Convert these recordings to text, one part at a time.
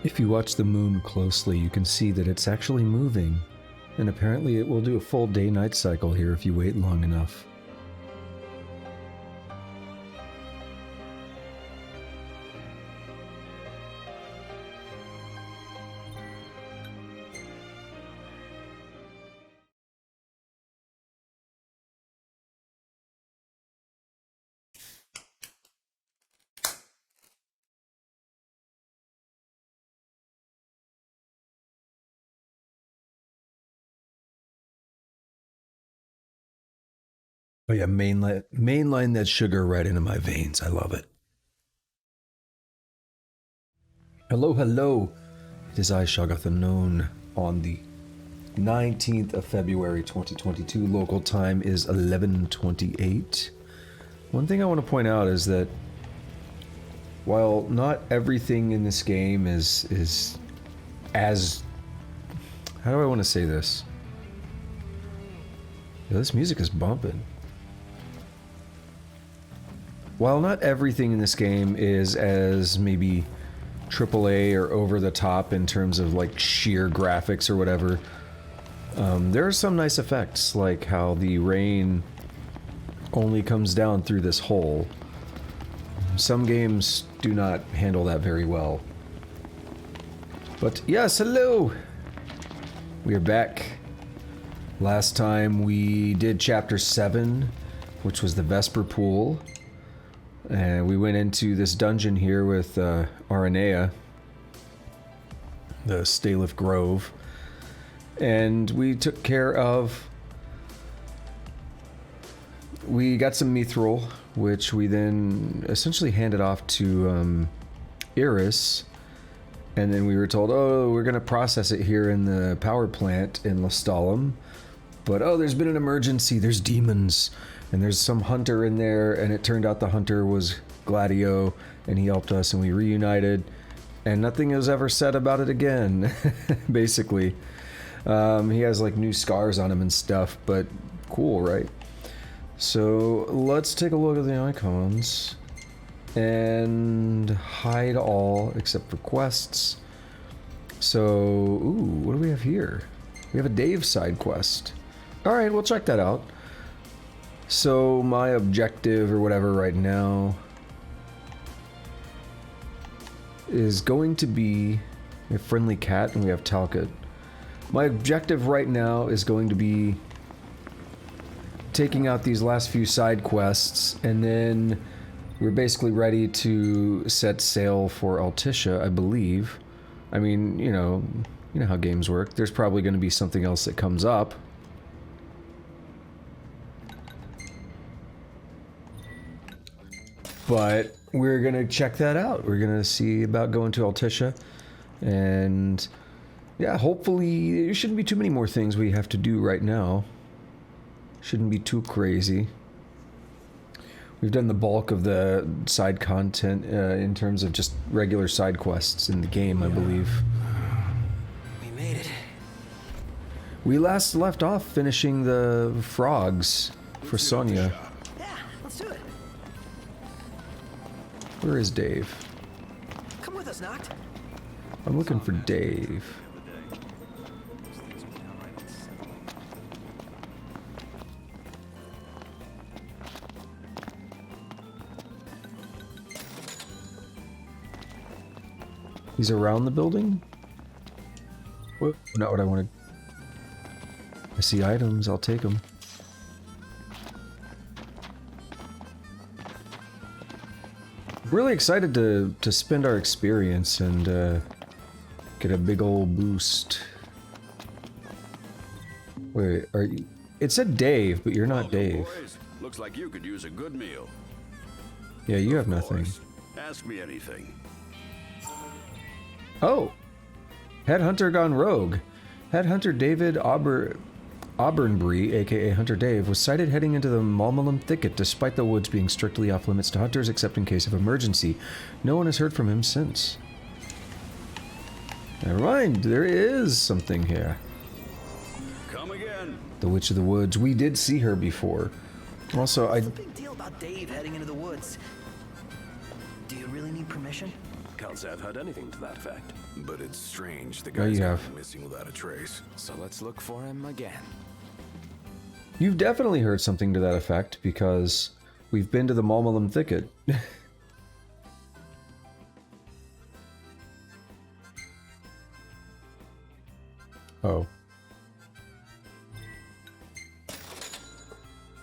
If you watch the moon closely, you can see that it's actually moving, and apparently it will do a full day-night cycle here if you wait long enough. Oh yeah, mainline that sugar right into my veins. I love it. Hello, hello. It is I, Shoggoth Unknown, on the 19th of February 2022. Local time is 11:28. One thing I want to point out is that while not everything in this game is as... How do I want to say this? Yeah, this music is bumping. While not everything in this game is as maybe AAA or over the top in terms of like sheer graphics or whatever, there are some nice effects, like how the rain only comes down through this hole. Some games do not handle that very well. But yes, hello! We are back. Last time we did Chapter 7, which was the Vesper Pool. And we went into this dungeon here with Aranea, the Staelif Grove, and we took care of... We got some mithril, which we then essentially handed off to Iris, and then we were told, oh, we're going to process it here in the power plant in Lestalem, but oh, there's been an emergency, there's demons. And there's some hunter in there, and it turned out the hunter was Gladio, and he helped us, and we reunited, and nothing was ever said about it again, basically. He has like new scars on him and stuff, but cool, right? So let's take a look at the icons, and hide all except for quests. So, ooh, what do we have here? We have a Dave side quest. Alright, we'll check that out. So my objective or whatever right now is going to be a friendly cat, and we have Talcott. My objective right now is going to be taking out these last few side quests, and then we're basically ready to set sail for Altissia, I believe. I mean, you know how games work. There's probably going to be something else that comes up. But we're gonna check that out. We're gonna see about going to Altissia, and yeah, hopefully there shouldn't be too many more things we have to do right now. Shouldn't be too crazy. We've done the bulk of the side content in terms of just regular side quests in the game, I believe. We made it. We last left off finishing the frogs for Sonia. Where is Dave? Come with us, Noct. I'm looking for Dave. He's around the building? What? Not what I wanted. I see items, I'll take them. Really excited to spend our experience and get a big old boost. Wait, are you? It said Dave, but you're not Dave. Boys. Looks like you could use a good meal. Yeah, you have nothing. Ask me anything. Oh, Headhunter gone rogue. Headhunter David Auburnbury, aka Hunter Dave, was sighted heading into the Malmalum thicket despite the woods being strictly off limits to hunters except in case of emergency. No one has heard from him since. Never mind, there is something here. Come again. The Witch of the Woods. We did see her before. Also, What's the big deal about Dave heading into the woods? Do you really need permission? Can't say I've heard anything to that effect. But it's strange. The No, guy's you gone have. missing without a trace. So let's look for him again. You've definitely heard something to that effect, because we've been to the Malmalum Thicket. Oh.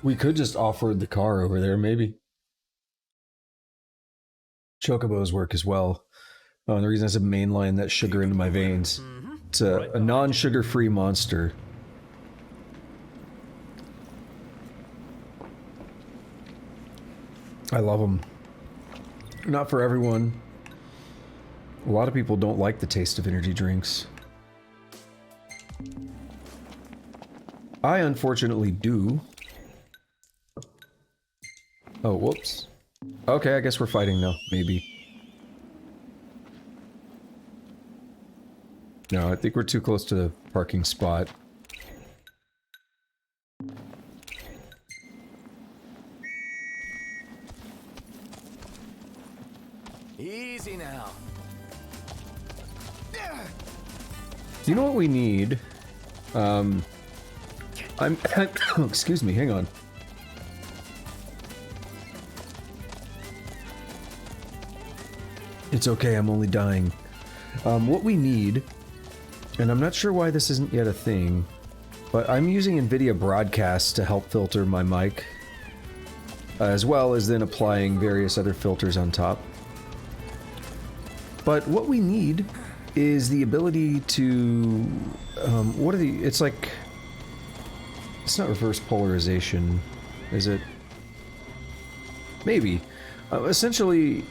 We could just offload the car over there, maybe. Chocobos work as well. Oh, and the reason I said mainline that sugar into my veins. It's a non-sugar-free monster. I love them. Not for everyone. A lot of people don't like the taste of energy drinks. I unfortunately do. Oh, whoops. Okay, I guess we're fighting now, maybe. No, I think we're too close to the parking spot. Easy now. You know what we need? Excuse me, hang on. It's okay, I'm only dying. What we need, and I'm not sure why this isn't yet a thing, but I'm using NVIDIA Broadcast to help filter my mic, as well as then applying various other filters on top. But what we need is the ability to, it's like, it's not reverse polarization, is it? Maybe. Essentially,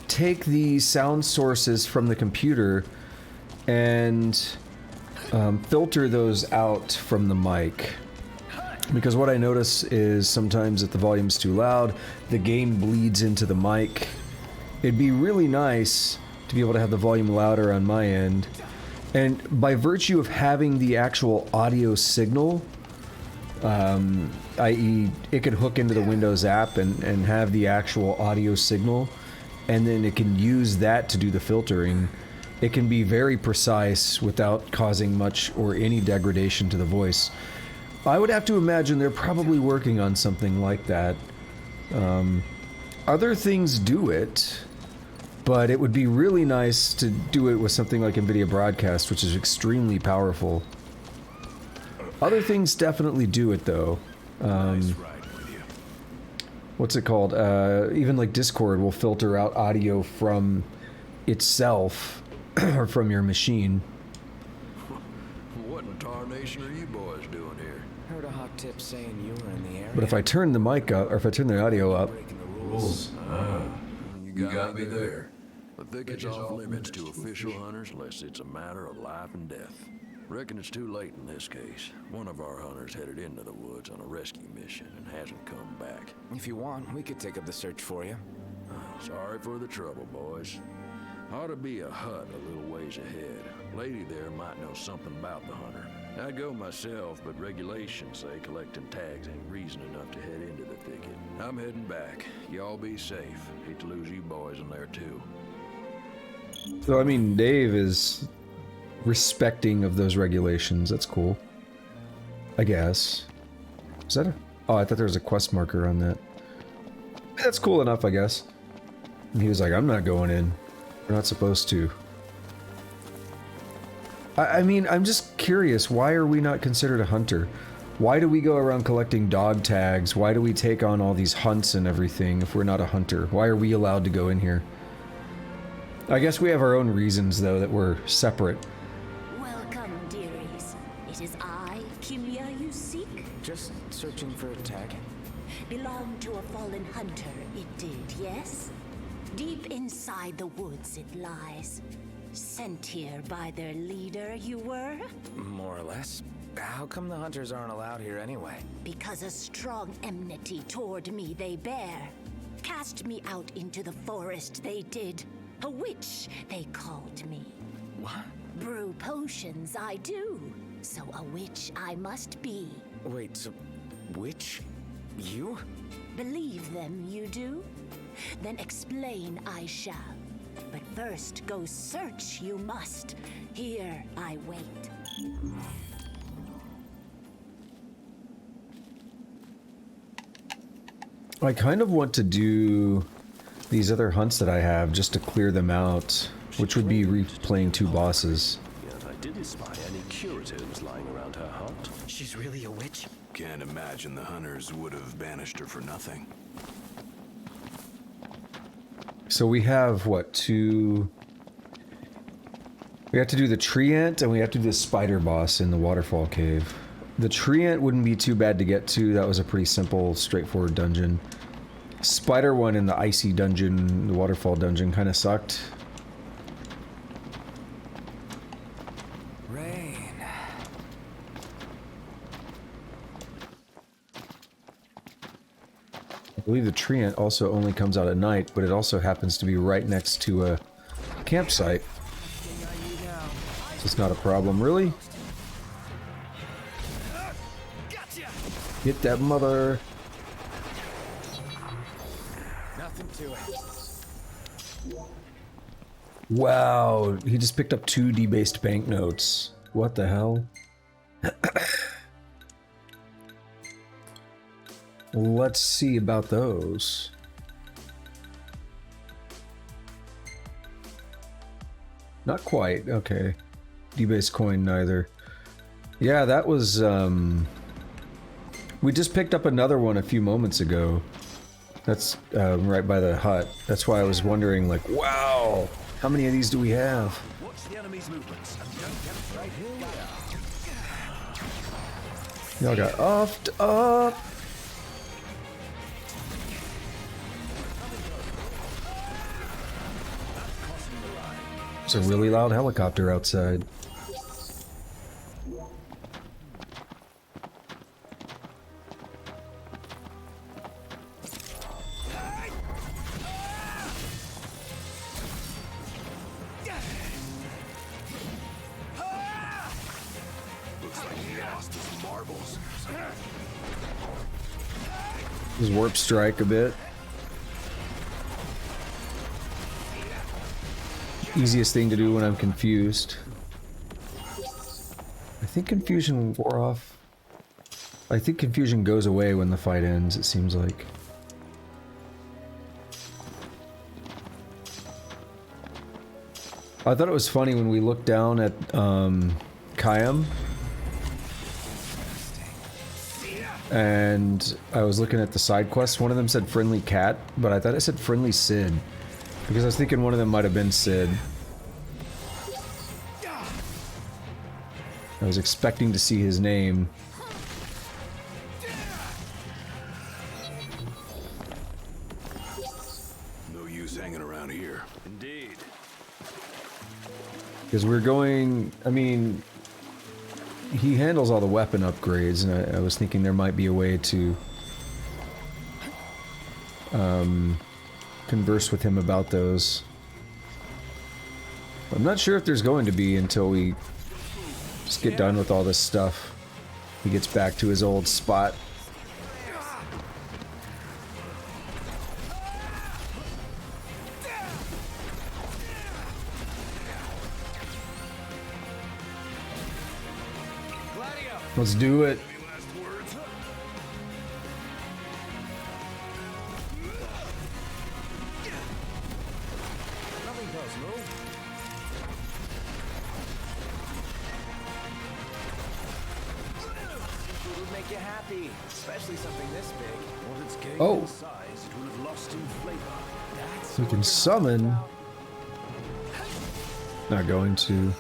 take the sound sources from the computer and filter those out from the mic. Because what I notice is sometimes if the volume's too loud, the gain bleeds into the mic. It'd be really nice to be able to have the volume louder on my end. And by virtue of having the actual audio signal, i.e. it could hook into the Windows app and have the actual audio signal, and then it can use that to do the filtering. It can be very precise without causing much or any degradation to the voice. I would have to imagine they're probably working on something like that. Other things do it, but it would be really nice to do it with something like NVIDIA Broadcast, which is extremely powerful. Other things definitely do it, though. What's it called? Even like Discord will filter out audio from itself, or from your machine. What in tarnation are you boys doing here? Heard a hot tip saying you were in the area. But if I turn the mic up, or if I turn the audio up... Breaking the rules. You got me there. The thicket's off limits to official hunters unless it's a matter of life and death. Reckon it's too late in this case. One of our hunters headed into the woods on a rescue mission and hasn't come back. If you want, we could take up the search for you. Sorry for the trouble, boys. Ought to be a hut a little ways ahead. Lady there might know something about the hunter. I'd go myself, but regulations say collecting tags ain't reason enough to head into the thicket. I'm heading back. Y'all be safe. Hate to lose you boys in there too. So, I mean, Dave is respecting of those regulations. That's cool. I guess. Is that a... Oh, I thought there was a quest marker on that. That's cool enough, I guess. And he was like, I'm not going in. We're not supposed to. I mean, I'm just curious. Why are we not considered a hunter? Why do we go around collecting dog tags? Why do we take on all these hunts and everything if we're not a hunter? Why are we allowed to go in here? I guess we have our own reasons, though, that we're separate. Welcome, dearies. It is I, Kimia, you seek. Just searching for a tag. Belonged to a fallen hunter, it did, yes? Deep inside the woods it lies. Sent here by their leader, you were? More or less. How come the hunters aren't allowed here anyway? Because a strong enmity toward me they bear. Cast me out into the forest they did. A witch, they called me. What? Brew potions, I do. So a witch I must be. Wait, so... witch? You? Believe them, you do? Then explain I shall. But first, go search you must. Here I wait. I kind of want to do these other hunts that I have just to clear them out, which would be replaying 2 bosses. Yet I did espy any curatives lying around her hut. She's really a witch? Can't imagine the hunters would have banished her for nothing. So we have, what, 2... We have to do the tree ant and we have to do the spider boss in the waterfall cave. The tree ant wouldn't be too bad to get to. That was a pretty simple, straightforward dungeon. Spider one in the icy dungeon, the waterfall dungeon, kind of sucked. Rain. I believe the tree ant also only comes out at night, but it also happens to be right next to a campsite. So it's not a problem, really. Hit that mother. Nothing to it. Wow, he just picked up 2 debased banknotes. What the hell? Let's see about those. Not quite, okay. Debased coin, neither. Yeah, that was, we just picked up another one a few moments ago. That's right by the hut. That's why I was wondering, like, wow, how many of these do we have? Watch the enemy's movements and don't get right here. Y'all got offed up. There's a really loud helicopter outside. Just warp strike a bit. Easiest thing to do when I'm confused. I think confusion wore off. I think confusion goes away when the fight ends, it seems like. I thought it was funny when we looked down at Caem. And I was looking at the side quests. One of them said friendly cat, but I thought it said friendly Sid. Because I was thinking one of them might have been Sid. I was expecting to see his name. No use hanging around here. Indeed. Because we're going... I mean... He handles all the weapon upgrades, and I was thinking there might be a way to... converse with him about those. I'm not sure if there's going to be until we just get done with all this stuff. He gets back to his old spot. Let's do it. Make you happy, especially something this big. What its gained Oh. in size, it would have lost in flavor. That's We can summon. Not going to.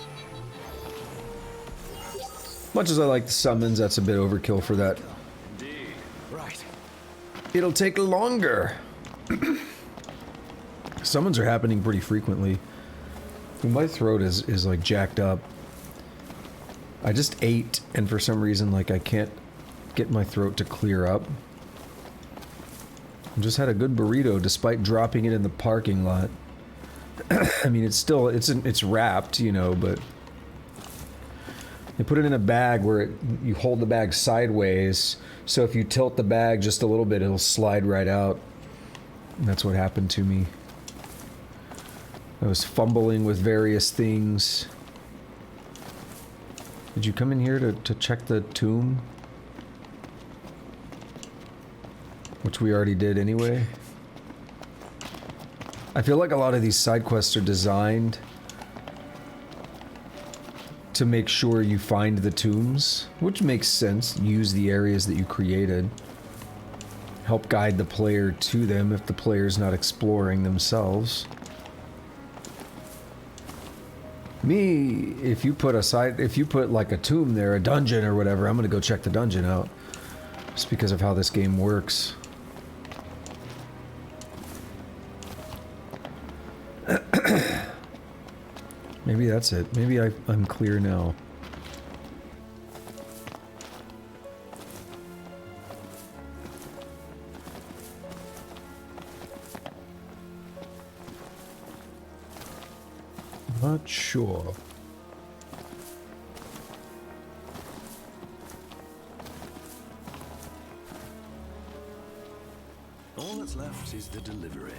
Much as I like the summons, that's a bit overkill for that. indeed. Right. It'll take longer. Summons are happening pretty frequently. My throat is like jacked up. I just ate, and for some reason, like, I can't get my throat to clear up. I just had a good burrito despite dropping it in the parking lot. I mean, it's still, it's wrapped, you know, but they put it in a bag where you hold the bag sideways, so if you tilt the bag just a little bit, it'll slide right out. And that's what happened to me. I was fumbling with various things. Did you come in here to check the tomb? Which we already did anyway. I feel like a lot of these side quests are designed to make sure you find the tombs, which makes sense. Use the areas that you created. Help guide the player to them if the player's not exploring themselves. Me, if you put like a tomb there, a dungeon or whatever, I'm gonna go check the dungeon out. Just because of how this game works. Maybe that's it. Maybe I'm clear now. Not sure. All that's left is the delivery.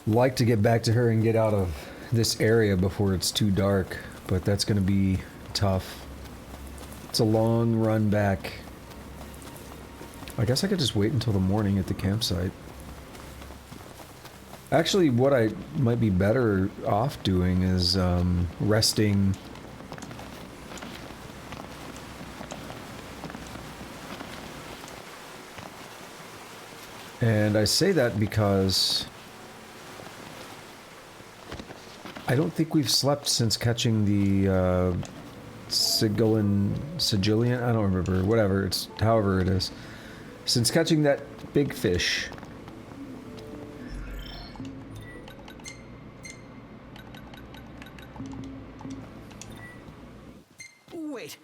Like to get back to her and get out of this area before it's too dark, but that's gonna be tough. It's a long run back. I guess I could just wait until the morning at the campsite. Actually, what I might be better off doing is resting. And I say that because I don't think we've slept since catching the Sigillian, I don't remember, whatever, it's however it is. Since catching that big fish. Wait,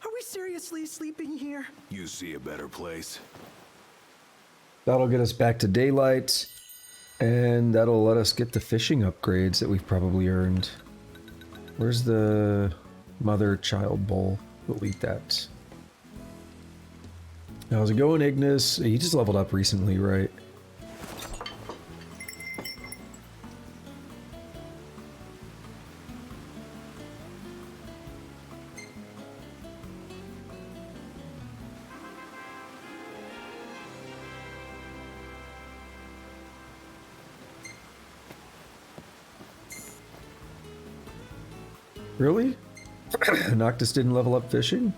are we seriously sleeping here? You see a better place? That'll get us back to daylight. And that'll let us get the fishing upgrades that we've probably earned. Where's the mother-child bowl? We'll eat that. How's it going, Ignis? You just leveled up recently, right? Really? Noctis didn't level up fishing?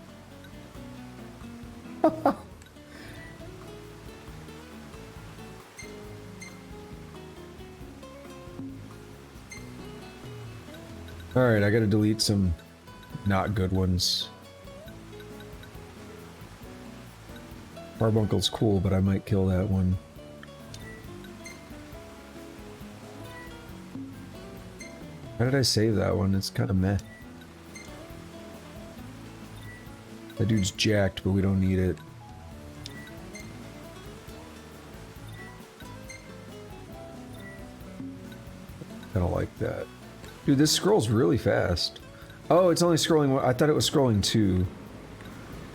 Alright, I gotta delete some not good ones. Carbuncle's cool, but I might kill that one. How did I save that one? It's kind of meh. That dude's jacked, but we don't need it. I don't like that. Dude, this scrolls really fast. Oh, it's only scrolling one. I thought it was scrolling two.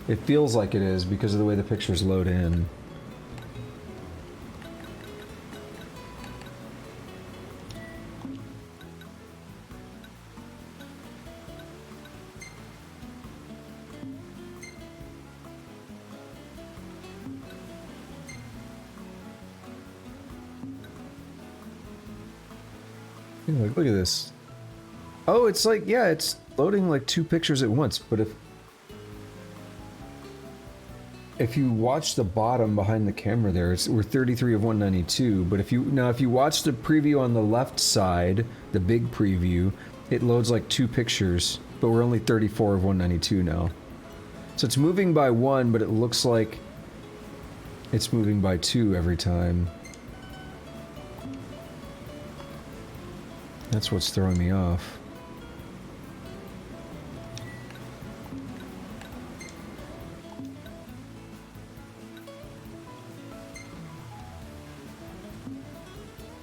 It feels like it is because of the way the pictures load in. Look at this. Oh, it's like, yeah, it's loading like two pictures at once, but if you watch the bottom behind the camera there, we're 33 of 192, but if you watch the preview on the left side, the big preview, it loads like two pictures, but we're only 34 of 192 now. So it's moving by one, but it looks like it's moving by two every time. That's what's throwing me off.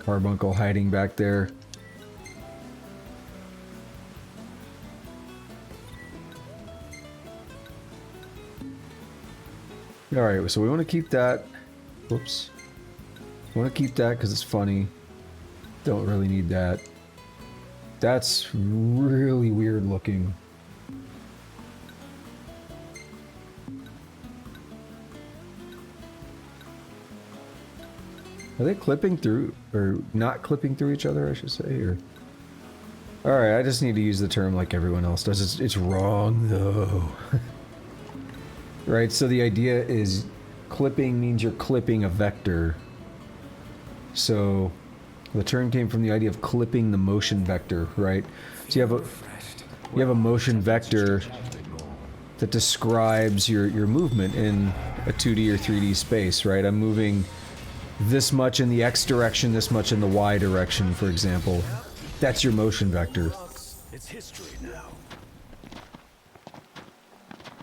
Carbuncle hiding back there. Alright, so we want to keep that. Whoops. We want to keep that because it's funny. Don't really need that. That's really weird looking. Are they clipping through, or not clipping through each other, I should say, or... Alright, I just need to use the term like everyone else does. It's wrong, though. Right, so the idea is clipping means you're clipping a vector. So the term came from the idea of clipping the motion vector, right? So you have a motion vector that describes your movement in a 2D or 3D space, right? I'm moving this much in the X direction, this much in the Y direction, for example. That's your motion vector. It's history now.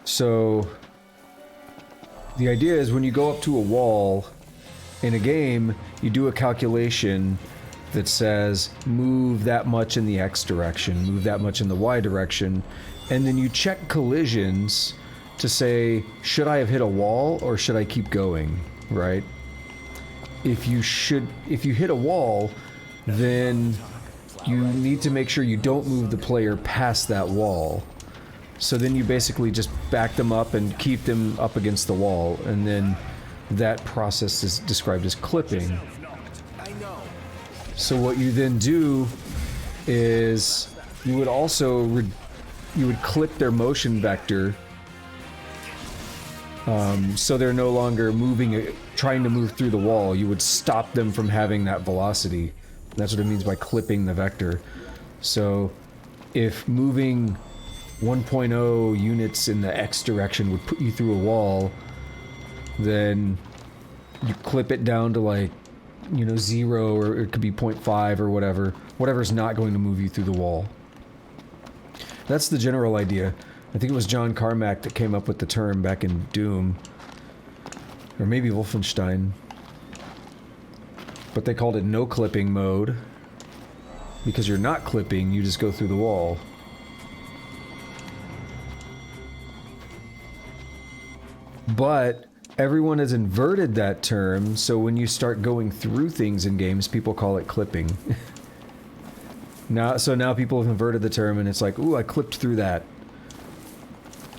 So the idea is when you go up to a wall in a game, you do a calculation that says move that much in the X direction, move that much in the Y direction, and then you check collisions to say, should I have hit a wall or should I keep going, right? If you hit a wall, then you need to make sure you don't move the player past that wall. So then you basically just back them up and keep them up against the wall, and then that process is described as clipping. So what you then do is you would also you would clip their motion vector, so they're no longer trying to move through the wall. You would stop them from having that velocity. That's what it means by clipping the vector. So if moving 1.0 units in the X direction would put you through a wall, then you clip it down to, like, you know, 0, or it could be 0.5 or whatever. Whatever's not going to move you through the wall. That's the general idea. I think it was John Carmack that came up with the term back in Doom. Or maybe Wolfenstein. But they called it no clipping mode. Because you're not clipping, you just go through the wall. But everyone has inverted that term, so when you start going through things in games, people call it clipping. Now people have inverted the term, and it's like, ooh, I clipped through that.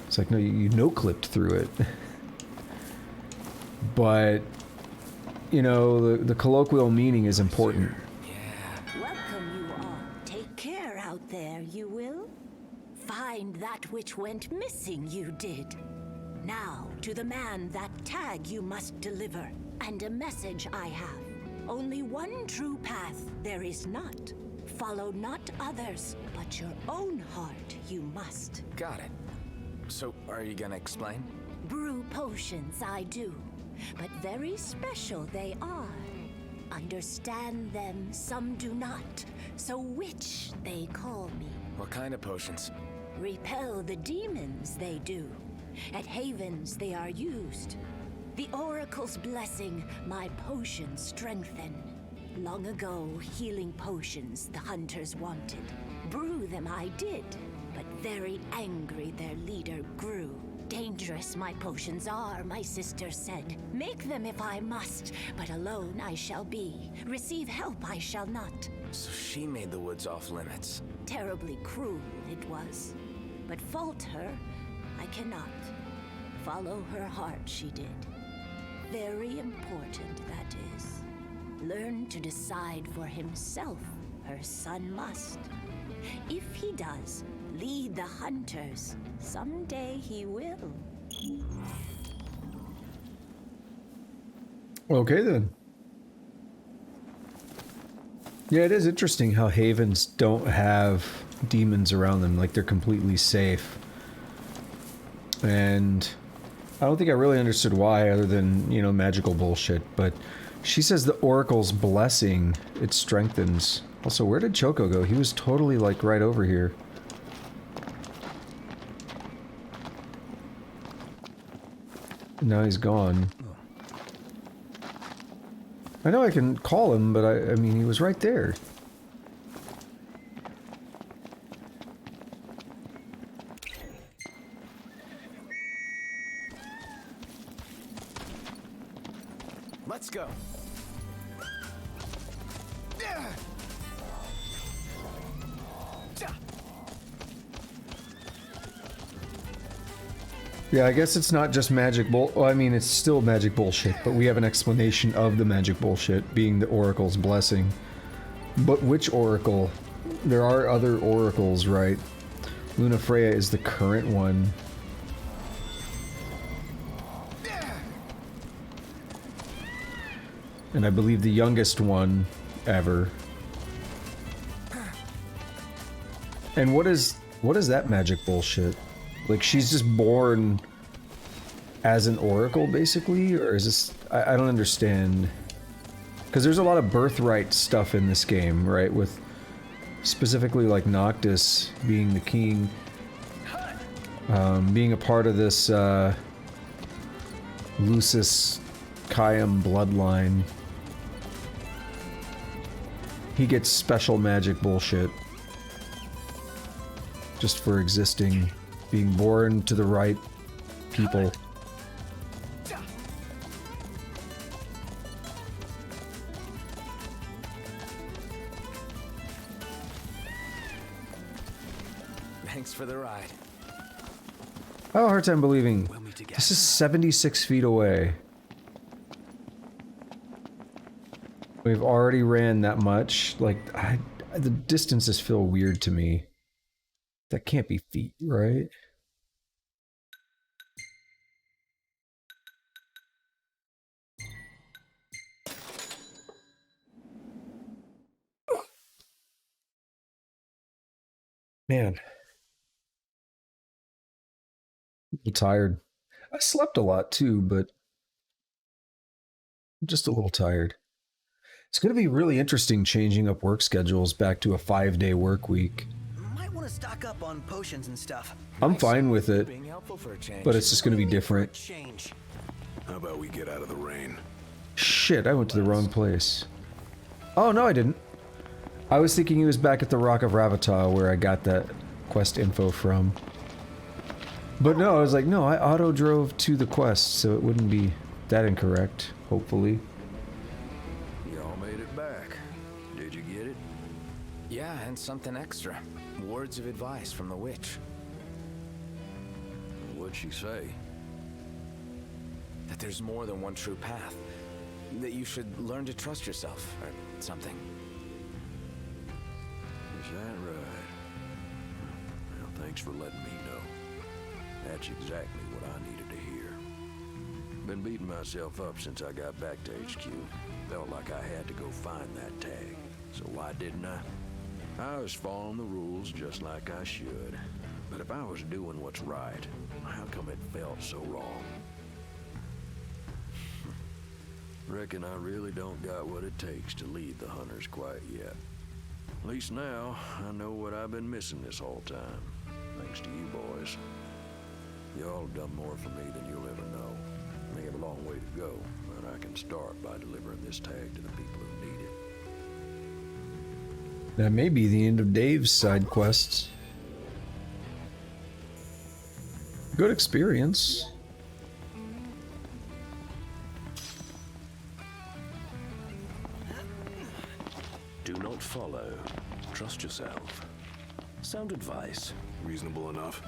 It's like, no, you no-clipped through it. But, you know, the colloquial meaning is important. Welcome you all. Take care out there, you will. Find that which went missing, you did. Now, to the man that tag you must deliver, and a message I have. Only one true path there is not. Follow not others, but your own heart you must. Got it. So, are you gonna explain? Brew potions I do, but very special they are. Understand them, some do not, so witch they call me. What kind of potions? Repel the demons they do. At havens they are used. The oracle's blessing my potions strengthen. Long ago, healing potions the hunters wanted. Brew them I did, but very angry their leader grew. Dangerous my potions are, my sister said. Make them if I must, but alone I shall be. Receive help I shall not. So she made the woods off limits. Terribly cruel it was. But fault her I cannot. Follow her heart she did. Very important, that is. Learn to decide for himself, her son must. If he does, lead the hunters. Someday he will. Okay, then. Yeah, it is interesting how havens don't have demons around them, like they're completely safe. And I don't think I really understood why, other than, you know, magical bullshit, but she says the Oracle's blessing, it strengthens. Also, where did Choco go? He was totally, like, right over here. Now he's gone. I know I can call him, but I mean, he was right there. Let's go. Yeah, I guess it's not just magic bull. Well, I mean, it's still magic bullshit, but we have an explanation of the magic bullshit being the Oracle's blessing. But which Oracle? There are other Oracles, right? Luna Freya is the current one. And I believe the youngest one ever. And what is that magic bullshit? Like, she's just born as an oracle, basically? Or is this... I don't understand. Because there's a lot of birthright stuff in this game, right? With specifically, like, Noctis being the king. Being a part of this, Lucis Caem bloodline. He gets special magic bullshit. Just for existing. Being born to the right people. Thanks for the ride. I have a hard time believing this is 76 feet away. We've already ran that much. Like, the distances feel weird to me. That can't be feet, right? Man. I'm tired. I slept a lot too, but I'm just a little tired. It's going to be really interesting changing up work schedules back to a 5-day work week. Might want to stock up on potions and stuff. I'm fine with it, Being helpful for a change. but it's just going to be different. Change. How about we get out of the rain? Shit, I went to the wrong place. Oh, no, I didn't. I was thinking he was back at the Rock of Ravata where I got that quest info from. But no, I was like, no, I auto-drove to the quest, so it wouldn't be that incorrect, hopefully. Y'all made it back. Did you get it? Yeah, and something extra. Words of advice from the witch. What'd she say? That there's more than one true path. That you should learn to trust yourself, or something. Is that right? Well, thanks for letting me know. That's exactly what I needed to hear. Been beating myself up since I got back to HQ. Felt like I had to go find that tag. So why didn't I? I was following the rules just like I should. But if I was doing what's right, how come it felt so wrong? Reckon I really don't got what it takes to lead the hunters quite yet. At least now, I know what I've been missing this whole time. Thanks to you boys. Y'all have done more for me than you'll ever know. I have a long way to go, but I can start by delivering this tag to the people who need it. That may be the end of Dave's side quests. Good experience. Do not follow. Trust yourself. Sound advice. Reasonable enough,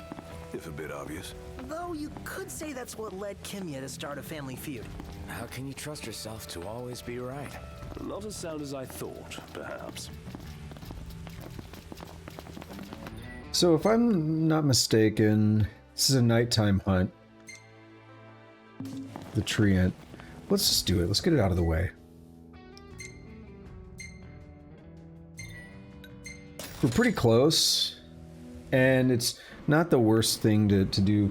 if a bit obvious. Though you could say that's what led Kimya to start a family feud. How can you trust yourself to always be right? Not as sound as I thought, perhaps. So if I'm not mistaken, this is a nighttime hunt. The treant. Let's just do it. Let's get it out of the way. We're pretty close, and it's not the worst thing to do.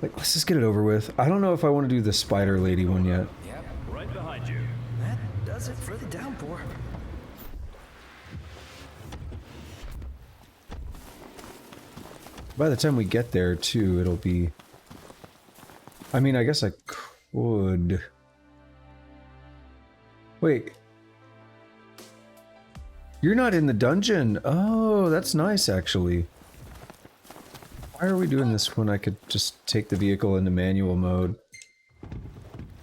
Like, let's just get it over with. I don't know if I want to do the spider lady one yet. Yep. Right behind you. That does it for the downpour. By the time we get there, too, it'll be... I mean, I guess I could... Wait. You're not in the dungeon. Oh, that's nice, actually. Why are we doing this when I could just take the vehicle into manual mode?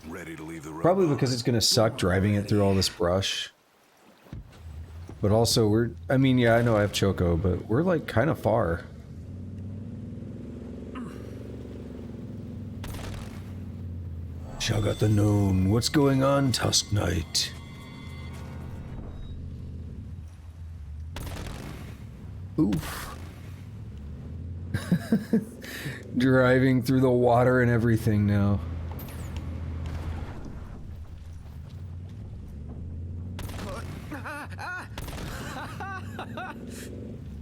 Ready to leave the road. Probably because it's going to suck driving it through all this brush. But also, we're... I mean, yeah, I know I have Choco, but we're, like, kind of far. Shagat the Known. What's going on, Tusk Knight? Oof. Driving through the water and everything now.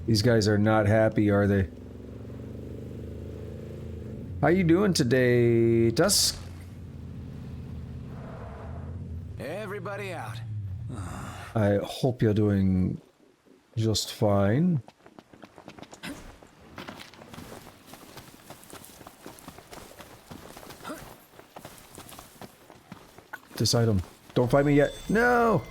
These guys are not happy, are they? How you doing today, Tusk? Everybody out. I hope you're doing just fine. This item. Don't fight me yet. No!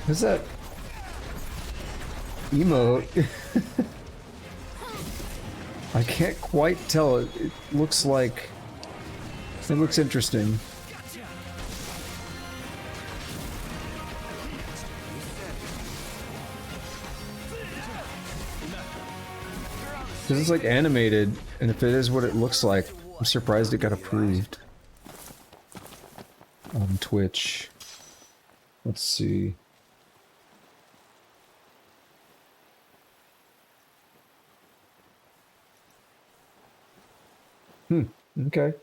What's that? Emote. I can't quite tell. It looks like... It looks interesting. Because it's like animated, and if it is what it looks like, I'm surprised it got approved on Twitch. Let's see. Okay.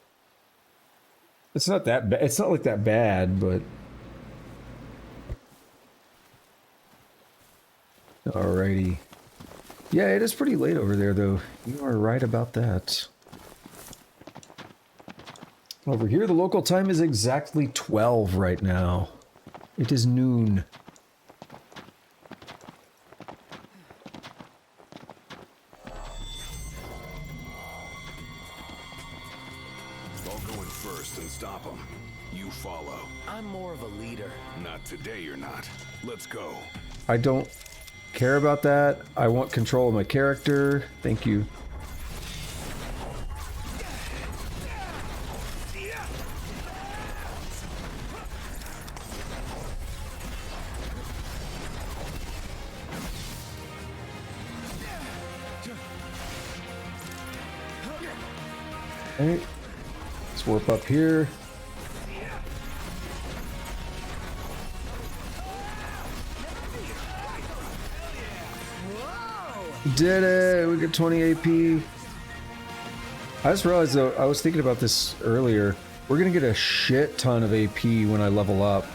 It's not that bad. It's not like that bad, but... Alrighty. Yeah, it is pretty late over there, though. You are right about that. Over here, the local time is exactly 12 right now. It is noon. I'll go in first and stop them. You follow. I'm more of a leader. Not today, you're not. Let's go. I don't care about that. I want control of my character. Thank you. Okay. Let's warp up here. Did it! We get 20 AP. I just realized though, I was thinking about this earlier. We're gonna get a shit ton of AP when I level up.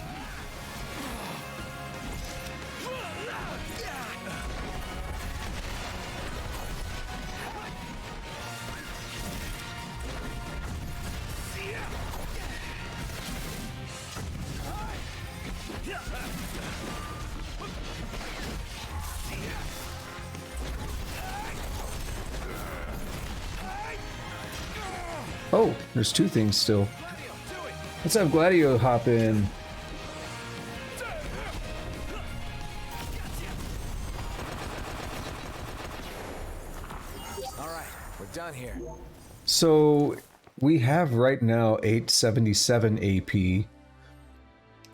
Oh, there's two things still. Let's have Gladio hop in. Alright, we're done here. So, we have right now 877 AP.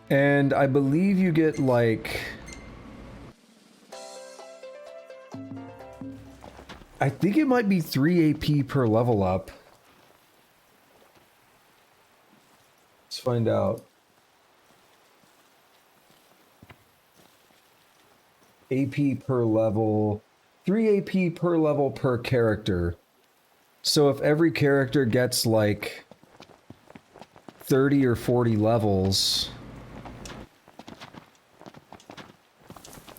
And I believe you get like... I think it might be 3 AP per level up. Let's find out. AP per level. 3 AP per level per character. So if every character gets like 30 or 40 levels...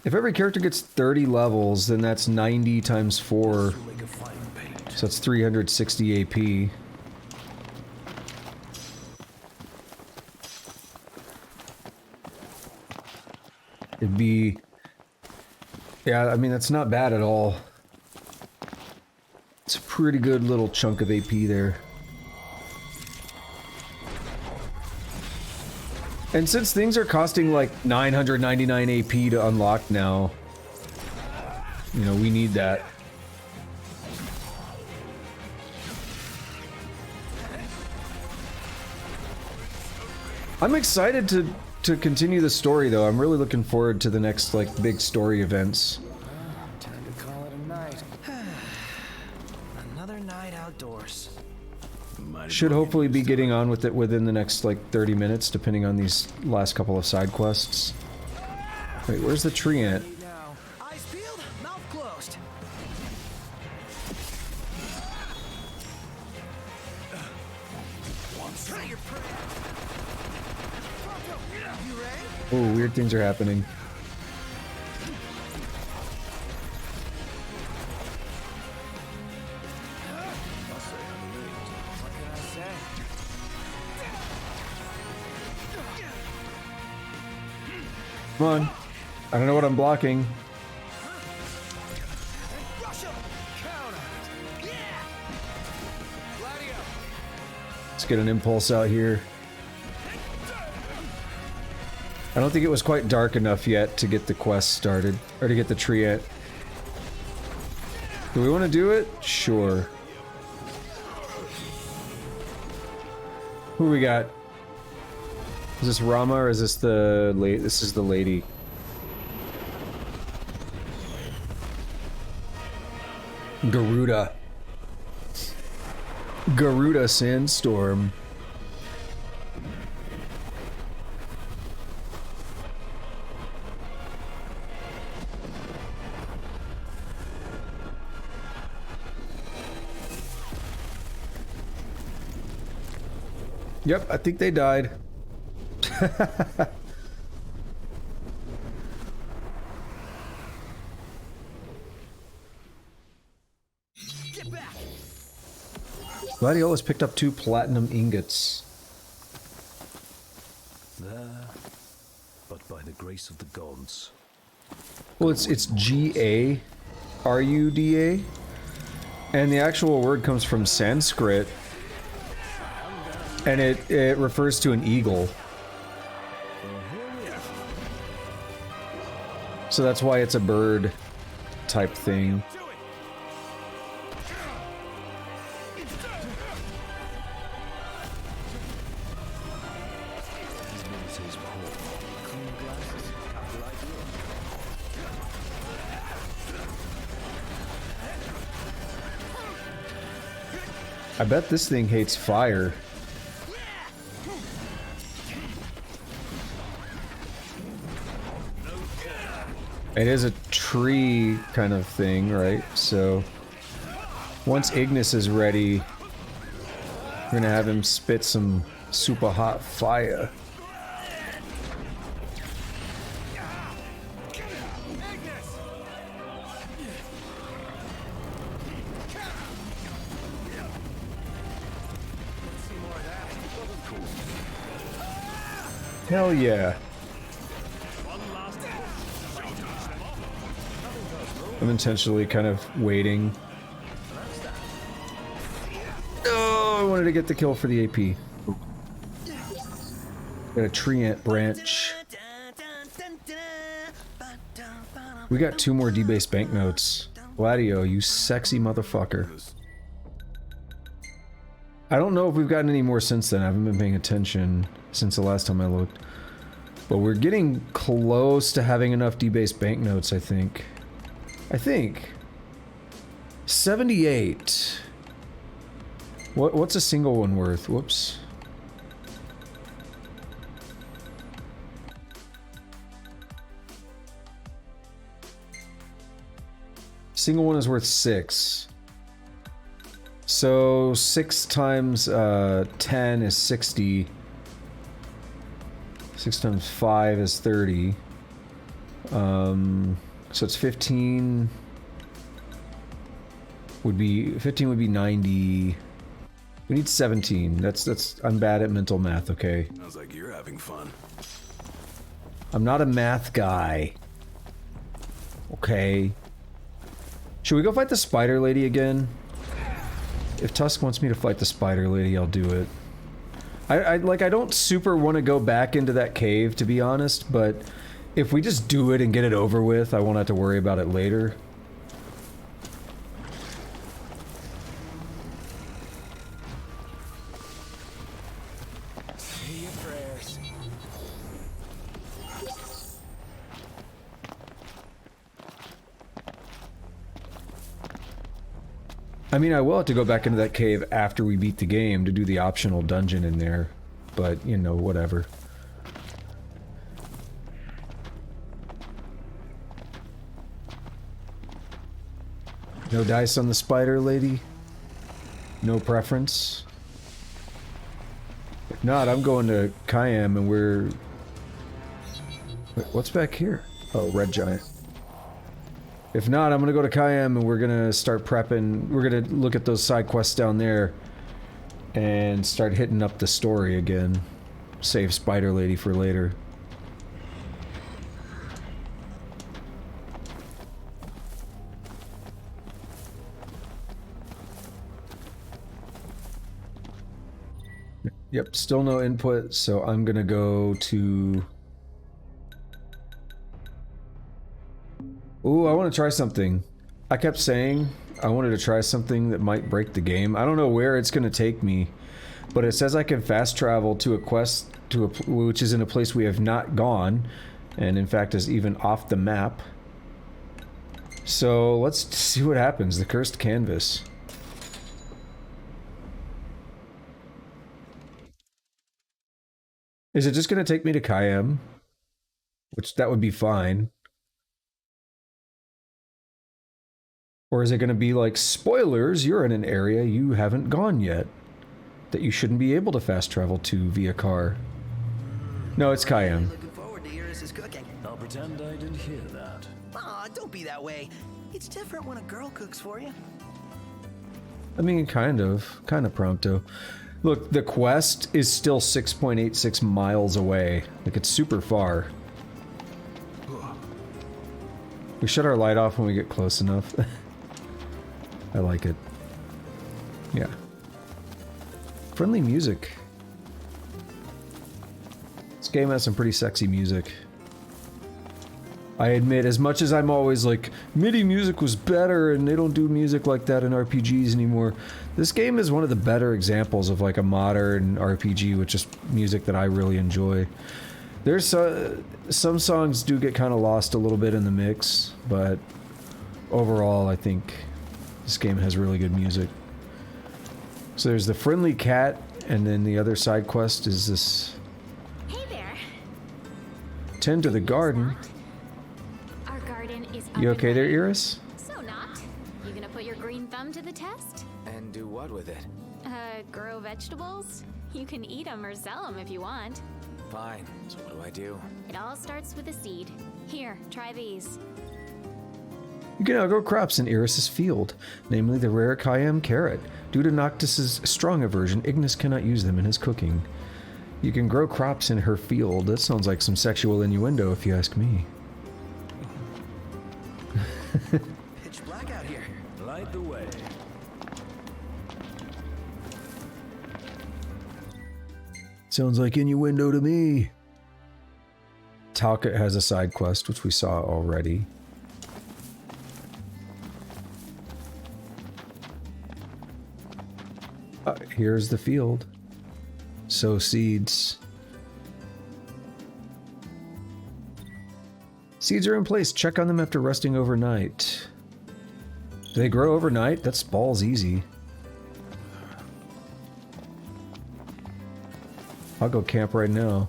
If every character gets 30 levels, then that's 90 times 4. So that's 360 AP. It'd be... Yeah, I mean, that's not bad at all. It's a pretty good little chunk of AP there. And since things are costing like 999 AP to unlock now, you know, we need that. I'm excited to continue the story though. I'm really looking forward to the next like big story events. Should hopefully be getting on with it within the next, like, 30 minutes, depending on these last couple of side quests. Wait, where's the tree ant? Now, eyes peeled, mouth closed. You ready? Oh, weird things are happening. Come on. I don't know what I'm blocking. Let's get an impulse out here. I don't think it was quite dark enough yet to get the quest started. Or to get the tree ant. Do we want to do it? Sure. Who we got? Is this Rama or is this the lady? This is the lady. Garuda. Garuda Sandstorm. Yep, I think they died. Get back. Gladiolus picked up 2 platinum ingots. There, but by the grace of the gods. Well, it's G-A-R-U-D-A. And the actual word comes from Sanskrit. And it refers to an eagle. So that's why it's a bird type thing. I bet this thing hates fire. It is a tree kind of thing, right? So once Ignis is ready, we're gonna have him spit some super hot fire. Hell yeah. I'm intentionally kind of waiting. Oh, I wanted to get the kill for the AP. Got a tree ant branch. We got 2 more debased banknotes. Gladio, you sexy motherfucker. I don't know if we've gotten any more since then. I haven't been paying attention since the last time I looked. But we're getting close to having enough debased banknotes, I think. 78. What's a single one worth? Whoops. Single one is worth 6. So 6 times 10 is 60. 6 times 5 is 30. So it's 15 would be 90. We need 17. That's I'm bad at mental math, okay? Sounds like you're having fun. I'm not a math guy. Okay. Should we go fight the spider lady again? If Tusk wants me to fight the spider lady, I'll do it. I don't super want to go back into that cave, to be honest, but if we just do it and get it over with, I won't have to worry about it later. Say your prayers. I mean, I will have to go back into that cave after we beat the game to do the optional dungeon in there. But, you know, whatever. No dice on the spider, lady? No preference? If not, I'm going to Caem and we're... Wait, what's back here? Oh, red giant. If not, I'm gonna go to Caem and we're gonna start prepping. We're gonna look at those side quests down there and start hitting up the story again. Save Spider Lady for later. Yep, still no input, so I'm gonna go to... Ooh, I want to try something. I kept saying I wanted to try something that might break the game. I don't know where it's going to take me, but it says I can fast travel to a quest which is in a place we have not gone, and in fact is even off the map. So let's see what happens. The Cursed Canvas. Is it just going to take me to Caem? Which, that would be fine. Or is it going to be like, spoilers, you're in an area you haven't gone yet, that you shouldn't be able to fast travel to via car? No, it's Caem. Looking forward to Iris's cooking. I'll pretend I didn't hear that. Aw, don't be that way. It's different when a girl cooks for you. I mean, kind of prompto. Look, the quest is still 6.86 miles away. Like, it's super far. We shut our light off when we get close enough. I like it. Yeah. Friendly music. This game has some pretty sexy music. I admit, as much as I'm always like, MIDI music was better and they don't do music like that in RPGs anymore, this game is one of the better examples of like a modern RPG with just music that I really enjoy. There's some songs do get kind of lost a little bit in the mix, but overall I think this game has really good music. So there's the friendly cat, and then the other side quest is this... Hey there. Tend to the garden. Our garden is up You and okay there, running. Iris? So not. You gonna put your green thumb to the test? And do what with it? Grow vegetables? You can eat them or sell them if you want. Fine. So what do I do? It all starts with a seed. Here, try these. You can now grow crops in Iris's field, namely the rare Caem carrot. Due to Noctis's strong aversion, Ignis cannot use them in his cooking. You can grow crops in her field. That sounds like some sexual innuendo, if you ask me. Pitch black out here. Light the way. Sounds like innuendo to me. Talcott has a side quest, which we saw already. Here's the field. Sow seeds. Seeds are in place. Check on them after resting overnight. Do they grow overnight? That's balls easy. I'll go camp right now.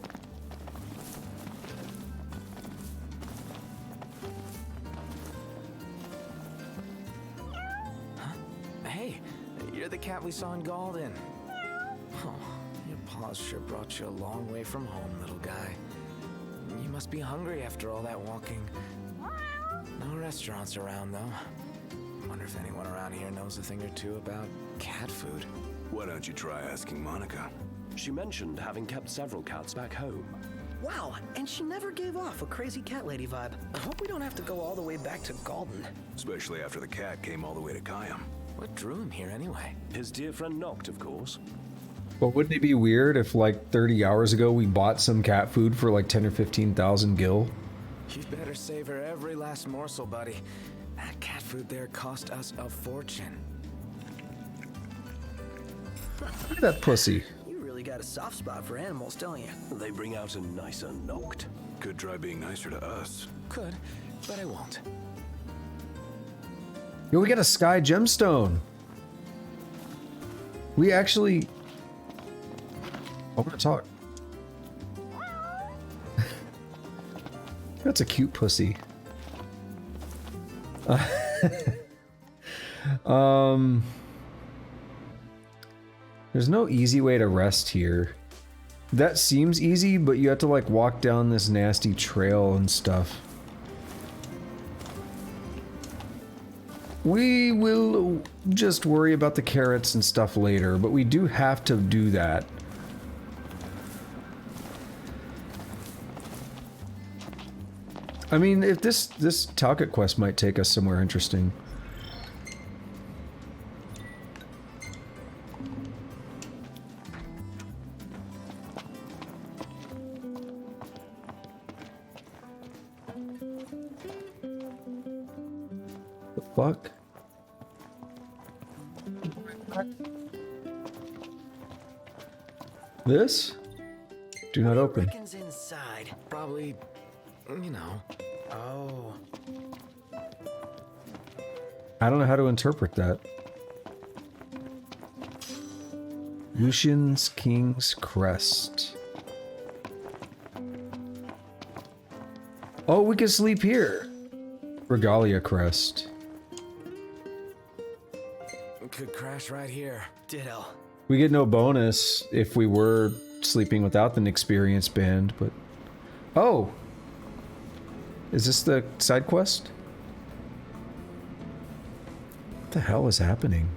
Hey, you're the cat we saw in Galden. Oh, your paws sure brought you a long way from home, little guy. You must be hungry after all that walking. No restaurants around, though. Wonder if anyone around here knows a thing or two about cat food. Why don't you try asking Monica? She mentioned having kept several cats back home. Wow, and she never gave off a crazy cat lady vibe. I hope we don't have to go all the way back to Galden. Especially after the cat came all the way to Caem. What drew him here anyway? His dear friend Noct, of course. But wouldn't it be weird if like 30 hours ago we bought some cat food for like 10 or 15,000 gil? You better savor every last morsel, buddy. That cat food there cost us a fortune. Look at that pussy. You really got a soft spot for animals, don't you? They bring out a nicer Noct. Could try being nicer to us. Could, but I won't. Yo, we got a sky gemstone. We actually... I want to talk. That's a cute pussy. There's no easy way to rest here. That seems easy, but you have to like walk down this nasty trail and stuff. We will just worry about the carrots and stuff later, but we do have to do that. I mean, if this Talcott quest might take us somewhere interesting. The fuck? This? Do not open. Reckons inside. Probably, you know. Oh. I don't know how to interpret that. Lucian's King's Crest. Oh, we can sleep here. Gralea Crest. Could crash right here. Ditto. We get no bonus if we were sleeping without an experienced band, but... Oh! Is this the side quest? What the hell is happening?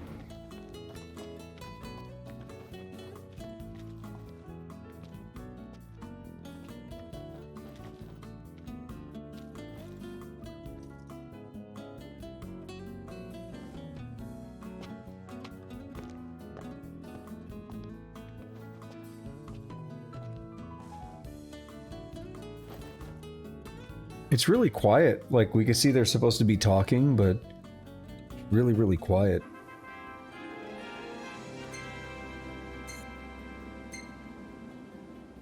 It's really quiet. Like, we can see they're supposed to be talking, but really, really quiet.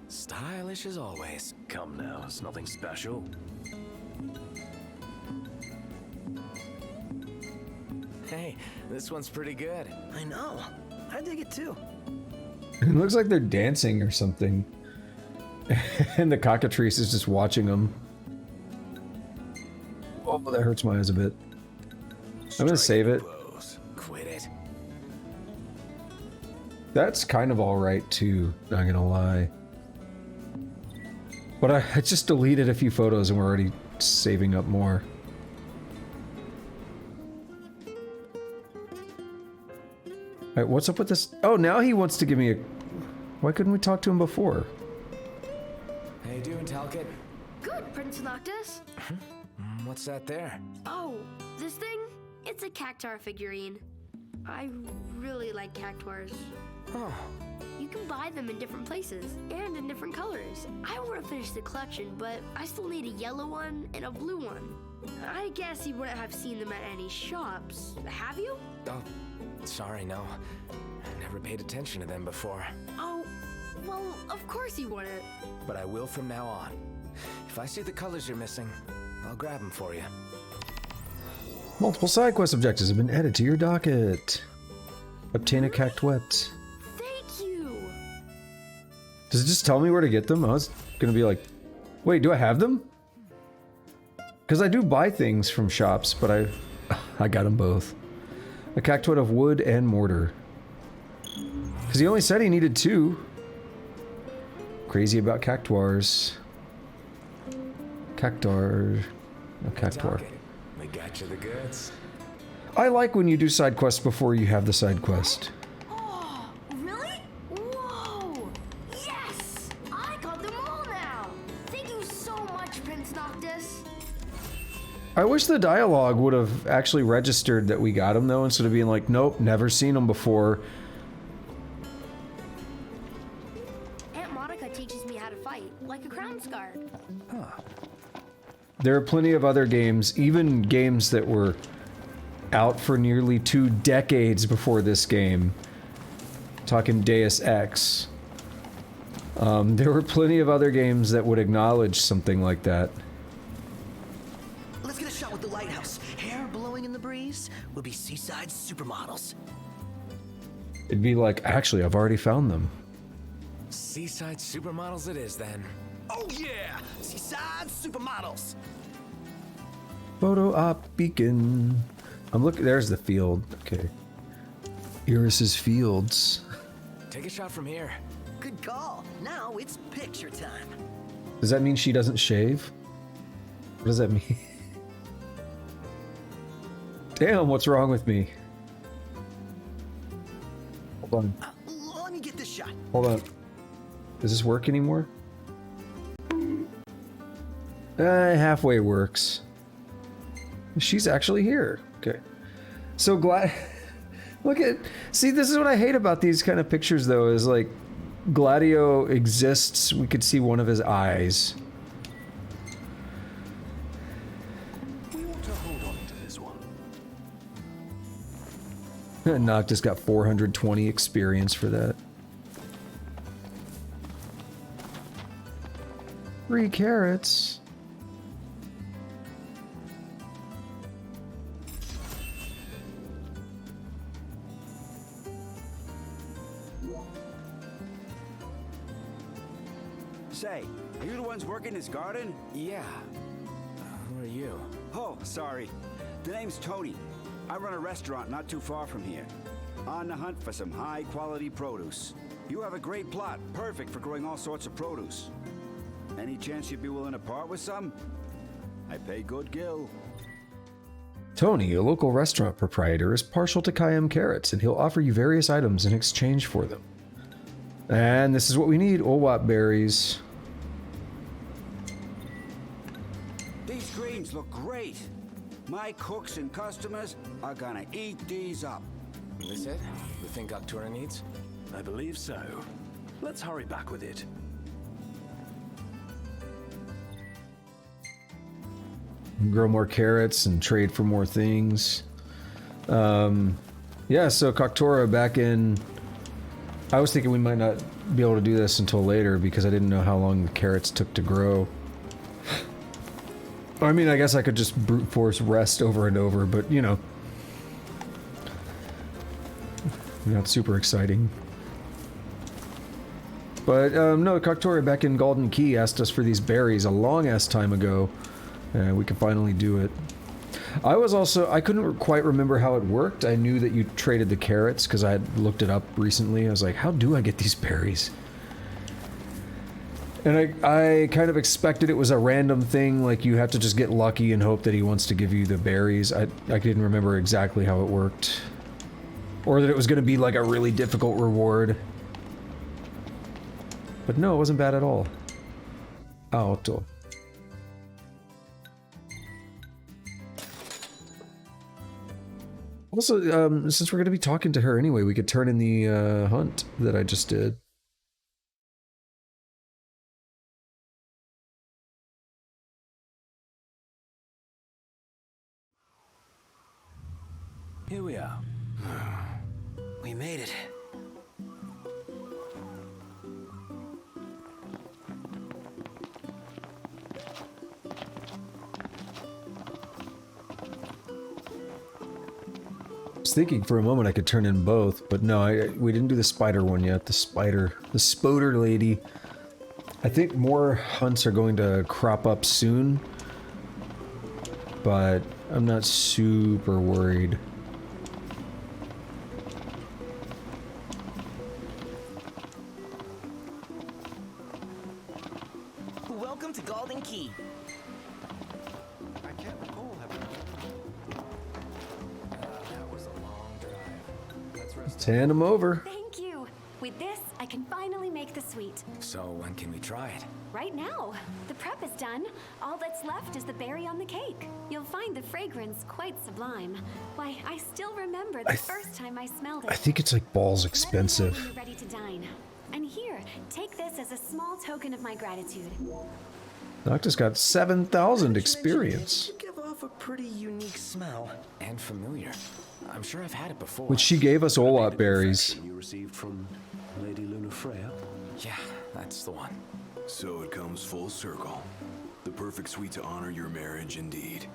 Stylish as always. Come now, it's nothing special. Hey, this one's pretty good. I know. I dig it too. It looks like they're dancing or something. And the cockatrice is just watching them. Oh, that hurts my eyes a bit. I'm gonna save it. Quit it. That's kind of alright too, not gonna lie. But I just deleted a few photos and we're already saving up more. Alright, what's up with this? Oh, now he wants to give me a... Why couldn't we talk to him before? How you doing, Talcott? Good, Prince Noctis. What's that there? Oh, this thing? It's a cactuar figurine. I really like cactuars. Oh. You can buy them in different places and in different colors. I want to finish the collection, but I still need a yellow one and a blue one. I guess you wouldn't have seen them at any shops, have you? Oh, sorry, no. I never paid attention to them before. Oh, well, of course you wouldn't. But I will from now on. If I see the colors you're missing, I'll grab them for you. Multiple side quest objectives have been added to your docket. Obtain a cactuette. Thank you. Does it just tell me where to get them? I was gonna be like, wait, do I have them? Because I do buy things from shops, but I got them both. A cactuette of wood and mortar. Because he only said he needed 2. Crazy about cactuars. Cactuar. No, cactuar. We got you the goods. I like when you do side quests before you have the side quest. Oh, really? Whoa! Yes! I got them all now! Thank you so much, Prince Noctis. I wish the dialogue would have actually registered that we got them though, instead of being like, nope, never seen them before. Aunt Monica teaches me how to fight, like a crown guard. Huh. There are plenty of other games, even games that were out for nearly 2 decades before this game. Talking Deus Ex. There were plenty of other games that would acknowledge something like that. Let's get a shot with the lighthouse. Hair blowing in the breeze. We'll be seaside supermodels. It'd be like, actually, I've already found them. Seaside supermodels it is then. Oh yeah! Seaside supermodels! Photo op beacon. I'm looking, there's the field. Okay. Iris's fields. Take a shot from here. Good call. Now it's picture time. Does that mean she doesn't shave? What does that mean? Damn, what's wrong with me? Hold on. Let me get this shot. Hold on. Does this work anymore? Halfway works. She's actually here. Okay. So glad. Look at. See, this is what I hate about these kind of pictures, though, is like Gladio exists. We could see one of his eyes. We ought to hold on to this one. Noctis got 420 experience for that. 3 carrots. Say, are you the ones working this garden? Yeah. Who are you? Oh, sorry. The name's Tony. I run a restaurant not too far from here. On the hunt for some high-quality produce. You have a great plot, perfect for growing all sorts of produce. Any chance you'd be willing to part with some? I pay good gill. Tony, a local restaurant proprietor, is partial to Caem carrots, and he'll offer you various items in exchange for them. And this is what we need, Owap berries. These greens look great. My cooks and customers are gonna eat these up. This it? The thing Goktura needs? I believe so. Let's hurry back with it. Grow more carrots and trade for more things. Yeah, so Goktura back in... I was thinking we might not be able to do this until later because I didn't know how long the carrots took to grow. I mean, I guess I could just brute force rest over and over, but you know. Not super exciting. But no, Goktura back in Golden Key asked us for these berries a long-ass time ago. We can finally do it. I couldn't quite remember how it worked. I knew that you traded the carrots because I had looked it up recently. I was like, how do I get these berries? And I kind of expected it was a random thing, like you have to just get lucky and hope that he wants to give you the berries. I didn't remember exactly how it worked. Or that it was going to be like a really difficult reward. But no, it wasn't bad at all. Auto. Also, since we're going to be talking to her anyway, we could turn in the hunt that I just did. Here we are. We made it. I was thinking for a moment I could turn in both, but no, we didn't do the spider one yet. The spoder lady. I think more hunts are going to crop up soon, but I'm not super worried. Welcome to Golden Key. I can't recall having... That was a long drive. Let's rest. Hand them over. Thank you. With this, I can finally make the sweet. So when can we try it? Right now. The prep is done. All that's left is the berry on the cake. You'll find the fragrance quite sublime. Why, I still remember the first time I smelled it. I think it's like balls expensive. Let me know when you're ready to dine. And here, take this as a small token of my gratitude. Noctis got 7,000 experience. You give off a pretty unique smell. And familiar. I'm sure I've had it before. Which she gave us Olot berries. You received from Lady Lunafreya? Yeah, that's the one. So it comes full circle. The perfect sweet to honor your marriage indeed.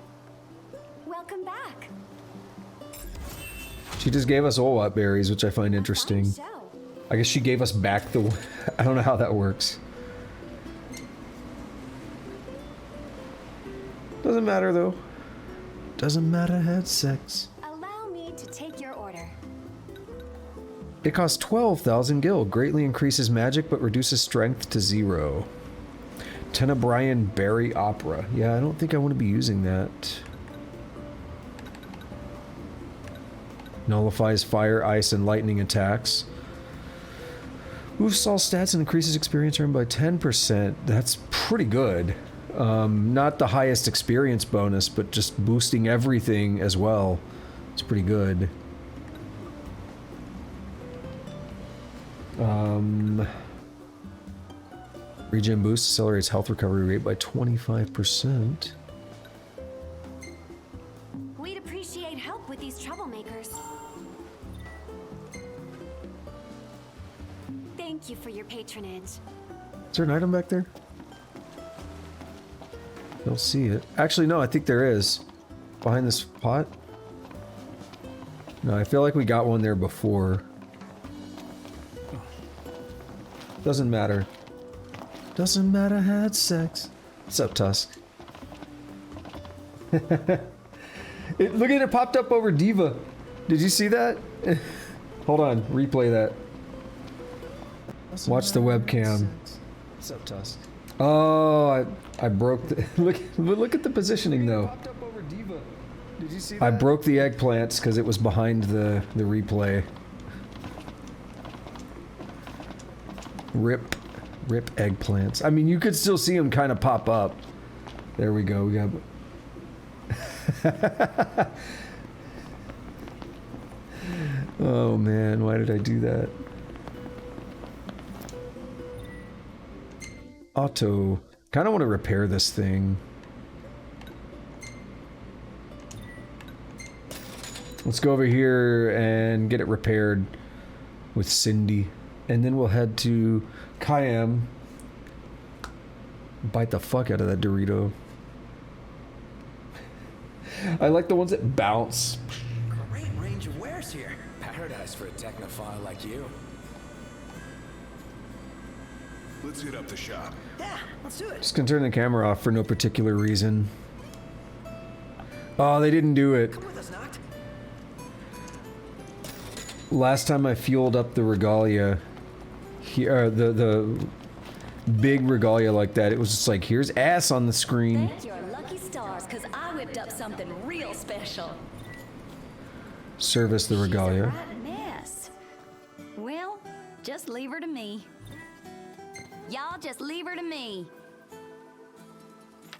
Welcome back. She just gave us Olwat berries, which I find interesting. I guess she gave us back the... I don't know how that works. Doesn't matter, though. Doesn't matter, had sex. Allow me to take your order. It costs 12,000 gil. Greatly increases magic, but reduces strength to 0. Tenebrae berry opera. Yeah, I don't think I want to be using that. Nullifies fire, ice, and lightning attacks. Boosts all stats and increases experience earned by 10%. That's pretty good. Not the highest experience bonus, but just boosting everything as well. It's pretty good. Regen boost accelerates health recovery rate by 25%. We'd appreciate help with these troublemakers. Thank you for your patronage. Is there an item back there? I don't see it. Actually, no, I think there is. Behind this pot? No, I feel like we got one there before. Doesn't matter. Doesn't matter, had sex. What's up, Tusk? Look at it, popped up over Diva. Did you see that? Hold on, replay that. Watch the webcam. What's up, Tusk? Oh, I broke the... Look at the positioning, though. Did you see that? I broke the eggplants because it was behind the replay. Rip eggplants. I mean, you could still see them kind of pop up. There we go. We got... Oh, man. Why did I do that? Auto. Kind of want to repair this thing. Let's go over here and get it repaired with Cindy. And then we'll head to Caem. Bite the fuck out of that Dorito. I like the ones that bounce. Great range of wares here. Paradise for a technophile like you. Let's hit up the shop. Yeah, let's do it. Just gonna turn the camera off for no particular reason. Oh, they didn't do it. Come with us, Noct. Last time I fueled up the Regalia, here, the big Regalia like that, it was just like, here's ass on the screen. Thank your lucky stars, because I whipped up something real special. Service the Regalia. She's a right mess. Well, just leave her to me. Y'all just leave her to me.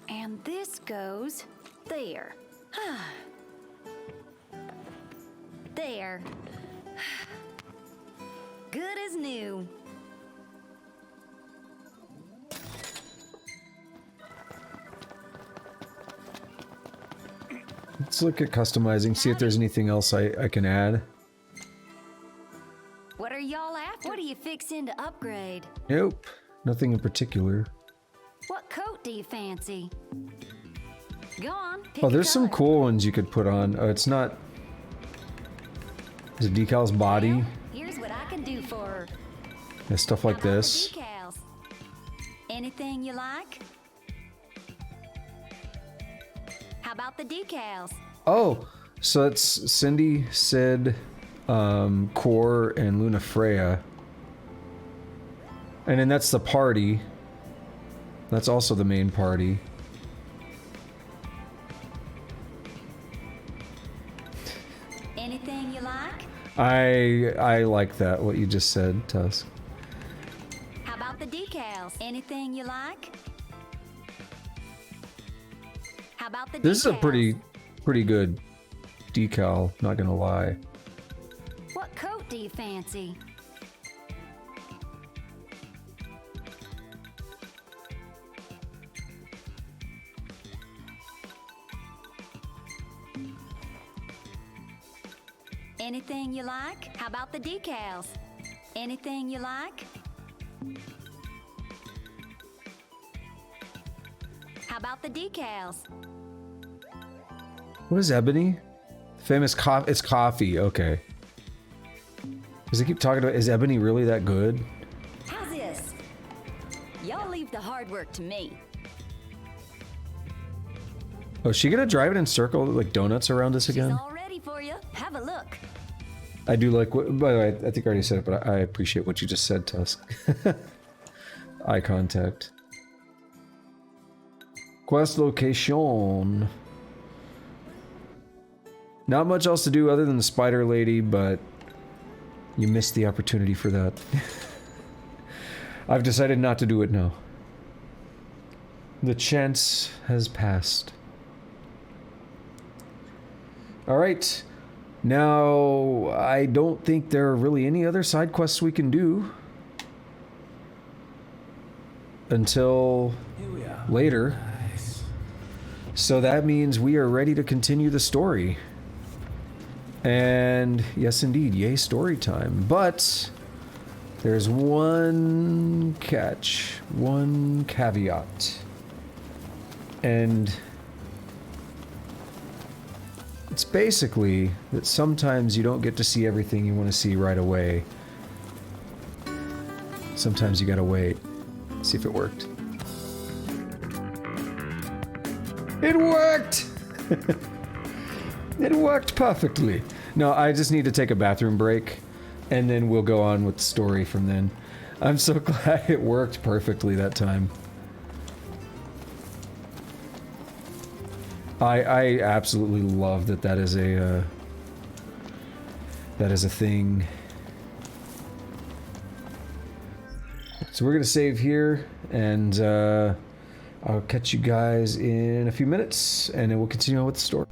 And this goes there. There. Good as new. Let's look at customizing, see if there's anything else I can add. What are y'all after? What are you fixing to upgrade? Nope, nothing in particular. What coat do you fancy? Go on, pick Oh, a there's some color. cool ones you could put on. Oh, it's not... Is it decal's body? Well, here's what I can do for her. And stuff like How about this. the decals? Anything you like? How about the decals? Oh, so it's Cindy, Sid, Core, and Luna Freya. And then that's the party. That's also the main party. Anything you like? I like that, what you just said, Tusk. How about the decals? Anything you like? How about the decals? This is a pretty good decal, not gonna lie. What coat do you fancy? Anything you like? How about the decals? Anything you like? How about the decals? What is ebony? Famous coffee. It's coffee. Okay. Because they keep talking about, is Ebony really that good? How's this? Y'all leave the hard work to me. Oh, is she gonna drive it in circle like donuts around us again? She's all ready for you. Have a look. I do like what, by the way, I think I already said it, but I appreciate what you just said, Tusk. Eye contact. Quest location. Not much else to do other than the spider lady, but you missed the opportunity for that. I've decided not to do it now. The chance has passed. Alright. Now, I don't think there are really any other side quests we can do. Until later. So that means we are ready to continue the story. And yes, indeed, yay, story time. But there's one catch, one caveat. And it's basically that sometimes you don't get to see everything you want to see right away. Sometimes you gotta wait. See if it worked. It worked! It worked perfectly. No, I just need to take a bathroom break, and then we'll go on with the story from then. I'm so glad it worked perfectly that time. I absolutely love that that is a thing. So we're gonna save here, and I'll catch you guys in a few minutes, and then we'll continue on with the story.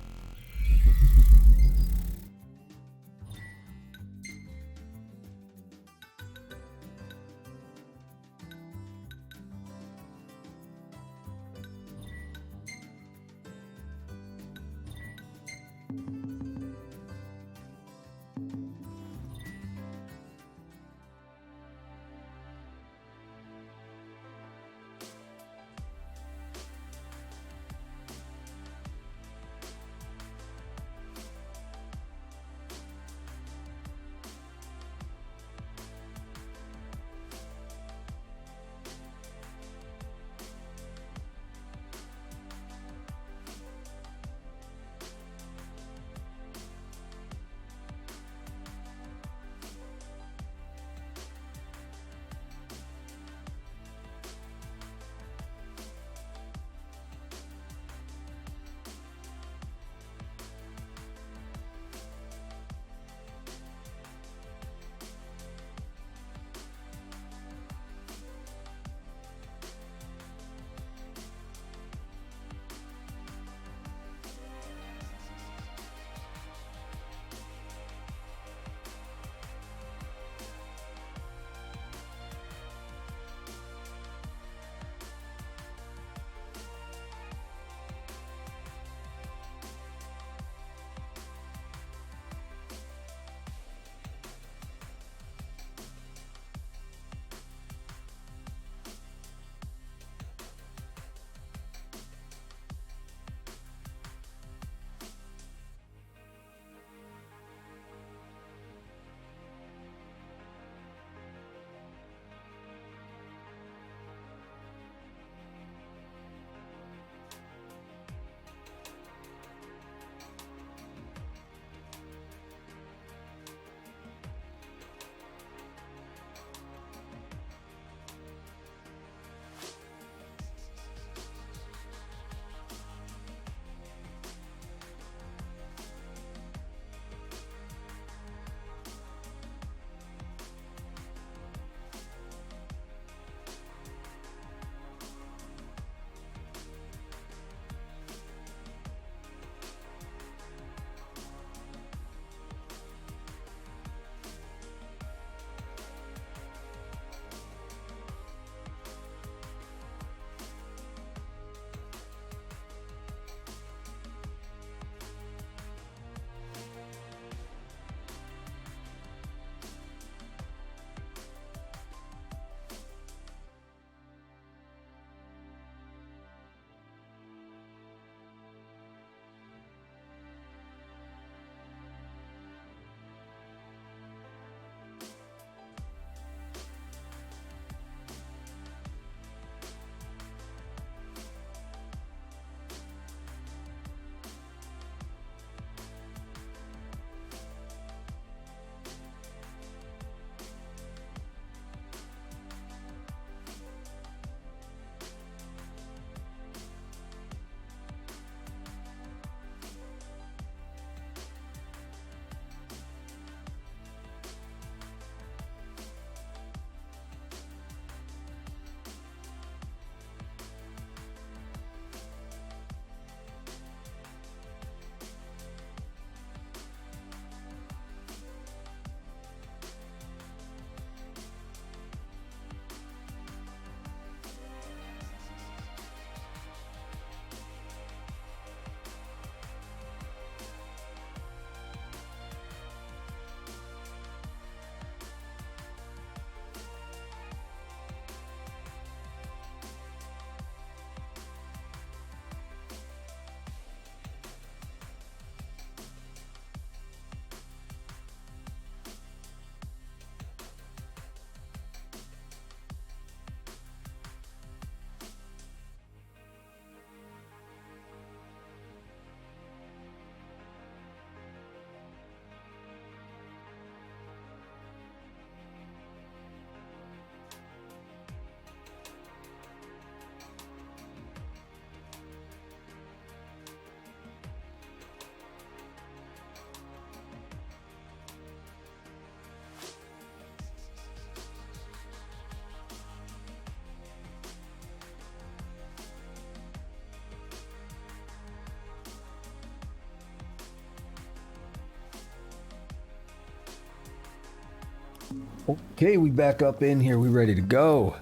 Okay, we back up in here. We ready to go.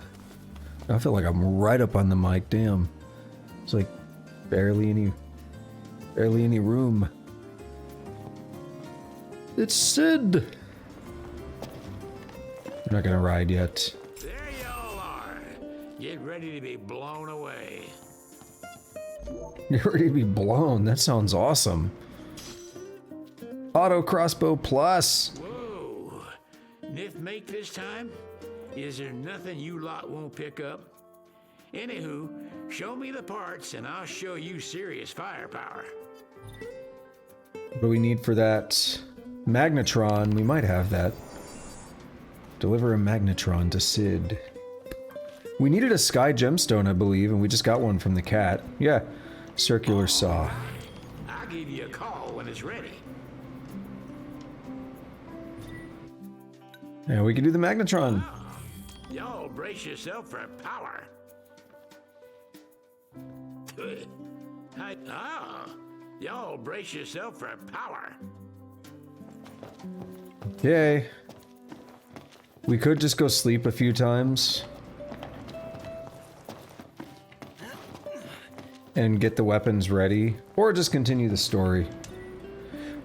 I feel like I'm right up on the mic. Damn. It's like barely any room. It's Sid. I'm not gonna ride yet. There y'all are. Get ready to be blown away. Get ready to be blown. That sounds awesome. Auto crossbow plus. Whoa. Niff make this time? Is there nothing you lot won't pick up? Anywho, show me the parts and I'll show you serious firepower. What do we need for that? Magnetron. We might have that. Deliver a magnetron to Sid. We needed a sky gemstone, I believe, and we just got one from the cat. Yeah. Circular saw. I'll give you a call when it's ready. Yeah, we can do the magnetron. Y'all brace yourself for power. Y'all brace yourself for power. Yay. We could just go sleep a few times. And get the weapons ready. Or just continue the story.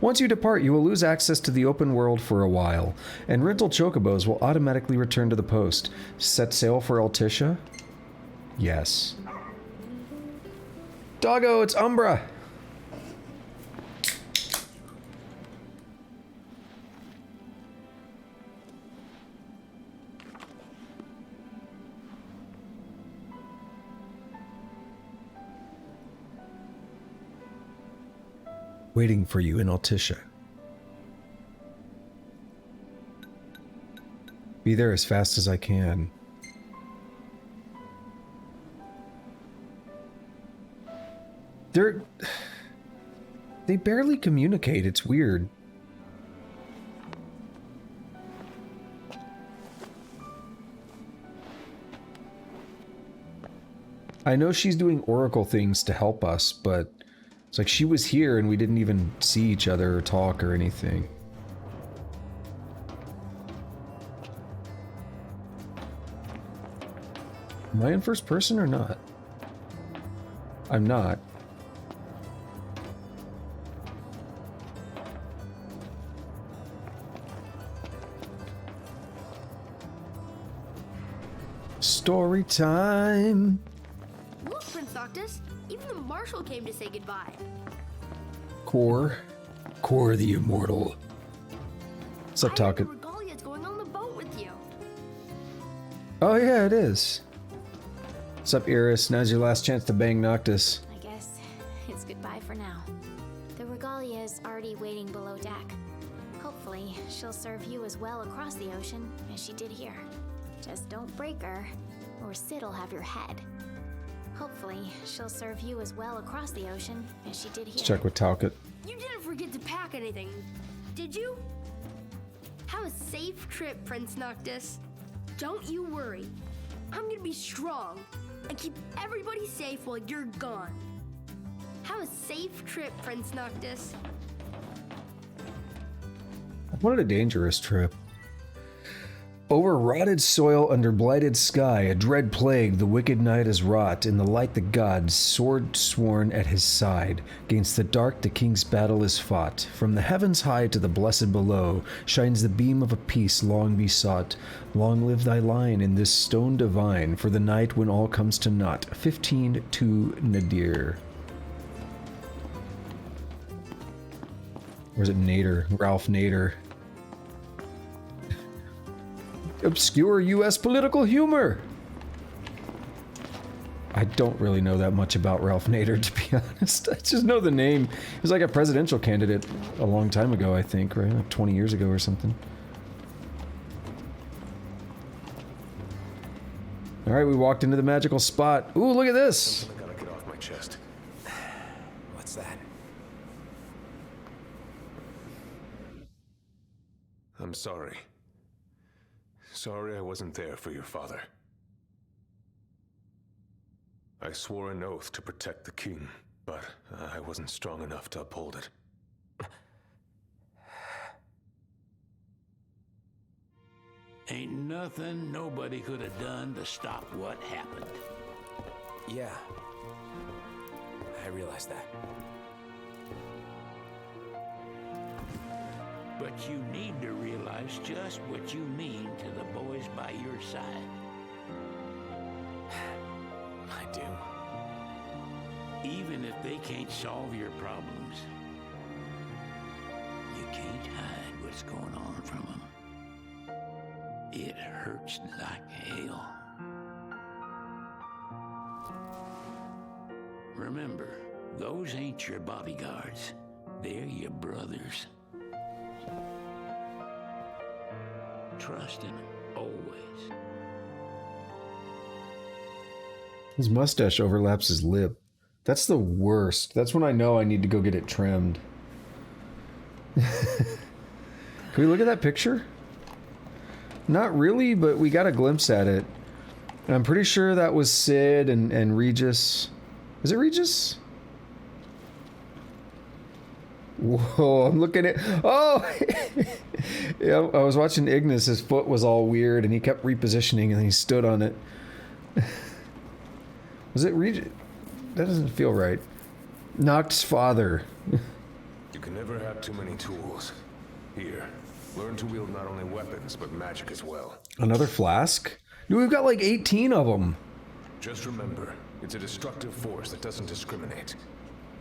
Once you depart, you will lose access to the open world for a while, and rental chocobos will automatically return to the post. Set sail for Altissia? Yes. Doggo, it's Umbra! Waiting for you in Altissia. Be there as fast as I can. They barely communicate, it's weird. I know she's doing oracle things to help us, but it's like she was here and we didn't even see each other or talk or anything. Am I in first person or not? I'm not. Story time. Look, Prince Noctis, even the Marshal came to say goodbye. Core the Immortal. What's up, talking? Regalia's going on the boat with you. Oh yeah, it is. What's up, Iris? Now's your last chance to bang Noctis. I guess it's goodbye for now. The Regalia is already waiting below deck. Hopefully, she'll serve you as well across the ocean as she did here. Just don't break her, or Sid'll have your head. Hopefully, she'll serve you as well across the ocean as she did here. Let's check with Talcott. You didn't forget to pack anything, did you? Have a safe trip, Prince Noctis. Don't you worry. I'm gonna be strong and keep everybody safe while you're gone. Have a safe trip, Prince Noctis. I wanted a dangerous trip. Over rotted soil under blighted sky, a dread plague the wicked night has wrought. In the light the gods, sword sworn at his side. Gainst the dark the king's battle is fought. From the heavens high to the blessed below shines the beam of a peace long besought. Long live thy line in this stone divine, for the night when all comes to naught. 15 to Nadir. Or is it Nader? Ralph Nader. Obscure U.S. political humor. I don't really know that much about Ralph Nader, to be honest. I just know the name. He was like a presidential candidate a long time ago, I think, right? Like 20 years ago or something. All right, we walked into the magical spot. Ooh, look at this. I gotta get off my chest. What's that? I'm sorry. Sorry I wasn't there for your father. I swore an oath to protect the king, but I wasn't strong enough to uphold it. Ain't nothing nobody could have done to stop what happened. Yeah. I realize that. But you need to realize just what you mean to the boys by your side. I do. Even if they can't solve your problems, you can't hide what's going on from them. It hurts like hell. Remember, those ain't your bodyguards. They're your brothers. Trust in them, always. His mustache overlaps his lip. That's the worst. That's when I know I need to go get it trimmed. Can we look at that picture? Not really, but we got a glimpse at it. I'm pretty sure that was Sid and Regis. Is it Regis? Whoa, I'm looking at... Oh! Yeah, I was watching Ignis. His foot was all weird, and he kept repositioning, and then he stood on it. Was it Regis? That doesn't feel right. Noct's father. You can never have too many tools. Here, learn to wield not only weapons, but magic as well. Another flask? Dude, we've got like 18 of them. Just remember, it's a destructive force that doesn't discriminate.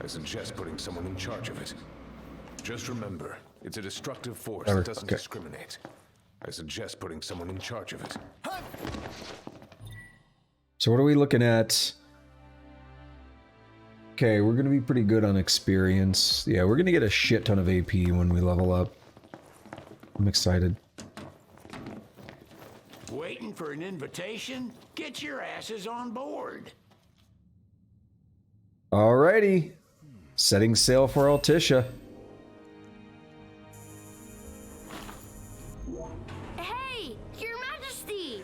I suggest putting someone in charge of it. Just remember, it's a destructive force that doesn't discriminate. I suggest putting someone in charge of it. So what are we looking at? Okay, we're gonna be pretty good on experience. Yeah, we're gonna get a shit ton of AP when we level up. I'm excited. Waiting for an invitation? Get your asses on board. Alrighty. Setting sail for Altissia. Hey, Your Majesty!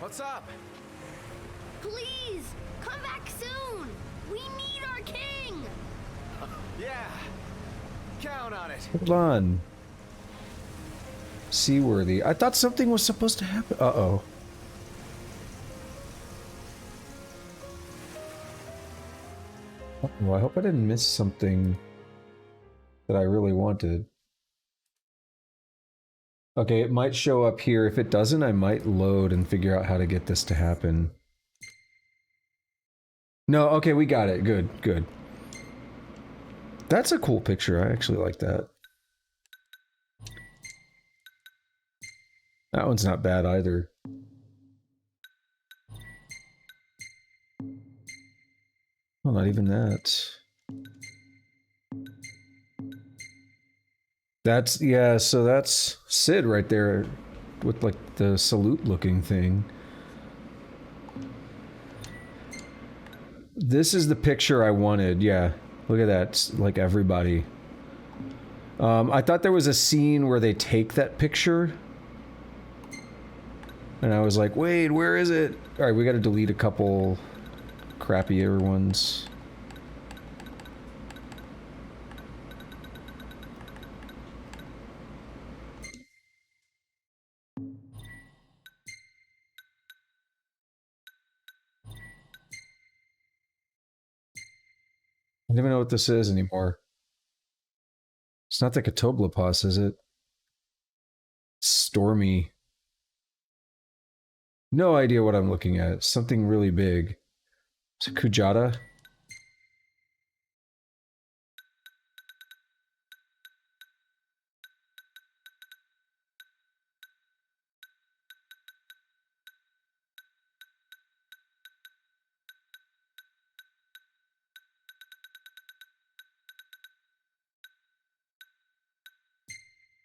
What's up? Please, come back soon! We need our king! Yeah. Count on it. Hold on. Seaworthy. I thought something was supposed to happen. Uh-oh. Well, I hope I didn't miss something that I really wanted. Okay, it might show up here. If it doesn't, I might load and figure out how to get this to happen. No, okay, we got it. Good, good. That's a cool picture. I actually like that. That one's not bad either. Well, not even that. That's, yeah, so that's Sid right there with like the salute looking thing. This is the picture I wanted, yeah. Look at that, it's like everybody. I thought there was a scene where they take that picture. And I was like, wait, where is it? Alright, we gotta delete a couple crappier ones. I don't even know what this is anymore. It's not the Catoblepas, is it? Stormy. No idea what I'm looking at. Something really big. Is it Kujata?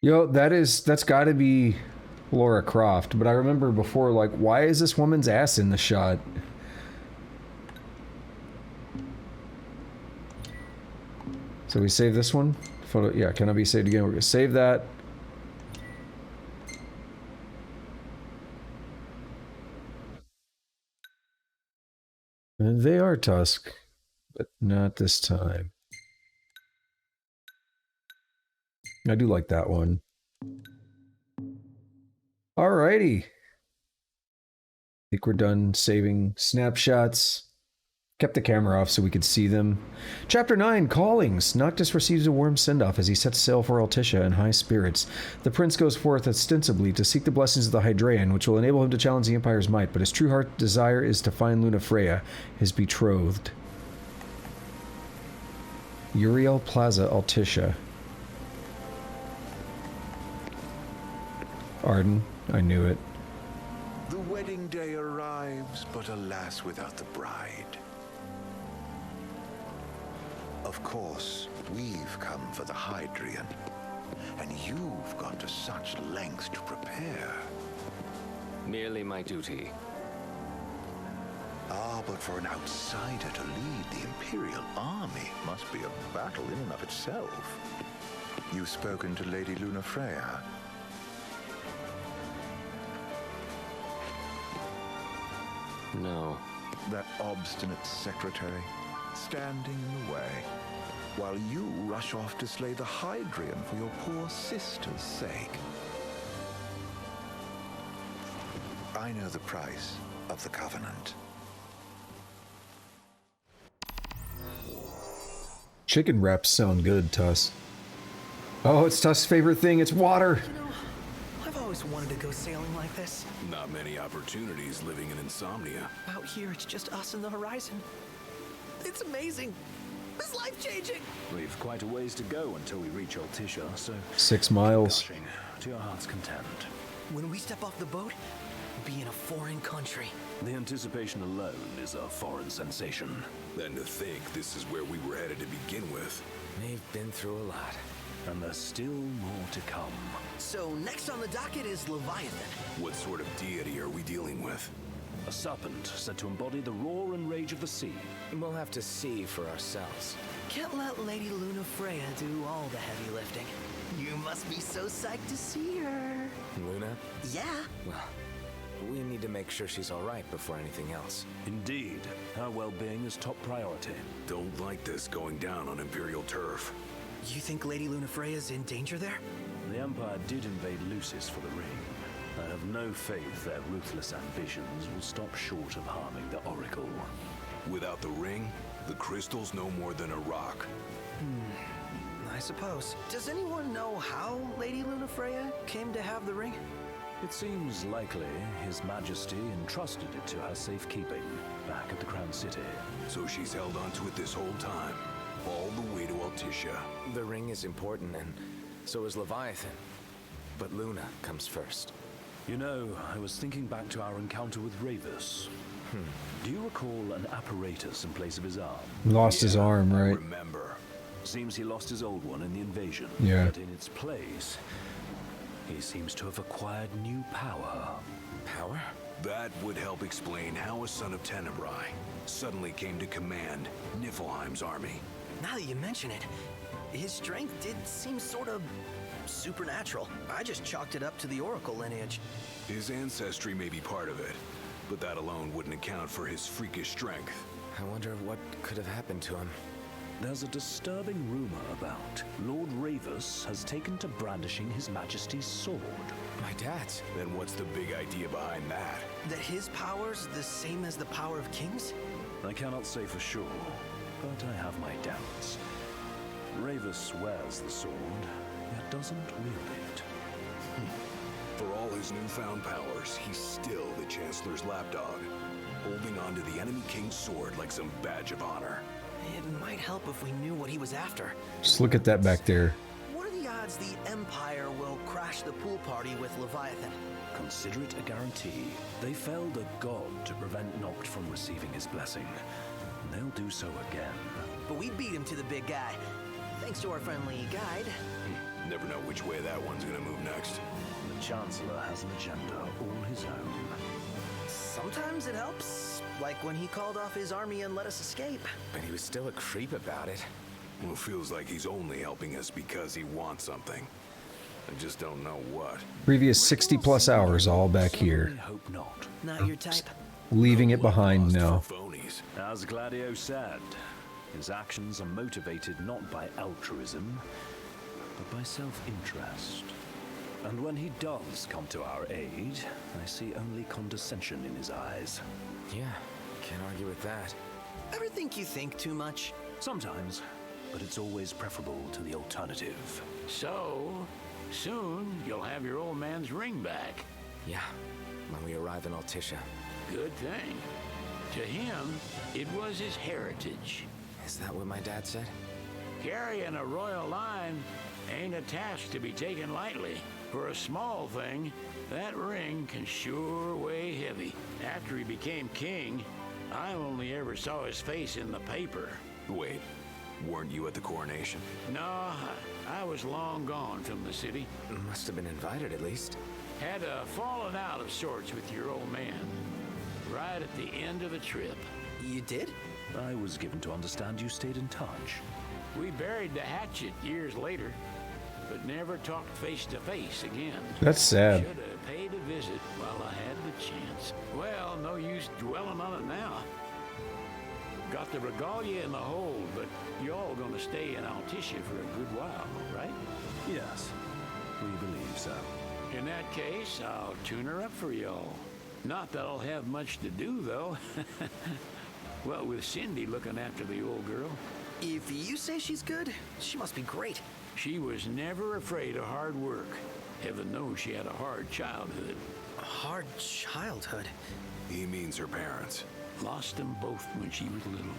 Yo, that's gotta be Laura Croft, but I remember before, like, why is this woman's ass in the shot? So we save this one? Photo, yeah, cannot be saved again. We're gonna save that. And they are Tusk, but not this time. I do like that one. Alrighty. I think we're done saving snapshots. Kept the camera off so we could see them. Chapter 9, Callings. Noctis receives a warm send-off as he sets sail for Altissia in high spirits. The prince goes forth ostensibly to seek the blessings of the Hydraean, which will enable him to challenge the Empire's might, but his true heart desire is to find Lunafreya, his betrothed. Uriel Plaza, Altissia. Arden, I knew it. The wedding day arrives, but alas without the bride. Of course, we've come for the Hydraean, and you've gone to such lengths to prepare. Merely my duty. Ah, but for an outsider to lead the Imperial army must be a battle in and of itself. You've spoken to Lady Lunafreya? No. That obstinate secretary, standing in the way, while you rush off to slay the Hydraean for your poor sister's sake. I know the price of the Covenant. Chicken wraps sound good, Tuss. Oh, it's Tuss' favorite thing. It's water. You know, I've always wanted to go sailing like this. Not many opportunities living in insomnia. Out here, it's just us and the horizon. It's amazing. It's life-changing. We've quite a ways to go until we reach Altissia, so 6 miles. keep gushing to your heart's content. When we step off the boat, we'll be in a foreign country. The anticipation alone is a foreign sensation. Then to think this is where we were headed to begin with. We've been through a lot. And there's still more to come. So next on the docket is Leviathan. What sort of deity are we dealing with? A serpent said to embody the roar and rage of the sea. We'll have to see for ourselves. Can't let Lady Lunafreya do all the heavy lifting. You must be so psyched to see her. Luna? Yeah. Well, we need to make sure she's all right before anything else. Indeed. Her well-being is top priority. Don't like this going down on Imperial turf. You think Lady Lunafreya's in danger there? The Empire did invade Lucis for the ring. I have no faith their ruthless ambitions will stop short of harming the Oracle. Without the ring, the crystal's no more than a rock. I suppose. Does anyone know how Lady Lunafreya came to have the ring? It seems likely His Majesty entrusted it to her safekeeping back at the Crown City. So she's held onto it this whole time, all the way to Altissia. The ring is important, and so is Leviathan. But Luna comes first. You know, I was thinking back to our encounter with Ravus. Do you recall an apparatus in place of his arm? Lost his arm, right? Remember. Seems he lost his old one in the invasion. Yeah. But in its place, he seems to have acquired new power. Power? That would help explain how a son of Tenebrae suddenly came to command Niflheim's army. Now that you mention it, his strength did seem sort of supernatural. I just chalked it up to the Oracle lineage. His ancestry may be part of it, but that alone wouldn't account for his freakish strength. I wonder what could have happened to him. There's a disturbing rumor about Lord Ravus has taken to brandishing His Majesty's sword. My dad's? Then what's the big idea behind that? That his power's the same as the power of kings? I cannot say for sure, but I have my doubts. Ravus wears the sword, yet doesn't wield it. For all his newfound powers, he's still the Chancellor's lapdog, holding on to the enemy king's sword like some badge of honor. It might help if we knew what he was after. Just look at that back there. What are the odds the Empire will crash the pool party with Leviathan? Consider it a guarantee. They felled a god to prevent Noct from receiving his blessing. They'll do so again. But we beat him to the big guy, thanks to our friendly guide. Never know which way that one's gonna move next. The Chancellor has an agenda all his own. Sometimes it helps, like when he called off his army and let us escape. But he was still a creep about it. Well, it feels like he's only helping us because he wants something. I just don't know what. Previous 60 plus hours all back here. I hope not. Not your type. Leaving it behind now. As Gladio said, his actions are motivated not by altruism, but by self-interest. And when he does come to our aid, I see only condescension in his eyes. Yeah, can't argue with that. Ever think you think too much? Sometimes, but it's always preferable to the alternative. So, soon you'll have your old man's ring back. Yeah, when we arrive in Altissia. Good thing. To him, it was his heritage. Is that what my dad said? Carrying a royal line ain't a task to be taken lightly. For a small thing, that ring can sure weigh heavy. After he became king, I only ever saw his face in the paper. Wait, weren't you at the coronation? No, I was long gone from the city. Must have been invited at least. Had a falling out of sorts with your old man. Right at the end of the trip. You did? I was given to understand you stayed in touch. We buried the hatchet years later, but never talked face to face again. That's sad. Should have paid a visit while I had the chance. Well, no use dwelling on it now. Got the regalia in the hold, but y'all gonna stay in Altissia for a good while, right? Yes, we believe so. In that case, I'll tune her up for y'all. Not that I'll have much to do, though. Well, with Cindy looking after the old girl. If you say she's good, she must be great. She was never afraid of hard work. Heaven knows she had a hard childhood. A hard childhood? He means her parents. Lost them both when she was little.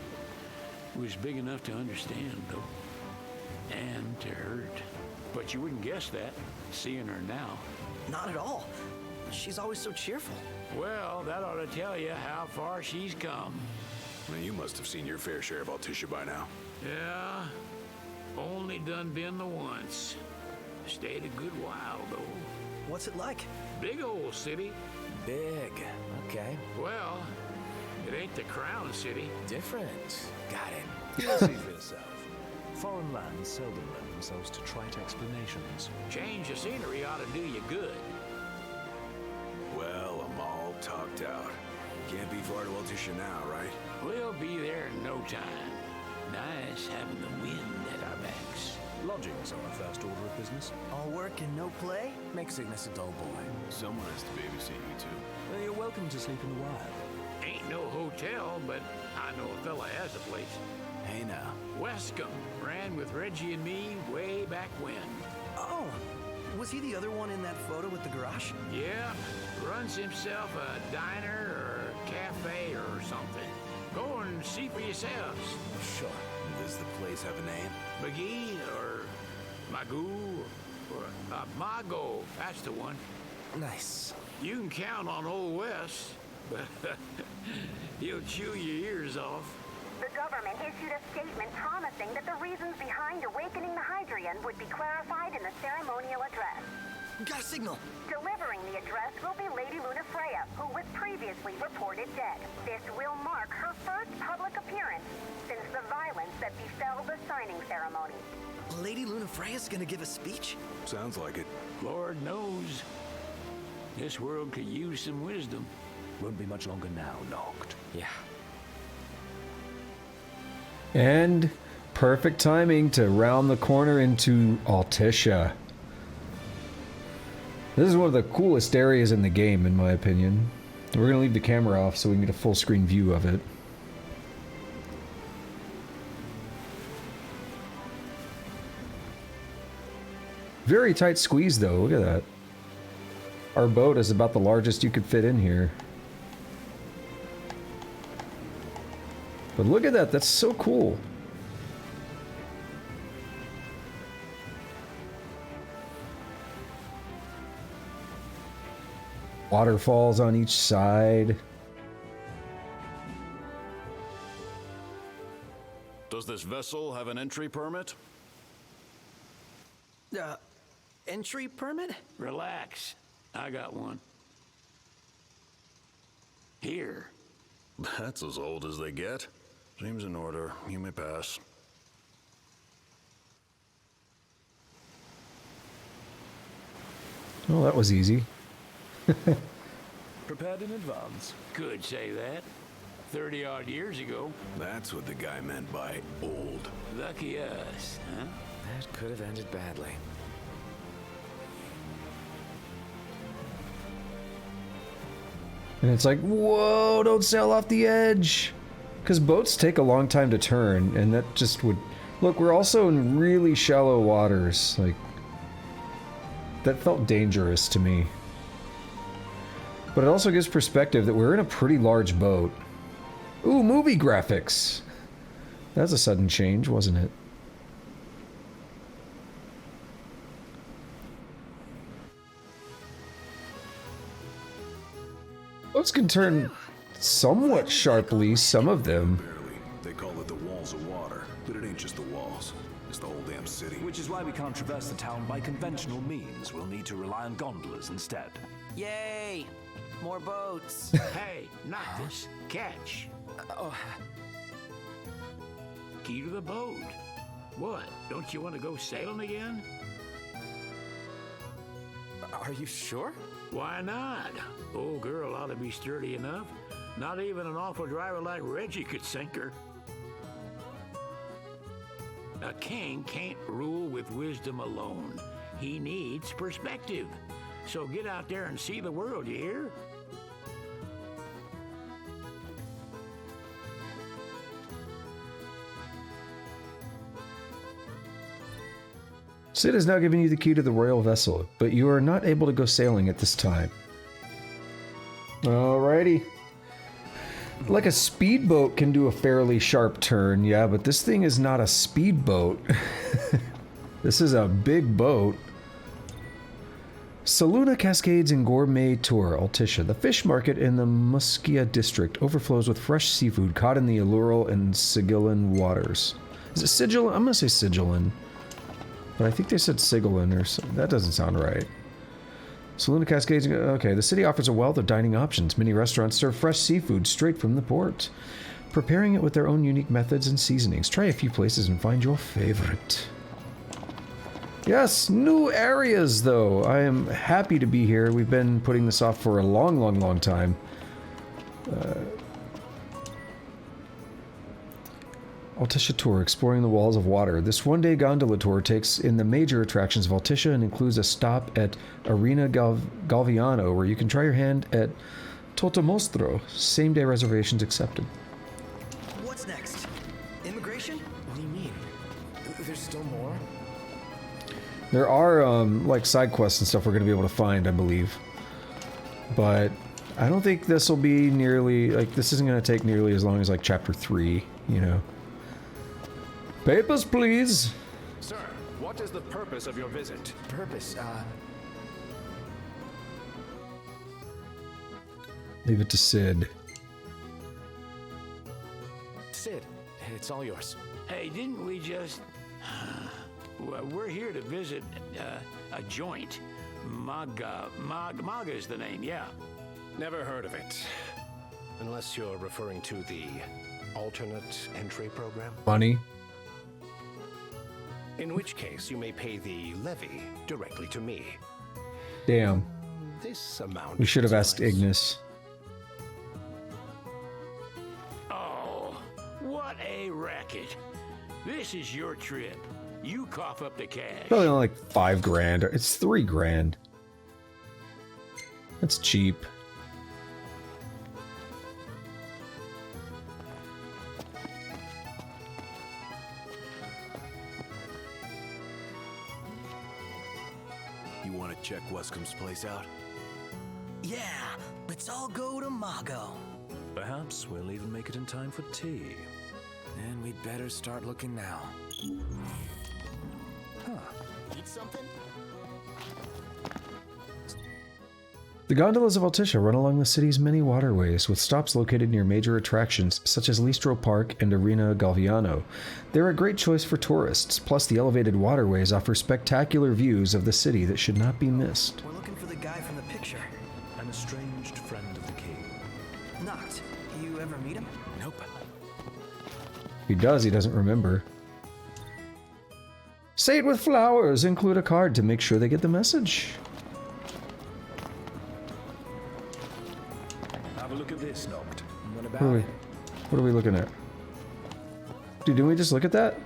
Was big enough to understand, though. And to hurt. But you wouldn't guess that, seeing her now. Not at all. She's always so cheerful. Well, that ought to tell you how far she's come. Well, you must have seen your fair share of Altissia by now. Yeah, only done been the once. Stayed a good while, though. What's it like? Big old city. Big, okay. Well, it ain't the crown city. Different. Got it. You'll see for yourself. Foreign lands seldom lend themselves to trite explanations. Change of scenery ought to do you good. Well, I'm all talked out. Can't be far to Altissia now, right? We'll be there in no time. Nice having the wind at our backs. Lodgings are our first order of business. All work and no play? Make Cygnus a dull boy. Someone has to babysit you two. You're welcome to sleep in the wild. Ain't no hotel, but I know a fella has a place. Hey now. Weskham ran with Reggie and me way back when. Oh, was he the other one in that photo with the garage? Yeah, runs himself a diner or a cafe or something. Go and see for yourselves. Sure. Does the place have a name? McGee or Magoo or Mago, that's the one. Nice. You can count on old Wes, but he'll chew your ears off. The government issued a statement promising that the reasons behind awakening the Hydraean would be clarified in the ceremonial address. Got a signal. Delivering the address will be Lady Lunafreya, who was previously reported dead. This will mark her first public appearance since the violence that befell the signing ceremony. Lady Lunafreya's gonna give a speech? Sounds like it. Lord knows. This world could use some wisdom. Won't be much longer now, Noct. Yeah. And perfect timing to round the corner into Altissia. This is one of the coolest areas in the game, in my opinion. We're going to leave the camera off so we can get a full screen view of it. Very tight squeeze though, look at that. Our boat is about the largest you could fit in here. But look at that, that's so cool. Waterfalls on each side. Does this vessel have an entry permit? Entry permit? Relax. I got one. Here. That's as old as they get. Seems in order. You may pass. Oh, that was easy. Prepared in advance. Could say that. 30-odd years ago. That's what the guy meant by old. Lucky us, huh? That could have ended badly. And it's like, whoa, don't sail off the edge. Because boats take a long time to turn, and that just would... Look, we're also in really shallow waters. Like, that felt dangerous to me. But it also gives perspective that we're in a pretty large boat. Ooh, movie graphics! That's a sudden change, wasn't it? Boats can turn somewhat sharply, some of them. Barely. They call it the walls of water, but it ain't just the walls. It's the whole damn city. Which is why we can't traverse the town by conventional means. We'll need to rely on gondolas instead. Yay! More boats. Hey, Noctis, catch. Oh. Key to the boat. What? Don't you want to go sailing again? Are you sure? Why not? Old girl ought to be sturdy enough. Not even an awful driver like Reggie could sink her. A king can't rule with wisdom alone. He needs perspective. So get out there and see the world, you hear? Sid has now given you the key to the royal vessel, but you are not able to go sailing at this time. Alrighty. Like a speedboat can do a fairly sharp turn, yeah, but this thing is not a speedboat. This is a big boat. Saluna Cascades and Gourmet Tour, Altissia. The fish market in the Muskia district overflows with fresh seafood caught in the Allural and Sigillin waters. Is it Sigillin? I'm gonna say Sigillin. But I think they said Sigillin or something. That doesn't sound right. Saluna Cascades, okay. The city offers a wealth of dining options. Many restaurants serve fresh seafood straight from the port, preparing it with their own unique methods and seasonings. Try a few places and find your favorite. Yes, new areas though. I am happy to be here. We've been putting this off for a long time. Altissia Tour, exploring the walls of water. This one-day gondola tour takes in the major attractions of Altissia and includes a stop at Arena Galviano, where you can try your hand at Totomostro. Same-day reservations accepted. What's next? Immigration? What do you mean? There's still more? There are, like, side quests and stuff we're going to be able to find, I believe. But I don't think this will be nearly, like, this isn't going to take nearly as long as, like, Chapter 3, you know. Papers, please! Sir, what is the purpose of your visit? Purpose, Leave it to Sid. Sid, it's all yours. Hey, didn't we just... Well, we're here to visit a joint. Maga is the name, yeah. Never heard of it. Unless you're referring to the alternate entry program? Money. In which case, you may pay the levy directly to me. Damn. This amount... We should have asked Ignis. Oh, what a racket. This is your trip. You cough up the cash. Probably only like $5,000. It's $3,000. That's cheap. You want to check Weskham's place out? Yeah, let's all go to Mago. Perhaps we'll even make it in time for tea. And we'd better start looking now. Huh. Eat something? The gondolas of Altissia run along the city's many waterways, with stops located near major attractions such as Listro Park and Arena Galviano. They're a great choice for tourists, plus the elevated waterways offer spectacular views of the city that should not be missed. We're looking for the guy from the picture. An estranged friend of the king. Noct, you ever meet him? Nope. If he does, he doesn't remember. Say it with flowers. Include a card to make sure they get the message. Have a look at this, Noct. What are we looking at? Dude, didn't we just look at that?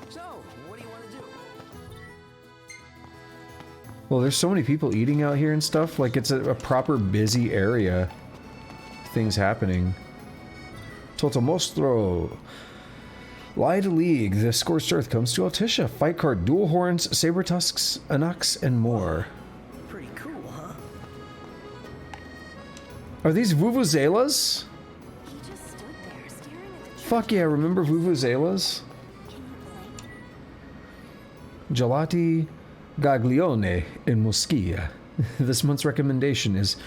So, what do you want to do? Well, there's so many people eating out here and stuff. Like, it's a proper busy area. Things happening. Totomostro. Lied League. The Scorched Earth comes to Altissia. Fight card. Dual Horns, Saber Tusks, Anox, and more. Pretty cool, huh? Are these Vuvuzelas? Fuck yeah, remember Vuvuzelas? Gelati Gaglione in Moschia. This month's recommendation is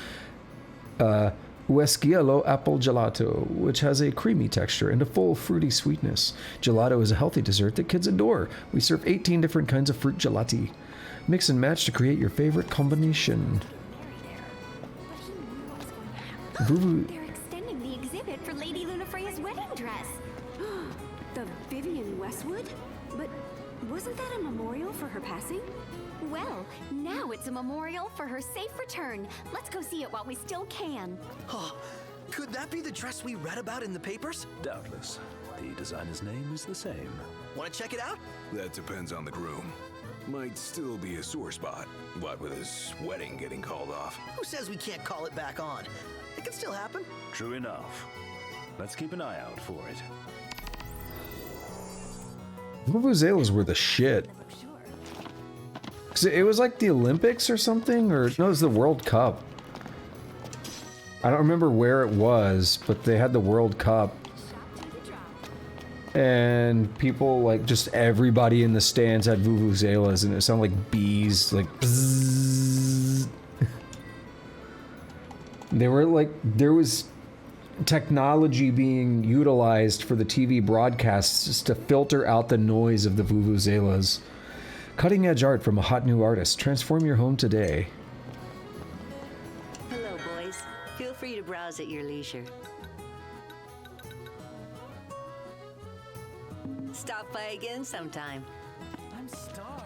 Weschiello Apple Gelato, which has a creamy texture and a full fruity sweetness. Gelato is a healthy dessert that kids adore. We serve 18 different kinds of fruit gelati. Mix and match to create your favorite combination. They're extending the exhibit for Lady Lunafreya's wedding dress. The Vivian Westwood? But wasn't that a memorial for her passing? Well, now it's a memorial for her safe return. Let's go see it while we still can. Oh, could that be the dress we read about in the papers? Doubtless. The designer's name is the same. Want to check it out? That depends on the groom. Might still be a sore spot. What with his wedding getting called off? Who says we can't call it back on? It can still happen. True enough. Let's keep an eye out for it. Vuvuzelas were the shit. Cause it was like the Olympics or something, or no, it was the World Cup. I don't remember where it was, but they had the World Cup. And people, like, just everybody in the stands had Vuvuzelas, and it sounded like bees, like bzzz. They were like, there was technology being utilized for the TV broadcasts to filter out the noise of the Vuvuzelas. Cutting edge art from a hot new artist. Transform your home today. Hello, boys. Feel free to browse at your leisure. Stop by again sometime. I'm starved.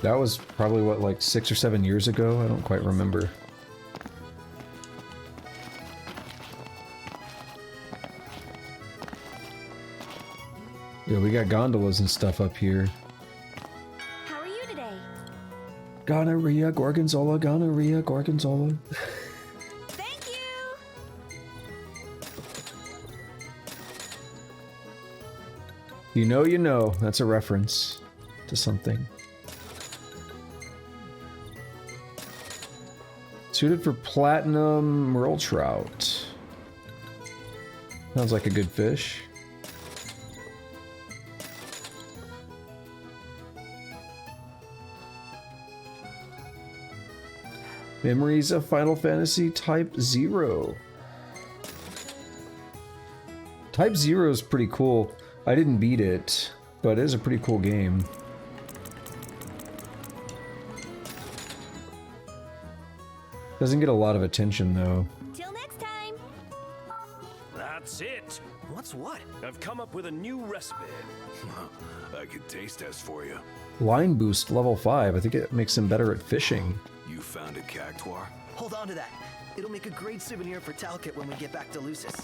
That was probably, what, like 6 or 7 years ago? I don't quite remember. Yeah, we got gondolas and stuff up here. How are you today? Gonorrhea, Gorgonzola, gonorrhea, Gorgonzola. Thank you! You know. That's a reference to something. Suited for platinum merle trout. Sounds like a good fish. Memories of Final Fantasy Type 0. Type 0 is pretty cool. I didn't beat it, but it is a pretty cool game. Doesn't get a lot of attention though. Till next time. That's it. What's what? I've come up with a new recipe. I could taste test for you. Line boost level 5. I think it makes him better at fishing. You found a cactuar? Hold on to that. It'll make a great souvenir for Talcott when we get back to Lucis.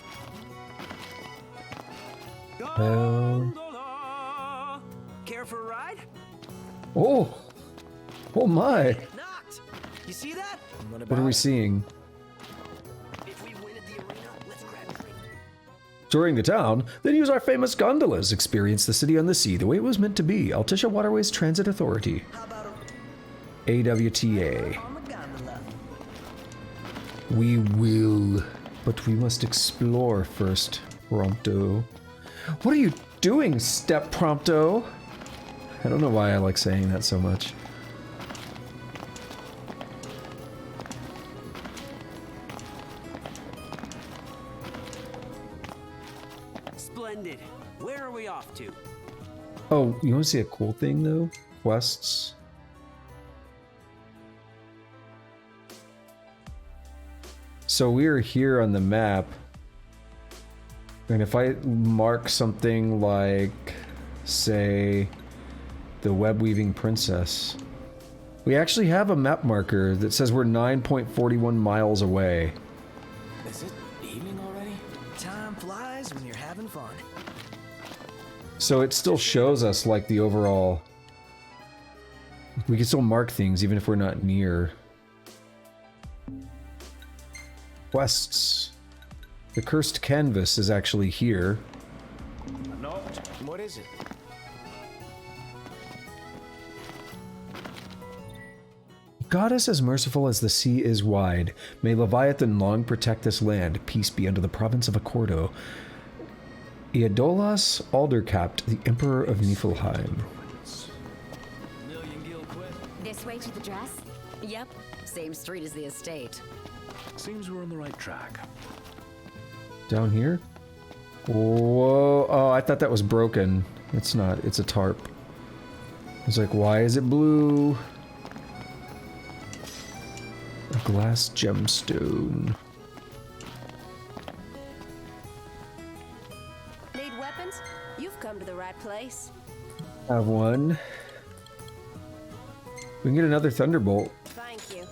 Care for a ride? Oh my! Knocked. You see that? What are we seeing? Touring the town, then use our famous gondolas. Experience the city on the sea the way it was meant to be. Altissia Waterways Transit Authority. AWTA. We will, but we must explore first, Prompto. What are you doing, Step Prompto? I don't know why I like saying that so much. Splendid. Where are we off to? Oh, you want to see a cool thing though? Quests. So we're here on the map, and if I mark something like, say, the web weaving princess, we actually have a map marker that says we're 9.41 miles away. Is it evening already? Time flies when you're having fun. So it still shows us like the overall. We can still mark things even if we're not near. Quests. The cursed canvas is actually here. What is it? Goddess as merciful as the sea is wide, may Leviathan long protect this land. Peace be unto the province of Accordo. Eodolas Aldercapt, the Emperor of Niflheim. This way to the dress? Yep, same street as the estate. Seems we're on the right track. Down here? Whoa. Oh, I thought that was broken. It's not. It's a tarp. I was like, why is it blue? A glass gemstone. Need weapons? You've come to the right place. Have one. We can get another thunderbolt. Thank you.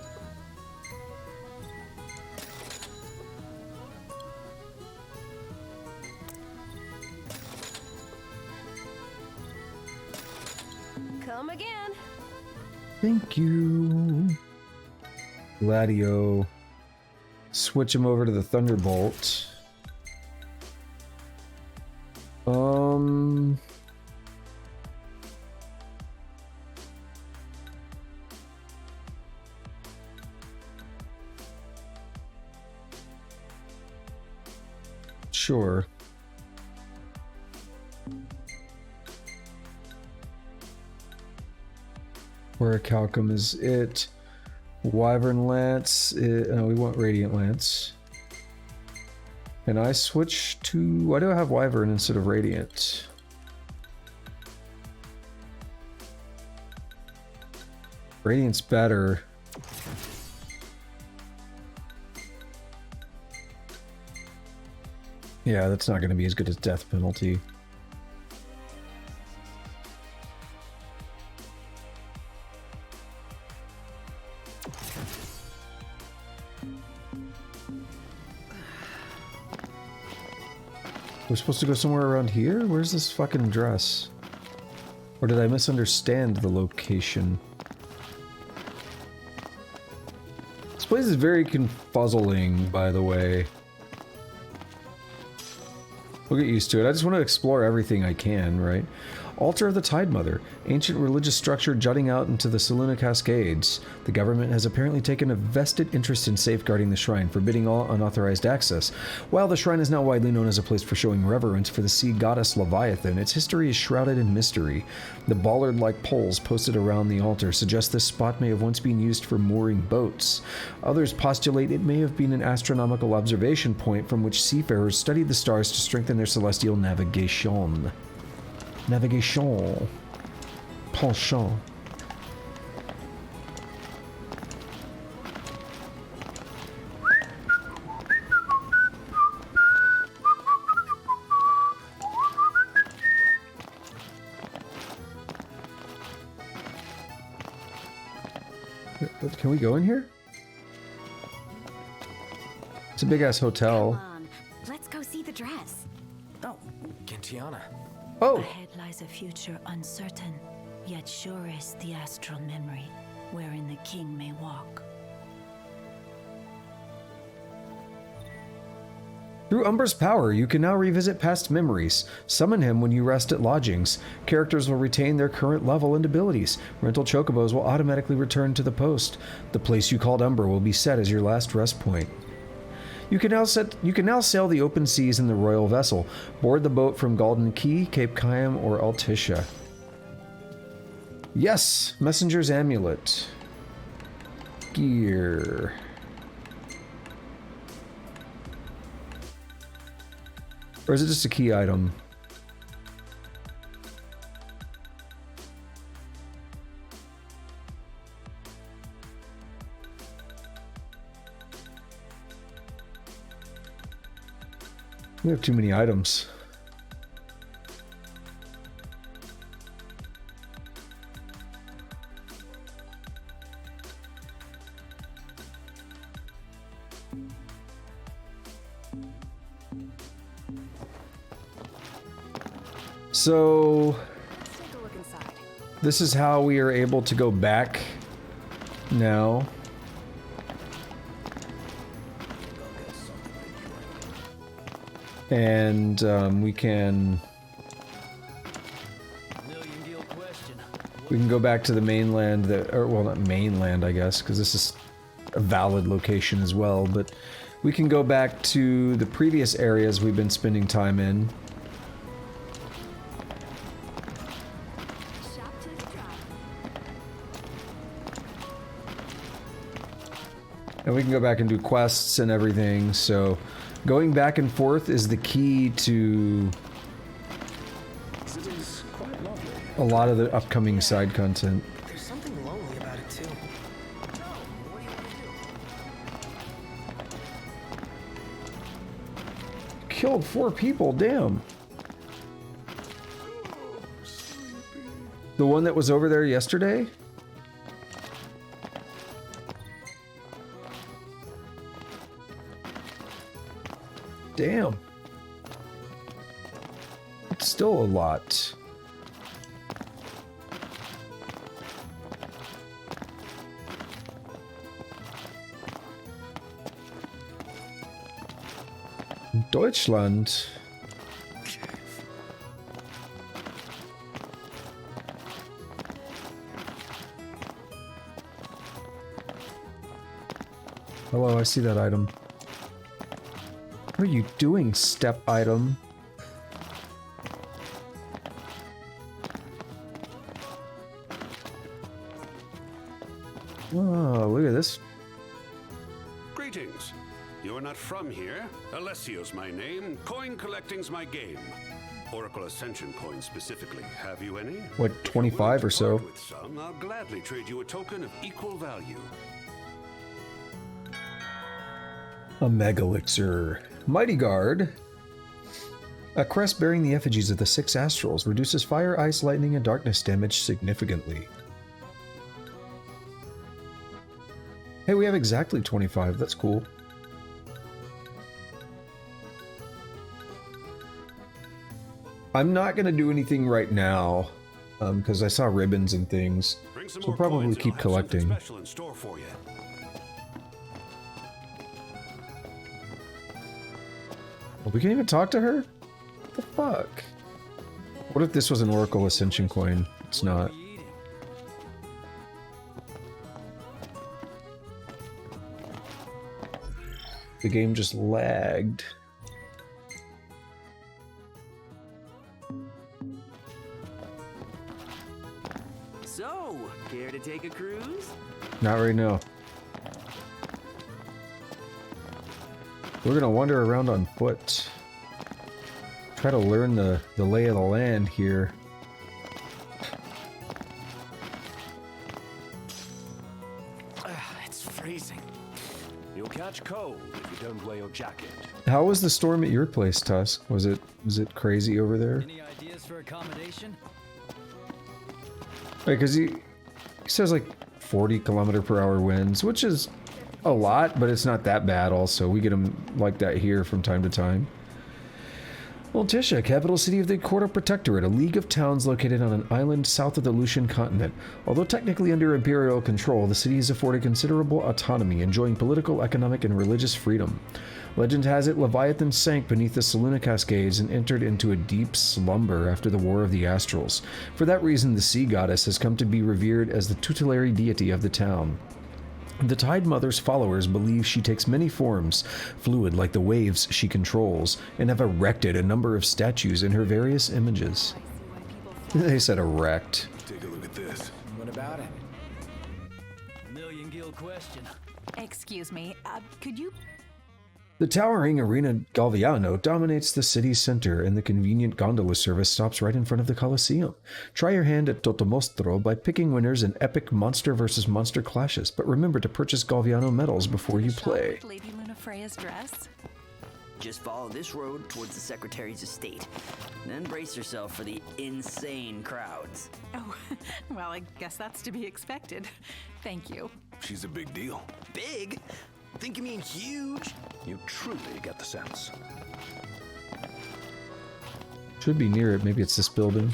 Come again. Thank you. Gladio. Switch him over to the thunderbolt. Sure. Orichalcum is it. Wyvern Lance. No, we want Radiant Lance. And I switch to... Why do I have Wyvern instead of Radiant? Radiant's better. Yeah, that's not going to be as good as Death Penalty. We're supposed to go somewhere around here? Where's this fucking dress? Or did I misunderstand the location? This place is very confuzzling, by the way. We'll get used to it. I just want to explore everything I can, right? Altar of the Tide Mother, ancient religious structure jutting out into the Saluna Cascades. The government has apparently taken a vested interest in safeguarding the shrine, forbidding all unauthorized access. While the shrine is now widely known as a place for showing reverence for the sea goddess Leviathan, its history is shrouded in mystery. The bollard-like poles posted around the altar suggest this spot may have once been used for mooring boats. Others postulate it may have been an astronomical observation point from which seafarers studied the stars to strengthen their celestial navigation. Navigation. Penchant. Can we go in here? It's a big-ass hotel. Come on, let's go see the dress. Oh, Gentiana. Oh! Ahead lies a future uncertain, yet sure is the astral memory, wherein the king may walk. Through Umber's power, you can now revisit past memories. Summon him when you rest at lodgings. Characters will retain their current level and abilities. Rental chocobos will automatically return to the post. The place you called Umber will be set as your last rest point. You can now sail the open seas in the royal vessel. Board the boat from Golden Key, Cape Caem, or Altissia. Yes, Messenger's Amulet. Gear. Or is it just a key item? We have too many items. So this is how we are able to go back now. And we can go back to the mainland, or well, not mainland, I guess, because this is a valid location as well, but we can go back to the previous areas we've been spending time in. And we can go back and do quests and everything, so going back and forth is the key to a lot of the upcoming side content. There's something lonely about it, too. Killed 4 people, damn. The one that was over there yesterday? Damn. It's still a lot. Deutschland. Hello, I see that item. What are you doing, step item? Oh, look at this. Greetings. You're not from here. Alessio's my name. Coin collecting's my game. Oracle Ascension coins specifically. Have you any? What, 25 or so? With some, I'll gladly trade you a token of equal value. A Megalixir. Mighty Guard. A crest bearing the effigies of the 6 astrals reduces fire, ice, lightning, and darkness damage significantly. Hey, we have exactly 25. That's cool. I'm not going to do anything right now, because I saw ribbons and things. So we'll probably keep collecting. Special in store for you. Well, we can't even talk to her? What the fuck? What if this was an Oracle Ascension coin? It's not. The game just lagged. So, care to take a cruise? Not right now. We're gonna wander around on foot. Try to learn the lay of the land here. It's freezing. You'll catch cold if you don't wear your jacket. How was the storm at your place, Tusk? Was it crazy over there? Any ideas for accommodation? Because he says like 40 km/h winds, which is a lot, but it's not that bad also. We get them like that here from time to time. Altissia, capital city of the Quarter Protectorate, a league of towns located on an island south of the Lucian continent. Although technically under imperial control, the city is afforded considerable autonomy, enjoying political, economic, and religious freedom. Legend has it Leviathan sank beneath the Saluna Cascades and entered into a deep slumber after the War of the Astrals. For that reason, the sea goddess has come to be revered as the tutelary deity of the town. The Tide Mother's followers believe she takes many forms, fluid like the waves she controls, and have erected a number of statues in her various images. They said erect. Take a look at this. What about it? Million guild question. Excuse me, could you... The towering Arena Galviano dominates the city's center, and the convenient gondola service stops right in front of the Colosseum. Try your hand at Totomostro by picking winners in epic monster versus monster clashes, but remember to purchase Galviano medals before you play. Lady Lunafreya's dress? Just follow this road towards the Secretary's estate. Then brace yourself for the insane crowds. Oh, well, I guess that's to be expected. Thank you. She's a big deal. Big? Think you mean huge? You truly get the sense. Should be near it. Maybe it's this building.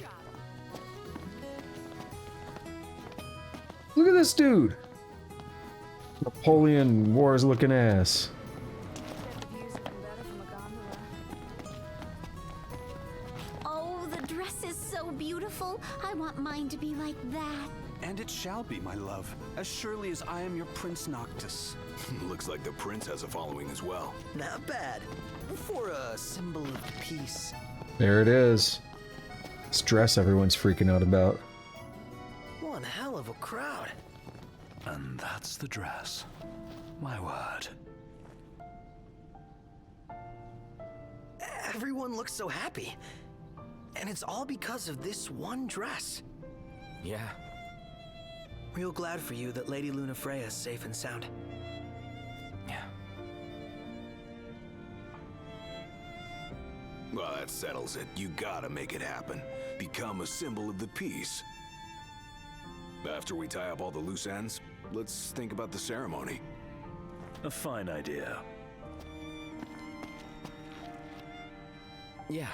Look at this dude! Napoleon Wars looking ass. Oh, the dress is so beautiful. I want mine to be like that. And it shall be, my love, as surely as I am your Prince Noctis. Looks like the prince has a following as well. Not bad. For a symbol of peace. There it is. This dress everyone's freaking out about. One hell of a crowd. And that's the dress. My word. Everyone looks so happy. And it's all because of this one dress. Yeah. Real glad for you that Lady Lunafreya is safe and sound. Yeah. Well, that settles it. You gotta make it happen. Become a symbol of the peace. After we tie up all the loose ends, let's think about the ceremony. A fine idea. Yeah.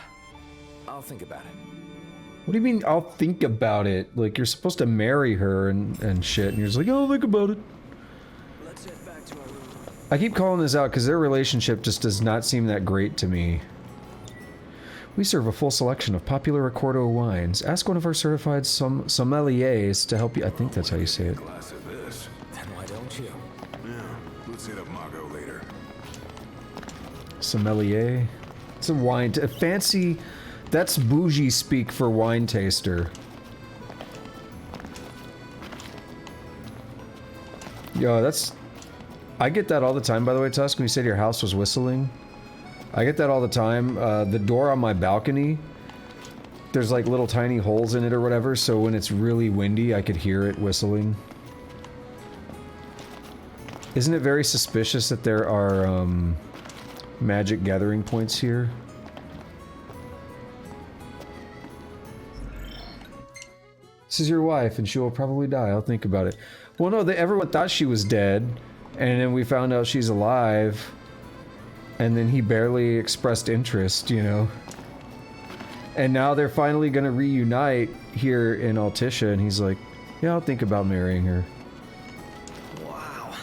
I'll think about it. What do you mean, I'll think about it? Like, you're supposed to marry her and shit, and you're just like, oh, think about it. Let's head back to our room. I keep calling this out because their relationship just does not seem that great to me. We serve a full selection of popular Accordo wines. Ask one of our certified sommeliers to help you. I think that's how you say it. Glass of this. Then why don't you? Yeah, let's hit up Margot later. Sommelier? It's a wine, a fancy... That's bougie speak for wine taster. Yo, that's... I get that all the time, by the way, Tusk, when you said your house was whistling. I get that all the time. The door on my balcony, there's like little tiny holes in it or whatever, so when it's really windy, I could hear it whistling. Isn't it very suspicious that there are, magic gathering points here? This is your wife, and she will probably die. I'll think about it. Well, no, everyone thought she was dead, and then we found out she's alive, and then he barely expressed interest, you know? And now they're finally gonna reunite here in Altissia, and he's like, yeah, I'll think about marrying her. Wow.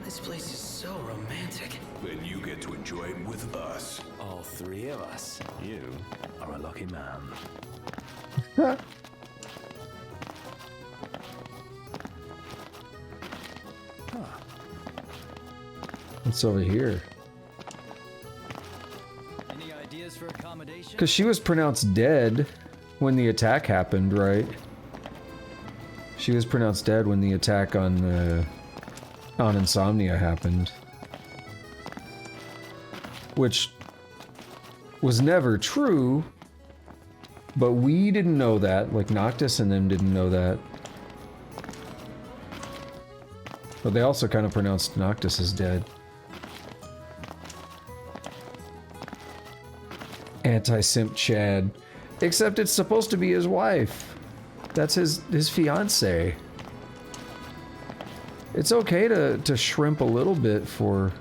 This place is so romantic. And you get to enjoy it with us. All three of us. You are a lucky man. What's over here? Any ideas for accommodation? Because she was pronounced dead when the attack happened, right? She was pronounced dead when the attack on Insomnia happened. Which was never true, but we didn't know that. Like, Noctis and them didn't know that. But they also kind of pronounced Noctis as dead. Anti-simp Chad. Except it's supposed to be his wife. That's his fiancé. It's okay to shrimp a little bit for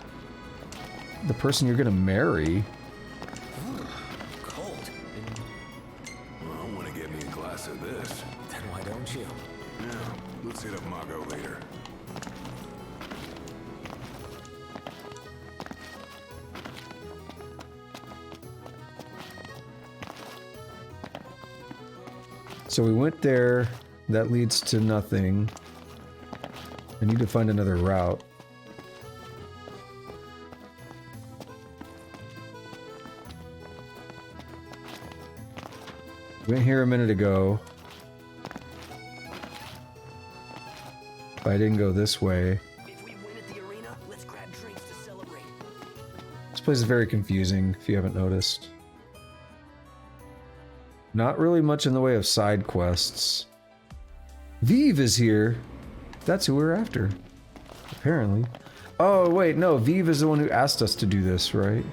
the person you're gonna marry. Cold. Well, I want to get me a glass of this. Then why don't you? Yeah, let's hit up Margot later. So we went there. That leads to nothing. I need to find another route. Went here a minute ago. But I didn't go this way. If we win at the arena, let's grab drinks to celebrate. This place is very confusing, if you haven't noticed. Not really much in the way of side quests. Vive is here. That's who we're after. Apparently. Oh, wait, no. Vive is the one who asked us to do this, right?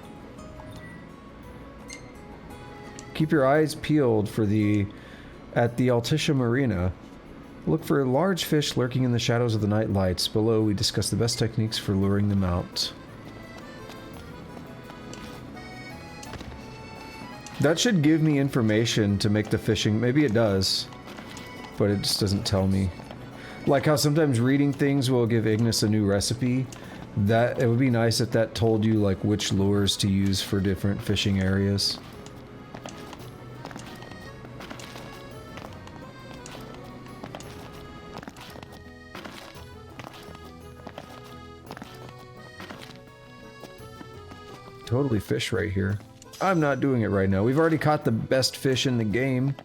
Keep your eyes peeled for at the Altissia Marina. Look for large fish lurking in the shadows of the night lights. Below, we discuss the best techniques for luring them out. That should give me information to make the fishing. Maybe it does, but it just doesn't tell me. Like how sometimes reading things will give Ignis a new recipe. That it would be nice if that told you like which lures to use for different fishing areas. Totally fish right here. I'm not doing it right now. We've already caught the best fish in the game.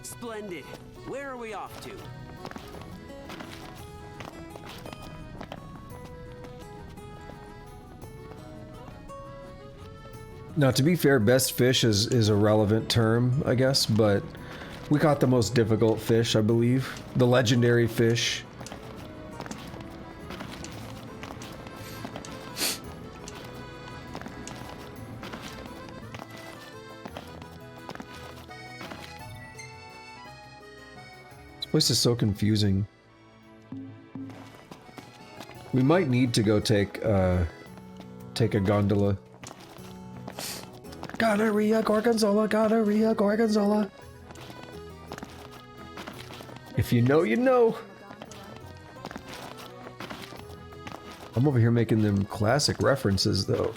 Splendid. Where are we off to? Now, to be fair, best fish is a relevant term, I guess, but we caught the most difficult fish, I believe. The legendary fish. This place is so confusing. We might need to go take a gondola. Gonorrhea, gorgonzola, gonorrhea, gorgonzola. If you know, you know. I'm over here making them classic references, though.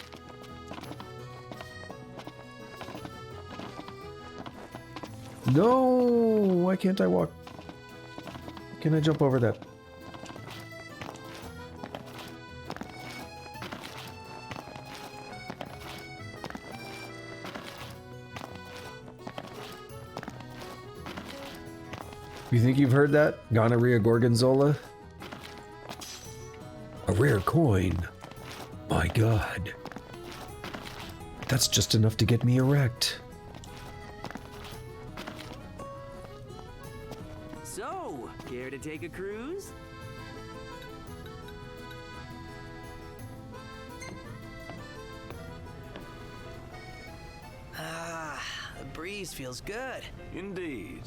No! Why can't I walk? Can I jump over that? You think you've heard that? Gonorrhea gorgonzola? A rare coin. My god. That's just enough to get me erect. So, care to take a cruise? Ah, the breeze feels good. Indeed.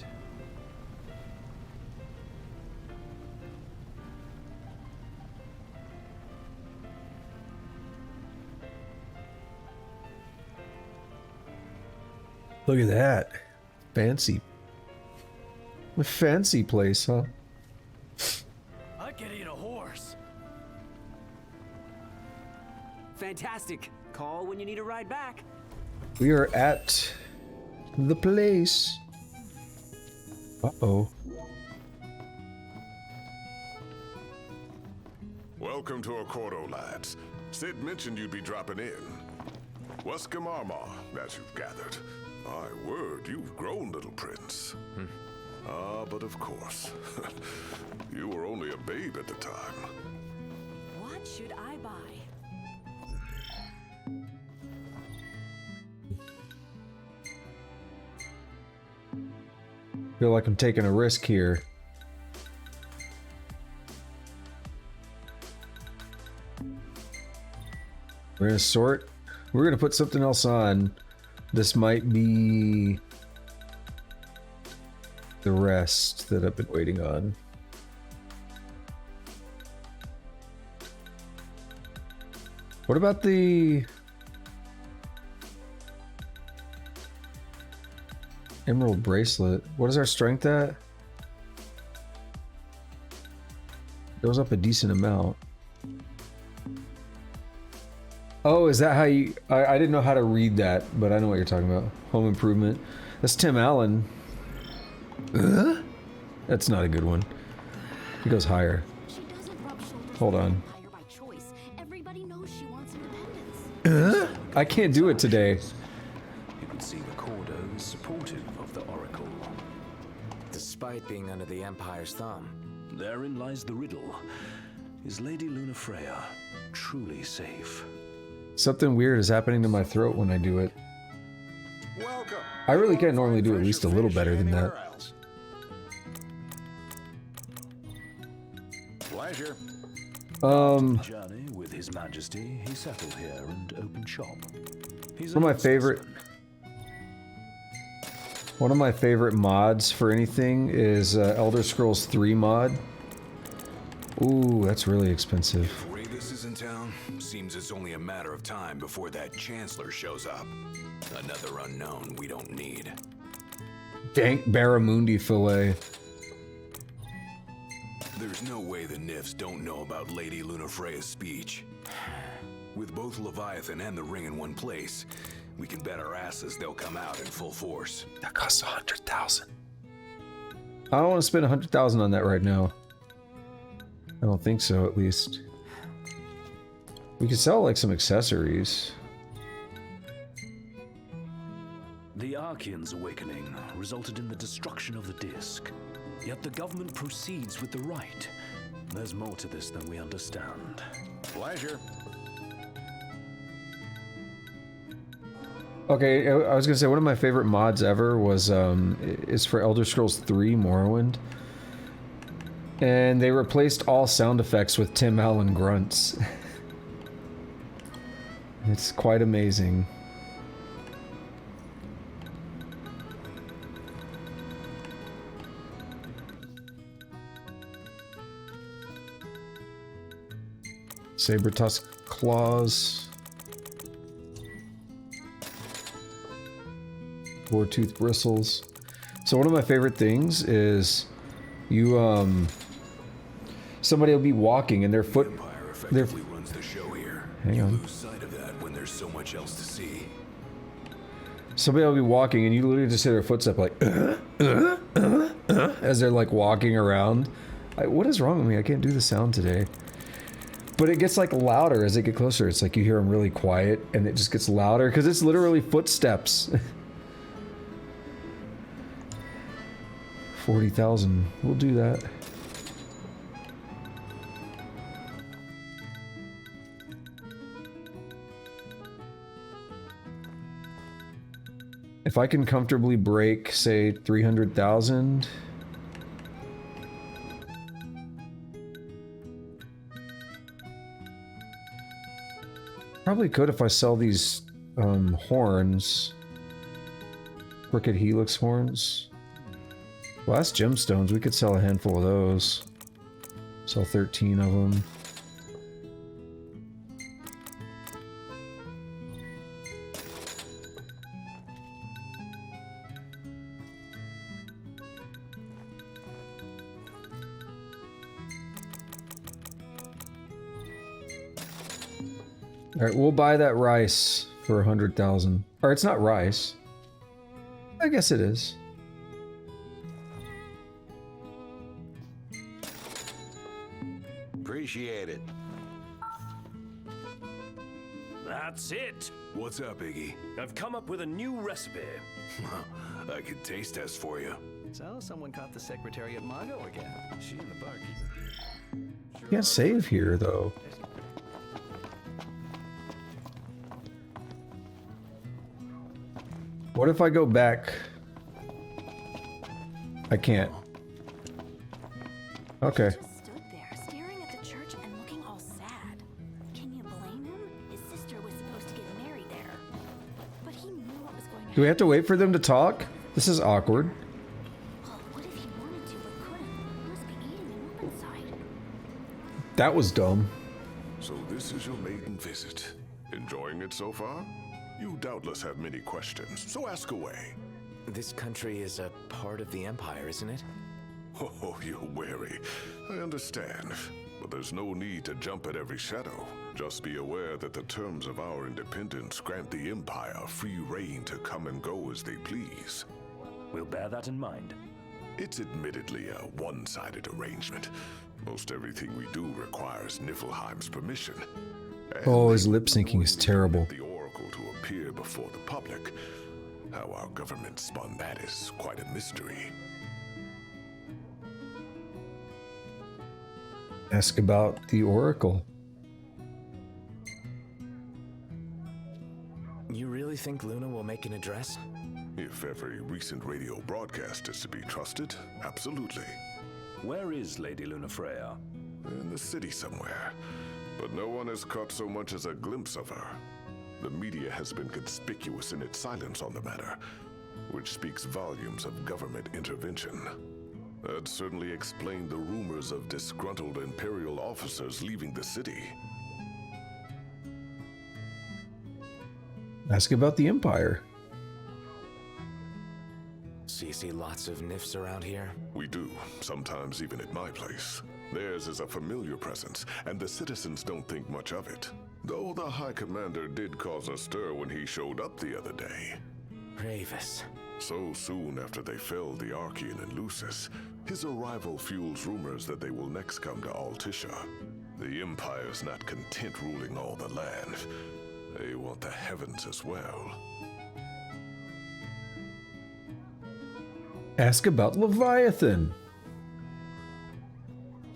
Look at that. Fancy. A fancy place, huh? I could eat a horse. Fantastic. Call when you need a ride back. We are at the place. Uh-oh. Welcome to Accordo, lads. Sid mentioned you'd be dropping in. Weskham armor, as you've gathered. My word, you've grown, little prince. Ah, but of course. You were only a babe at the time. What should I buy? Feel like I'm taking a risk here. We're gonna sort. We're gonna put something else on. This might be the rest that I've been waiting on. What about the emerald bracelet? What is our strength at? Goes up a decent amount. Oh, is that how you... I didn't know how to read that, but I know what you're talking about. Home improvement. That's Tim Allen. That's not a good one. He goes higher. Hold on. I can't do it today. You could see Accordo is supportive of the Oracle. Despite being under the Empire's thumb. Therein lies the riddle. Is Lady Lunafreya truly safe? Something weird is happening to my throat when I do it. I really can't normally do at least a little better than that. Pleasure. Journey with His Majesty, he settled here and opened shop. One of my favorite mods for anything is Elder Scrolls 3 mod. Ooh, that's really expensive. If Ravis is in town, seems it's only a matter of time before that Chancellor shows up. Another unknown we don't need. Dank barramundi fillet. There's no way the Nifs don't know about Lady Lunafreya's speech. With both Leviathan and the ring in one place, we can bet our asses they'll come out in full force. That costs 100,000. I don't want to spend 100,000 on that right now. I don't think so, at least. We could sell like some accessories. The Archean's awakening resulted in the destruction of the disc. Yet the government proceeds with the rite. There's more to this than we understand. Pleasure. Okay, I was gonna say one of my favorite mods ever was is for Elder Scrolls 3 Morrowind. And they replaced all sound effects with Tim Allen grunts. It's quite amazing. Saber-tusk claws. Boar-tooth bristles. So one of my favorite things is you somebody will be walking and their foot runs the show here. Hang on. Lose sight of that when there's so much else to see. Somebody will be walking and you literally just hear their footstep like as they're like walking around. What is wrong with me? I can't do the sound today. But it gets like louder as they get closer. It's like you hear them really quiet and it just gets louder because it's literally footsteps. 40,000. We'll do that. If I can comfortably break, say, 300,000. Probably could if I sell these horns. Crooked Helix horns. Well, that's gemstones. We could sell a handful of those. Sell 13 of them. All right, we'll buy that rice for 100,000. Or it's not rice. I guess it is. Appreciate it. That's it. What's up, Iggy? I've come up with a new recipe. I could taste test for you. So someone caught the secretary at Mago again. She and the barkeeper. You can't save here, though. What if I go back? I can't. Okay. Stood there, staring at the church and looking all sad. Can you blame him? His sister was supposed to get married there. But he knew what was going to happen. Do we have to wait for them to talk? This is awkward. Well, what if he wanted to but couldn't? He must be eating him up inside. That was dumb. So this is your maiden visit. Enjoying it so far? You doubtless have many questions, so ask away. This country is a part of the Empire, isn't it? Oh, you're wary. I understand. But there's no need to jump at every shadow. Just be aware that the terms of our independence grant the Empire free reign to come and go as they please. We'll bear that in mind. It's admittedly a one-sided arrangement. Most everything we do requires Niflheim's permission. Oh, his lip syncing is terrible. The Oracle to appear before the public. How our government spun that is quite a mystery. Ask about the Oracle. You really think Luna will make an address? If every recent radio broadcast is to be trusted, absolutely. Where is Lady Lunafreya? In the city somewhere. But no one has caught so much as a glimpse of her. The media has been conspicuous in its silence on the matter, which speaks volumes of government intervention. That certainly explained the rumors of disgruntled Imperial officers leaving the city. Ask about the Empire. So you see lots of nifs around here? We do, sometimes even at my place. Theirs is a familiar presence, and the citizens don't think much of it. Though the High Commander did cause a stir when he showed up the other day. Ravis. So soon after they felled the Archean and Lucis, his arrival fuels rumors that they will next come to Altissia. The Empire's not content ruling all the land. They want the heavens as well. Ask about Leviathan.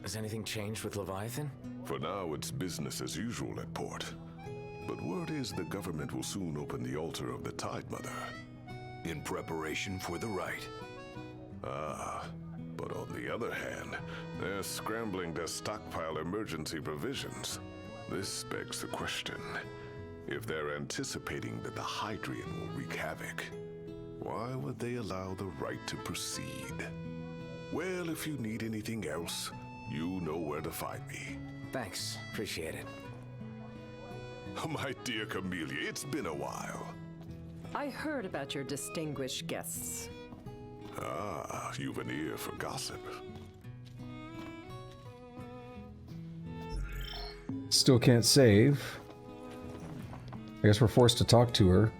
Has anything changed with Leviathan? For now, it's business as usual at port. But word is the government will soon open the altar of the Tide Mother. In preparation for the rite. Ah, but on the other hand, they're scrambling to stockpile emergency provisions. This begs the question, if they're anticipating that the Hydraean will wreak havoc, why would they allow the rite to proceed? Well, if you need anything else, you know where to find me. Thanks, appreciate it. My dear Camellia, it's been a while. I heard about your distinguished guests. Ah, you've an ear for gossip. Still can't save. I guess we're forced to talk to her.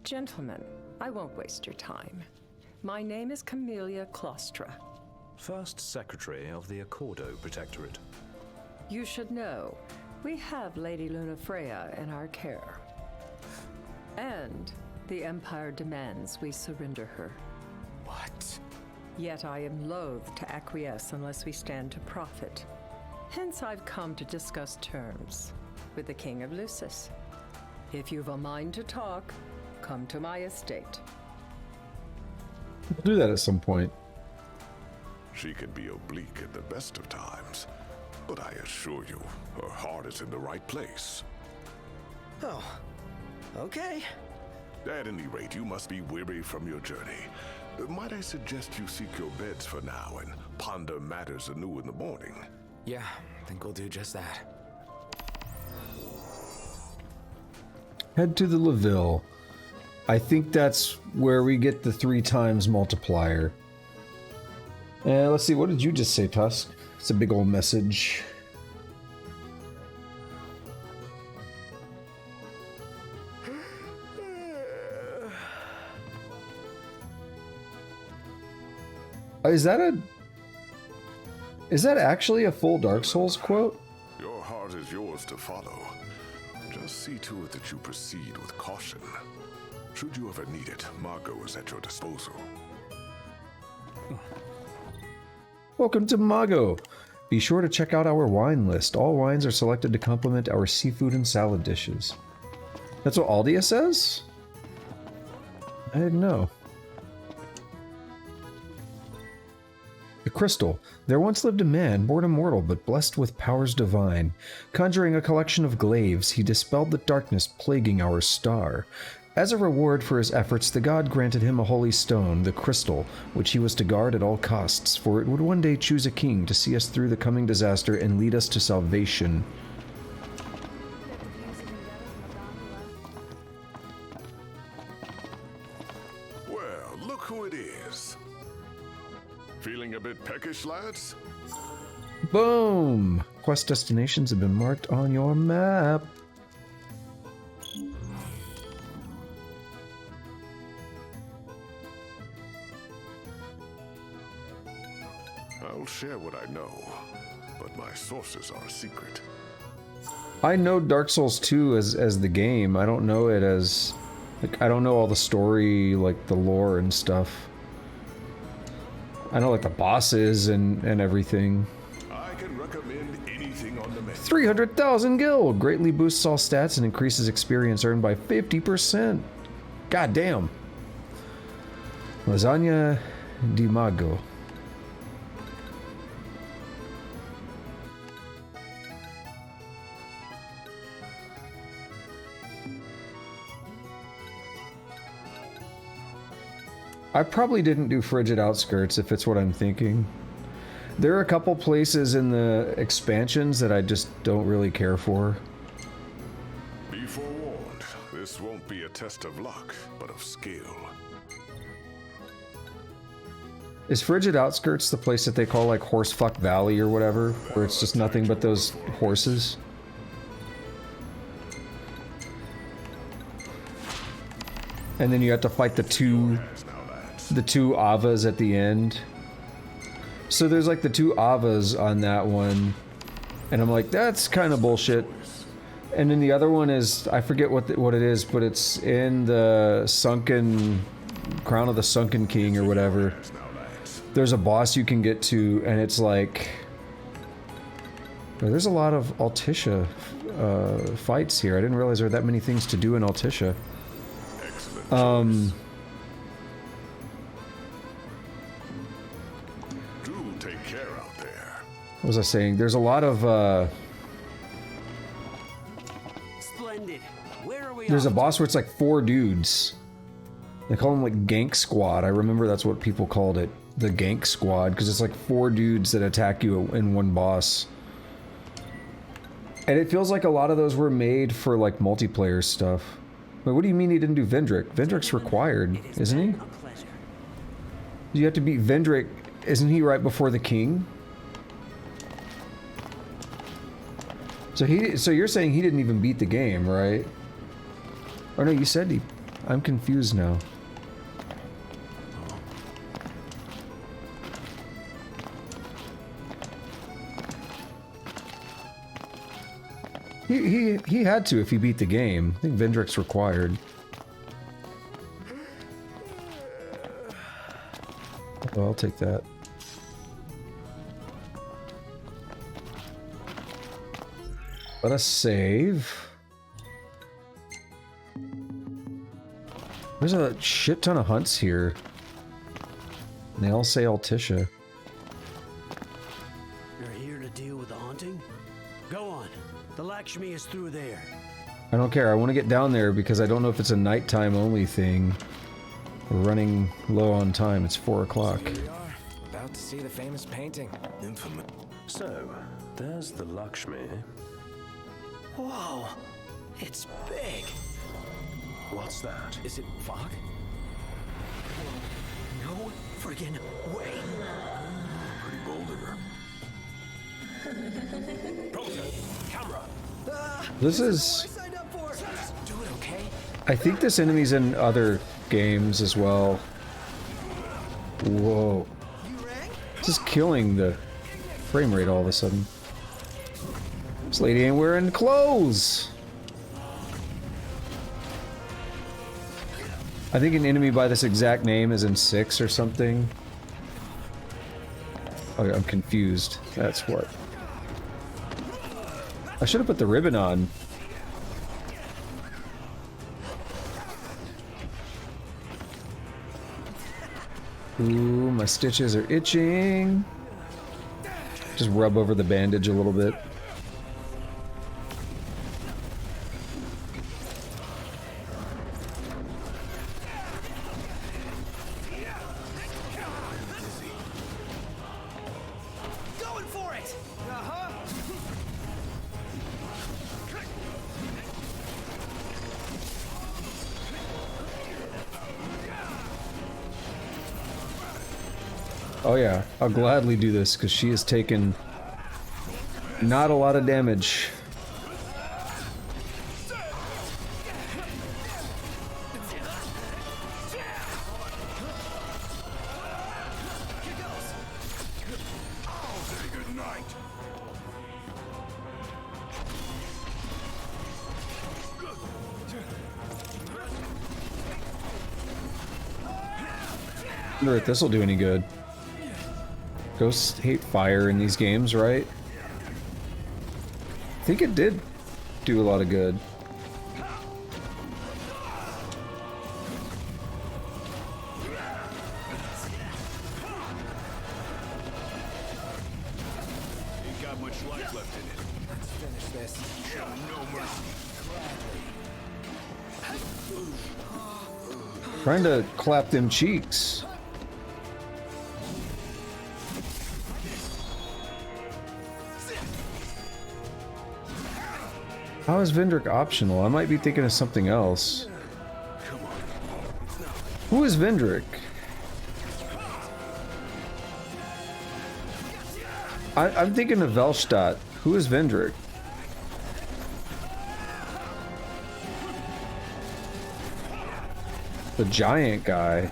Gentlemen, I won't waste your time. My name is Camellia Claustra. First Secretary of the Accordo Protectorate. You should know, we have Lady Lunafreya in our care. And the Empire demands we surrender her. What? Yet I am loath to acquiesce unless we stand to profit. Hence I've come to discuss terms with the King of Lucis. If you've a mind to talk, come to my estate. We'll do that at some point. She can be oblique at the best of times, but I assure you, her heart is in the right place. Oh, okay. At any rate, you must be weary from your journey. Might I suggest you seek your beds for now and ponder matters anew in the morning? Yeah, I think we'll do just that. Head to the Laville. I think that's where we get the 3 times multiplier. Let's see, what did you just say, Tusk? It's a big old message. Is that actually a full Dark Souls quote? Your heart is yours to follow. Just see to it that you proceed with caution. Should you ever need it, Margot is at your disposal. Welcome to Mago. Be sure to check out our wine list. All wines are selected to complement our seafood and salad dishes. That's what Aldia says? I didn't know. The crystal. There once lived a man, born immortal, but blessed with powers divine. Conjuring a collection of glaives, he dispelled the darkness plaguing our star. As a reward for his efforts, the god granted him a holy stone, the crystal, which he was to guard at all costs, for it would one day choose a king to see us through the coming disaster and lead us to salvation. Well, look who it is. Feeling a bit peckish, lads? Boom! Quest destinations have been marked on your map. I'll share what I know, but my sources are a secret. I know Dark Souls 2 as the game. I don't know it as... like, I don't know all the story, like the lore and stuff. I know like the bosses and everything. I can recommend anything on the menu. 300,000 gil! Greatly boosts all stats and increases experience earned by 50%. God damn. Lasagna di Mago. I probably didn't do Frigid Outskirts if it's what I'm thinking. There are a couple places in the expansions that I just don't really care for. Be forewarned, this won't be a test of luck, but of skill. Is Frigid Outskirts the place that they call like Horsefuck Valley or whatever, where it's just nothing but those horses? And then you have to fight the two Avas at the end. So there's like the two Avas on that one, and I'm like, that's kind of bullshit. And then the other one is, I forget what it is, but it's in the Sunken Crown of the Sunken King or whatever. There's a boss you can get to, and it's like, there's a lot of Altissia fights here. I didn't realize there were that many things to do in Altissia. Do take care out there. What was I saying? There's a lot of Splendid. Where are we? there's a boss where it's like 4 dudes. They call them like Gank Squad. I remember that's what people called it, the Gank Squad, because it's like 4 dudes that attack you in one boss. And it feels like a lot of those were made for like multiplayer stuff. Wait, what do you mean he didn't do Vendrick? Vendrick's required, isn't he? You have to beat Vendrick. Isn't he right before the king? So you're saying he didn't even beat the game, right? Or no, you said he... I'm confused now. He had to if he beat the game. I think Vendrick's required. Oh, I'll take that. Let us save. There's a shit ton of hunts here. And they all say Altissia. You're here to deal with the haunting? Go on. The Lakshmi is through there. I don't care. I want to get down there because I don't know if it's a nighttime only thing. We're running low on time. It's 4 o'clock. Here we are, about to see the famous painting. Infamous. So, there's the Lakshmi. Whoa, it's big. What's that? Is it fog? No friggin' way. Pretty bold of her. Camera. This is... Do it, okay? I think this enemy's in other games as well. Whoa. This is killing the frame rate all of a sudden. This lady ain't wearing clothes! I think an enemy by this exact name is in 6 or something. Okay, I'm confused. That's what. I should have put the ribbon on. Ooh, my stitches are itching. Just rub over the bandage a little bit. Going for it! Uh-huh. Oh yeah, I'll gladly do this because she has taken not a lot of damage. I wonder if this will do any good. Ghosts hate fire in these games, right? I think it did do a lot of good. Ain't got much life left in it. Let's finish this. Show no mercy. Trying to clap them cheeks. How is Vendrick optional? I might be thinking of something else. Who is Vendrick? I'm thinking of Velstadt. Who is Vendrick? The giant guy.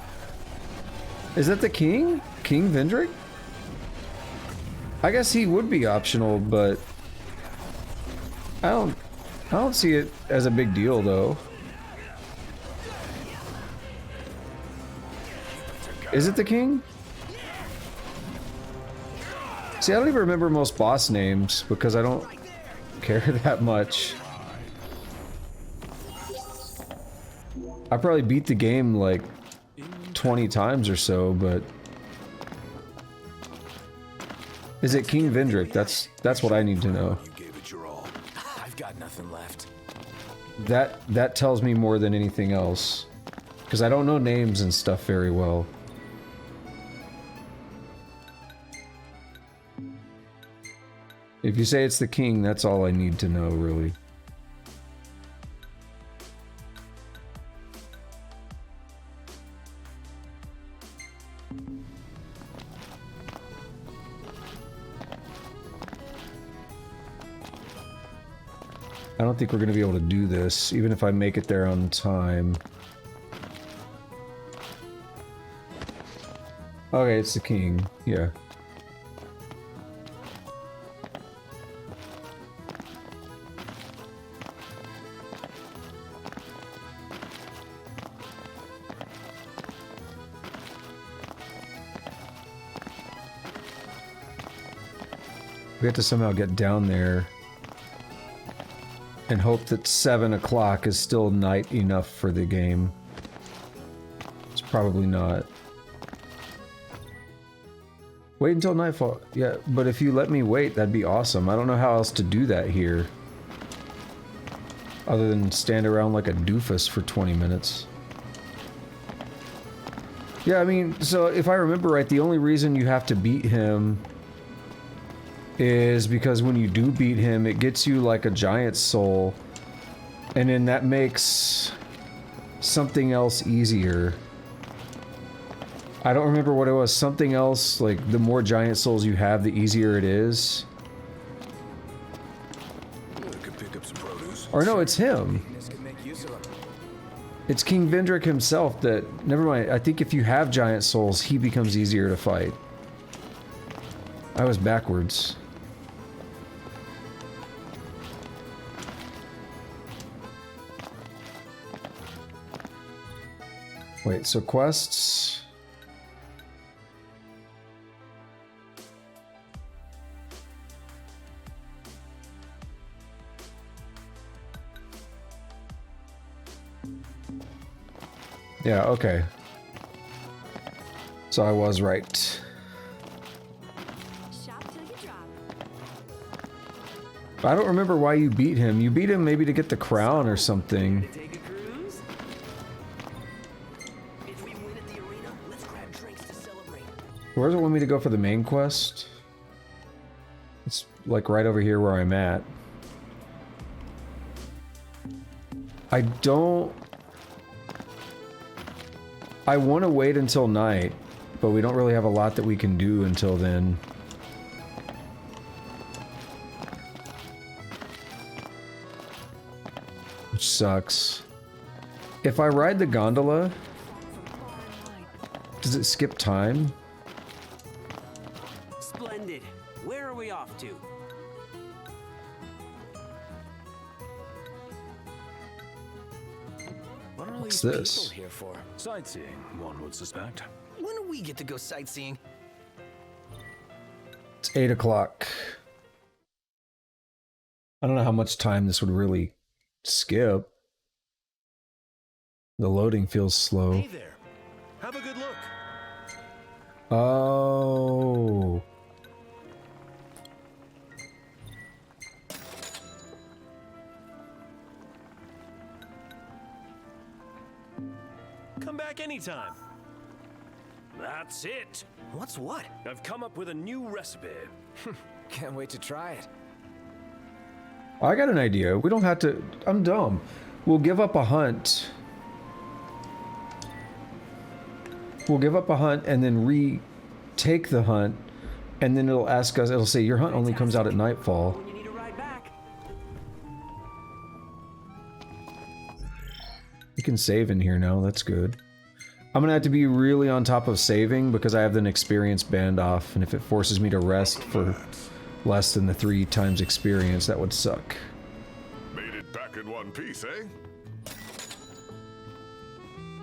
Is that the king? King Vendrick? I guess he would be optional, but I don't see it as a big deal though. Is it the king? See, I don't even remember most boss names because I don't care that much. I probably beat the game like 20 times or so, but is it King Vendrick? That's what I need to know. I've got nothing left. That tells me more than anything else, because I don't know names and stuff very well. If you say it's the king, that's all I need to know, really. I don't think we're going to be able to do this, even if I make it there on time. Okay, it's the king. Yeah. We have to somehow get down there and hope that 7 o'clock is still night enough for the game. It's probably not. Wait until nightfall. Yeah, but if you let me wait, that'd be awesome. I don't know how else to do that here, other than stand around like a doofus for 20 minutes. Yeah, I mean, so if I remember right, the only reason you have to beat him is because when you do beat him, it gets you like a giant soul, and then that makes something else easier. I don't remember what it was. Something else, like the more giant souls you have, the easier it is. Or no, it's him. It's King Vendrick himself that... Never mind, I think if you have giant souls, he becomes easier to fight. I was backwards. Wait, so quests... Yeah, okay. So I was right. I don't remember why you beat him. You beat him maybe to get the crown or something. Where does it want me to go for the main quest? It's like right over here where I'm at. I want to wait until night, but we don't really have a lot that we can do until then. Which sucks. If I ride the gondola, does it skip time? Splendid. Where are we off to? What are What's these this? people here for? Sightseeing, one would suspect. When do we get to go sightseeing? It's 8 o'clock. I don't know how much time this would really skip. The loading feels slow. Hey there. Have a good look. Oh. Come back anytime. That's it. What's what? I've come up with a new recipe. Can't wait to try it. I got an idea. We don't have to... I'm dumb. We'll give up a hunt. We'll give up a hunt and then retake the hunt. And then it'll ask us... It'll say, your hunt only comes out at nightfall. You can save in here now. That's good. I'm gonna have to be really on top of saving because I have an experience band off. And if it forces me to rest for less than the 3 times experience, that would suck. Made it back in one piece, eh?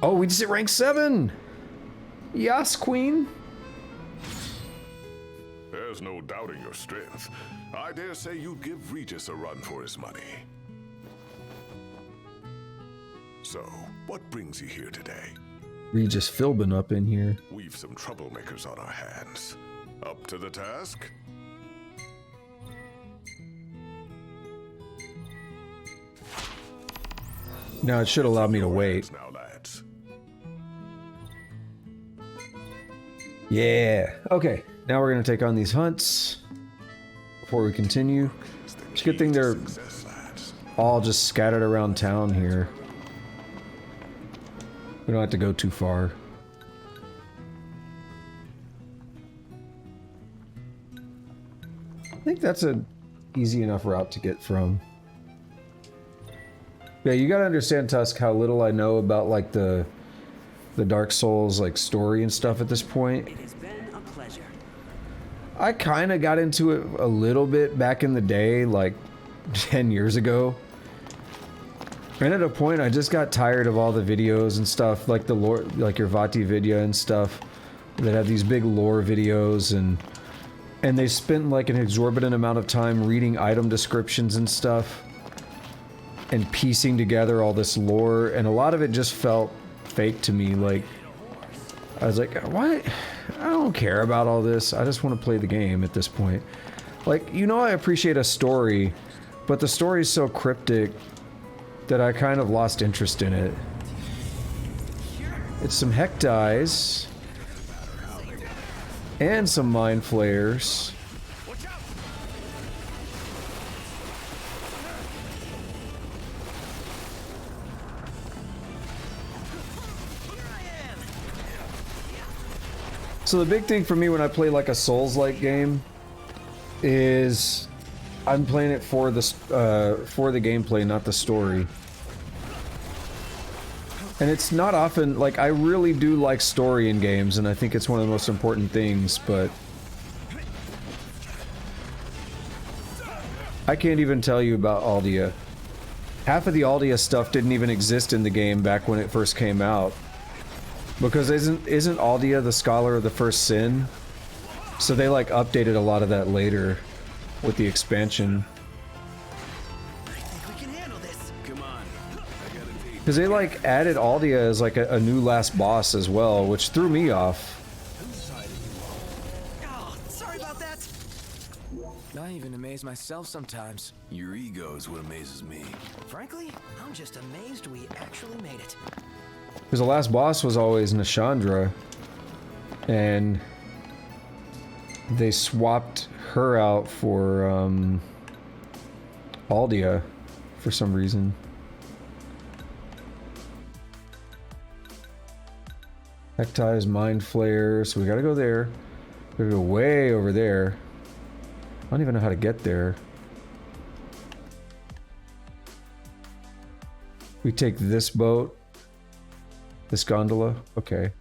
Oh, we just hit rank 7! Yes, queen! There's no doubting your strength. I dare say you'd give Regis a run for his money. So, what brings you here today? Regis Philbin up in here. We've some troublemakers on our hands. Up to the task? Now it should allow me to wait. Now, lads. Yeah. Okay. Now we're gonna take on these hunts before we continue. It's a good thing they're all just scattered around town here. We don't have to go too far. I think that's a easy enough route to get from. Yeah, you gotta understand, Tusk, how little I know about like the Dark Souls like story and stuff at this point. It has been a pleasure. I kind of got into it a little bit back in the day, like 10 years ago. And at a point, I just got tired of all the videos and stuff, like the lore, like your Vati video and stuff, that have these big lore videos, and they spent like an exorbitant amount of time reading item descriptions and stuff, and piecing together all this lore, and a lot of it just felt fake to me. Like, I was like, what? I don't care about all this. I just want to play the game at this point. Like, you know, I appreciate a story, but the story is so cryptic that I kind of lost interest in it. It's some heck dies and some mind flayers. So the big thing for me when I play like a Souls-like game is I'm playing it for the gameplay, not the story. And it's not often, like, I really do like story in games, and I think it's one of the most important things, but I can't even tell you about Aldia. Half of the Aldia stuff didn't even exist in the game back when it first came out. Because isn't Aldia the scholar of the first sin? So they like updated a lot of that later with the expansion. Because they like added Aldia as like a new last boss as well, which threw me off. Oh, sorry about that. I even amaze myself sometimes. Your ego is what amazes me. Frankly, I'm just amazed we actually made it. Because the last boss was always Nashandra, and they swapped her out for Aldia for some reason. Hecti's Mind Flayer, so we gotta go there. We gotta go way over there. I don't even know how to get there. We take this boat. This gondola? Okay.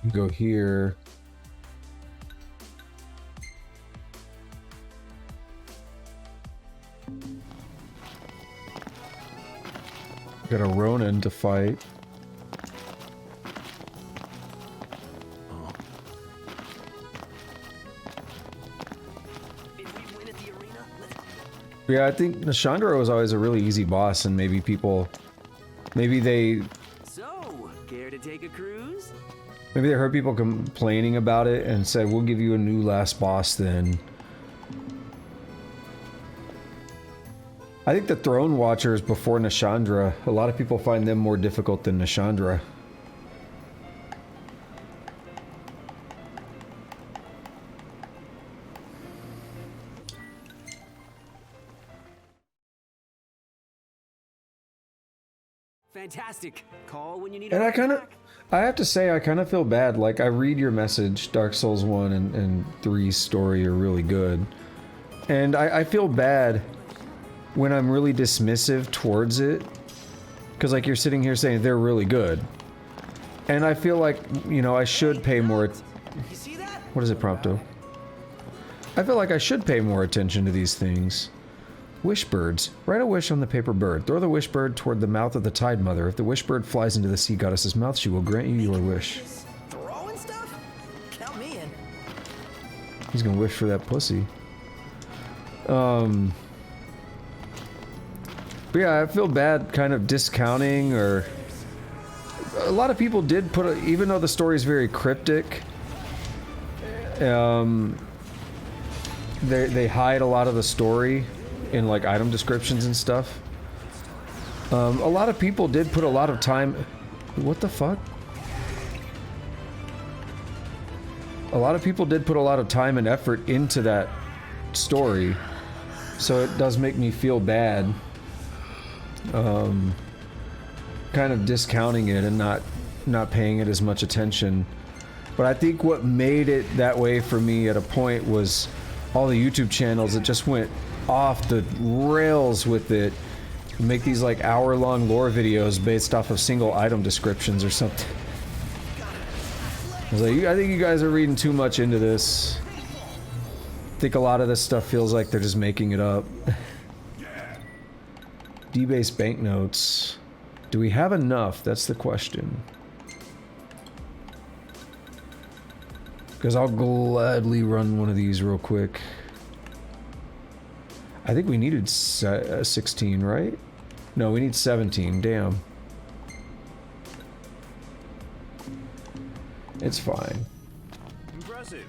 You go here. Got a Ronin to fight. Yeah, I think Nashandra was always a really easy boss, and maybe people, maybe they care to take a cruise? Maybe they heard people complaining about it and said, we'll give you a new last boss then. I think the Throne Watchers before Nashandra, a lot of people find them more difficult than Nashandra. Fantastic. Call when you need. And I have to say, I kind of feel bad. Like, I read your message, Dark Souls 1 and 3's story are really good. And I feel bad when I'm really dismissive towards it. Because, like, you're sitting here saying they're really good. And I feel like, you know, I should pay more... What is it, Prompto? I feel like I should pay more attention to these things. Wish birds. Write a wish on the paper bird. Throw the wish bird toward the mouth of the Tide Mother. If the wish bird flies into the sea goddess's mouth, she will grant you your wish. Throwing stuff? Count me in. He's gonna wish for that pussy. But yeah, I feel bad kind of discounting, or... A lot of people did put, even though the story is very cryptic, they hide a lot of the story in like item descriptions and stuff. A lot of people did put a lot of time... What the fuck? A lot of people did put a lot of time and effort into that story, so it does make me feel bad. Kind of discounting it and not paying it as much attention. But I think what made it that way for me at a point was all the YouTube channels that just went off the rails with it. Make these like hour-long lore videos based off of single item descriptions or something. I was like, I think you guys are reading too much into this. I think a lot of this stuff feels like they're just making it up. Debased banknotes. Do we have enough? That's the question. Because I'll gladly run one of these real quick. I think we needed 16, right? No, we need 17. Damn. It's fine. Impressive.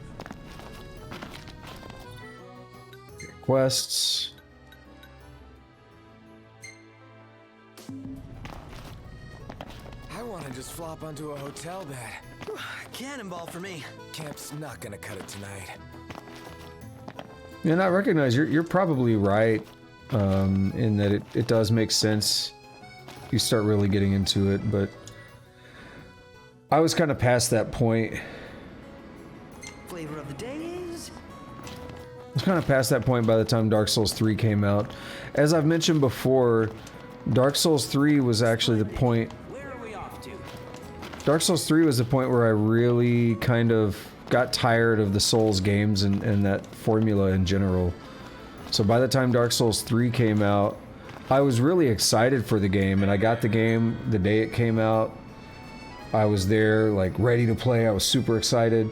Okay, quests. I want to just flop onto a hotel bed. Cannonball for me. Camp's not gonna cut it tonight. And I recognize you're probably right, in that it does make sense. You start really getting into it, but I was kind of past that point. Flavor of the day is... I was kind of past that point by the time Dark Souls 3 came out. As I've mentioned before, Dark Souls 3 was actually the point... Dark Souls 3 was the point where I really kind of got tired of the Souls games and that formula in general. So by the time Dark Souls 3 came out, I was really excited for the game, and I got the game the day it came out. I was there, like, ready to play. I was super excited.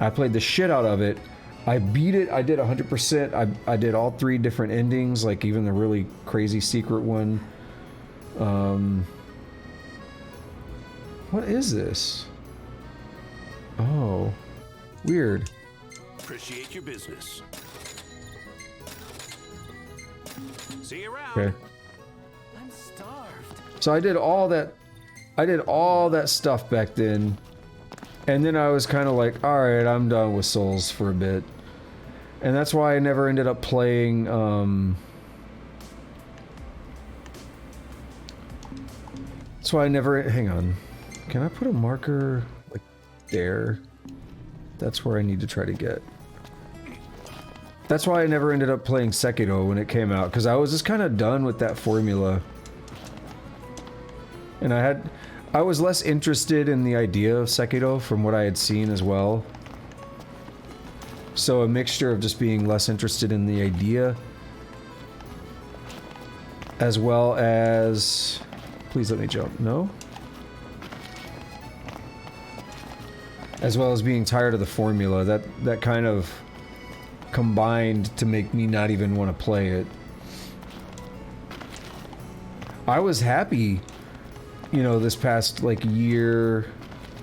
I played the shit out of it. I beat it. I did 100%. I did all 3 different endings, like even the really crazy secret one. What is this? Oh, weird. Appreciate your business. See you around. Okay. I'm starved. So I did all that stuff back then, and then I was kind of like, all right, I'm done with Souls for a bit, and that's why I never ended up playing. That's why I never. Hang on. Can I put a marker like there? That's where I need to try to get. That's why I never ended up playing Sekiro when it came out, because I was just kind of done with that formula. And I was less interested in the idea of Sekiro from what I had seen as well. So a mixture of just being less interested in the idea, as well as... Please let me jump. No? As well as being tired of the formula. That kind of combined to make me not even want to play it. I was happy, you know, this past like year,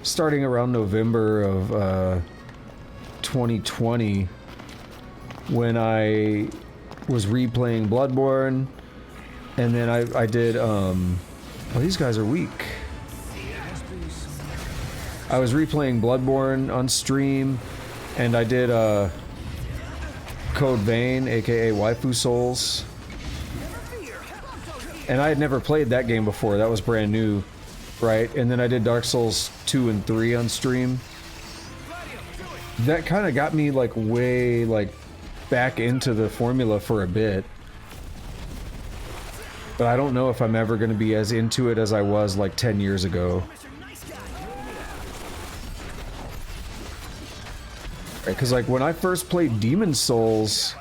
starting around November of 2020, when I was replaying Bloodborne And then I did, oh, these guys are weak. I was replaying Bloodborne on stream, and I did, Code Vein, aka Waifu Souls. And I had never played that game before, that was brand new, right? And then I did Dark Souls 2 and 3 on stream. That kind of got me, like, way, like, back into the formula for a bit. But I don't know if I'm ever going to be as into it as I was like 10 years ago. Because like when I first played Demon Souls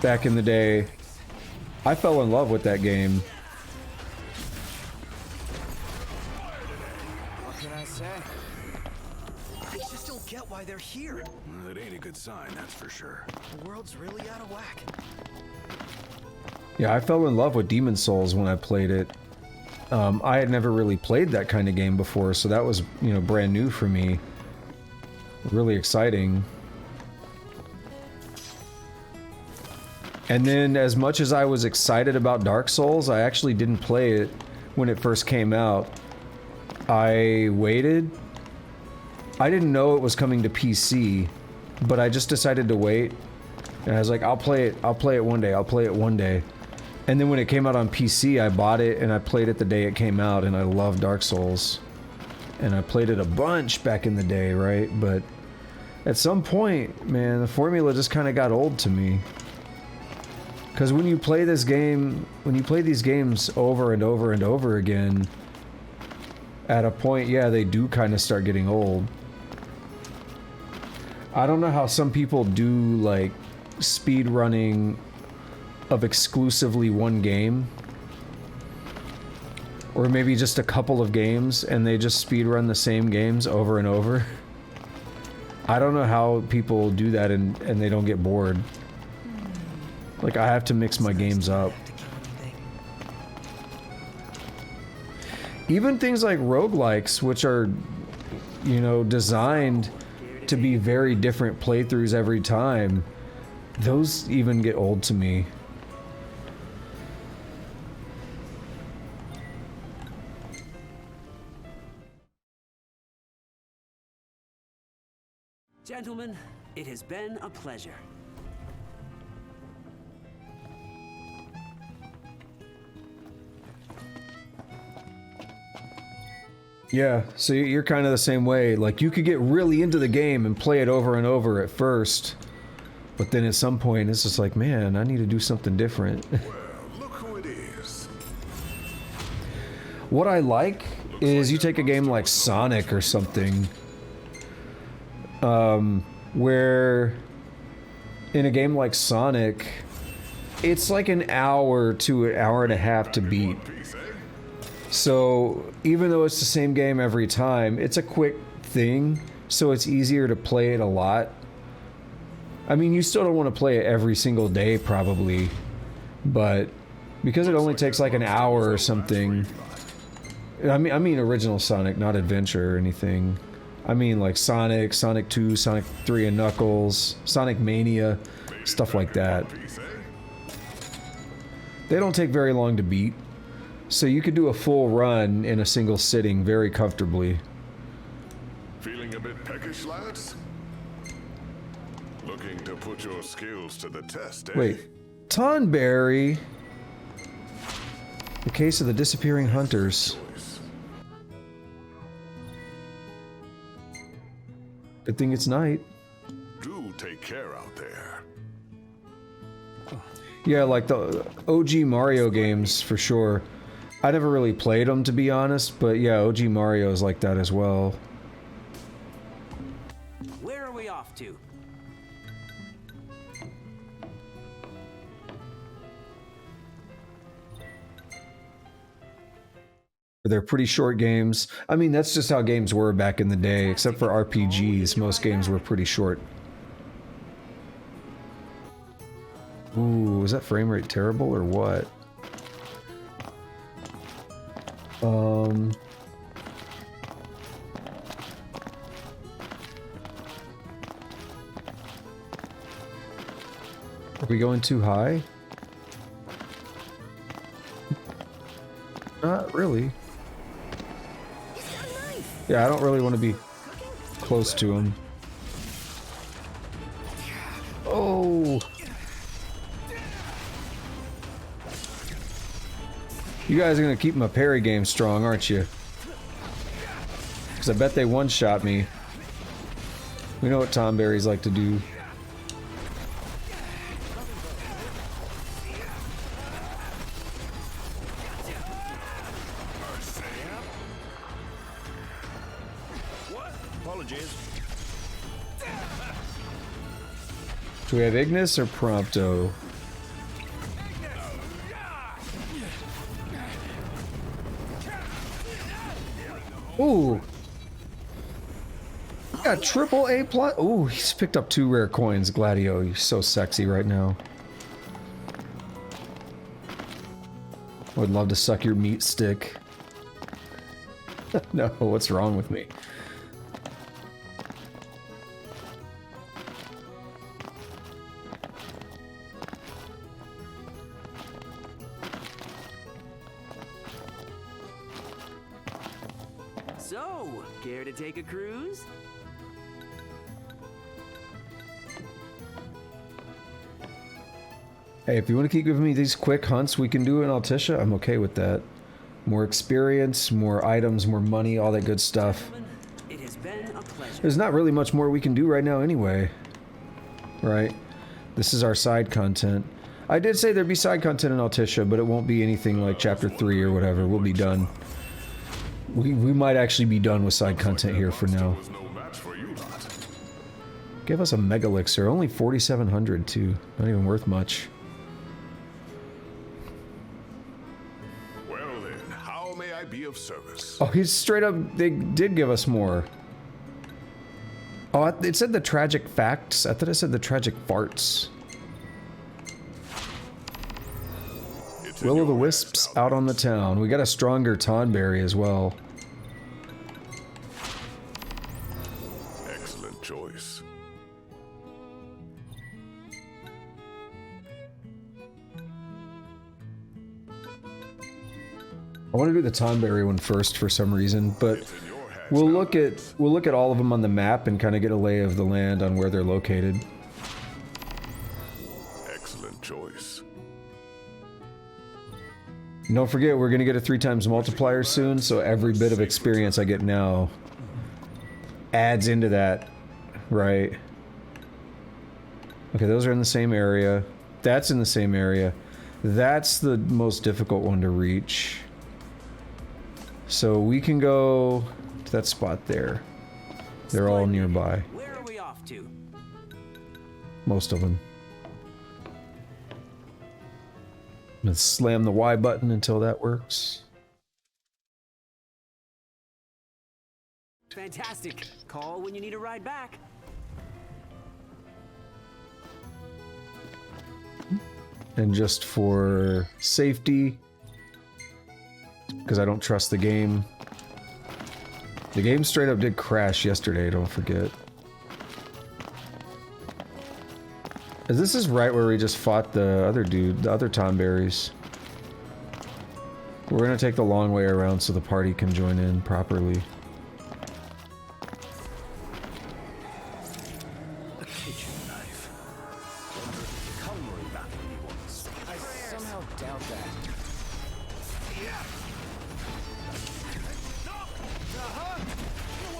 back in the day, I fell in love with that game. What can I say? I just don't get why they're here. Well, it ain't a good sign, that's for sure. The world's really out of whack. Yeah, I fell in love with Demon Souls when I played it. I had never really played that kind of game before, so that was, you know, brand new for me. Really exciting. And then, as much as I was excited about Dark Souls, I actually didn't play it when it first came out. I waited. I didn't know it was coming to PC, but I just decided to wait. And I was like, I'll play it one day, I'll play it one day. And then when it came out on PC, I bought it and I played it the day it came out, and I love Dark Souls. And I played it a bunch back in the day, right? But at some point, man, the formula just kind of got old to me. Because when you play this game, when you play these games over and over and over again, at a point, yeah, they do kind of start getting old. I don't know how some people do, like, speed running of exclusively one game, or maybe just a couple of games and they just speed run the same games over and over. I don't know how people do that and they don't get bored. Like, I have to mix my games up. Even things like roguelikes, which are, you know, designed to be very different playthroughs every time, those even get old to me. Gentlemen, it has been a pleasure. Yeah, so you're kind of the same way. Like, you could get really into the game and play it over and over at first, but then at some point it's just like, man, I need to do something different. Well, look who it is. What I like is you take a game like Sonic or something, where in a game like Sonic, it's like an hour to an hour and a half to beat. So even though it's the same game every time, it's a quick thing, so it's easier to play it a lot. I mean, you still don't want to play it every single day probably, but because it only takes like an hour or something. I mean original Sonic, not Adventure or anything. I mean like Sonic, Sonic 2, Sonic 3 and Knuckles, Sonic Mania, stuff like that. They don't take very long to beat. So you could do a full run in a single sitting very comfortably. Feeling a bit peckish, lads? Looking to put your skills to the test, eh? Wait, Tonberry? The case of the disappearing hunters. Good thing it's night. Do take care out there. Yeah, like the OG Mario games for sure. I never really played them, to be honest, but yeah, OG Mario is like that as well. Where are we off to? They're pretty short games. I mean, that's just how games were back in the day, except for RPGs. Most games were pretty short. Ooh, is that frame rate terrible or what? Are we going too high? Not really. Yeah, I don't really want to be close to him. Oh! You guys are gonna keep my parry game strong, aren't you? Because I bet they one-shot me. We know what Tomberries like to do. Do we have Ignis or Prompto? Ooh! Got triple A plus. Ooh, he's picked up 2 rare coins. Gladio, you're so sexy right now. I would love to suck your meat stick. No, what's wrong with me? So, care to take a cruise? Hey, if you want to keep giving me these quick hunts we can do in Altissia, I'm okay with that. More experience, more items, more money, all that good stuff. It has been a pleasure. There's not really much more we can do right now anyway. Right? This is our side content. I did say there'd be side content in Altissia, but it won't be anything like Chapter 3 or whatever. We'll be done. We might actually be done with side content here for now. Give us a Mega Elixir. Only 4,700 too. Not even worth much. Well then, how may I be of service? Oh, he's straight up... They did give us more. Oh, it said the tragic facts. I thought it said the tragic farts. Will-o'-the-Wisps out on the town. We got a stronger Tonberry as well. Excellent choice. I want to do the Tonberry one first for some reason, but we'll look at all of them on the map and kind of get a lay of the land on where they're located. Excellent choice. And don't forget, we're going to get a 3x multiplier soon, so every bit of experience I get now adds into that, right? Okay, those are in the same area. That's in the same area. That's the most difficult one to reach. So we can go to that spot there. They're all nearby. Where are we off to? Most of them. Let's slam the Y button until that works. Fantastic. Call when you need a ride back. And just for safety, because I don't trust the game. The game straight up did crash yesterday, don't forget. This is right where we just fought the other dude, the other Tonberries. We're gonna take the long way around so the party can join in properly. A kitchen knife. Culinary bathroom ones. I somehow doubt that.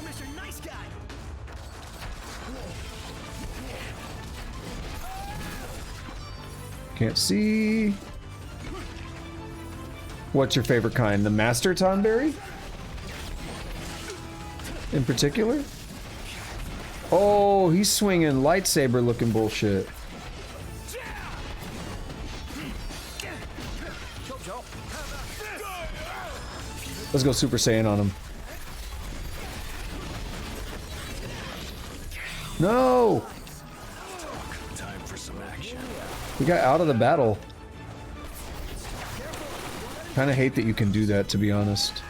Mr. Nice Guy. Can't see. What's your favorite kind? The Master Tonberry? In particular? Oh, he's swinging lightsaber looking bullshit. Let's go Super Saiyan on him. No! Time for some action. We got out of the battle. Kinda hate that you can do that, to be honest.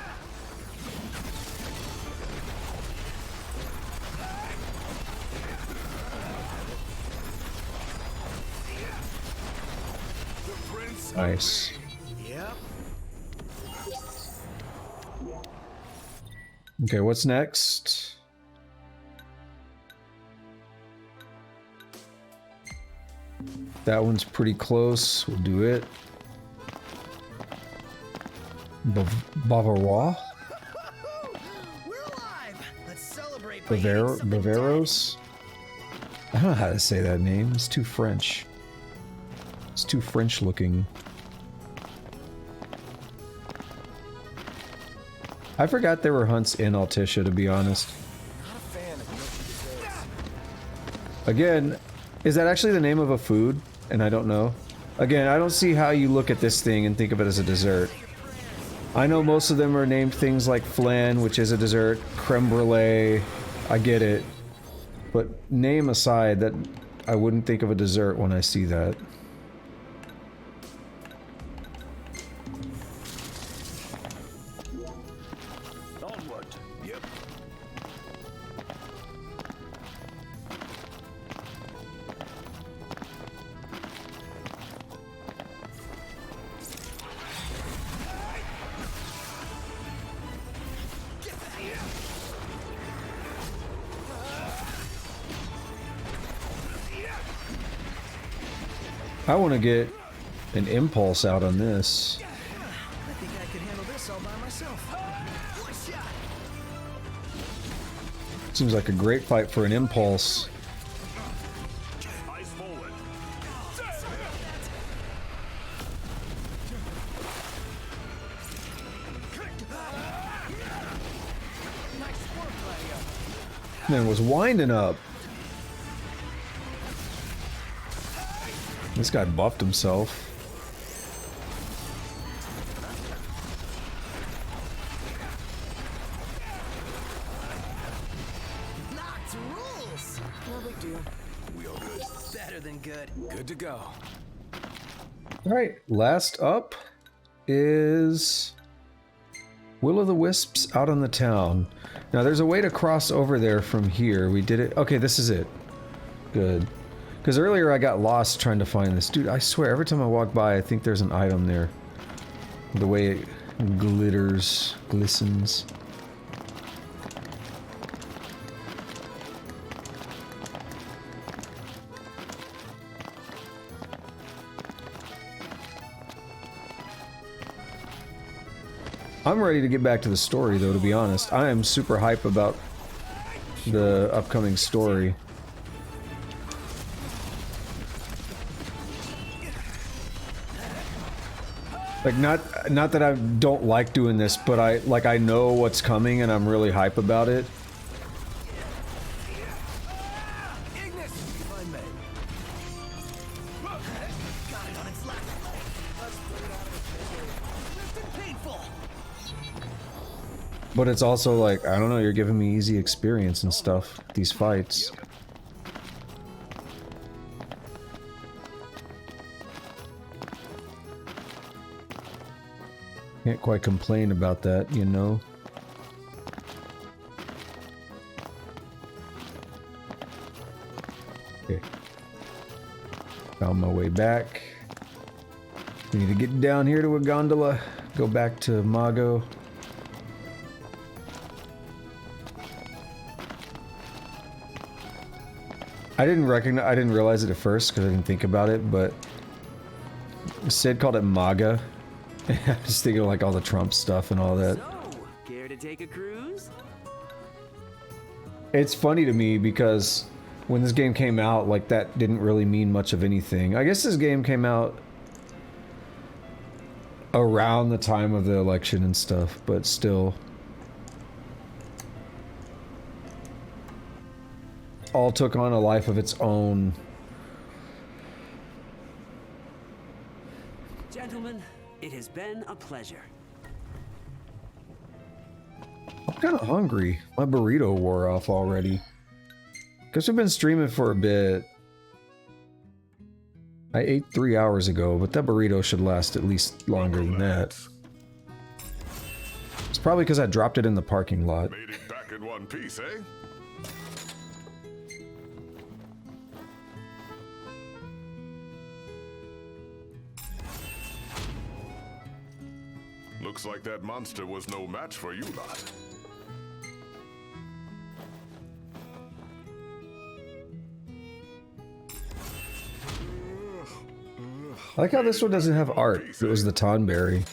Nice. Okay, what's next? That one's pretty close. We'll do it. Bavarois? We're alive. Let's celebrate. Bavaros? I don't know how to say that name. It's too French. It's too French looking. I forgot there were hunts in Altissia, to be honest. Again, is that actually the name of a food? And I don't know. Again, I don't see how you look at this thing and think of it as a dessert. I know most of them are named things like flan, which is a dessert, creme brulee, I get it. But name aside, that I wouldn't think of a dessert when I see that. Onward. Yep. I want to get an impulse out on this. I think I could handle this all by myself. Seems like a great fight for an impulse. Eyes forward. Man was winding up. This guy buffed himself. Knocked rules. No big deal. We all good? Better than good. Good to go. Alright, last up is Will-o'-the-Wisps out on the town. Now there's a way to cross over there from here. We did it. Okay, this is it. Good. Because earlier I got lost trying to find this. Dude, I swear, every time I walk by, I think there's an item there. The way it glitters, glistens. I'm ready to get back to the story, though, to be honest. I am super hype about the upcoming story. Like, not that I don't like doing this, but I know what's coming and I'm really hype about it. But it's also like, I don't know, you're giving me easy experience and stuff, these fights. Can't quite complain about that, you know? Okay. Found my way back. We need to get down here to a gondola, go back to Mago. I didn't realize it at first because I didn't think about it, but Sid called it MAGA. I was thinking of like all the Trump stuff and all that. So, care to take a cruise? It's funny to me because when this game came out, like that didn't really mean much of anything. I guess this game came out around the time of the election and stuff, but still. All took on a life of its own. Gentlemen, it has been a pleasure. I'm kind of hungry. My burrito wore off already. Guess we've been streaming for a bit. I ate 3 hours ago, but that burrito should last at least longer than that. It's probably because I dropped it in the parking lot. Made it back in one piece, eh? Looks like that monster was no match for you lot. I like how this one doesn't have art. It was the Tonberry.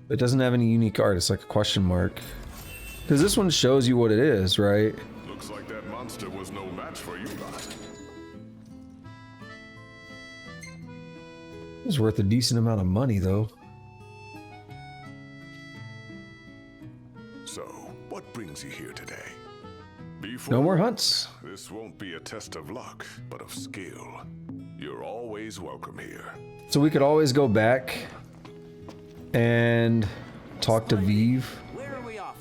It doesn't have any unique art. It's like a question mark. Because this one shows you what it is, right? Looks like that monster was no match for you lot. It's worth a decent amount of money, though. So, what brings you here today? No more hunts. This won't be a test of luck, but of skill. You're always welcome here. So we could always go back and talk to Vive. Where are we off?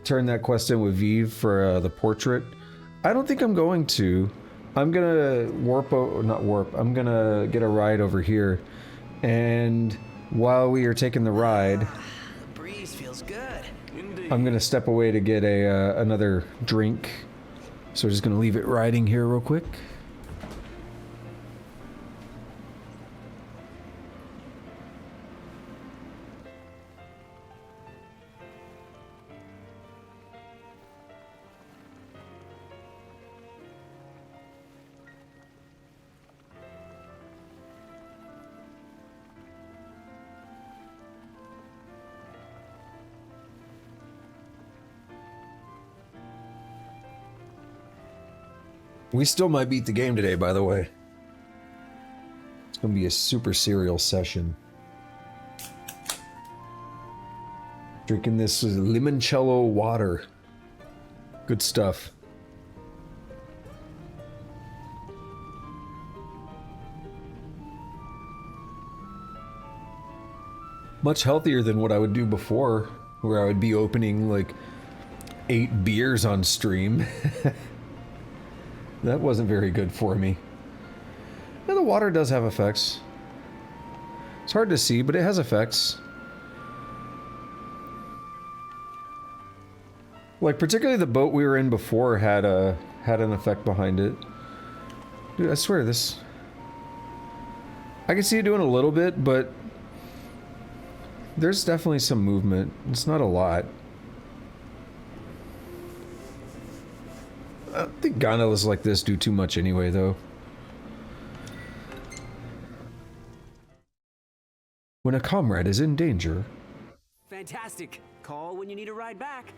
Turn that quest in with Vive for the portrait. I don't think I'm going to. I'm gonna I'm gonna get a ride over here. And while we are taking the ride, The breeze feels good. I'm gonna step away to get a another drink. So we're just gonna leave it riding here real quick. We still might beat the game today, by the way. It's gonna be a super serial session. Drinking this limoncello water. Good stuff. Much healthier than what I would do before, where I would be opening like 8 beers on stream. That wasn't very good for me. Yeah, the water does have effects. It's hard to see, but it has effects. Like, particularly the boat we were in before had an effect behind it. Dude, I swear this... I can see it doing a little bit, but... there's definitely some movement. It's not a lot. I don't think gondolas like this do too much anyway, though. When a comrade is in danger... Fantastic. Call when you need a ride back.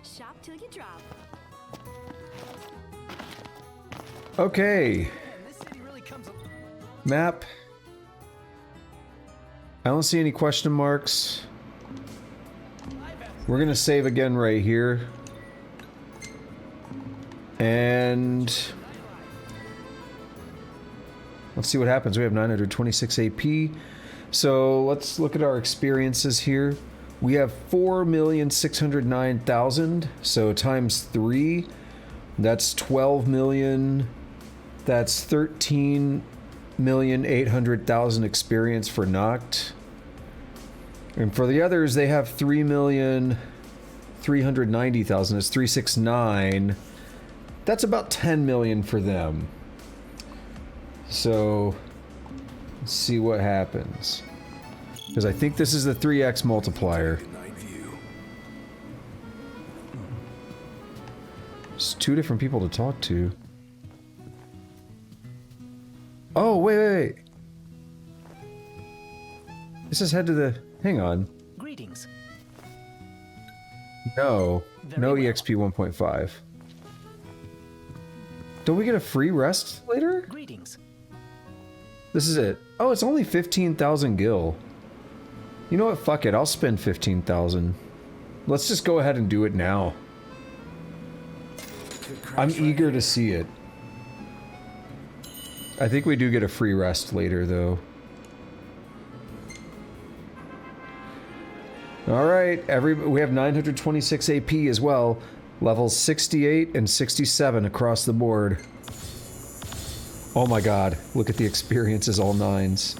Shop till you drop. Okay. Map. I don't see any question marks. We're gonna save again right here. And let's see what happens. We have 926 AP. So let's look at our experiences here. We have 4,609,000. So times 3, that's 12 million. That's 13,800,000 experience for Noct. And for the others, they have 3,390,000. It's 369. That's about 10 million for them. So, let's see what happens. Because I think this is the 3x multiplier. It's 2 different people to talk to. Oh, wait. This is head to the... hang on. Greetings. No. No Very well. EXP 1.5. Don't we get a free rest later? Greetings. This is it. Oh, it's only 15,000 gil. You know what? Fuck it. I'll spend 15,000. Let's just go ahead and do it now. I'm eager to see it. I think we do get a free rest later, though. Alright, we have 926 AP as well. Levels 68 and 67 across the board. Oh my god, look at the experiences, all 9s.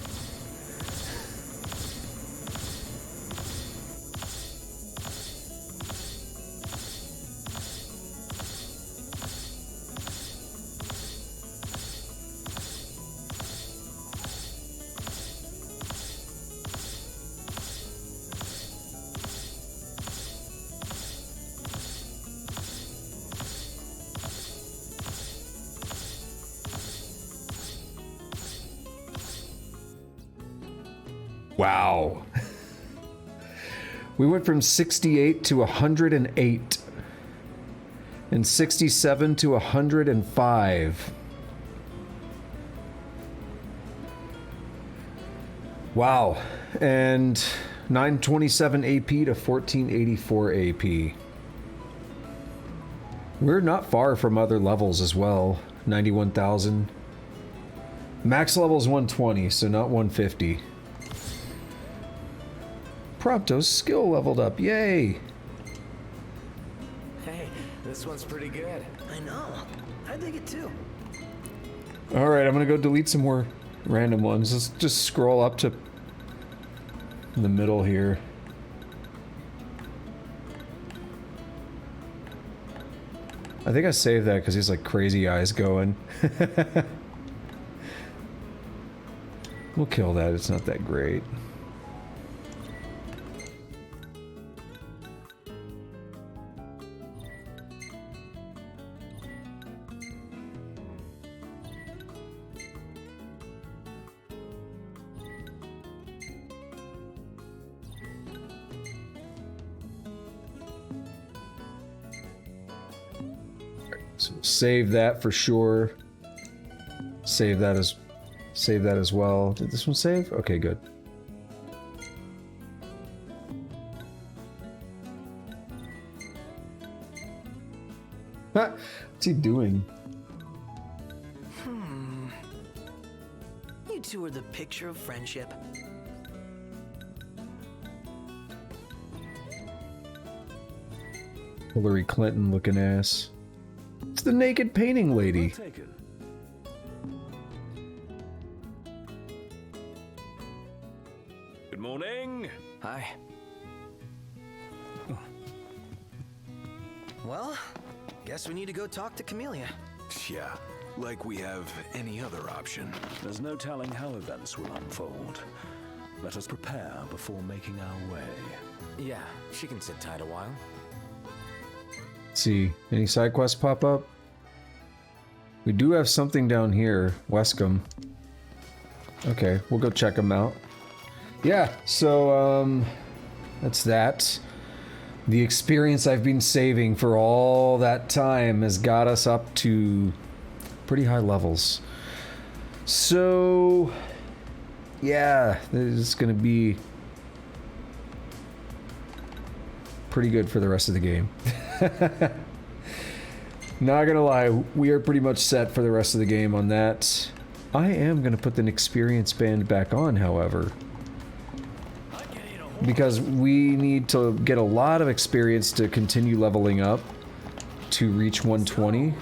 Wow. We went from 68 to 108. And 67 to 105. Wow. And 927 AP to 1484 AP. We're not far from other levels as well. 91,000. Max level is 120, so not 150. Prompto's skill leveled up. Yay! Hey, this one's pretty good. I know. I dig it too. Alright, I'm gonna go delete some more random ones. Let's just scroll up to the middle here. I think I saved that because he's like crazy eyes going. We'll kill that, it's not that great. So save that for sure. Save that as well. Did this one save? Okay, good. What's he doing? You two are the picture of friendship. Hillary Clinton looking ass. It's the naked painting lady. Good morning. Hi. Well, guess we need to go talk to Camellia. Yeah, like we have any other option. There's no telling how events will unfold. Let us prepare before making our way. Yeah, she can sit tight a while. See, any side quests pop up? We do have something down here, Weskham. Okay, we'll go check them out. Yeah, so that's that. The experience I've been saving for all that time has got us up to pretty high levels. So yeah, this is gonna be pretty good for the rest of the game. Not gonna lie, we are pretty much set for the rest of the game on that. I am gonna put the experience band back on, however, because we need to get a lot of experience to continue leveling up to reach 120.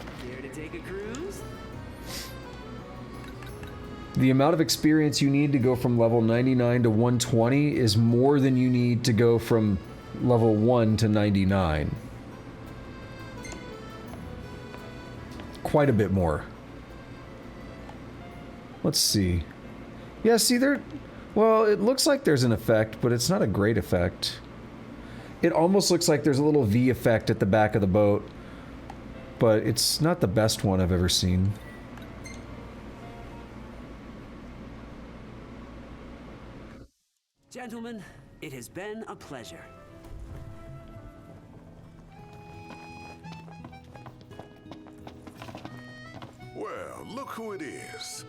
The amount of experience you need to go from level 99 to 120 is more than you need to go from level 1 to 99. Quite a bit more. Let's see. Yeah, see there... Well, it looks like there's an effect, but it's not a great effect. It almost looks like there's a little V effect at the back of the boat, but it's not the best one I've ever seen. Gentlemen, it has been a pleasure. Well, look who it is.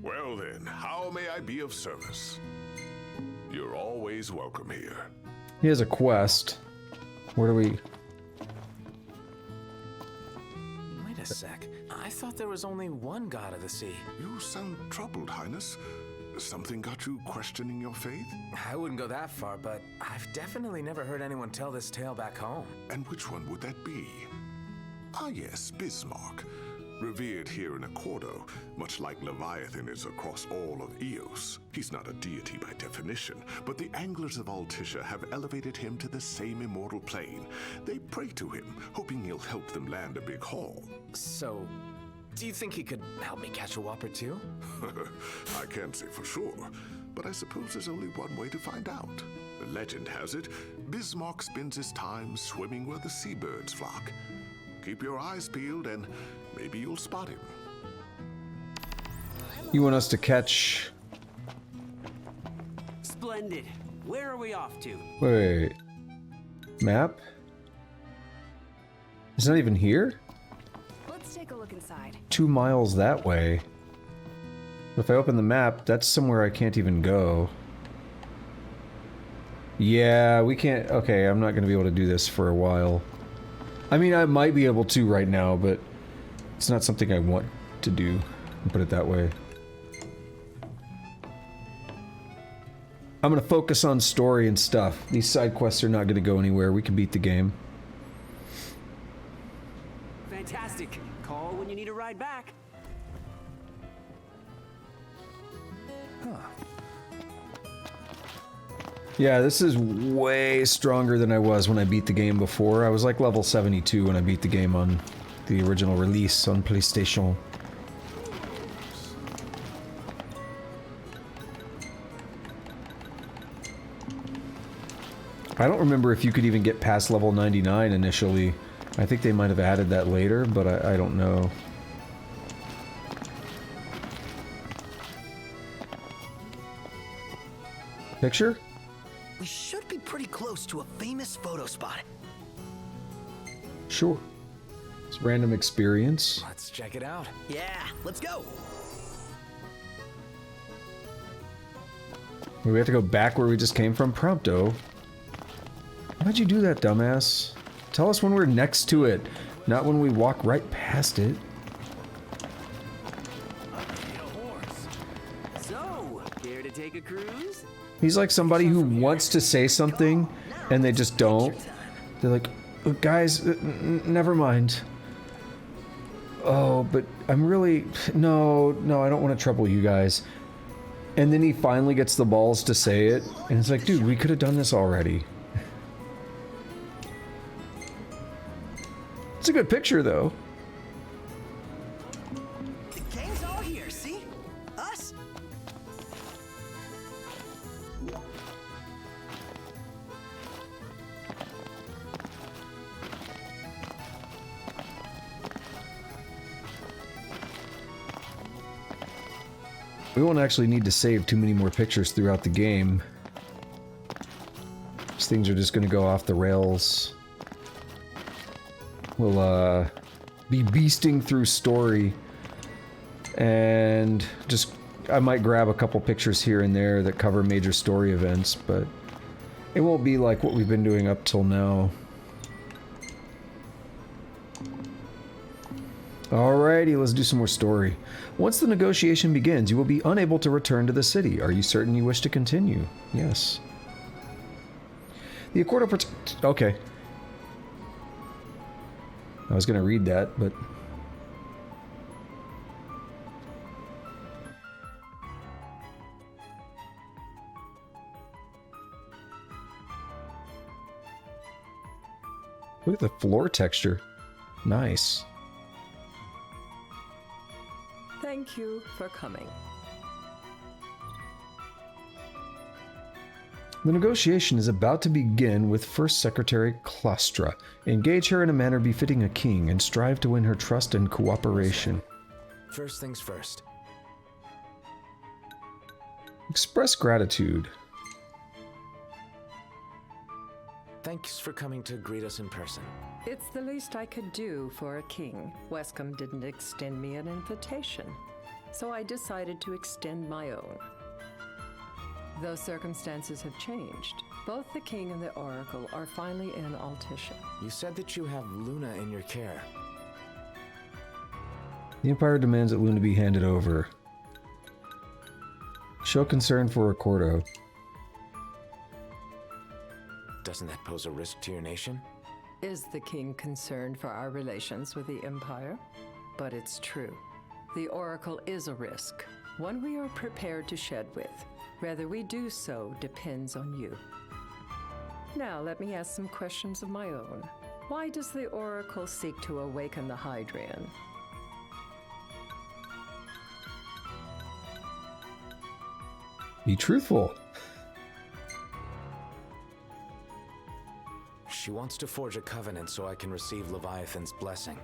Well then, how may I be of service? You're always welcome here. He has a quest. Where do we... Wait a sec. I thought there was only one god of the sea. You sound troubled, Highness. Something got you questioning your faith? I wouldn't go that far, but I've definitely never heard anyone tell this tale back home. And which one would that be? Ah yes, Bismarck. Revered here in Accordo, much like Leviathan is across all of Eos. He's not a deity by definition, but the anglers of Altissia have elevated him to the same immortal plane. They pray to him, hoping he'll help them land a big haul. So, do you think he could help me catch a whopper too? I can't say for sure, but I suppose there's only one way to find out. The legend has it, Bismarck spends his time swimming where the seabirds flock. Keep your eyes peeled and maybe you'll spot him. You want us to catch Splendid. Where are we off to? Wait. Map? It's not even here? Let's take a look inside. 2 miles that way. If I open the map, that's somewhere I can't even go. Yeah, we can't... Okay, I'm not going to be able to do this for a while. I mean, I might be able to right now, but it's not something I want to do. I'll put it that way. I'm going to focus on story and stuff. These side quests are not going to go anywhere. We can beat the game. Fantastic. Call when you need a ride back. Yeah, this is way stronger than I was when I beat the game before. I was like level 72 when I beat the game on the original release on PlayStation. I don't remember if you could even get past level 99 initially. I think they might have added that later, but I don't know. Picture? We should be pretty close to a famous photo spot. Sure. It's random experience. Let's check it out. Yeah, let's go. We have to go back where we just came from? Prompto. Why'd you do that, dumbass? Tell us when we're next to it, not when we walk right past it. So, care to take a cruise? He's like somebody who wants to say something, and they just don't. They're like, "Oh, guys, never mind. Oh, but I'm really... No, I don't want to trouble you guys." And then he finally gets the balls to say it, and it's like, dude, we could have done this already. It's a good picture, though. The gang's all here, see? Us? We won't actually need to save too many more pictures throughout the game. These things are just going to go off the rails. We'll, be beasting through story. And just... I might grab a couple pictures here and there that cover major story events, but... it won't be like what we've been doing up till now. Alrighty, let's do some more story. Once the negotiation begins, you will be unable to return to the city. Are you certain you wish to continue? Yes. The Accord of okay. I was gonna read that, but... Look at the floor texture. Nice. Thank you for coming. The negotiation is about to begin with First Secretary Clastra. Engage her in a manner befitting a king and strive to win her trust and cooperation. First things first. Express gratitude. Thanks for coming to greet us in person. It's the least I could do for a king. Weskham didn't extend me an invitation, so I decided to extend my own. Though circumstances have changed, both the king and the oracle are finally in Altissia. You said that you have Luna in your care. The Empire demands that Luna be handed over. Show concern for Accordo. Doesn't that pose a risk to your nation? Is the king concerned for our relations with the Empire? But it's true. The oracle is a risk, one we are prepared to shed with. Whether we do so depends on you. Now let me ask some questions of my own. Why does the oracle seek to awaken the Hydraean? Be truthful. She wants to forge a covenant so I can receive Leviathan's blessing.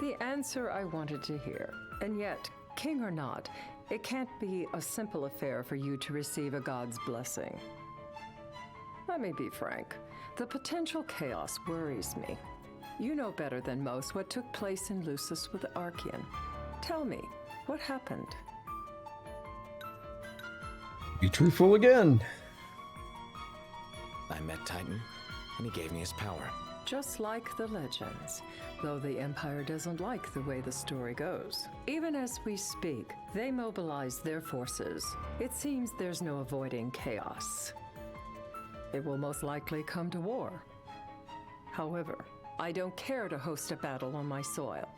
The answer I wanted to hear. And yet, king or not, It can't be a simple affair for you to receive a god's blessing. Let me be frank. The potential chaos worries me. You know better than most what took place in Lucis with Archean. Tell me, what happened? Be truthful again. I met Titan, and he gave me his power. Just like the legends, though the Empire doesn't like the way the story goes. Even as we speak, they mobilize their forces. It seems there's no avoiding chaos. It will most likely come to war. However, I don't care to host a battle on my soil.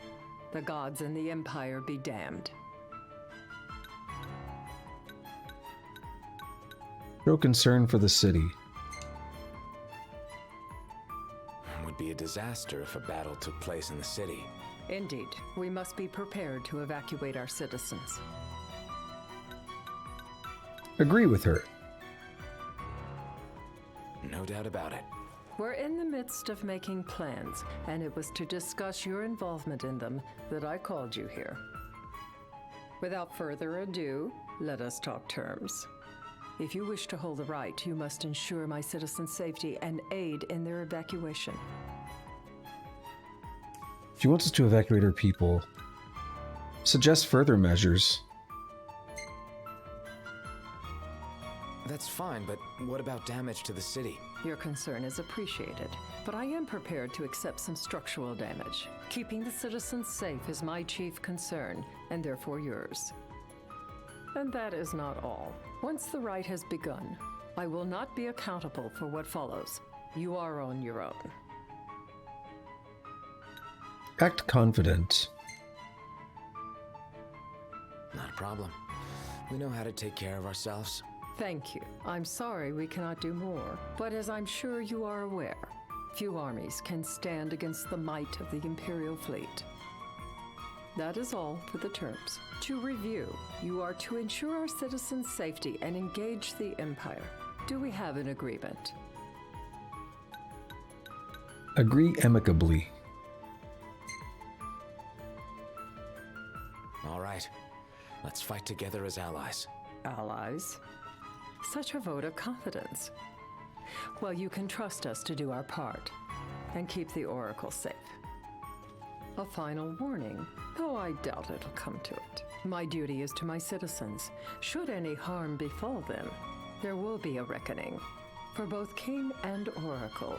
The gods and the Empire be damned. No concern for the city. Would be a disaster if a battle took place in the city. Indeed, we must be prepared to evacuate our citizens. Agree with her. No doubt about it. We're in the midst of making plans, and it was to discuss your involvement in them that I called you here. Without further ado, let us talk terms. If you wish to hold the right, you must ensure my citizens' safety and aid in their evacuation. She wants us to evacuate her people. Suggest further measures. That's fine, but what about damage to the city? Your concern is appreciated, but I am prepared to accept some structural damage. Keeping the citizens safe is my chief concern, and therefore yours. And that is not all. Once the rite has begun, I will not be accountable for what follows. You are on your own. Act confident. Not a problem. We know how to take care of ourselves. Thank you. I'm sorry we cannot do more, but as I'm sure you are aware, few armies can stand against the might of the Imperial fleet. That is all for the terms. To review, you are to ensure our citizens' safety and engage the Empire. Do we have an agreement? Agree amicably. All right. Let's fight together as allies. Allies? Such a vote of confidence. Well, you can trust us to do our part and keep the Oracle safe. A final warning, though I doubt it'll come to it. My duty is to my citizens. Should any harm befall them, there will be a reckoning for both King and Oracle.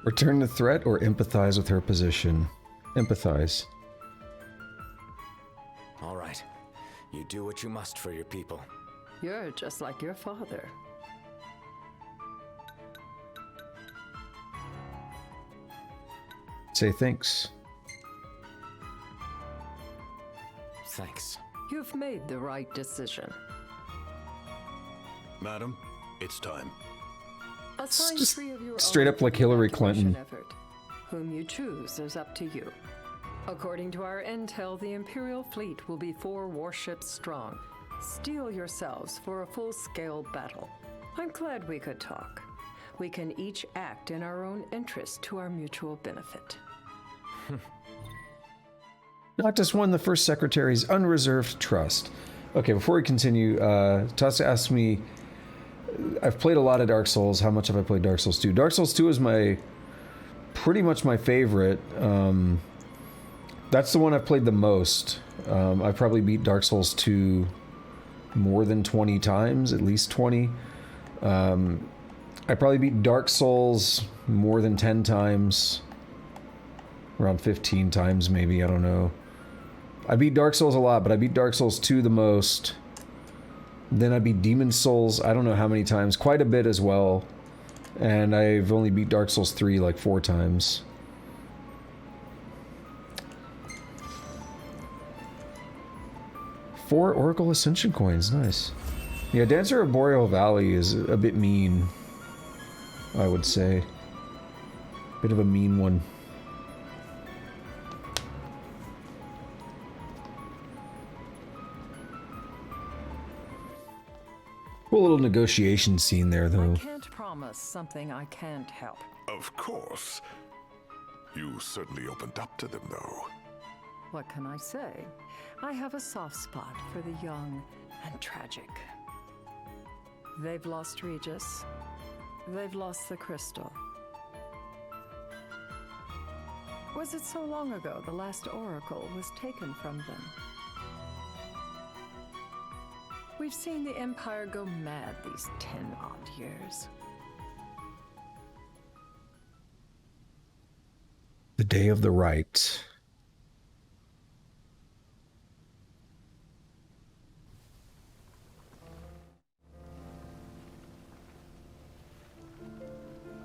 Return the threat or empathize with her position. Empathize. All right. You do what you must for your people. You're just like your father. Say thanks. Thanks. You've made the right decision. Madam, it's time. Assign Just 3 of your straight own up like Hillary evacuation Clinton. effort. Whom you choose is up to you. According to our intel, the Imperial fleet will be 4 warships strong. Steel yourselves for a full-scale battle. I'm glad we could talk. We can each act in our own interest to our mutual benefit. Noctis won the first secretary's unreserved trust. Okay, before we continue, Tasa asked me, I've played a lot of Dark Souls. How much have I played Dark Souls 2? Dark Souls 2 is pretty much my favorite. That's the one I've played the most. I probably beat Dark Souls 2 more than 20 times, at least 20. I probably beat Dark Souls more than 10 times. Around 15 times, maybe, I don't know. I beat Dark Souls a lot, but I beat Dark Souls 2 the most. Then I beat Demon Souls, I don't know how many times, quite a bit as well. And I've only beat Dark Souls 3 like 4 times. Four Oracle Ascension coins, nice. Yeah, Dancer of Boreal Valley is a bit mean, I would say. Bit of a mean one. Cool little negotiation scene there, though. I can't promise something I can't help. Of course. You certainly opened up to them, though. What can I say? I have a soft spot for the young and tragic. They've lost Regis. They've lost the crystal. Was it so long ago the last oracle was taken from them? We've seen the Empire go mad these 10-odd years. The day of the right.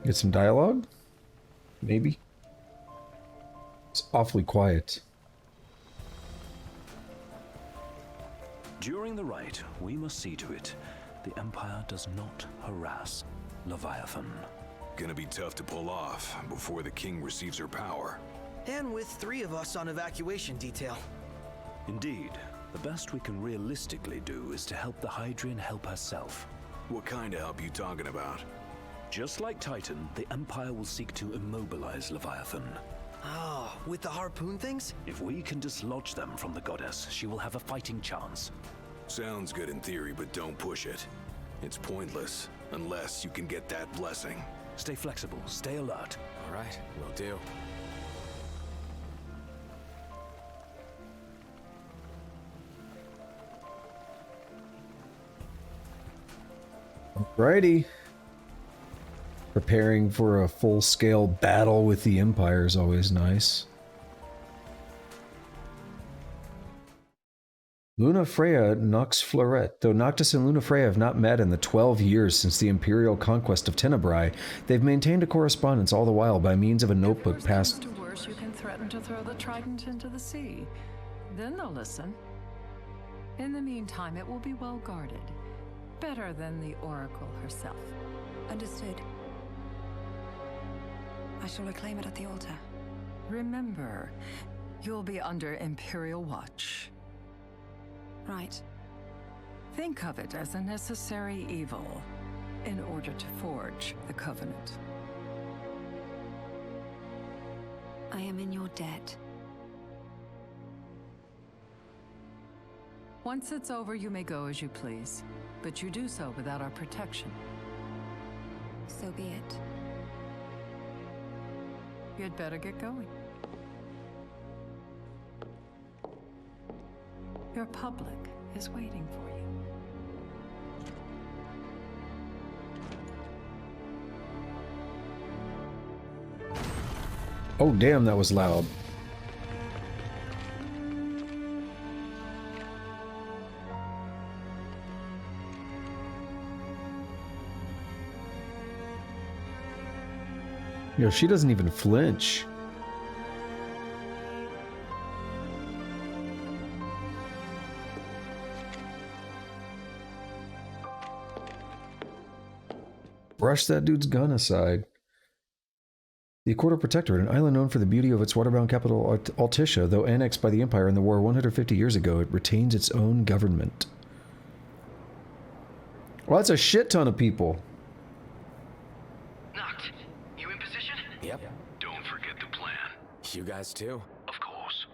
Get some dialogue? Maybe? It's awfully quiet. During the rite, we must see to it the Empire does not harass Leviathan. Gonna be tough to pull off before the king receives her power. And with 3 of us on evacuation detail. Indeed, the best we can realistically do is to help the Hydraean help herself. What kind of help you talking about? Just like Titan, the Empire will seek to immobilize Leviathan. Oh, with the harpoon things? If we can dislodge them from the goddess, she will have a fighting chance. Sounds good in theory, but don't push it. It's pointless, unless you can get that blessing. Stay flexible, stay alert. All right, will do. Alrighty. Preparing for a full-scale battle with the Empire is always nice. Luna Freya Nox Fleuret. Though Noctis and Luna Freya have not met in the 12 years since the Imperial conquest of Tenebrae, they've maintained a correspondence all the while by means of a notebook passed. To worse, you can threaten to throw the trident into the sea. Then they'll listen. In the meantime, it will be well guarded. Better than the Oracle herself. Understood. I shall reclaim it at the altar. Remember, you'll be under Imperial watch. Right. Think of it as a necessary evil in order to forge the Covenant. I am in your debt. Once it's over, you may go as you please, but you do so without our protection. So be it. You'd better get going. Your public is waiting for you. Oh, damn, that was loud. Yo, she doesn't even flinch. Brush that dude's gun aside. The Accordo Protectorate, an island known for the beauty of its waterbound capital Altissia, though annexed by the Empire in the war 150 years ago, it retains its own government. Well, that's a shit ton of people. Noct, you in position? Yep. Don't forget the plan. You guys too? Of course.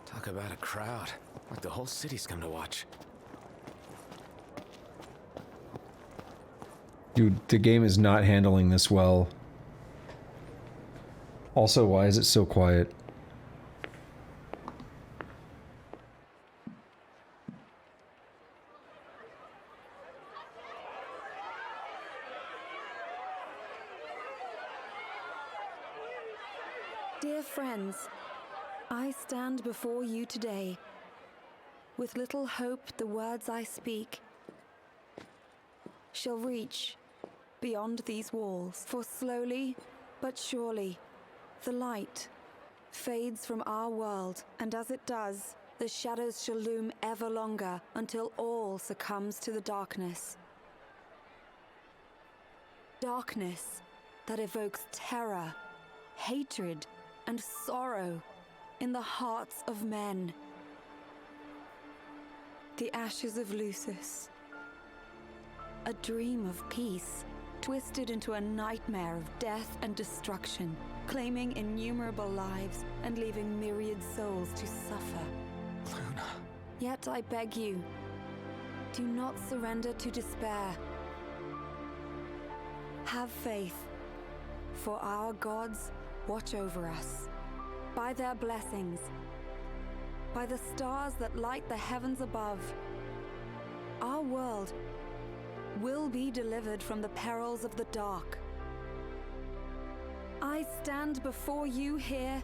Talk about a crowd. Like the whole city's come to watch. Dude, the game is not handling this well. Also, why is it so quiet? Dear friends, I stand before you today. With little hope the words I speak shall reach beyond these walls. For slowly but surely the light fades from our world, and as it does, the shadows shall loom ever longer until all succumbs to the darkness. Darkness that evokes terror, hatred, and sorrow in the hearts of men. The ashes of Lucis. A dream of peace, twisted into a nightmare of death and destruction, claiming innumerable lives and leaving myriad souls to suffer. Luna. Yet I beg you, do not surrender to despair. Have faith, for our gods watch over us. By their blessings, by the stars that light the heavens above, our world will be delivered from the perils of the dark. I stand before you here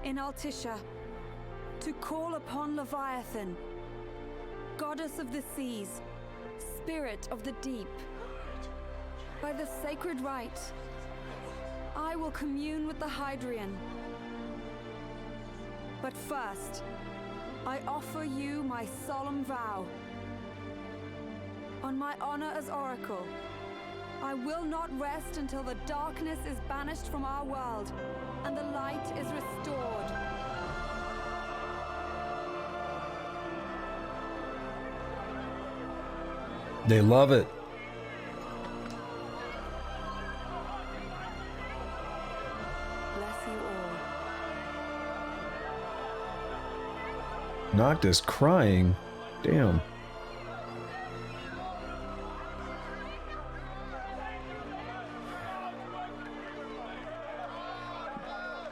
in Altissia to call upon Leviathan, goddess of the seas, spirit of the deep. By the sacred rite, I will commune with the Hydraean. But first, I offer you my solemn vow. On my honor as Oracle, I will not rest until the darkness is banished from our world and the light is restored. They love it. Bless you all. Noctis crying. Damn.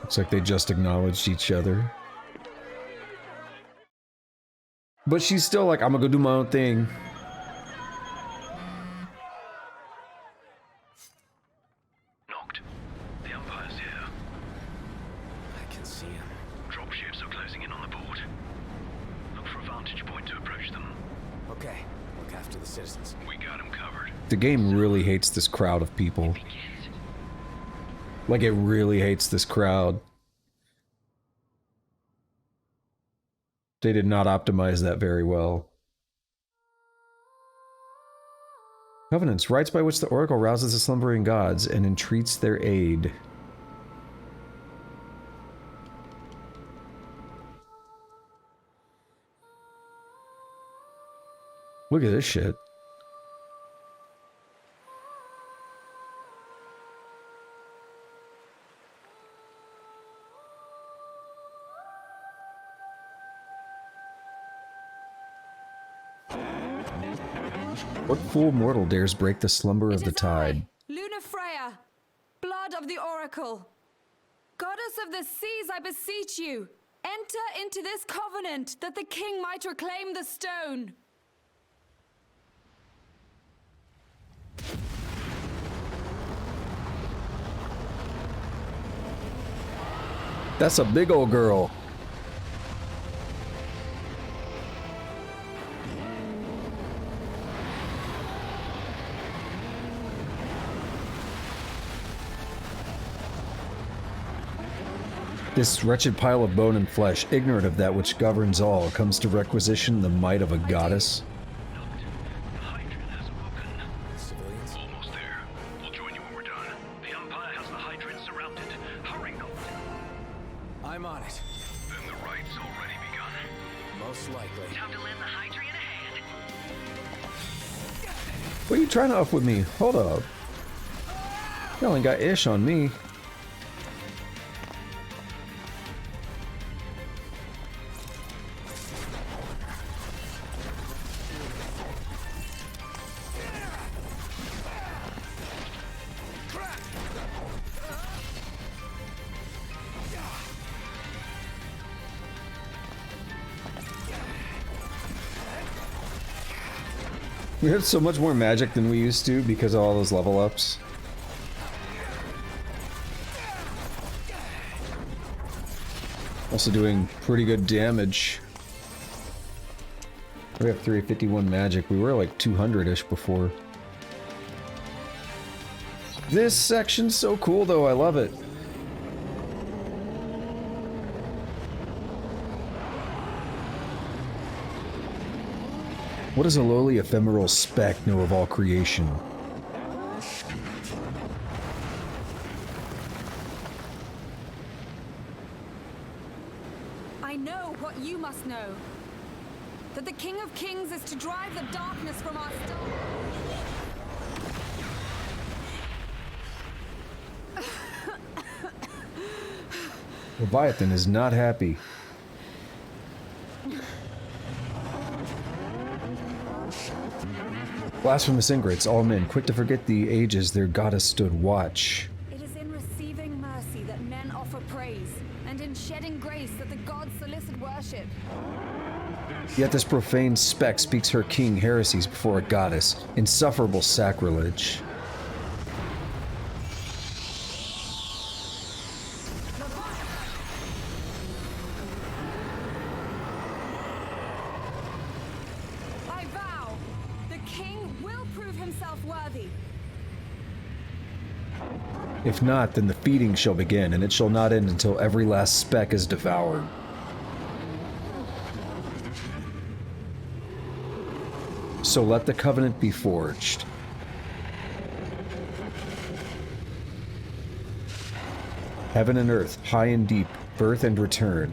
Looks like they just acknowledged each other. But she's still like, I'm gonna go do my own thing. Noct, the Empire's here. I can see him. Dropships are closing in on the port. Look for a vantage point to approach them. Okay, look after the citizens. We got them covered. The game really hates this crowd of people. Like, it really hates this crowd. They did not optimize that very well. Covenants, rites by which the Oracle rouses the slumbering gods and entreats their aid. Look at this shit. What fool mortal dares break the slumber of the tide? Luna Freya, blood of the Oracle, goddess of the seas, I beseech you, enter into this covenant that the king might reclaim the stone. That's a big old girl. This wretched pile of bone and flesh, ignorant of that which governs all, comes to requisition the might of a goddess. Civilians? Almost there. We'll join you when we're done. The Empire has the Hydraean surrounded. Hurry, Noct. I'm on it. Then the right's already begun. Most likely. Time to lend the Hydraean a hand. What are you trying to up with me? Hold up. Y'all ain't got ish on me. We have so much more magic than we used to because of all those level ups. Also doing pretty good damage. We have 351 magic. We were like 200-ish before. This section's so cool though, I love it. What does a lowly ephemeral speck know of all creation? I know what you must know. That the King of of kings is to drive the darkness from our star. Leviathan is not happy. Blasphemous ingrates, all men, quick to forget the ages their goddess stood watch. It is in receiving mercy that men offer praise, and in shedding grace that the gods solicit worship. Yet this profane speck speaks her king heresies before a goddess. Insufferable sacrilege. I vow, the king will prove himself worthy. If not, then the feeding shall begin, and it shall not end until every last speck is devoured. So let the covenant be forged. Heaven and earth, high and deep, birth and return.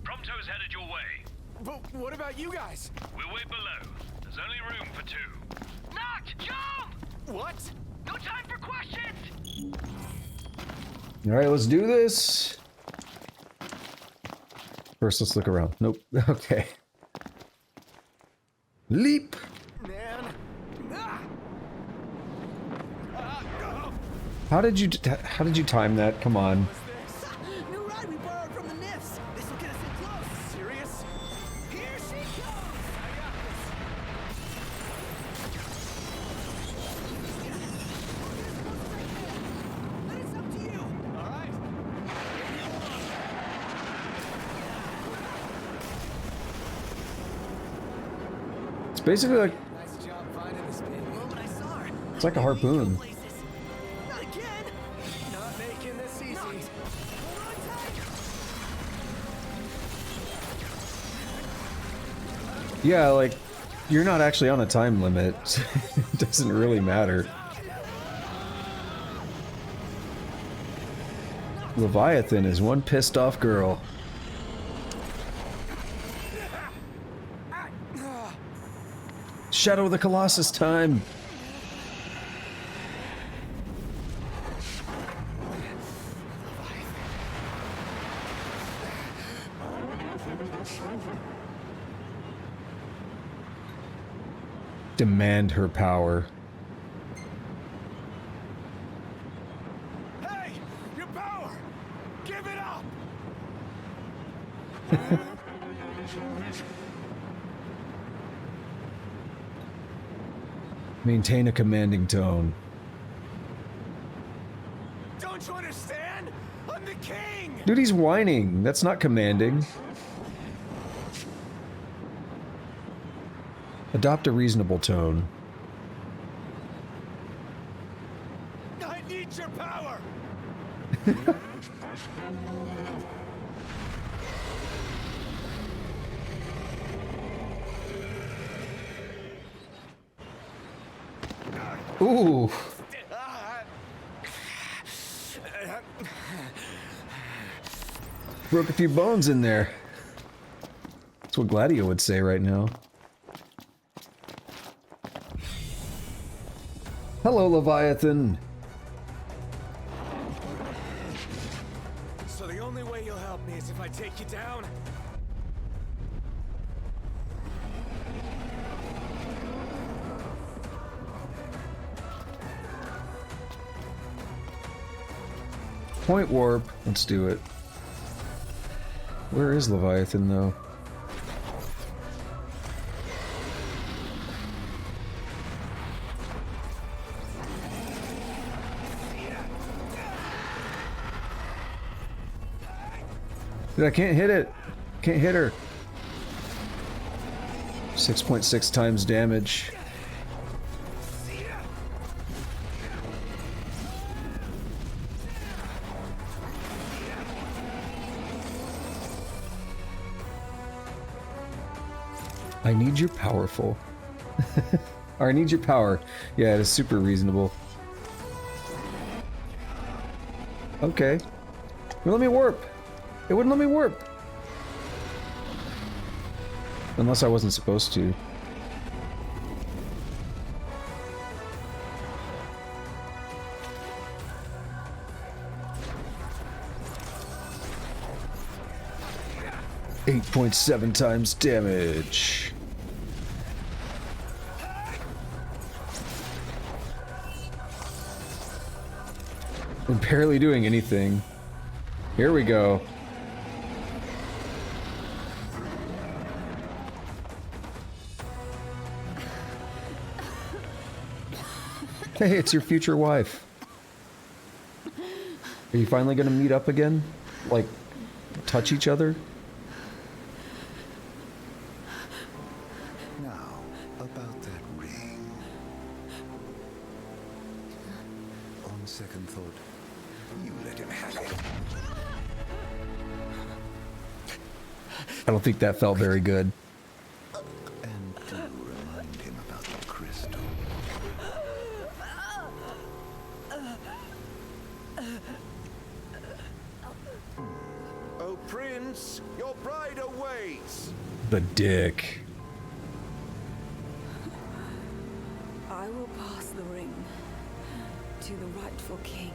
Prompto's headed your way. But what about you guys? We'll wait below. There's only room for two. Noct, jump! What? No time for questions! Alright, let's do this. First, let's look around. Nope. Okay. Leap! Man. How did you time that? Come on. New ride we borrowed from the Nifs. This will get us in close. Serious? Here she comes! I got this. But it's up to you. All right. It's basically like Nice job finding this baby. Well, but I saw her. it's like a harpoon. Not again. Not making this easy. Hold on tight. Yeah, like you're not actually on a time limit. It doesn't really matter. Leviathan is one pissed off girl. Shadow of the Colossus time. Demand her power. Hey, your power! Give it up! Maintain a commanding tone. Don't you understand? I'm the king! Dude, he's whining. That's not commanding. Adopt a reasonable tone. I need your power! Ooh. Broke a few bones in there. That's what Gladio would say right now. Hello, Leviathan. So the only way you'll help me is if I take you down? Point warp. Let's do it. Where is Leviathan, though? Dude, I can't hit it. Can't hit her. 6.6 times damage. I need your powerful. Or I need your power. Yeah, it is super reasonable. Okay. Well, let me warp. It wouldn't let me warp. Unless I wasn't supposed to. .7 times damage. I'm barely doing anything. Here we go. Hey, it's your future wife. Are you finally gonna meet up again? Like, touch each other? Now, about that ring. On second thought, you let him have it. I don't think that felt very good. And do remind him about the crystal. Oh, Prince, your bride awaits. The dick. I will pass the ring to the rightful king.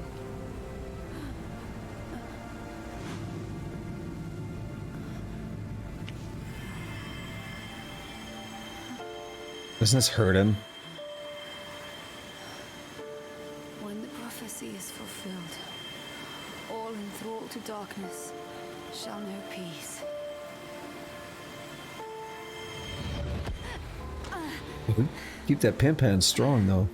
Doesn't this hurt him? When the prophecy is fulfilled, all enthralled to darkness shall know peace. Keep that pimp hand strong, though.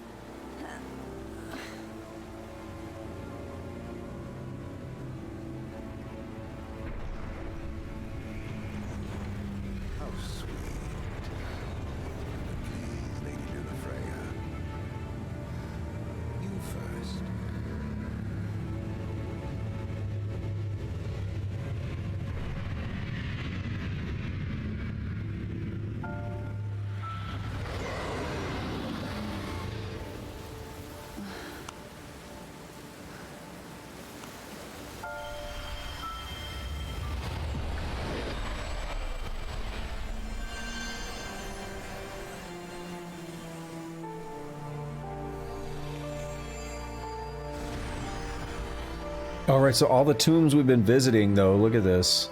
How sweet. Please, Lady Lunafreya. You first. Alright, so all the tombs we've been visiting, though, look at this.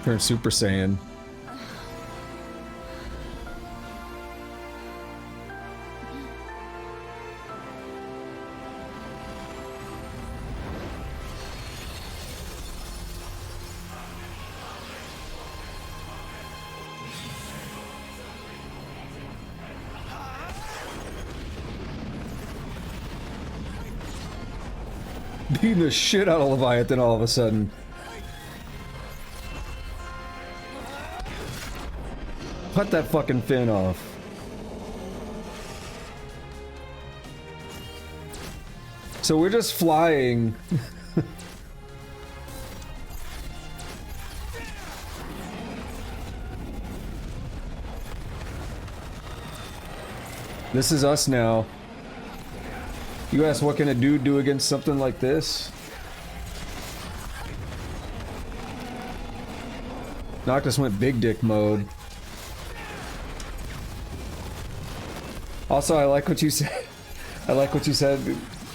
Turn Super Saiyan. Beating the shit out of Leviathan all of a sudden. Cut that fucking fin off. So we're just flying. This is us now. You ask, what can a dude do against something like this? Noctis went big dick mode. Also, I like what you said. I like what you said.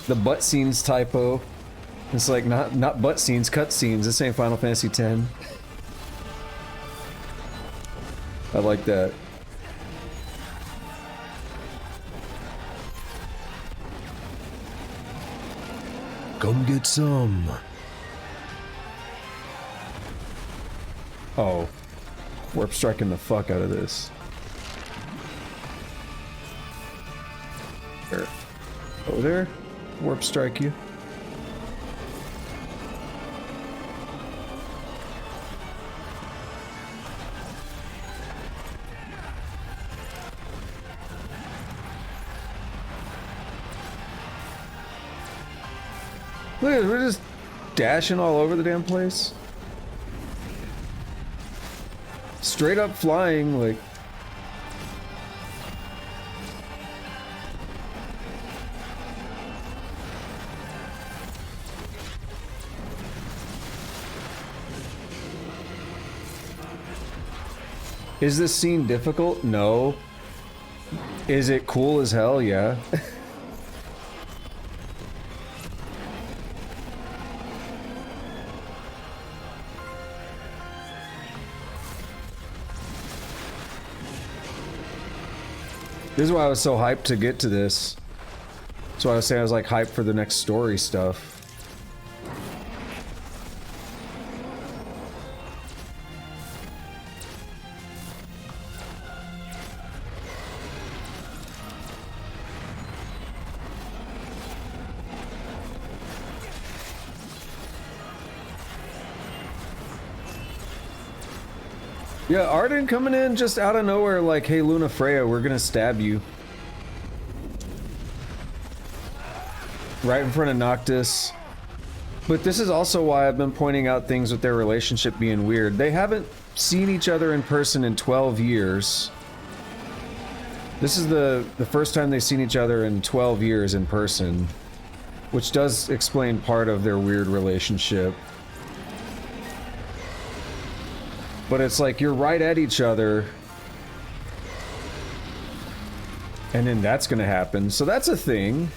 The butt scenes typo. It's like not butt scenes, cut scenes. This ain't Final Fantasy X. I like that. Come get some. Oh. Warp striking the fuck out of this. There. Oh, there. Warp strike you. Look at it, we're just dashing all over the damn place. Straight up flying, like. Is this scene difficult? No. Is it cool as hell? Yeah. This is why I was so hyped to get to this. That's why I was saying I was like hyped for the next story stuff. Yeah, Arden coming in just out of nowhere like, hey Luna Freya, we're gonna stab you. Right in front of Noctis. But this is also why I've been pointing out things with their relationship being weird. They haven't seen each other in person in 12 years. This is the first time they've seen each other in 12 years in person. Which does explain part of their weird relationship. But it's like, you're right at each other. And then that's gonna happen. So that's a thing.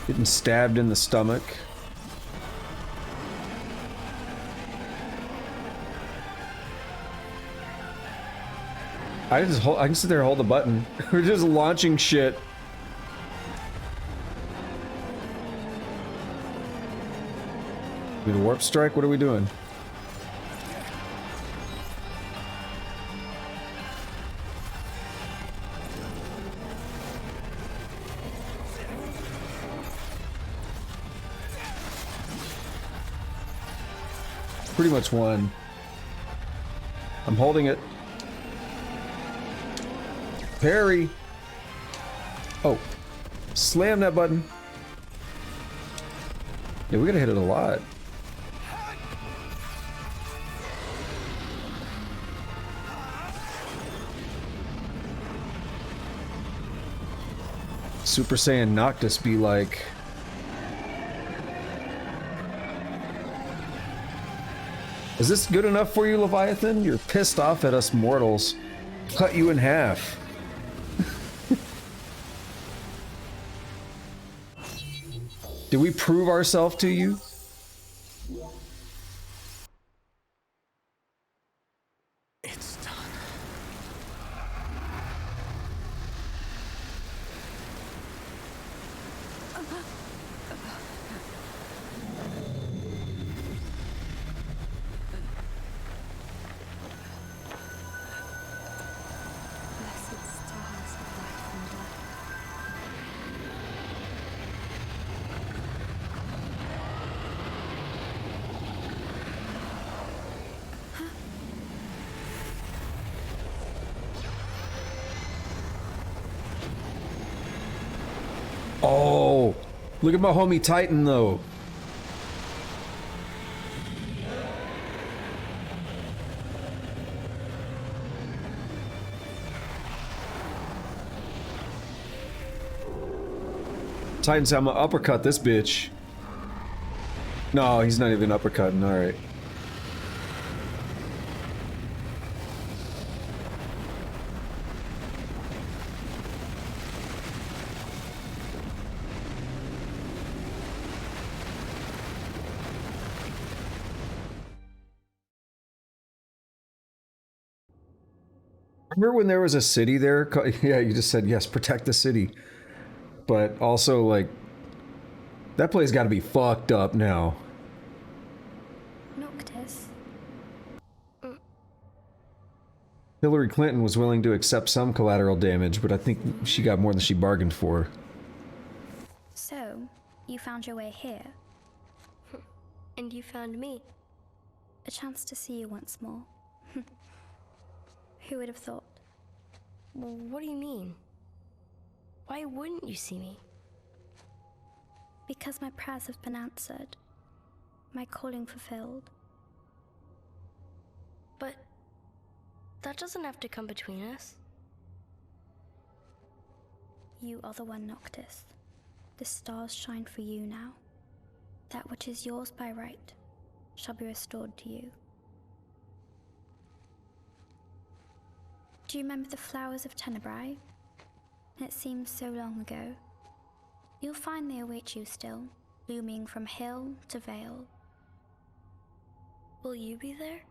Getting stabbed in the stomach. I can sit there and hold the button. We're just launching shit. Need a warp strike? What are we doing? Pretty much won. I'm holding it. Parry. Oh. Slam that button. Yeah, we gotta hit it a lot. Super Saiyan Noctis be like... Is this good enough for you, Leviathan? You're pissed off at us mortals. Cut you in half. Did we prove ourselves to you? It's done. Oh, look at my homie Titan though. Titan said I'm gonna uppercut this bitch. No, he's not even uppercutting, alright. Remember when there was a city there? Yeah, you just said, yes, protect the city. But also, like, that place gotta be fucked up now. Noctis. Hillary Clinton was willing to accept some collateral damage, but I think she got more than she bargained for. So, you found your way here. And you found me. A chance to see you once more. Who would have thought? Well, what do you mean? Why wouldn't you see me? Because my prayers have been answered. My calling fulfilled. But that doesn't have to come between us. You are the one, Noctis. The stars shine for you now. That which is yours by right shall be restored to you. Do you remember the flowers of Tenebrae? It seems so long ago. You'll find they await you still, blooming from hill to vale. Will you be there?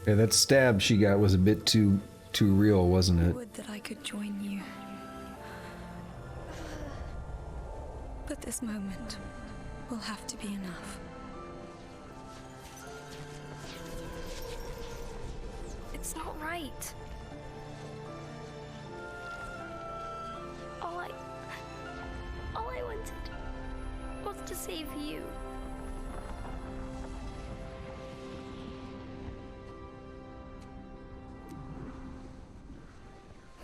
Yeah, that stab she got was a bit too real, wasn't it? Would that I could join you. But this moment will have to be enough. It's not right. All I wanted was to save you.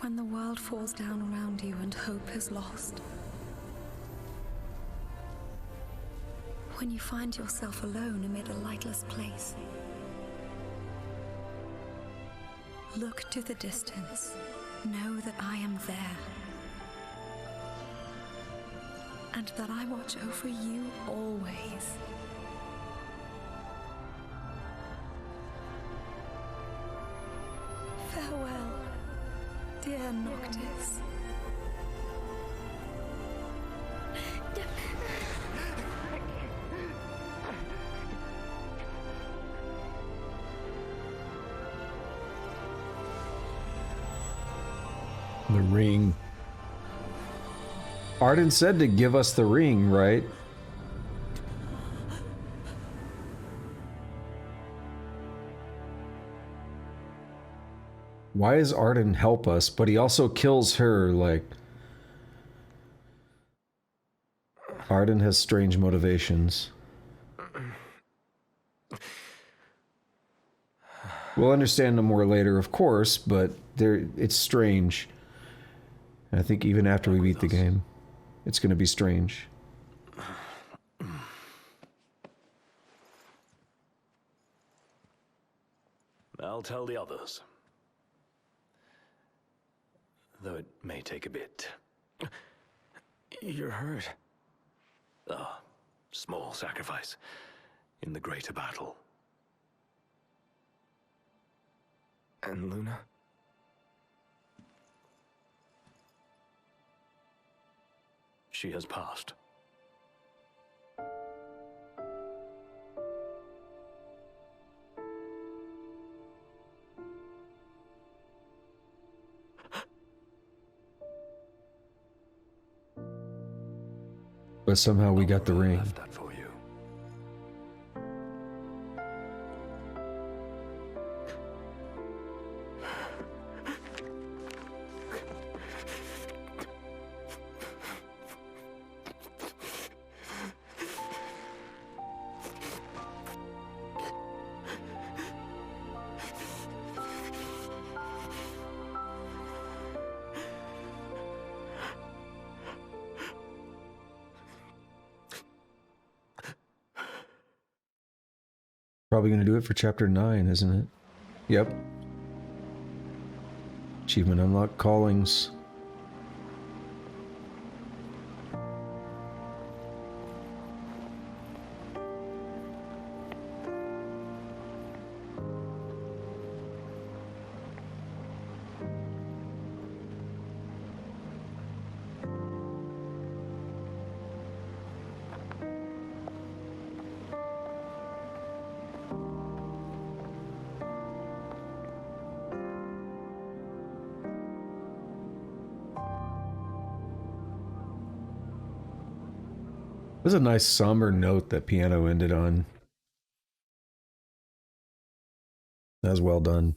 When the world falls down around you and hope is lost. When you find yourself alone amid a lightless place. Look to the distance. Know that I am there. And that I watch over you always. Farewell, dear Noctis. The ring. Arden said to give us the ring, right? Why does Arden help us, but he also kills her? Like, Arden has strange motivations. We'll understand them more later, of course, but it's strange. I think even after we beat the game, it's going to be strange. I'll tell the others. Though it may take a bit. You're hurt. A small sacrifice in the greater battle. And Luna? She has passed. But somehow we got the ring. Left that for you. Probably going to do it for chapter 9, isn't it? Yep. Achievement unlocked callings. It was a nice somber note that piano ended on. That was well done.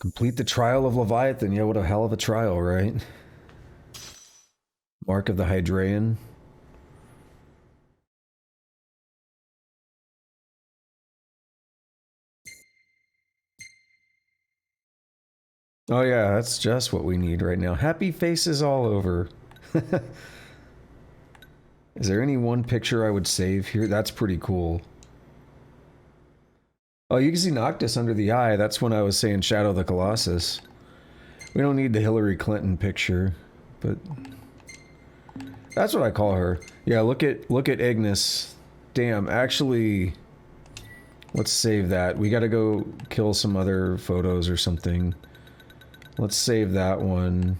Complete the trial of Leviathan. Yeah, what a hell of a trial, right? Mark of the Hydraean. Oh yeah, that's just what we need right now. Happy faces all over. Is there any one picture I would save here? That's pretty cool. Oh, you can see Noctis under the eye. That's when I was saying Shadow the Colossus. We don't need the Hillary Clinton picture, but that's what I call her. Yeah, look at Ignis. Damn, actually, let's save that. We gotta go kill some other photos or something. Let's save that one.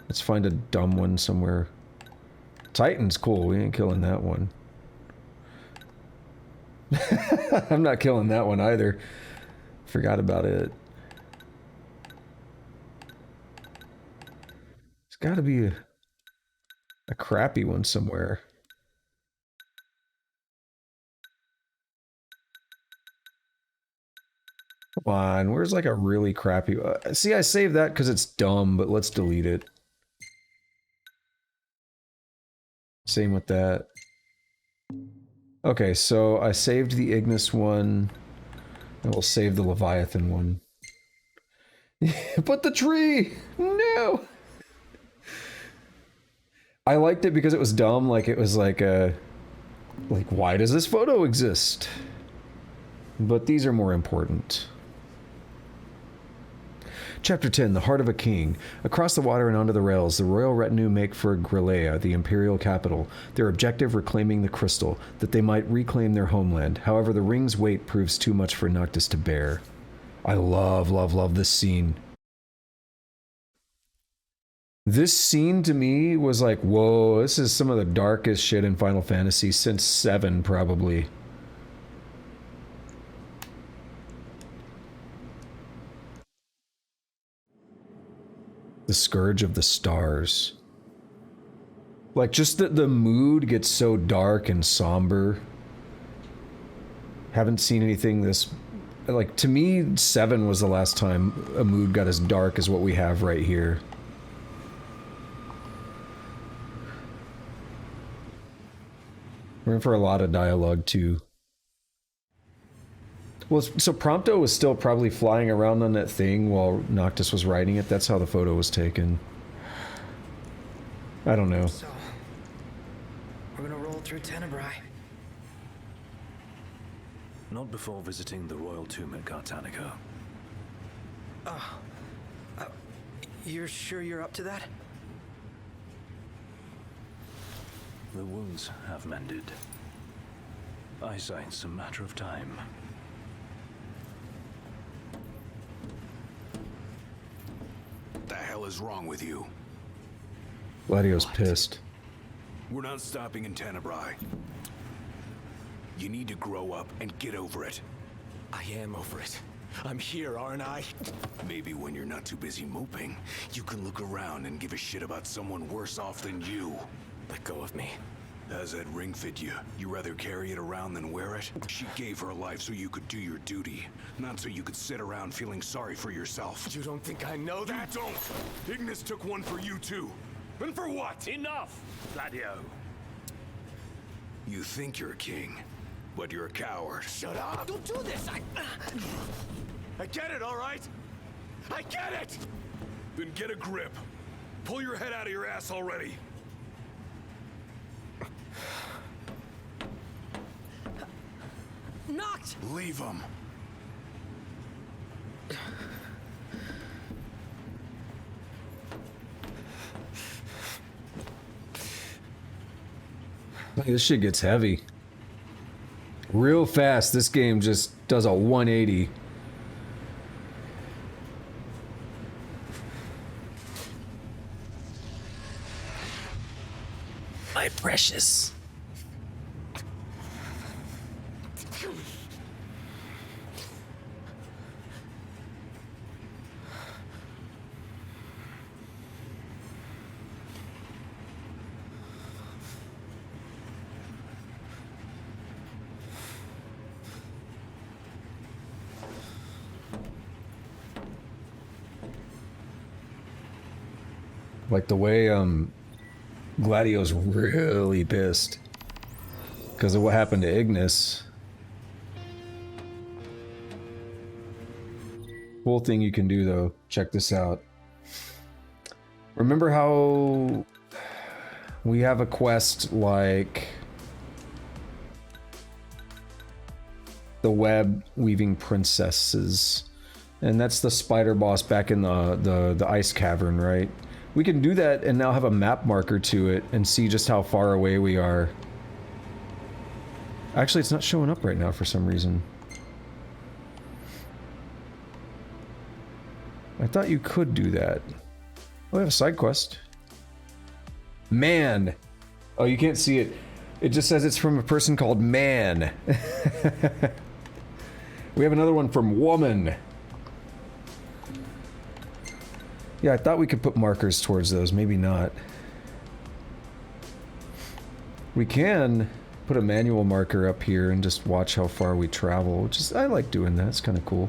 Let's find a dumb one somewhere. Titan's cool. We ain't killing that one. I'm not killing that one either. Forgot about it. There's gotta be a crappy one somewhere. Come on, where's like a really crappy... see, I saved that because it's dumb, but let's delete it. Same with that. Okay, so I saved the Ignis one. And we'll save the Leviathan one. But the tree! No! I liked it because it was dumb, like it was like a... Like, why does this photo exist? But these are more important. Chapter 10, The Heart of a King. Across the water and onto the rails, the royal retinue make for Gralea, the imperial capital, their objective reclaiming the crystal, that they might reclaim their homeland. However, the ring's weight proves too much for Noctis to bear. I love this scene. This scene to me was like, whoa, this is some of the darkest shit in Final Fantasy since 7, probably. The Scourge of the Stars. Like, just the mood gets so dark and somber. Haven't seen anything this... Like, to me, 7 was the last time a mood got as dark as what we have right here. We're in for a lot of dialogue, too. Well, so Prompto was still probably flying around on that thing while Noctis was riding it. That's how the photo was taken. I don't know. So, we're gonna roll through Tenebrae. Not before visiting the royal tomb at Gartanico. You're sure you're up to that? The wounds have mended. Eyesight's a matter of time. What the hell is wrong with you? Gladio's pissed. We're not stopping in Tenebrae. You need to grow up and get over it. I am over it. I'm here, aren't I? Maybe when you're not too busy moping, you can look around and give a shit about someone worse off than you. Let go of me. Does that ring fit you? You rather carry it around than wear it? She gave her life so you could do your duty, not so you could sit around feeling sorry for yourself. You don't think I know that? You don't! Ignis took one for you too. And for what? Enough, Gladio. You think you're a king, but you're a coward. Shut up! Don't do this! I get it, all right? I get it! Then get a grip. Pull your head out of your ass already. Knocked! Leave him. This shit gets heavy. Real fast, this game just does a 180. My precious. Like the way Gladio's really pissed because of what happened to Ignis. Cool thing you can do though. Check this out. Remember how we have a quest like the web weaving princesses, and that's the spider boss back in the ice cavern, right? We can do that and now have a map marker to it and see just how far away we are. Actually, it's not showing up right now for some reason. I thought you could do that. Oh, we have a side quest. Man! Oh, you can't see it. It just says it's from a person called Man. We have another one from Woman. Yeah, I thought we could put markers towards those. Maybe not. We can put a manual marker up here and just watch how far we travel, which is, I like doing that. It's kind of cool.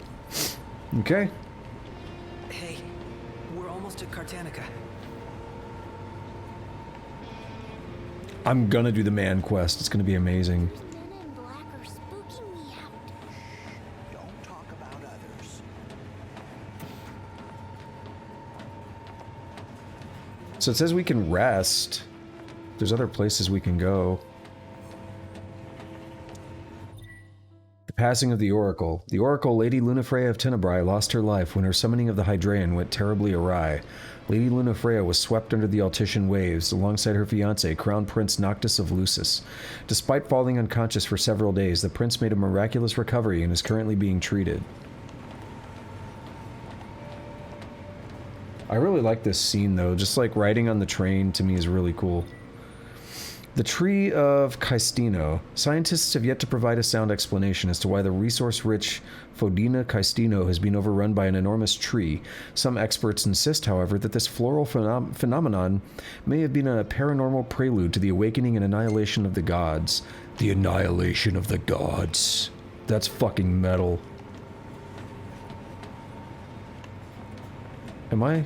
Okay. Hey, we're almost at Cartanica. I'm gonna do the man quest. It's gonna be amazing. So it says we can rest. There's other places we can go. The passing of the Oracle. The Oracle, Lady Lunafreya of Tenebrae, lost her life when her summoning of the Hydraean went terribly awry. Lady Lunafreya was swept under the Altissian waves, alongside her fiancé, Crown Prince Noctis of Lucis. Despite falling unconscious for several days, the prince made a miraculous recovery and is currently being treated. I really like this scene though, just like riding on the train to me is really cool. The Tree of Caestino. Scientists have yet to provide a sound explanation as to why the resource-rich Fodina Caestino has been overrun by an enormous tree. Some experts insist, however, that this floral phenomenon may have been a paranormal prelude to the awakening and annihilation of the gods. The annihilation of the gods. That's fucking metal. I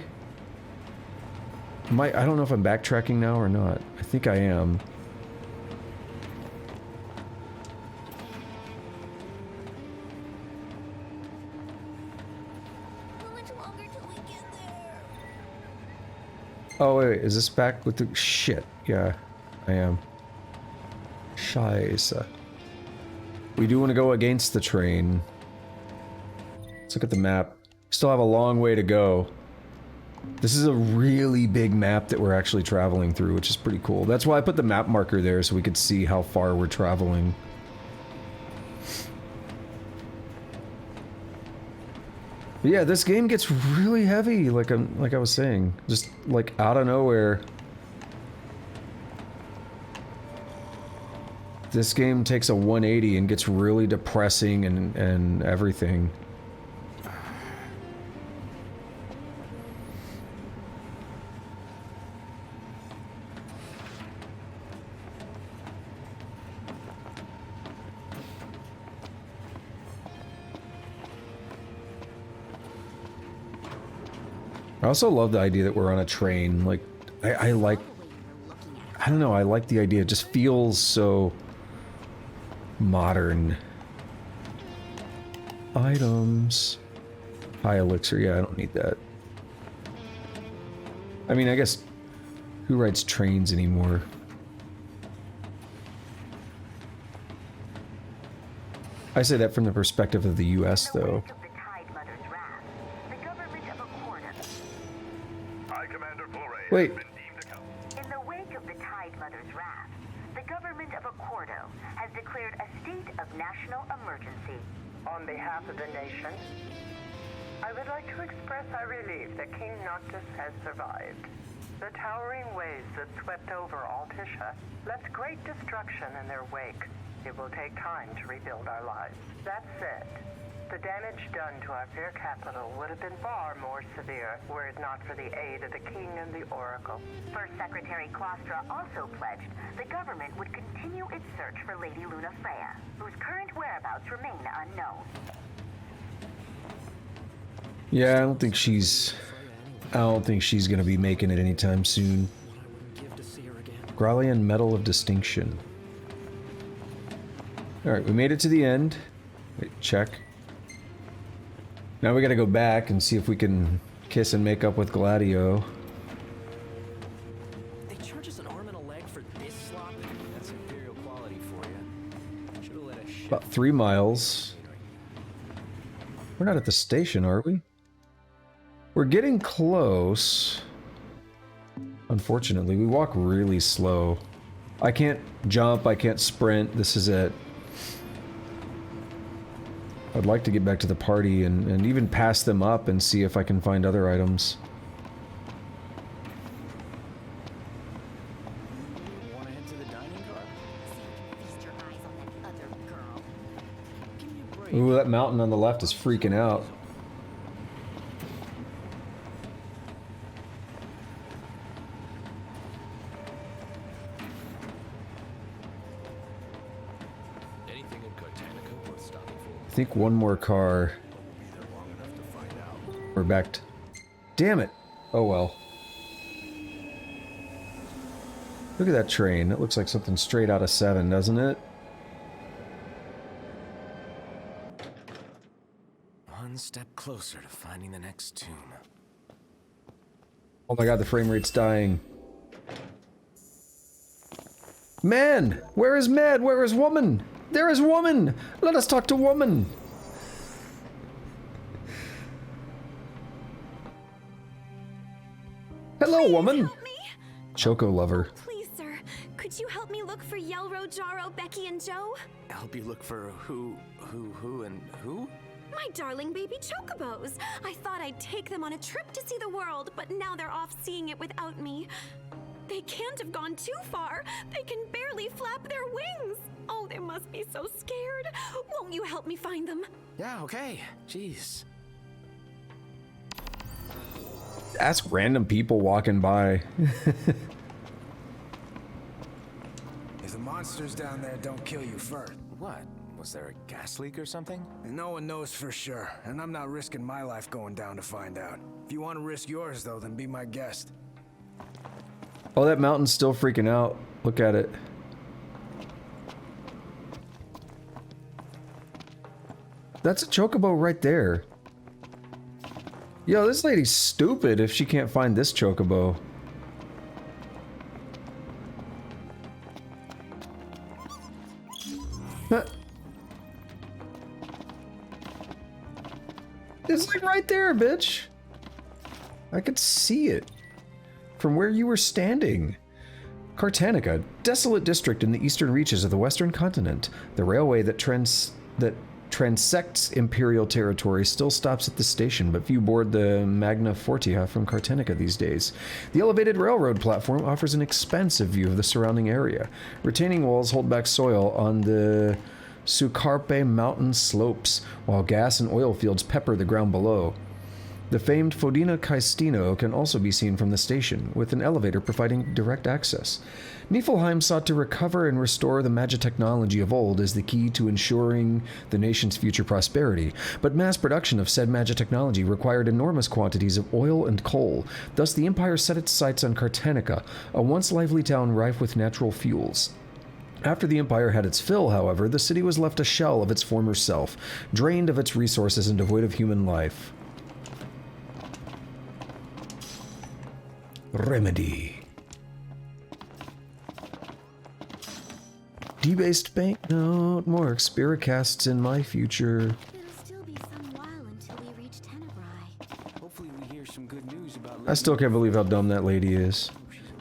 don't know if I'm backtracking now or not. I think I am. Oh wait, is this back with the shit? Yeah, I am. Scheiße. We do want to go against the train. Let's look at the map. Still have a long way to go. This is a really big map that we're actually traveling through, which is pretty cool. That's why I put the map marker there so we could see how far we're traveling. But yeah, this game gets really heavy, like I was saying, just like out of nowhere. This game takes a 180 and gets really depressing and everything. I also love the idea that we're on a train. Like, I like... I don't know, I like the idea. It just feels so... modern. Items. High elixir. Yeah, I don't need that. I mean, I guess... who rides trains anymore? I say that from the perspective of the US, though. Wait. In the wake of the Tide Mother's wrath, the government of Accordo has declared a state of national emergency. On behalf of the nation, I would like to express our relief that King Noctis has survived. The towering waves that swept over Altissia left great destruction in their wake. It will take time to rebuild our lives. That said, the damage done to our fair capital would have been far more severe were it not for the aid of the King and the Oracle. First Secretary Claustra also pledged the government would continue its search for Lady Lunafreya, whose current whereabouts remain unknown. Yeah, I don't think she's I don't think she's gonna be making it anytime soon. Gralea Medal of Distinction. Alright, we made it to the end. Wait, check. Now we gotta go back and see if we can kiss and make up with Gladio. They charge us an arm and a leg for this slop? That's imperial quality for you. Should've let us ship. About 3 miles. We're not at the station, are we? We're getting close. Unfortunately, we walk really slow. I can't jump, I can't sprint. This is it. I'd like to get back to the party and even pass them up and see if I can find other items. Wanna head to the dining car? Feast your eyes on that other girl. Give me a break. Ooh, that mountain on the left is freaking out. I think one more car. We're back to... Damn it! Oh well. Look at that train. It looks like something straight out of 7, doesn't it? One step closer to finding the next tomb. Oh my god, the frame rate's dying. Man! Where is man? Where is woman? There is woman! Let us talk to woman! Hello, woman! Choco lover. Please, sir, could you help me look for Yelro, Jaro, Becky, and Joe? Help you look for who, and who? My darling baby chocobos. I thought I'd take them on a trip to see the world, but now they're off seeing it without me. They can't have gone too far. They can barely flap their wings. Oh, they must be so scared. Won't you help me find them? Yeah, okay. Jeez. Ask random people walking by. If the monsters down there don't kill you first. What? Was there a gas leak or something? No one knows for sure, and I'm not risking my life going down to find out. If you want to risk yours, though, then be my guest. Oh, that mountain's still freaking out. Look at it. That's a chocobo right there. Yo, this lady's stupid if she can't find this chocobo. It's like right there, bitch. I could see it from where you were standing. Cartanica, desolate district in the eastern reaches of the western continent. The railway that transects imperial territory still stops at this station, but few board the Magna Fortia from Cartanica these days. The elevated railroad platform offers an expansive view of the surrounding area. Retaining walls hold back soil on the Sucarpe mountain slopes, while gas and oil fields pepper the ground below. The famed Fodina Caestino can also be seen from the station, with an elevator providing direct access. Niflheim sought to recover and restore the magitechnology of old as the key to ensuring the nation's future prosperity, but mass production of said magitechnology required enormous quantities of oil and coal. Thus the Empire set its sights on Cartanica, a once lively town rife with natural fuels. After the Empire had its fill, however, the city was left a shell of its former self, drained of its resources and devoid of human life. Remedy. Debased banknote, more Xpiricasts in my future. It'll still be some while until we reach Tenebrae. Hopefully we hear some good news about... I still can't believe how dumb that lady is.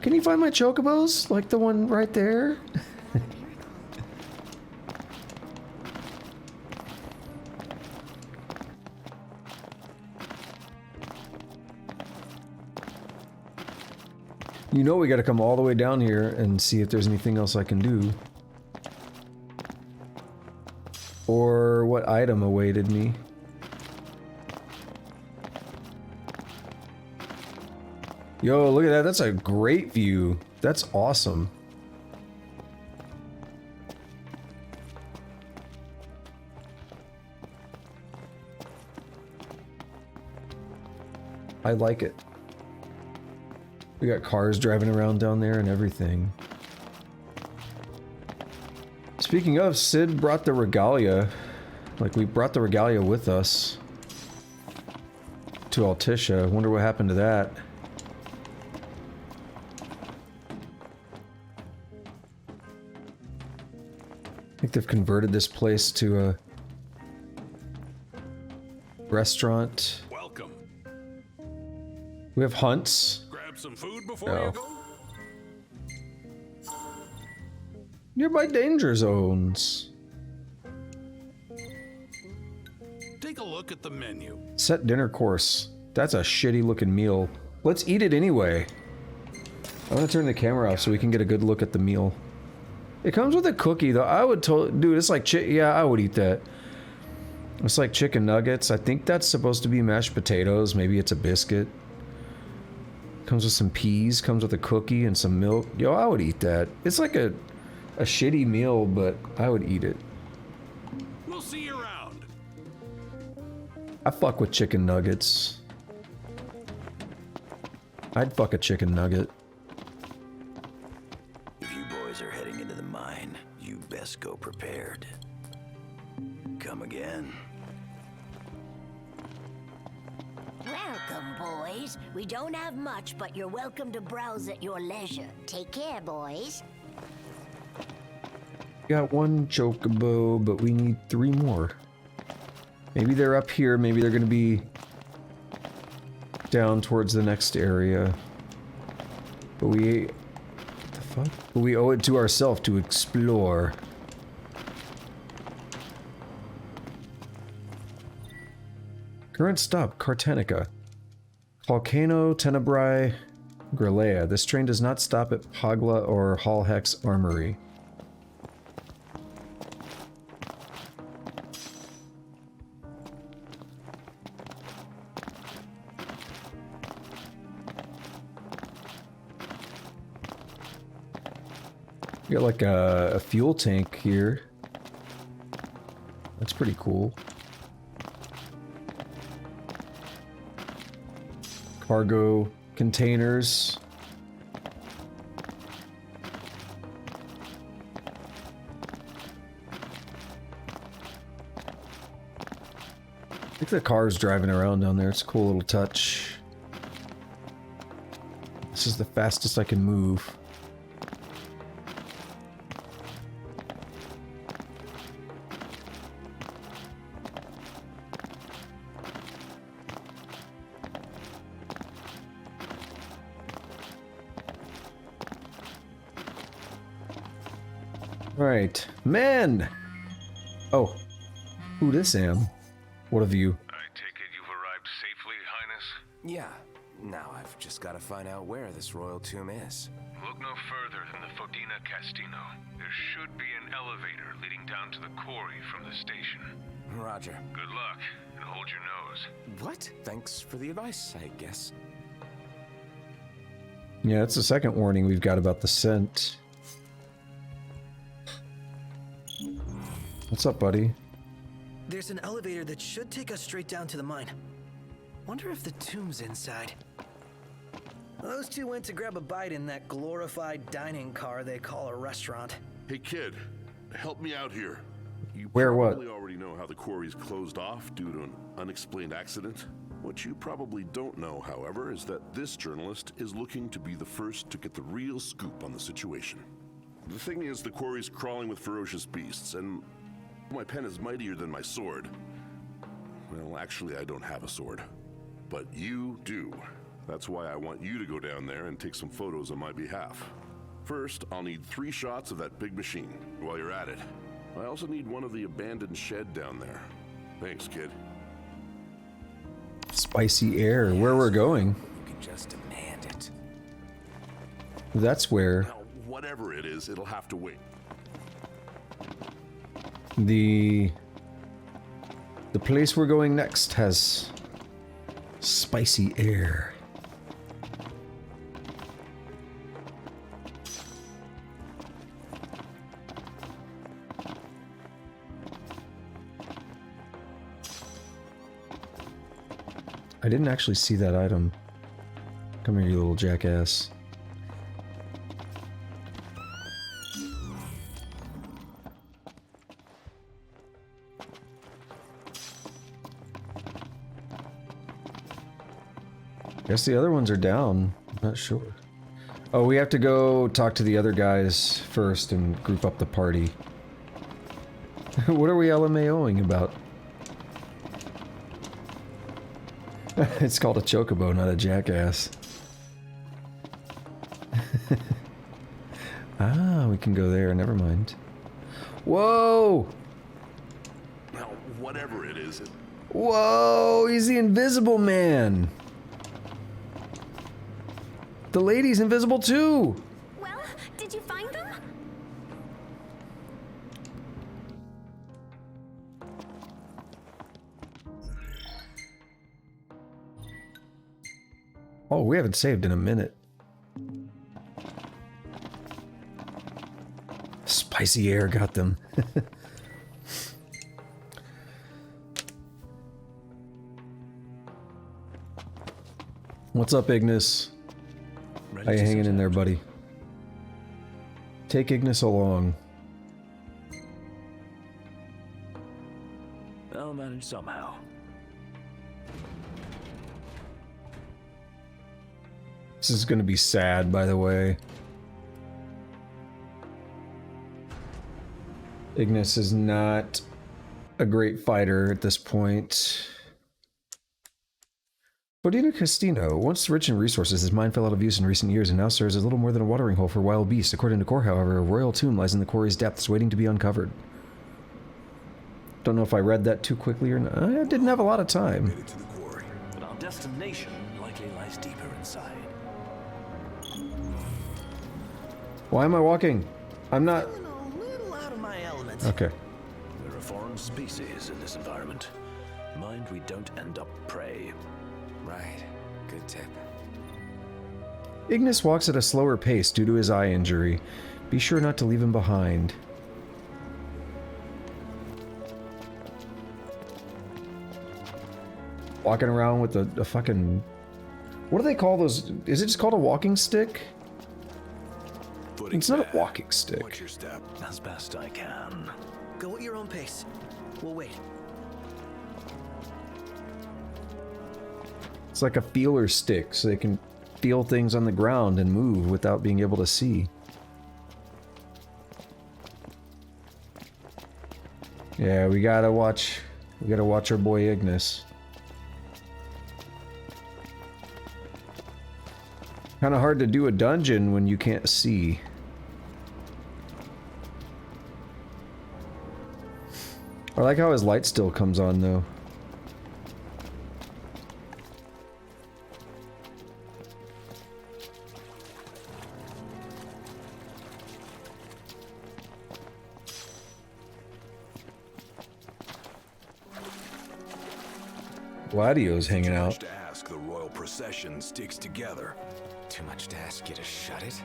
Can you find my chocobos? Like the one right there? You know we gotta come all the way down here and see if there's anything else I can do. Or what item awaited me. Yo, look at that. That's a great view. That's awesome. I like it. We got cars driving around down there and everything. Speaking of, Sid brought the regalia. Like, we brought the regalia with us to Altissia. Wonder what happened to that. I think they've converted this place to a restaurant. Welcome. We have hunts. Grab some food before you go. Nearby danger zones. Take a look at the menu. Set dinner course. That's a shitty looking meal. Let's eat it anyway. I'm gonna turn the camera off so we can get a good look at the meal. It comes with a cookie though. I would dude, it's like yeah, I would eat that. It's like chicken nuggets. I think that's supposed to be mashed potatoes. Maybe it's a biscuit. Comes with some peas, comes with a cookie and some milk. Yo, I would eat that. It's like a shitty meal, but I would eat it. We'll see you around. I fuck with chicken nuggets. I'd fuck a chicken nugget. If you boys are heading into the mine, you best go prepared. Come again. Welcome, boys. We don't have much, but you're welcome to browse at your leisure. Take care, boys. Got one chocobo, but we need 3 more. Maybe they're up here, maybe they're gonna be down towards the next area. But what the fuck? But we owe it to ourselves to explore. Current stop, Cartanica. Volcano, Tenebrae, Gralea. This train does not stop at Pagla or Hallhex Armory. We got like a fuel tank here. That's pretty cool. Cargo containers. I think the car's driving around down there. It's a cool little touch. This is the fastest I can move. Right, man. Oh, who this am? What of you? I take it you've arrived safely, Highness? Yeah. Now I've just got to find out where this royal tomb is. Look no further than the Fodina Caestino. There should be an elevator leading down to the quarry from the station. Roger. Good luck, and hold your nose. What? Thanks for the advice, I guess. Yeah, that's the second warning we've got about the scent. What's up, buddy? There's an elevator that should take us straight down to the mine. Wonder if the tomb's inside. Those two went to grab a bite in that glorified dining car they call a restaurant. Hey kid, help me out here. You Where what? probably already know how the quarry's closed off due to an unexplained accident. What you probably don't know, however, is that this journalist is looking to be the first to get the real scoop on the situation. The thing is, the quarry's crawling with ferocious beasts, and my pen is mightier than my sword. Well, actually, I don't have a sword. But you do. That's why I want you to go down there and take some photos on my behalf. First, I'll need 3 shots of that big machine while you're at it. I also need one of the abandoned shed down there. Thanks, kid. Spicy air. Where we're going? You can just demand it. That's where Now, whatever it is, it'll have to wait. the place we're going next has spicy air. I didn't actually see that item. Come here, you little jackass. Guess the other ones are down. I'm not sure. Oh, we have to go talk to the other guys first and group up the party. What are we LMAOing about? It's called a chocobo, not a jackass. Ah, we can go there. Never mind. Whoa! Well, whatever it is. Whoa! He's the Invisible Man! The lady's invisible too! Well, did you find them? Oh, we haven't saved in a minute. Spicy air got them. What's up, Ignis? How you hanging in there, buddy? Take Ignis along. I'll manage somehow. This is gonna be sad, by the way. Ignis is not a great fighter at this point. Fodina Caestino, once rich in resources, his mine fell out of use in recent years and now serves as little more than a watering hole for wild beasts. According to Core, however, a royal tomb lies in the quarry's depths, waiting to be uncovered. Don't know if I read that too quickly or not. I didn't have a lot of time. But our destination likely lies deeper inside. Why am I walking? I'm not... A little out of my element. Okay. We're a foreign species in this environment. Mind we don't end up prey. Right. Good tip. Ignis walks at a slower pace due to his eye injury. Be sure not to leave him behind. Walking around with a fucking... What do they call those? Is it just called a walking stick? It's not a walking stick. Watch your step. As best I can. Go at your own pace. We'll wait. It's like a feeler stick, so they can feel things on the ground and move without being able to see. Yeah, we gotta watch our boy Ignis. Kinda hard to do a dungeon when you can't see. I like how his light still comes on though. Gladio's hanging out. To ask, the royal procession sticks together. Too much to ask you to shut it?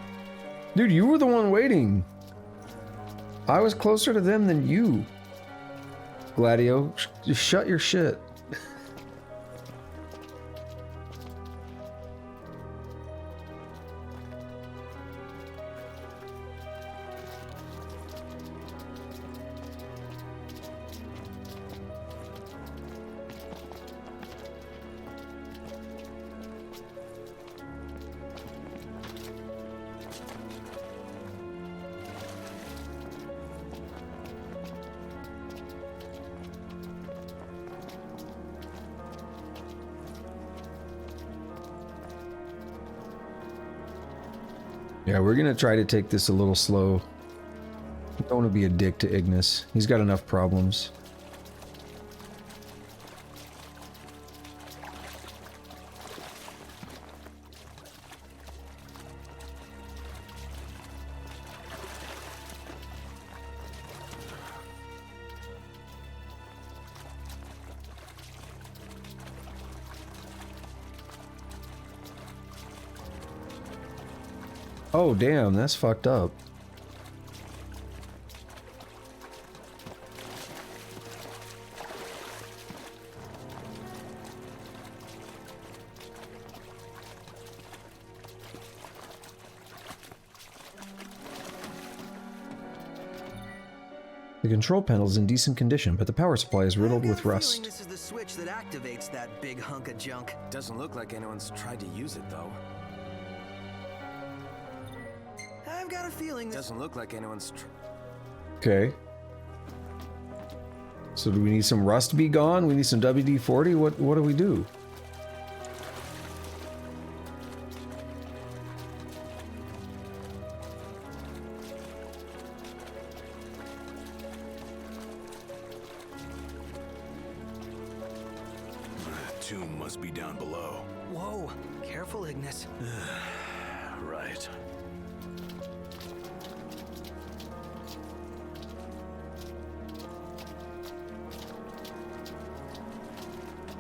Dude, you were the one waiting. I was closer to them than you. Gladio, just shut your shit. Yeah, we're gonna try to take this a little slow. Don't want to be a dick to Ignis. He's got enough problems. Oh, damn, that's fucked up. control panel is in decent condition, but the power supply is riddled with rust. This is the switch that activates that big hunk of junk. Doesn't look like anyone's tried to use it, though. I've got a feeling this doesn't look like anyone's. Okay. So do we need some rust be gone? We need some WD-40? What do we do? Tomb must be down below. Whoa, careful, Ignis. Right.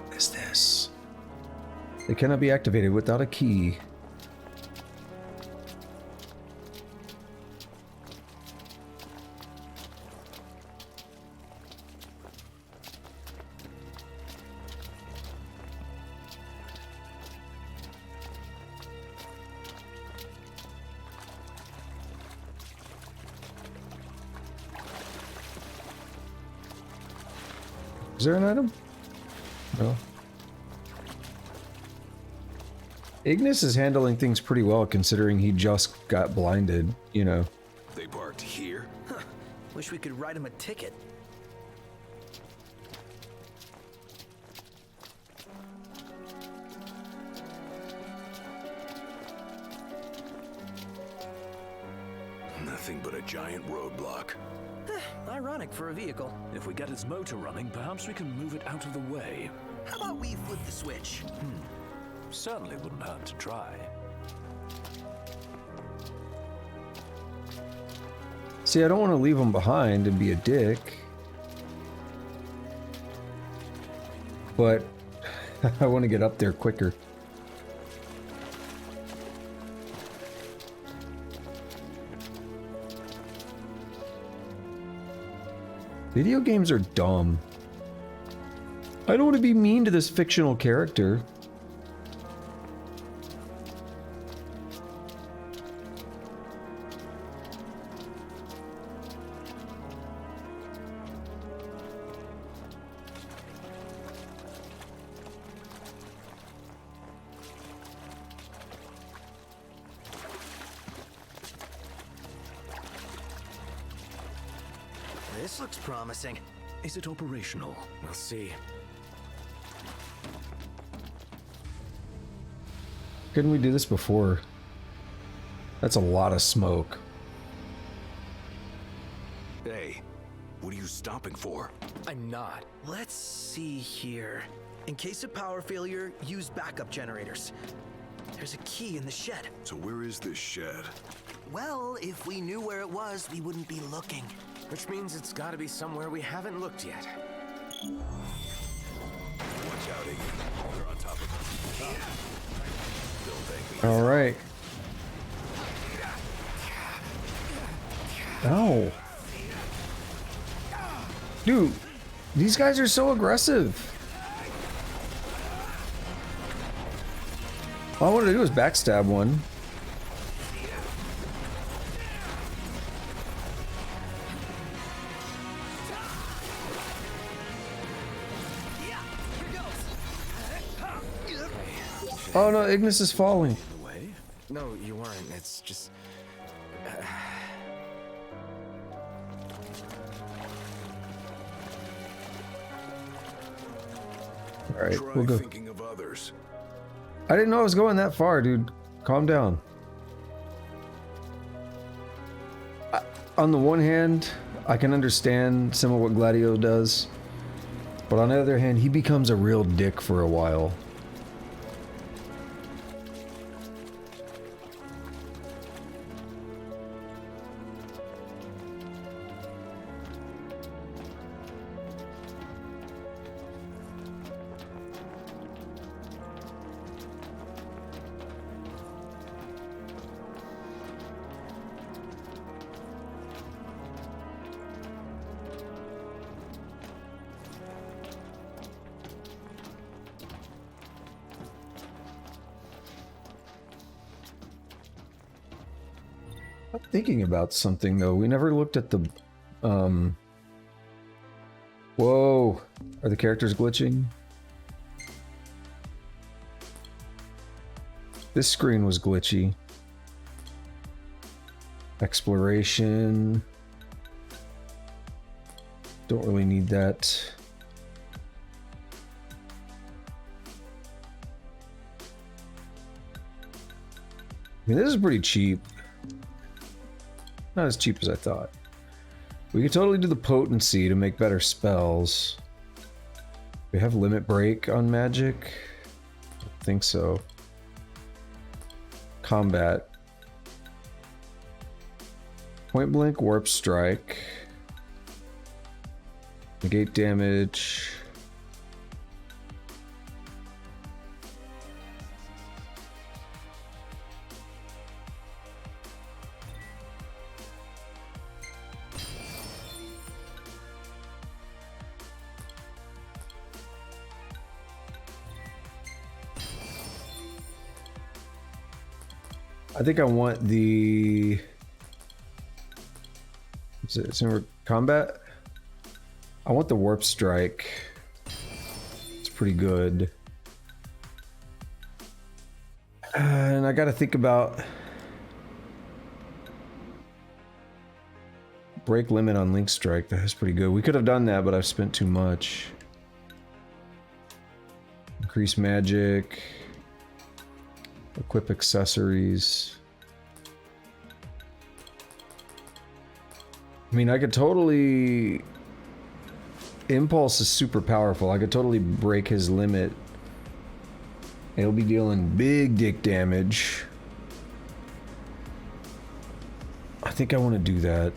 What is this? It cannot be activated without a key. Is there an item? No. Ignis is handling things pretty well considering he just got blinded, you know. They parked here? Huh. Wish we could write him a ticket. Nothing but a giant roadblock. Ironic for a vehicle. If we get its motor running, perhaps we can move it out of the way. How about we flip the switch? Certainly wouldn't hurt to try. See, I don't want to leave him behind and be a dick. But I want to get up there quicker. Video games are dumb. I don't want to be mean to this fictional character. This looks promising. Is it operational? We'll see. Couldn't we do this before? That's a lot of smoke. Hey, what are you stopping for? I'm not. Let's see here. In case of power failure, use backup generators. There's a key in the shed. So where is this shed? Well, if we knew where it was, we wouldn't be looking. Which means it's gotta be somewhere we haven't looked yet. Watch out, Iggy. They're on top of us. Don't thank me. All right. Ow. Dude, these guys are so aggressive. All I wanted to do was backstab one. Oh no, Ignis is falling. No, you weren't. It's just... All right, we'll go. Thinking of others. I didn't know I was going that far, dude. Calm down. On the one hand, I can understand some of what Gladio does, but on the other hand, he becomes a real dick for a while. I'm thinking about something though. We never looked at the Whoa. Are the characters glitching? This screen was glitchy. Exploration. Don't really need that. I mean, this is pretty cheap. Not as cheap as I thought. We could totally do the potency to make better spells. We have limit break on magic? I think so. Combat. Point blank warp strike. Negate damage. I think I want the... Is it in combat? I want the warp strike. It's pretty good. And I gotta think about... break limit on link strike. That's pretty good. We could have done that, but I've spent too much. Increase magic. Equip accessories. I mean, I could totally... Impulse is super powerful. I could totally break his limit. It'll be dealing big dick damage. I think I want to do that.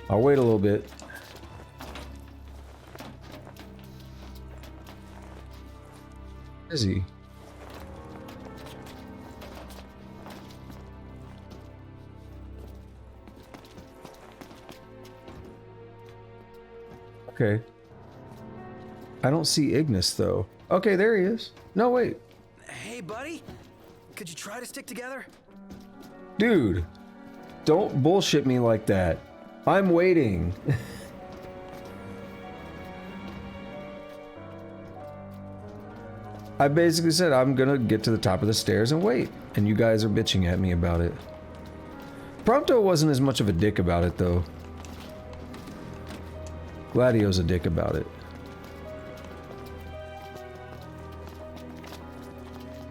I'll wait a little bit. Where is he? Okay. I don't see Ignis though. Okay, there he is. No, wait. Hey, buddy. Could you try to stick together? Dude, don't bullshit me like that. I'm waiting. I basically said I'm gonna get to the top of the stairs and wait, and you guys are bitching at me about it. Prompto wasn't as much of a dick about it though. Gladio's a dick about it.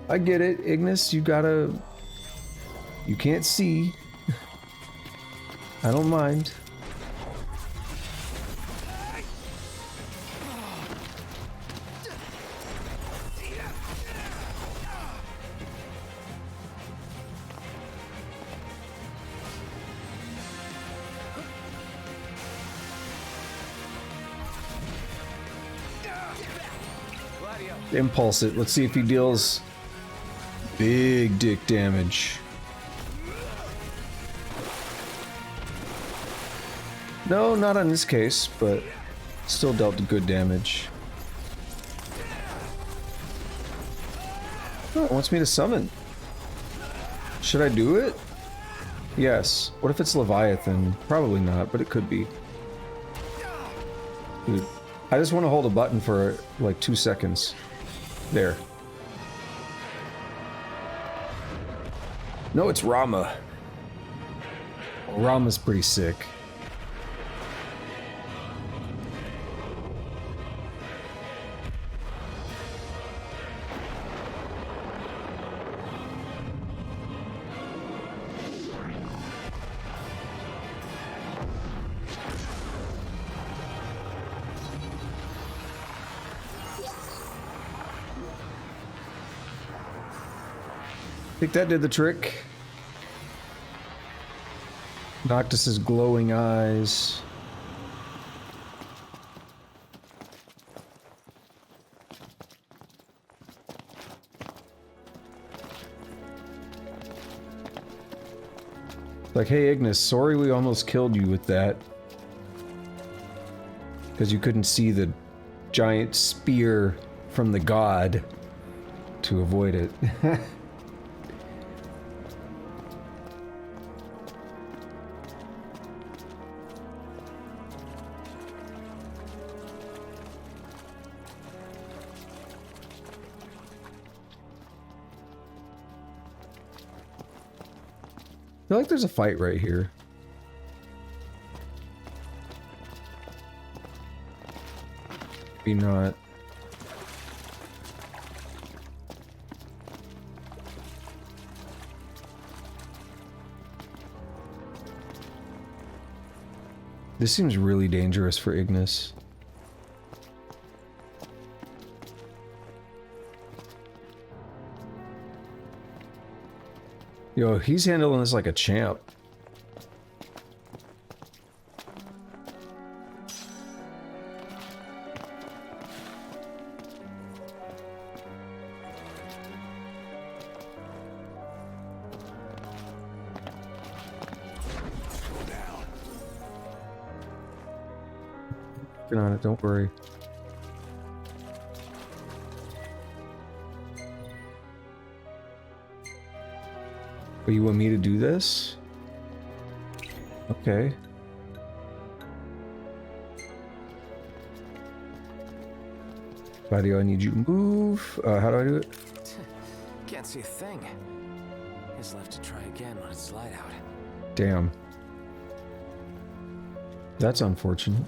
I get it, Ignis, you gotta... You can't see. I don't mind. Impulse it. Let's see if he deals big dick damage. No, not on this case, but still dealt good damage. Oh, it wants me to summon. Should I do it? Yes. What if it's Leviathan? Probably not, but it could be. Dude, I just want to hold a button for like 2 seconds. There. No, it's Rama. Well, Rama's pretty sick. I think that did the trick. Noctis's glowing eyes. Like, hey Ignis, sorry we almost killed you with that. Because you couldn't see the giant spear from the god to avoid it. I feel like there's a fight right here. Maybe not. This seems really dangerous for Ignis. Yo, he's handling this like a champ. Working on it, don't worry. Oh, you want me to do this? Okay. Claudio, I need you to move. How do I do it? Can't see a thing. Just left to try again when it's light out. Damn. That's unfortunate.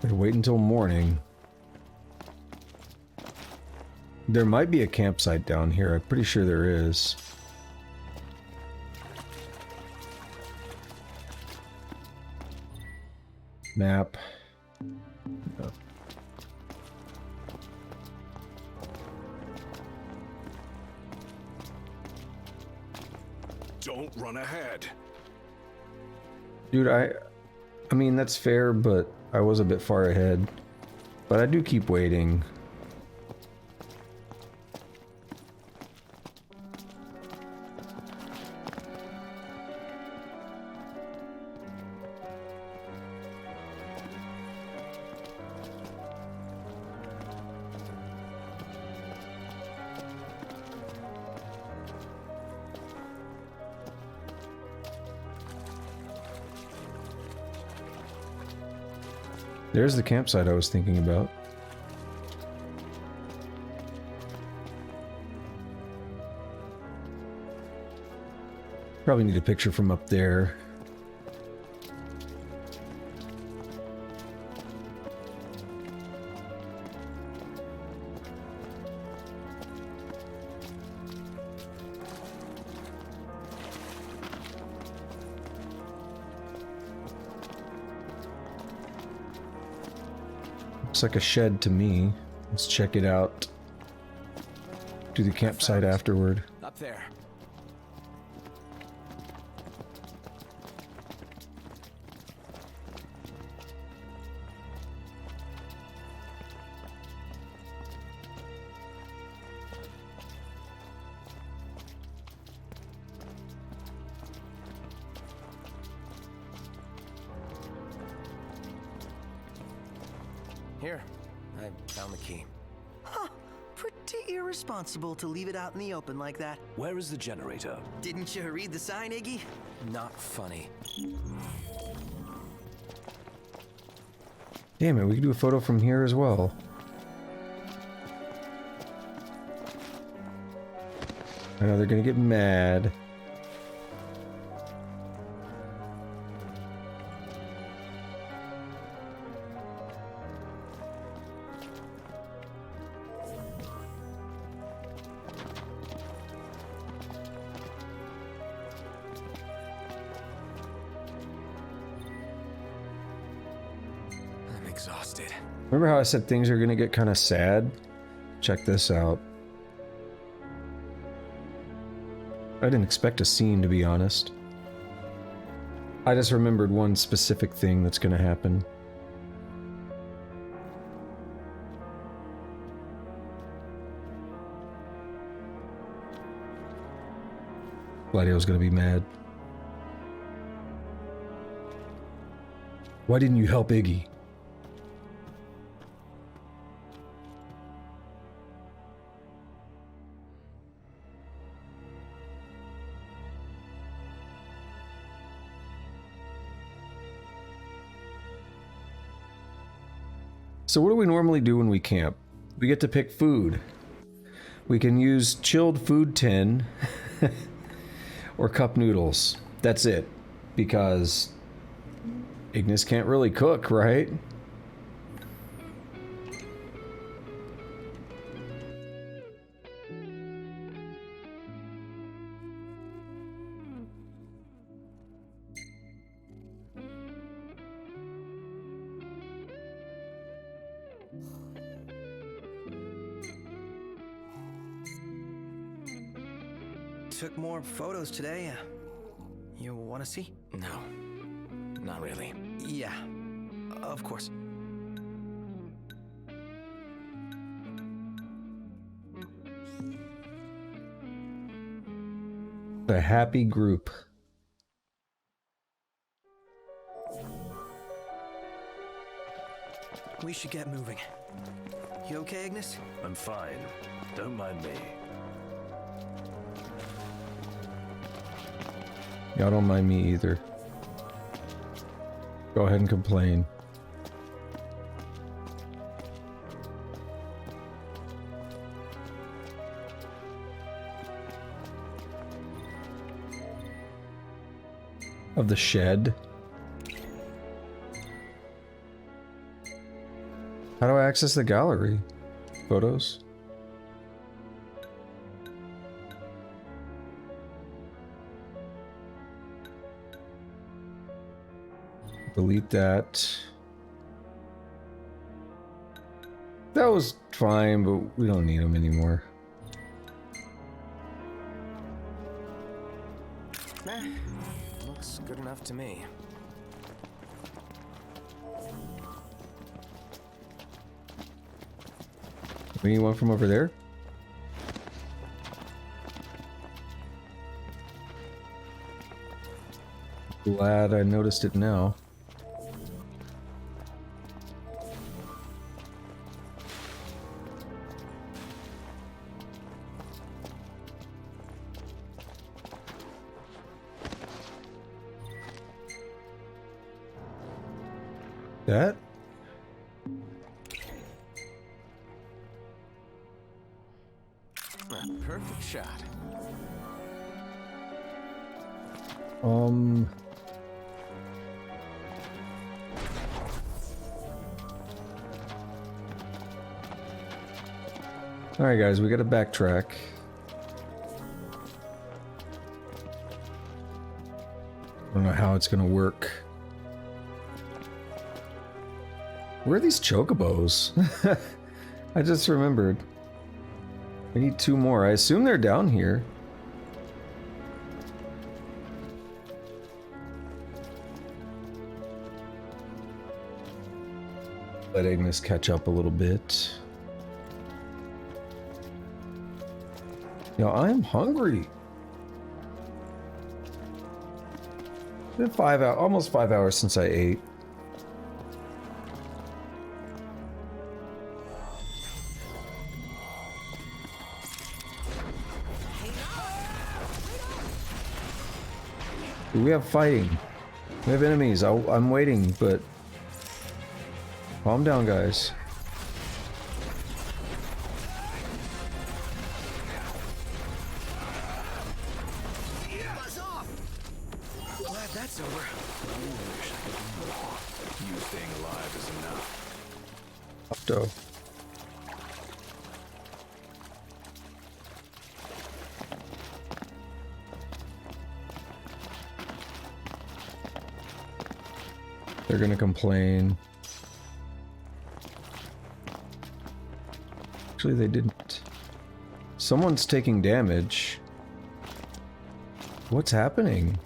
Wait until morning. There might be a campsite down here. I'm pretty sure there is. Map. No. Don't run ahead. Dude, I mean, that's fair, but I was a bit far ahead. But I do keep waiting. There's the campsite I was thinking about. Probably need a picture from up there. Looks like a shed to me. Let's check it out. Do the campsite afterward. Up there. Here, I found the key. Huh. Pretty irresponsible to leave it out in the open like that. Where is the generator? Didn't you read the sign, Iggy? Not funny. Damn it, we can do a photo from here as well. I know they're gonna get mad. Exhausted. Remember how I said things are gonna get kind of sad? Check this out. I didn't expect a scene, to be honest. I just remembered one specific thing that's gonna happen. Gladio's gonna be mad. Why didn't you help Iggy? So what do we normally do when we camp? We get to pick food. We can use chilled food tin or cup noodles. That's it. Because Ignis can't really cook, right? Took more photos today. You want to see? No, not really. Yeah, of course. A happy group. We should get moving. You okay, Ignis? I'm fine. Don't mind me. Y'all don't mind me either. Go ahead and complain. Of the shed. How do I access the gallery? Photos? Delete that. That was fine, but we don't need them anymore. Looks good enough to me. We need one from over there? Glad I noticed it now. That? A perfect shot. Alright guys, we gotta backtrack. I don't know how it's gonna work. Where are these chocobos? I just remembered. We need 2 more. I assume they're down here. Let Ignis catch up a little bit. Yo, I'm hungry. It's been 5 hours, almost 5 hours since I ate. We have fighting. We have enemies. I'm waiting, but calm down, guys. Glad that's over. You staying alive is enough. Opto. They're gonna complain. Actually, they didn't. Someone's taking damage. What's happening?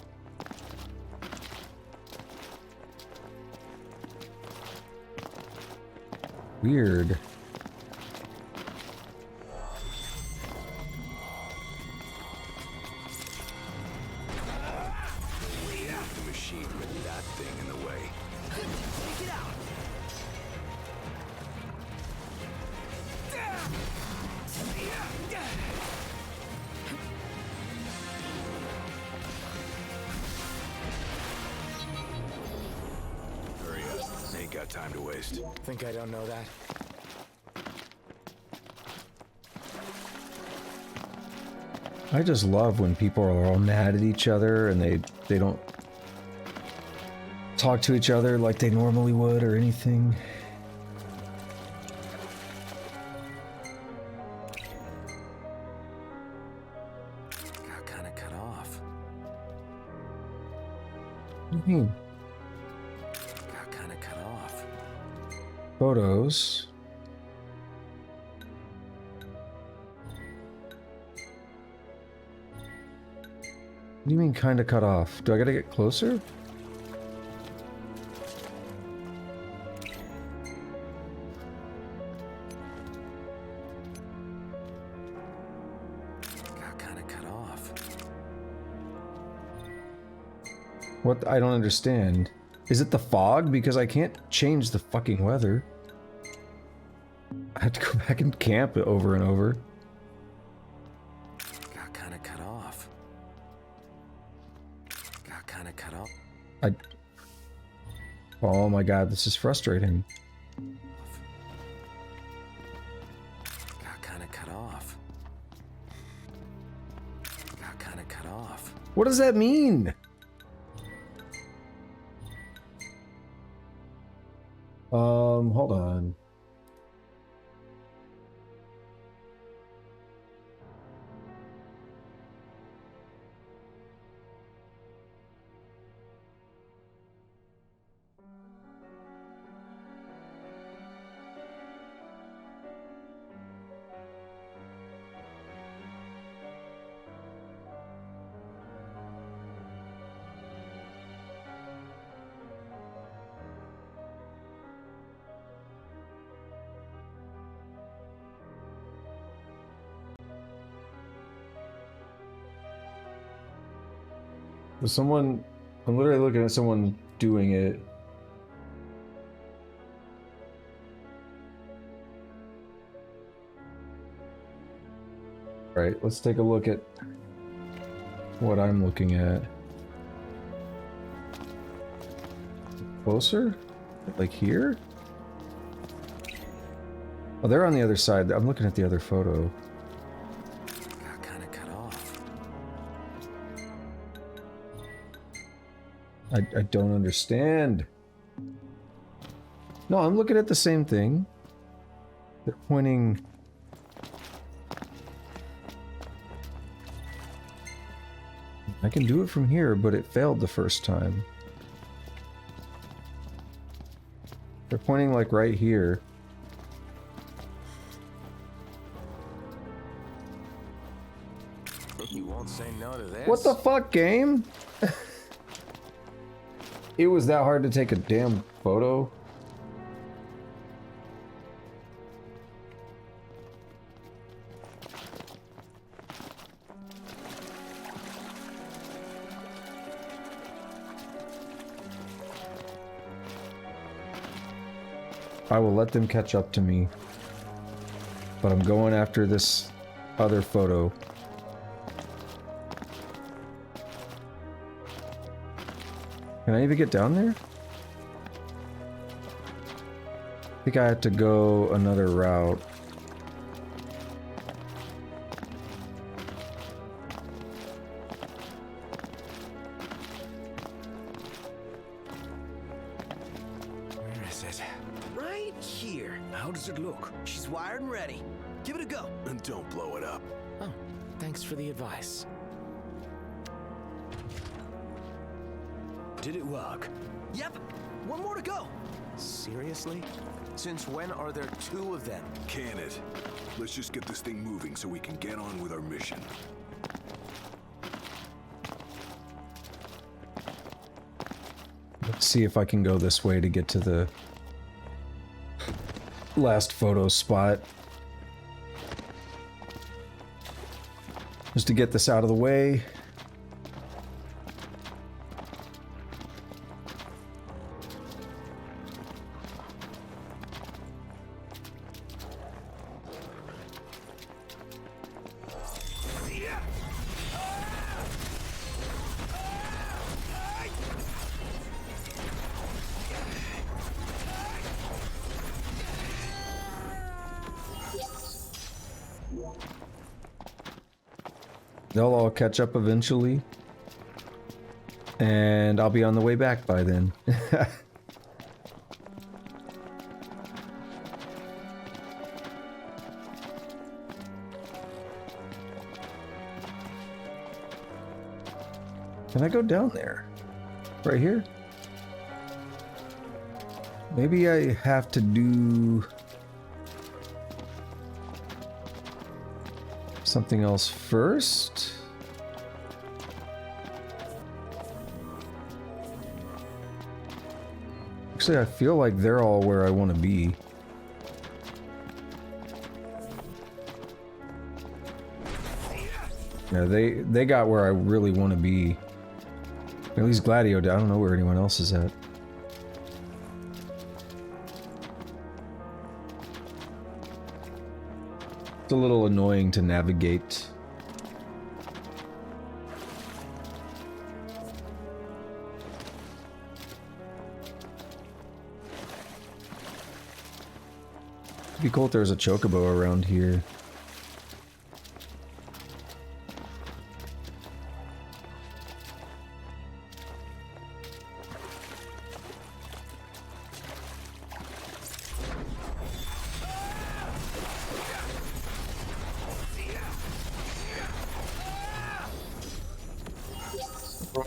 Weird. The machine with that thing in the way. Take it out. Hurry up. They got time to waste. Think I don't know that? I just love when people are all mad at each other and they don't talk to each other like they normally would or anything. Got kind of cut off. What do you mean? Got kind of cut off. Photos. What do you mean kind of cut off? Do I gotta get closer? Got kind of cut off. What? I don't understand. Is it the fog? Because I can't change the fucking weather. I have to go back and camp it over and over. Got kind of cut off. Got kind of cut off. Oh my god, this is frustrating. Got kind of cut off. Got kind of cut off. What does that mean? Hold on. I'm literally looking at someone doing it. All right, let's take a look at what I'm looking at. Closer? Like here? Oh, they're on the other side. I'm looking at the other photo. Got kind of cut off. I don't understand. No, I'm looking at the same thing. They're pointing... I can do it from here, but it failed the first time. They're pointing like right here. You won't say no to this. What the fuck, game? It was that hard to take a damn photo? I will let them catch up to me. But I'm going after this other photo. Can I even get down there? I think I have to go another route. Where is it? Right here. How does it look? She's wired and ready. Give it a go. And don't blow it up. Oh, thanks for the advice. Did it work? Yep. One more to go. Seriously? Since when are there two of them? Can it? Let's just get this thing moving so we can get on with our mission. Let's see if I can go this way to get to the last photo spot. Just to get this out of the way. They'll all catch up eventually. And I'll be on the way back by then. Can I go down there? Right here? Maybe I have to do something else first? Actually, I feel like they're all where I want to be. Yeah, they got where I really want to be. At least Gladio did. I don't know where anyone else is at. It's a little annoying to navigate. It'd be cool if there was a chocobo around here.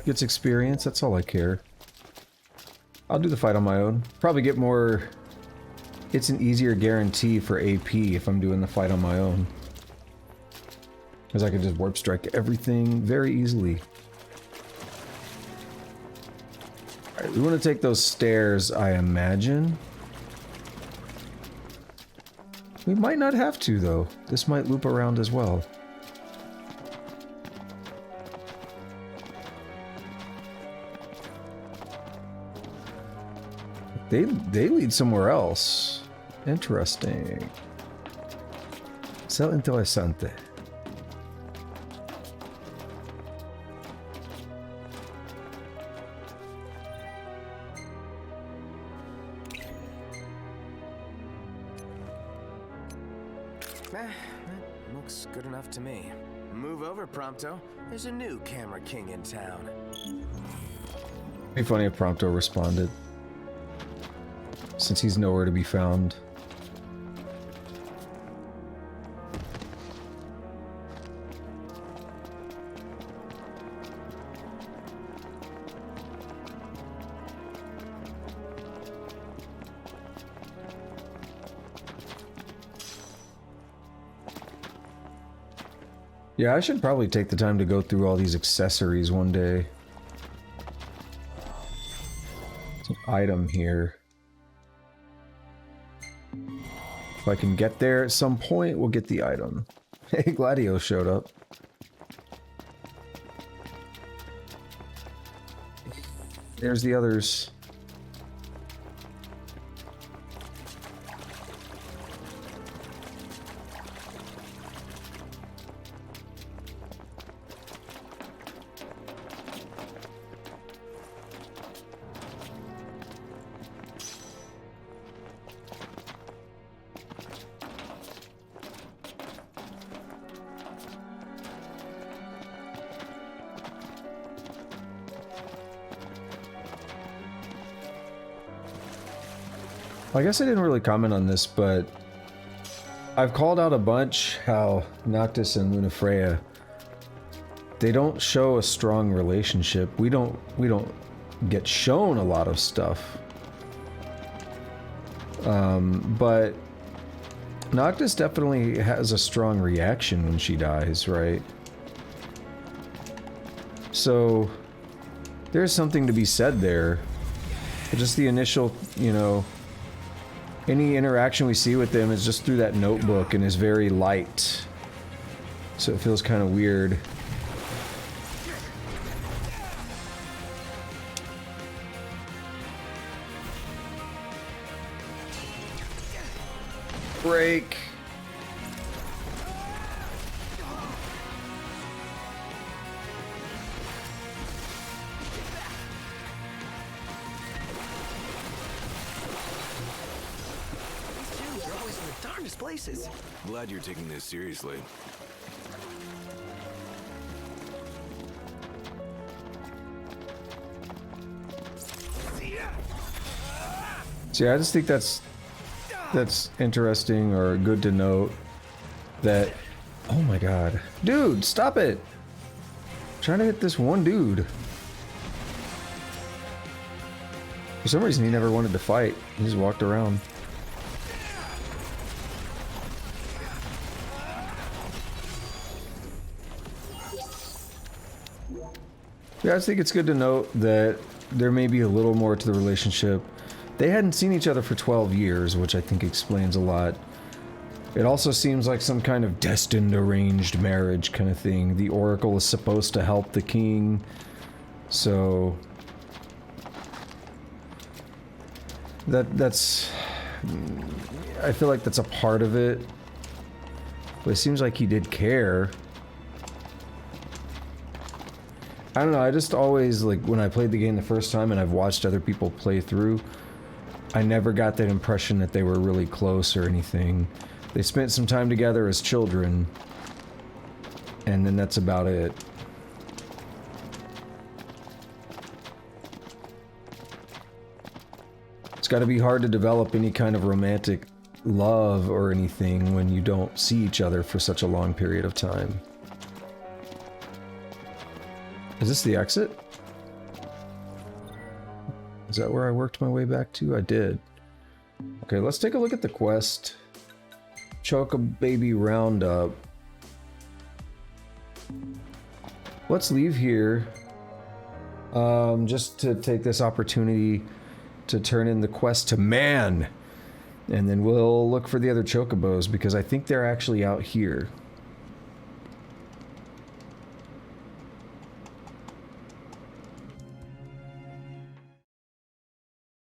Gets experience, that's all I care. I'll do the fight on my own. Probably get more... It's an easier guarantee for AP if I'm doing the fight on my own. Because I can just warp strike everything very easily. Alright, we want to take those stairs, I imagine. We might not have to, though. This might loop around as well. They lead somewhere else. Interesting. So interesante. Looks good enough to me. Move over, Prompto. There's a new camera king in town. It'd be funny if Prompto responded. Since he's nowhere to be found. Yeah, I should probably take the time to go through all these accessories one day. There's an item here. If I can get there at some point, we'll get the item. Hey, Gladio showed up. There's the others. I guess I didn't really comment on this, but I've called out a bunch how Noctis and Lunafreya, they don't show a strong relationship. We don't get shown a lot of stuff. But Noctis definitely has a strong reaction when she dies, right? So there's something to be said there. But just the initial, you know, any interaction we see with them is just through that notebook and is very light. So it feels kind of weird. Break. Places. Glad you're taking this seriously. See, I just think that's interesting or good to note that. Oh my god, dude, stop it! I'm trying to hit this one dude. For some reason, he never wanted to fight. He just walked around. Yeah, I just think it's good to note that there may be a little more to the relationship. They hadn't seen each other for 12 years, which I think explains a lot. It also seems like some kind of destined arranged marriage kind of thing. The Oracle is supposed to help the king, so... That's... I feel like that's a part of it. But it seems like he did care. I don't know, I just always, like, when I played the game the first time and I've watched other people play through, I never got that impression that they were really close or anything. They spent some time together as children, and then that's about it. It's gotta be hard to develop any kind of romantic love or anything when you don't see each other for such a long period of time. Is this the exit? Is that where I worked my way back to? I did. Okay, let's take a look at the quest. Choke a baby roundup. Let's leave here. Just to take this opportunity to turn in the quest to man. And then we'll look for the other chocobos because I think they're actually out here.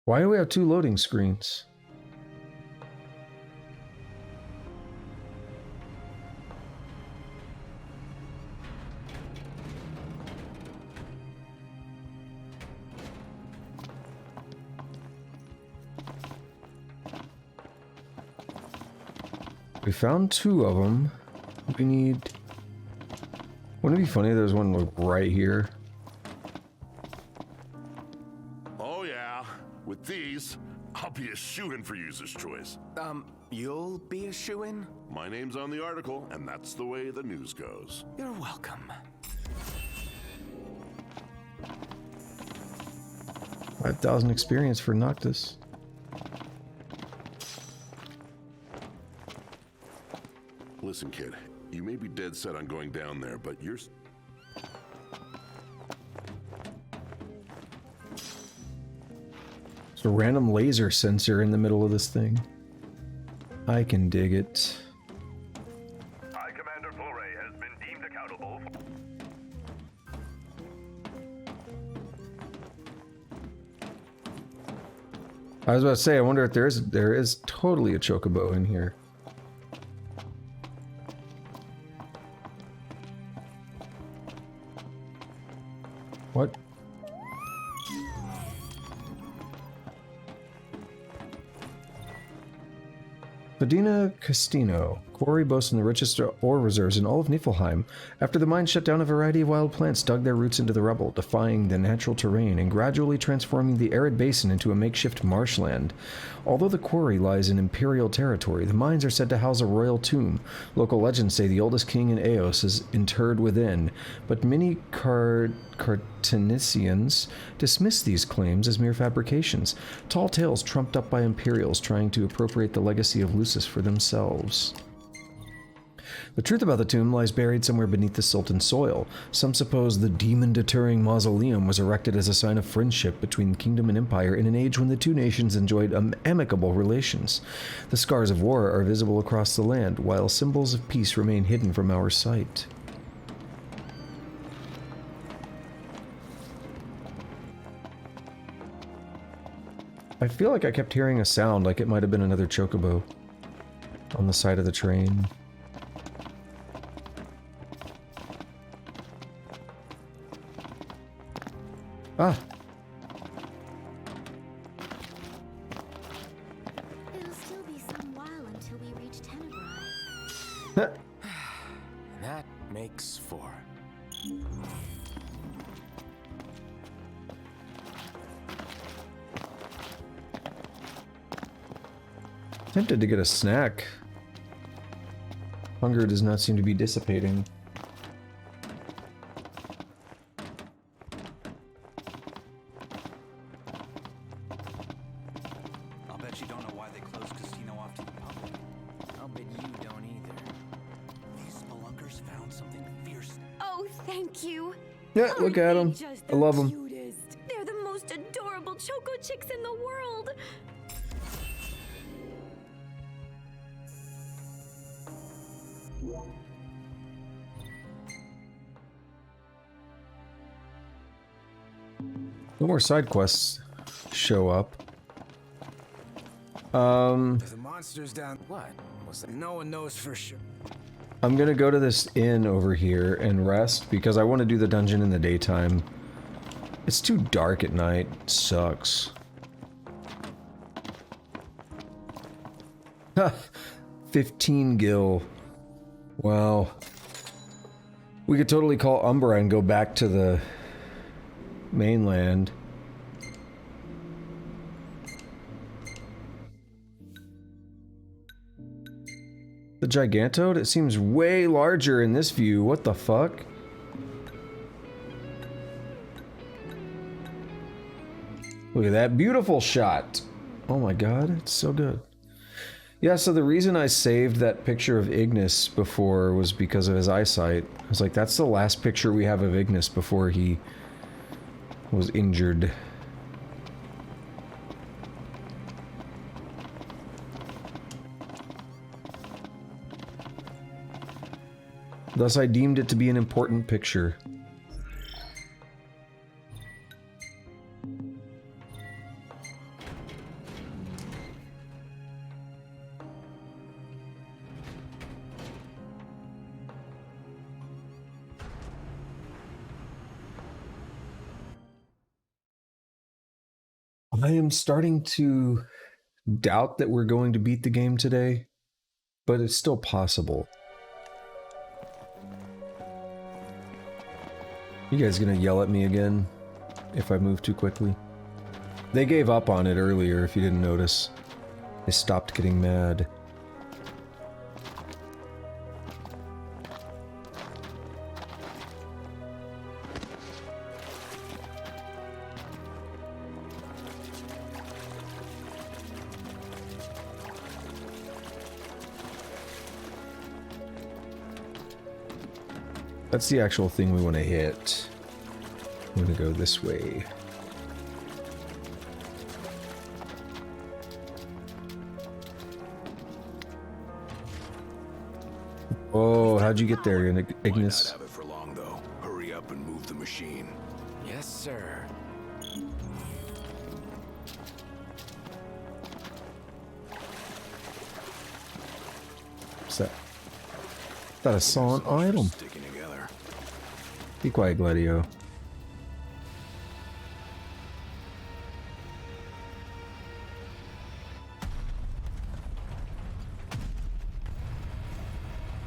Why do we have two loading screens? We found two of them. We need... Wouldn't it be funny if there was one like right here? Oh yeah, with these, I'll be a shoo-in for user's choice. You'll be a shoo-in? My name's on the article, and that's the way the news goes. You're welcome. 5,000 experience for Noctis. Listen, kid, you may be dead set on going down there, but you're... There's a random laser sensor in the middle of this thing. I can dig it. High Commander Foray has been deemed accountable I was about to say, I wonder if there is totally a chocobo in here. What? Fodina Caestino. Quarry boasting the richest ore reserves in all of Niflheim. After the mine shut down, a variety of wild plants dug their roots into the rubble, defying the natural terrain and gradually transforming the arid basin into a makeshift marshland. Although the quarry lies in imperial territory, the mines are said to house a royal tomb. Local legends say the oldest king in Eos is interred within, but many Cartenisians dismiss these claims as mere fabrications, tall tales trumped up by Imperials trying to appropriate the legacy of Lucis for themselves. The truth about the tomb lies buried somewhere beneath the Sultan soil. Some suppose the demon-deterring mausoleum was erected as a sign of friendship between kingdom and empire in an age when the two nations enjoyed amicable relations. The scars of war are visible across the land, while symbols of peace remain hidden from our sight. I feel like I kept hearing a sound like it might have been another chocobo on the side of the train. Ah. It'll still be some while until we reach Tenebrae. That makes 4. Tempted to get a snack. Hunger does not seem to be dissipating. I'll bet you don't know why they closed Caestino off to the public. I'll bet you don't either. These spelunkers found something fierce. Oh, thank you. Yeah, look at them. I love them. Cutest. They're the most adorable choco chicks in the world. No more side quests show up. There's the monsters down. What was that? No one knows for sure. I'm gonna go to this inn over here and rest because I want to do the dungeon in the daytime. It's too dark at night. It sucks. Ha! 15 gil. Wow. We could totally call Umbra and go back to the mainland. The Gigantode? It seems way larger in this view. What the fuck? Look at that beautiful shot. Oh my god, it's so good. Yeah, so the reason I saved that picture of Ignis before was because of his eyesight. I was like, that's the last picture we have of Ignis before he was injured. Thus, I deemed it to be an important picture. I am starting to doubt that we're going to beat the game today, but it's still possible. You guys gonna yell at me again if I move too quickly? They gave up on it earlier, if you didn't notice. They stopped getting mad. That's the actual thing we want to hit. I'm gonna go this way. Oh, how'd you get there, Ignis? Might not have it for long, though. Hurry up and move the machine. Yes, sir. What's that? Thought I saw an item. Sticking together. Be quiet, Gladio.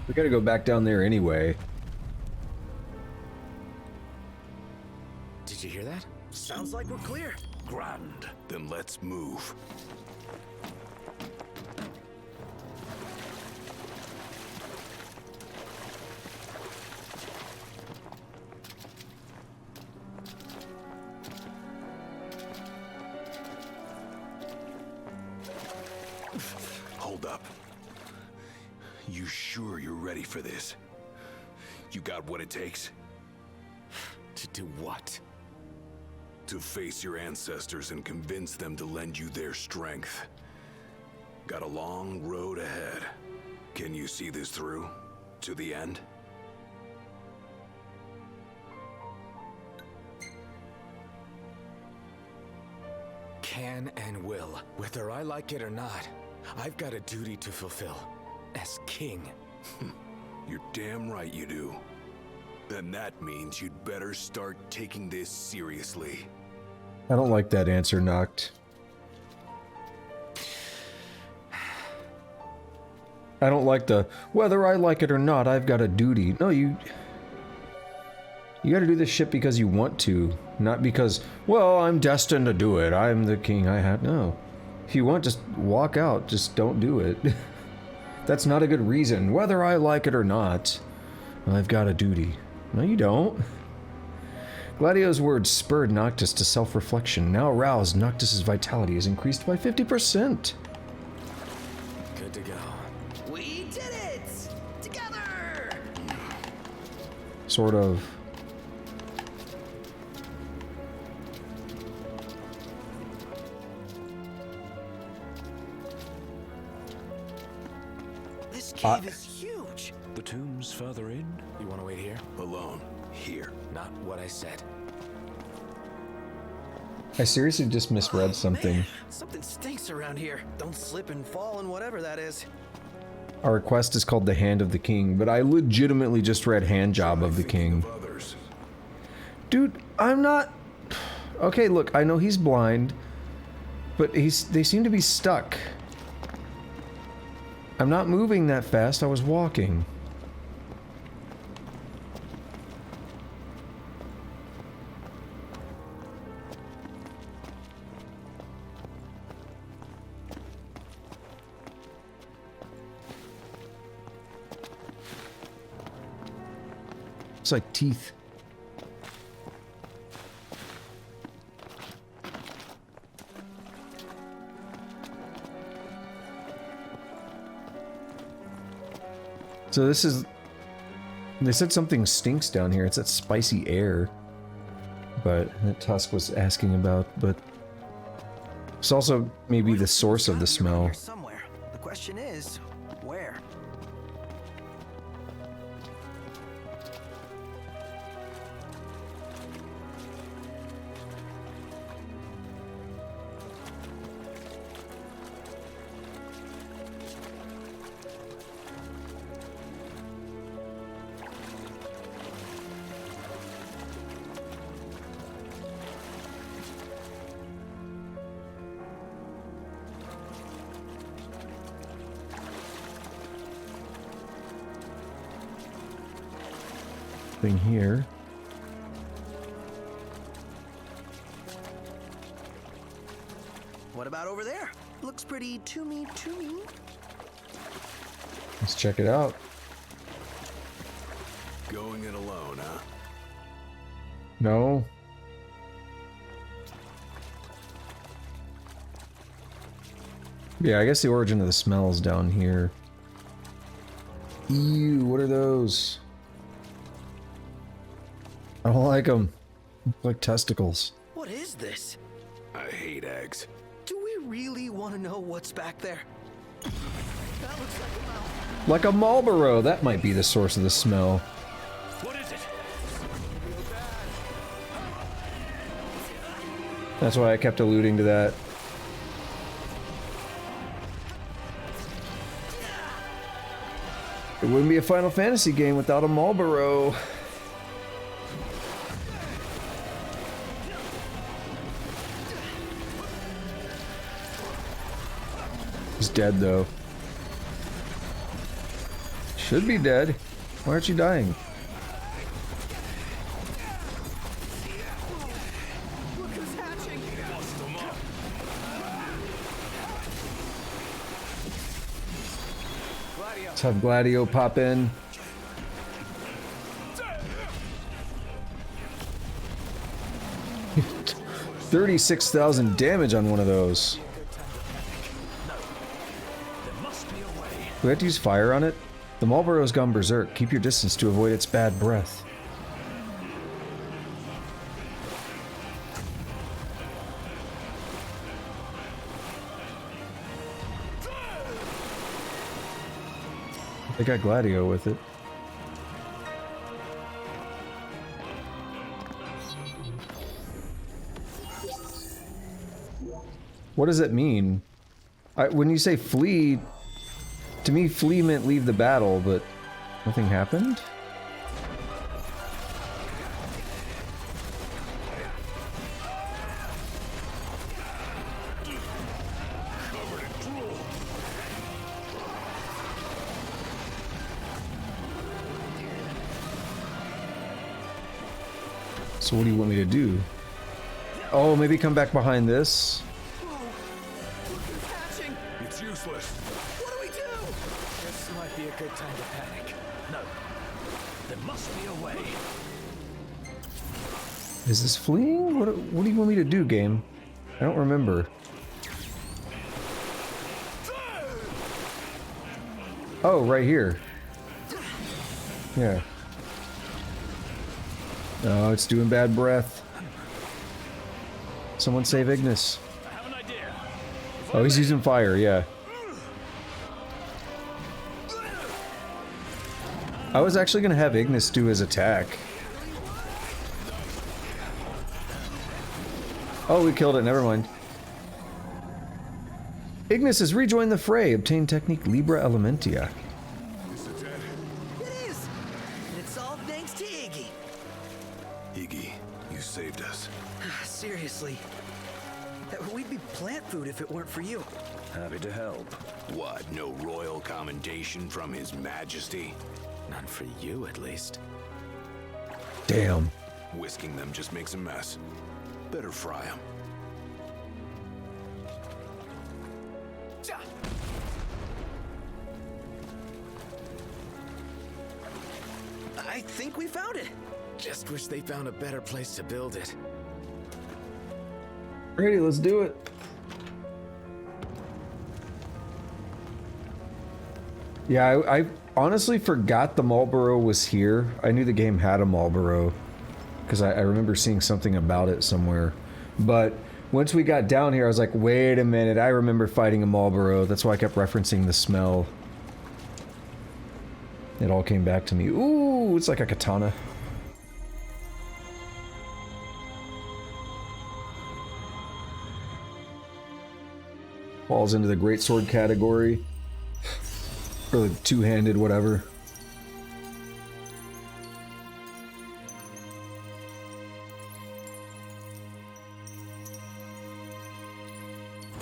We gotta go back down there anyway. Did you hear that? Sounds like we're clear. Grand. Then let's move. Hold up. You sure you're ready for this? You got what it takes? To do what? To face your ancestors and convince them to lend you their strength. Got a long road ahead. Can you see this through? To the end? Can and will, whether I like it or not. I've got a duty to fulfill. As king. You're damn right you do. Then that means you'd better start taking this seriously. I don't like that answer, Noct. I don't like the, whether I like it or not, I've got a duty. No, you gotta do this shit because you want to, not because, well, I'm destined to do it. I'm the king. No. If you want, just walk out. Just don't do it. That's not a good reason, whether I like it or not. I've got a duty. No, you don't. Gladio's words spurred Noctis to self-reflection. Now aroused, Noctis's vitality is increased by 50%. Good to go. We did it! Together! Sort of. This cave is huge. The tomb's further in. You want to wait here? Alone. Here. Not what I said. I seriously just misread something. Man, something stinks around here. Don't slip and fall and whatever that is. Our quest is called the Hand of the King, but I legitimately just read Hand Job of the King. Dude, I'm not... Okay, look, I know he's blind, but they seem to be stuck. I'm not moving that fast, I was walking. It's like teeth. So this is... They said something stinks down here. It's that spicy air. But that Tusk was asking about, but... It's also maybe the source of the smell. Somewhere. The question is, where? Thing here. What about over there? Looks pretty to-me. Let's check it out. Going it alone, huh? No. Yeah, I guess the origin of the smell is down here. Ew, what are those? I don't like them. Like testicles. What is this? I hate eggs. Do we really want to know what's back there? That looks like a mouth. Like a Marlboro. That might be the source of the smell. What is it? That's why I kept alluding to that. It wouldn't be a Final Fantasy game without a Marlboro. He's dead though. Should be dead. Why aren't you dying? Let's have Gladio pop in. $36,000 damage on one of those. Do we have to use fire on it? The Marlboro's gone berserk. Keep your distance to avoid its bad breath. They got Gladio with it. What does it mean? When you say flee, to me flee meant leave the battle, but nothing happened? So what do you want me to do? Oh, maybe come back behind this? be a good time to panic. No. There must be a way. Is this fleeing? What do you want me to do, game? I don't remember. Oh, right here. Yeah. Oh, it's doing bad breath. Someone save Ignis. Oh, he's using fire, yeah. I was actually gonna have Ignis do his attack. Oh, we killed it, never mind. Ignis has rejoined the fray. Obtain technique Libra Elementia. It is! And it's all thanks to Iggy. Iggy, you saved us. Seriously. We'd be plant food if it weren't for you. Happy to help. What, no royal commendation from His Majesty? None for you, at least. Damn. Whisking them just makes a mess. Better fry them. I think we found it. Just wish they found a better place to build it. Ready, let's do it. Yeah, I honestly forgot the Marlboro was here. I knew the game had a Marlboro because I remember seeing something about it somewhere. But once we got down here, I was like, wait a minute, I remember fighting a Marlboro. That's why I kept referencing the smell. It all came back to me. Ooh, it's like a katana. Falls into the greatsword category. Or the two-handed, whatever.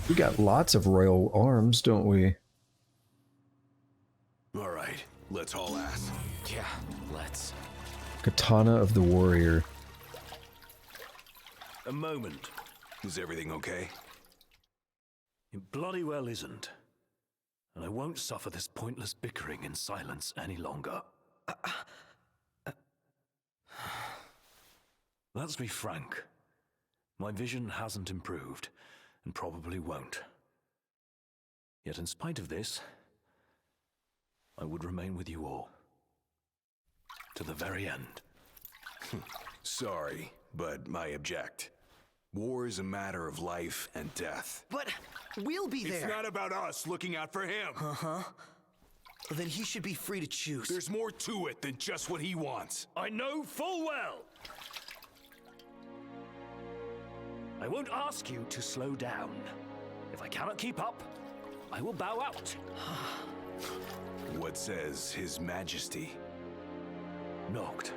We got lots of royal arms, don't we? All right, let's haul ass. Yeah, let's. Katana of the warrior. A moment. Is everything okay? It bloody well isn't. And I won't suffer this pointless bickering in silence any longer. Let's be frank. My vision hasn't improved, and probably won't. Yet in spite of this, I would remain with you all. To the very end. Sorry, but I object. War is a matter of life and death. But we'll be there. It's not about us looking out for him. Uh-huh. Well, then he should be free to choose. There's more to it than just what he wants. I know full well. I won't ask you to slow down. If I cannot keep up, I will bow out. What says His Majesty? Noct,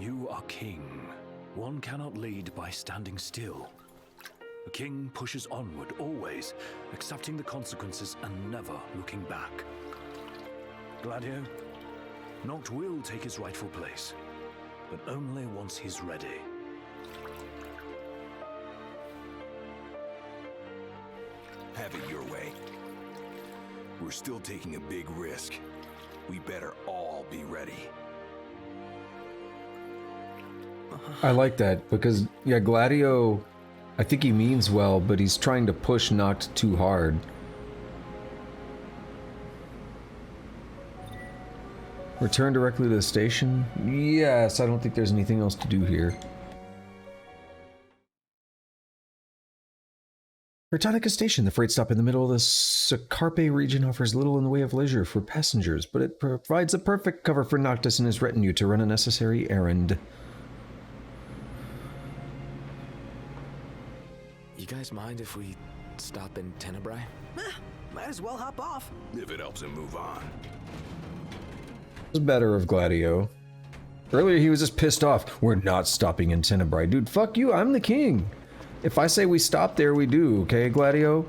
you are king. One cannot lead by standing still. A king pushes onward, always, accepting the consequences and never looking back. Gladio, Noct will take his rightful place, but only once he's ready. Have it your way. We're still taking a big risk. We better all be ready. I like that because, yeah, Gladio, I think he means well, but he's trying to push Noct too hard. Return directly to the station? Yes, I don't think there's anything else to do here. Britannica Station, the freight stop in the middle of the Sacarpe region, offers little in the way of leisure for passengers, but it provides a perfect cover for Noctis and his retinue to run a necessary errand. You guys mind if we stop in Tenebrae? Might as well hop off. If it helps him move on. It's better of Gladio. Earlier he was just pissed off. We're not stopping in Tenebrae. Dude, fuck you, I'm the king. If I say we stop there, we do, okay, Gladio?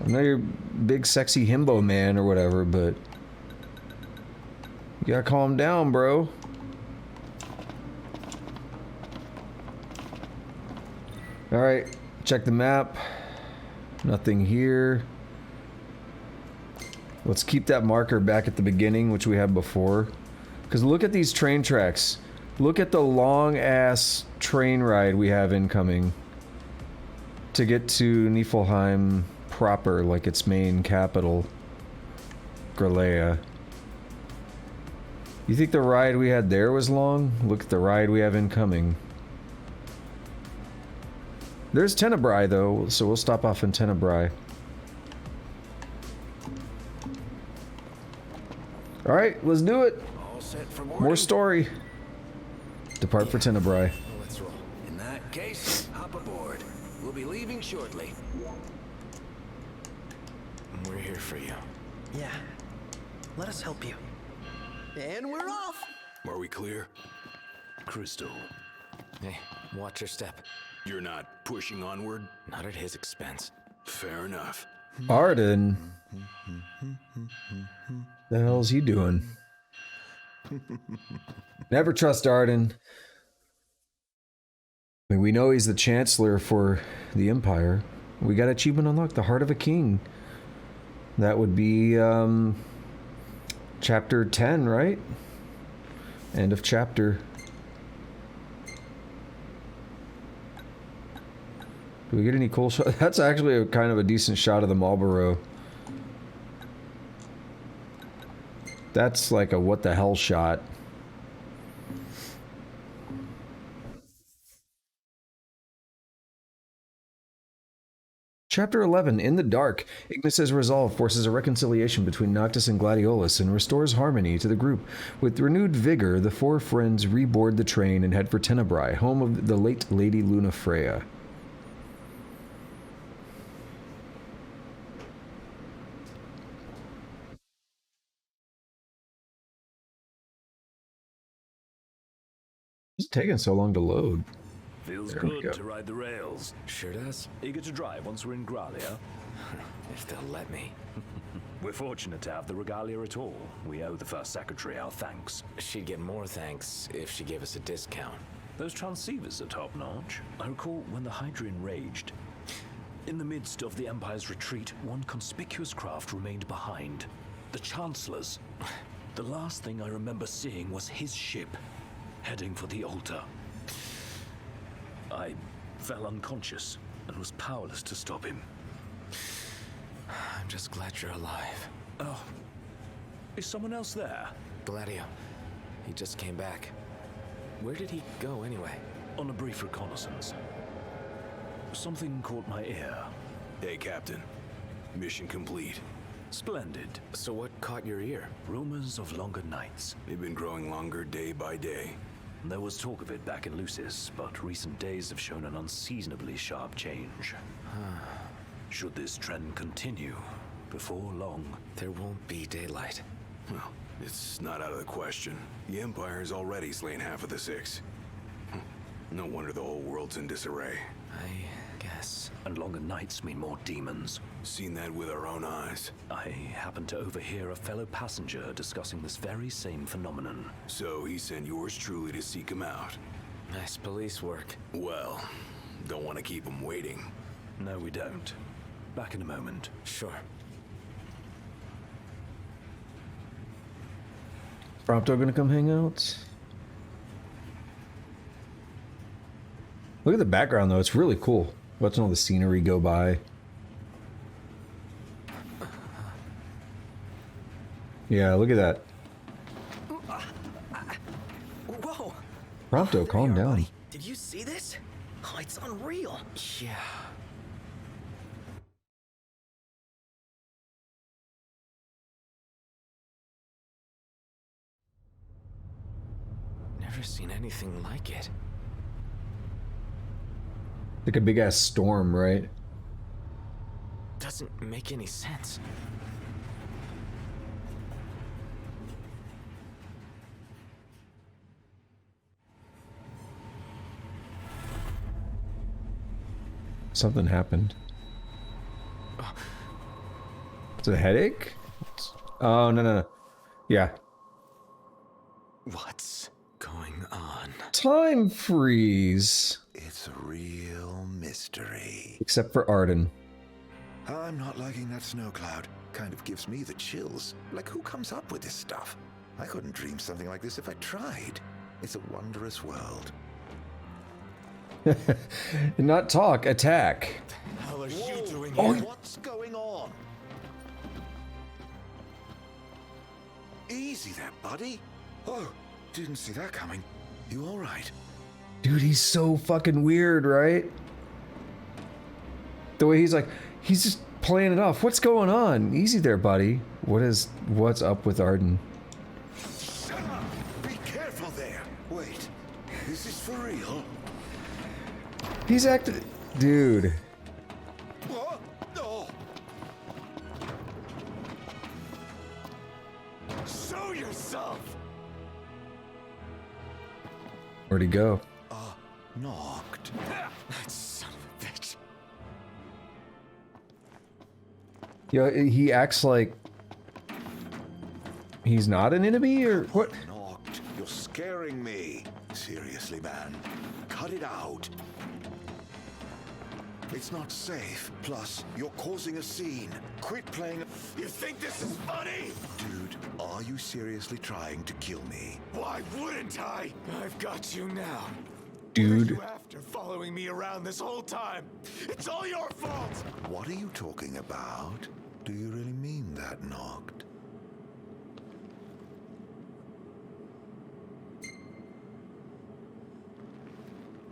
I know you're big sexy himbo man or whatever, but you gotta calm down, bro. Alright, check the map. Nothing here. Let's keep that marker back at the beginning, which we had before. Because look at these train tracks. Look at the long-ass train ride we have incoming. To get to Niflheim proper, like its main capital. Gralea. You think the ride we had there was long? Look at the ride we have incoming. There's Tenebrae, though, so we'll stop off in Tenebrae. Alright, let's do it. All set for More story. Depart for Tenebrae. Let's roll. In that case, hop aboard. We'll be leaving shortly. We're here for you. Yeah. Let us help you. And we're off! Are we clear? Crystal. Hey, watch your step. You're not pushing onward? Not at his expense. Fair enough. Arden. The hell's he doing? Never trust Arden. I mean, we know he's the Chancellor for the Empire. We got achievement unlocked, the Heart of a King. That would be, chapter 10, right? End of chapter. Do we get any cool shots? That's actually a kind of a decent shot of the Marlboro. That's like a what the hell shot. Chapter 11, In the Dark. Ignis's resolve forces a reconciliation between Noctis and Gladiolus and restores harmony to the group. With renewed vigor, the four friends reboard the train and head for Tenebrae, home of the late Lady Lunafreya. It's taking so long to load. Feels There we good go. to ride the rails. Sure does. Eager to drive once we're in Gralea. If they'll let me. We're fortunate to have the regalia at all. We owe the First Secretary our thanks. She'd get more thanks if she gave us a discount. Those transceivers are top-notch. I recall when the Hydraean raged. In the midst of the Empire's retreat, one conspicuous craft remained behind. The Chancellor's. The last thing I remember seeing was his ship, heading for the altar. I fell unconscious and was powerless to stop him. I'm just glad you're alive. Oh, is someone else there? Gladio. He just came back. Where did he go anyway? On a brief reconnaissance. Something caught my ear. Hey, Captain. Mission complete. Splendid. So what caught your ear? Rumors of longer nights. They've been growing longer day by day. There was talk of it back in Lucis, but recent days have shown an unseasonably sharp change. Should this trend continue, before long... There won't be daylight. Well, it's not out of the question. The Empire's already slain half of the Six. No wonder the whole world's in disarray. I guess. And longer nights mean more demons. Seen that with our own eyes. I happened to overhear a fellow passenger discussing this very same phenomenon. So he sent yours truly to seek him out. Nice police work. Well, don't want to keep him waiting. No, we don't. Back in a moment. Sure. Prompto gonna come hang out? Look at the background though, it's really cool. Watching all the scenery go by. Yeah, look at that. Whoa! Prompto, calm down. Buddy. Did you see this? Oh, it's unreal. Yeah. Never seen anything like it. Like a big ass storm, right? Doesn't make any sense. Something happened. It's a headache? Oh, no. Yeah. What's going on? Time freeze. It's a real mystery. Except for Arden. I'm not liking that snow cloud. Kind of gives me the chills. Like, who comes up with this stuff? I couldn't dream something like this if I tried. It's a wondrous world. Not talk, attack. What the hell are you doing Oh, here? What's going on? Easy there, buddy. Oh, didn't see that coming. You all right? Dude, he's so fucking weird, right? The way he's like, he's just playing it off. What's going on? Easy there, buddy. What's up with Arden? Shut up! Be careful there. Wait, is this for real? He's acting, dude. What? No. Show yourself. Where'd he go? Knocked. That son of a bitch. Yo, he acts like he's not an enemy, or what? Knocked. You're scaring me. Seriously, man. Cut it out. It's not safe. Plus, you're causing a scene. Quit playing. You think this is funny? Dude, are you seriously trying to kill me? Why wouldn't I? I've got you now. Dude. What are you after, following me around this whole time? It's all your fault! What are you talking about? Do you really mean that, Knocked?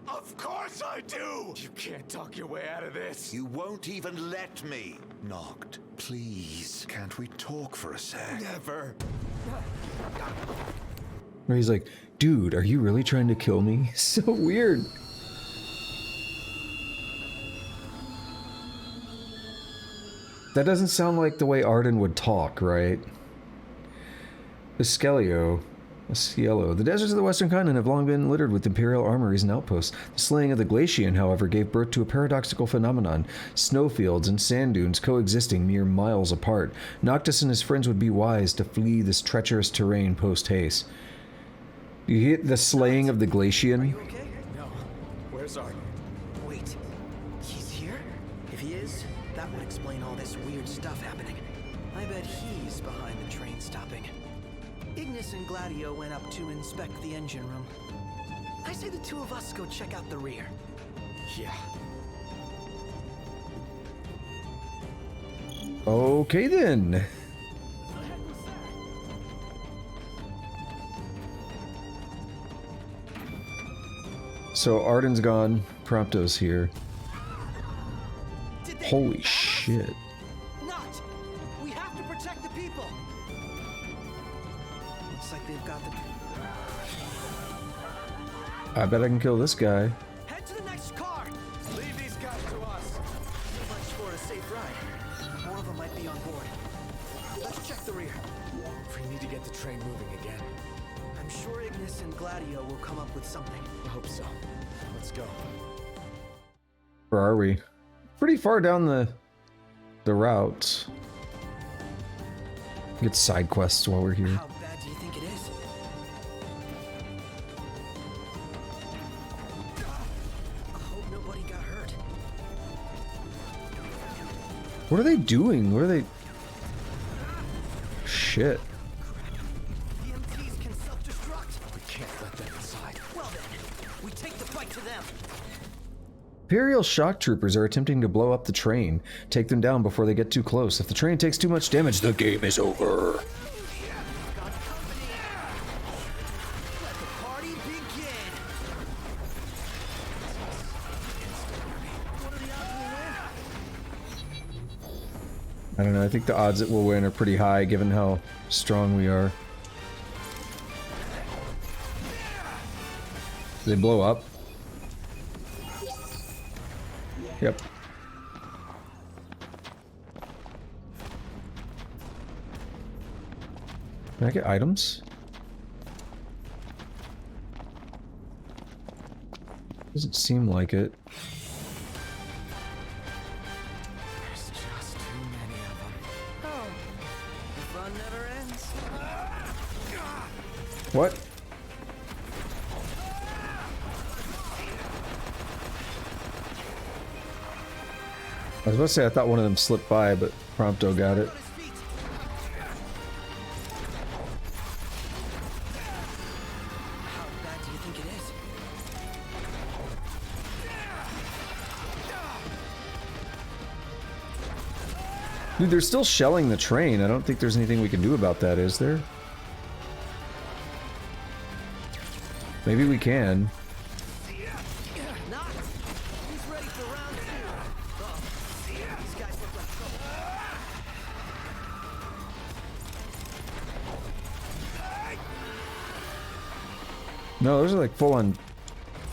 Of course I do! You can't talk your way out of this. You won't even let me. Knocked, please. Can't we talk for a sec? Never. Where he's like, dude, are you really trying to kill me? So weird. That doesn't sound like the way Arden would talk, right? Esciello. The deserts of the western continent have long been littered with imperial armories and outposts. The slaying of the Glacian, however, gave birth to a paradoxical phenomenon. Snowfields and sand dunes coexisting mere miles apart. Noctis and his friends would be wise to flee this treacherous terrain post-haste. You hit the slaying of the Glacian? Are you okay? No. Where's Arden? Wait, he's here? If he is, that would explain all this weird stuff happening. I bet he's behind the train stopping. Ignis and Gladio went up to inspect the engine room. I say the two of us go check out the rear. Yeah. Okay then. So Arden's gone, Prompto's here. Holy shit. Not! We have to protect the people! Looks like they've got the... I bet I can kill this guy. Head to the next car! Leave these guys to us! Much for a safe ride. More of them might be on board. Let's check the rear. We need to get the train moving again. I'm sure Ignis and Gladio will come up with something. I hope so. Let's go. Where are we? Pretty far down the route. Get side quests while we're here. How bad do you think it is? I hope nobody got hurt. What are they doing? What are they... Shit. EMTs can self-destruct. We can't let them inside. Well then, we take the fight to them. Imperial shock troopers are attempting to blow up the train. Take them down before they get too close. If the train takes too much damage, the game is over. I don't know, I think the odds that we'll win are pretty high given how strong we are. Do they blow up? Yep. Can I get items? Doesn't seem like it. There's just too many of them. Oh, the fun never ends. What? I was about to say I thought one of them slipped by, but Prompto got it. Dude, they're still shelling the train. I don't think there's anything we can do about that, is there? Maybe we can. No, those are like full-on,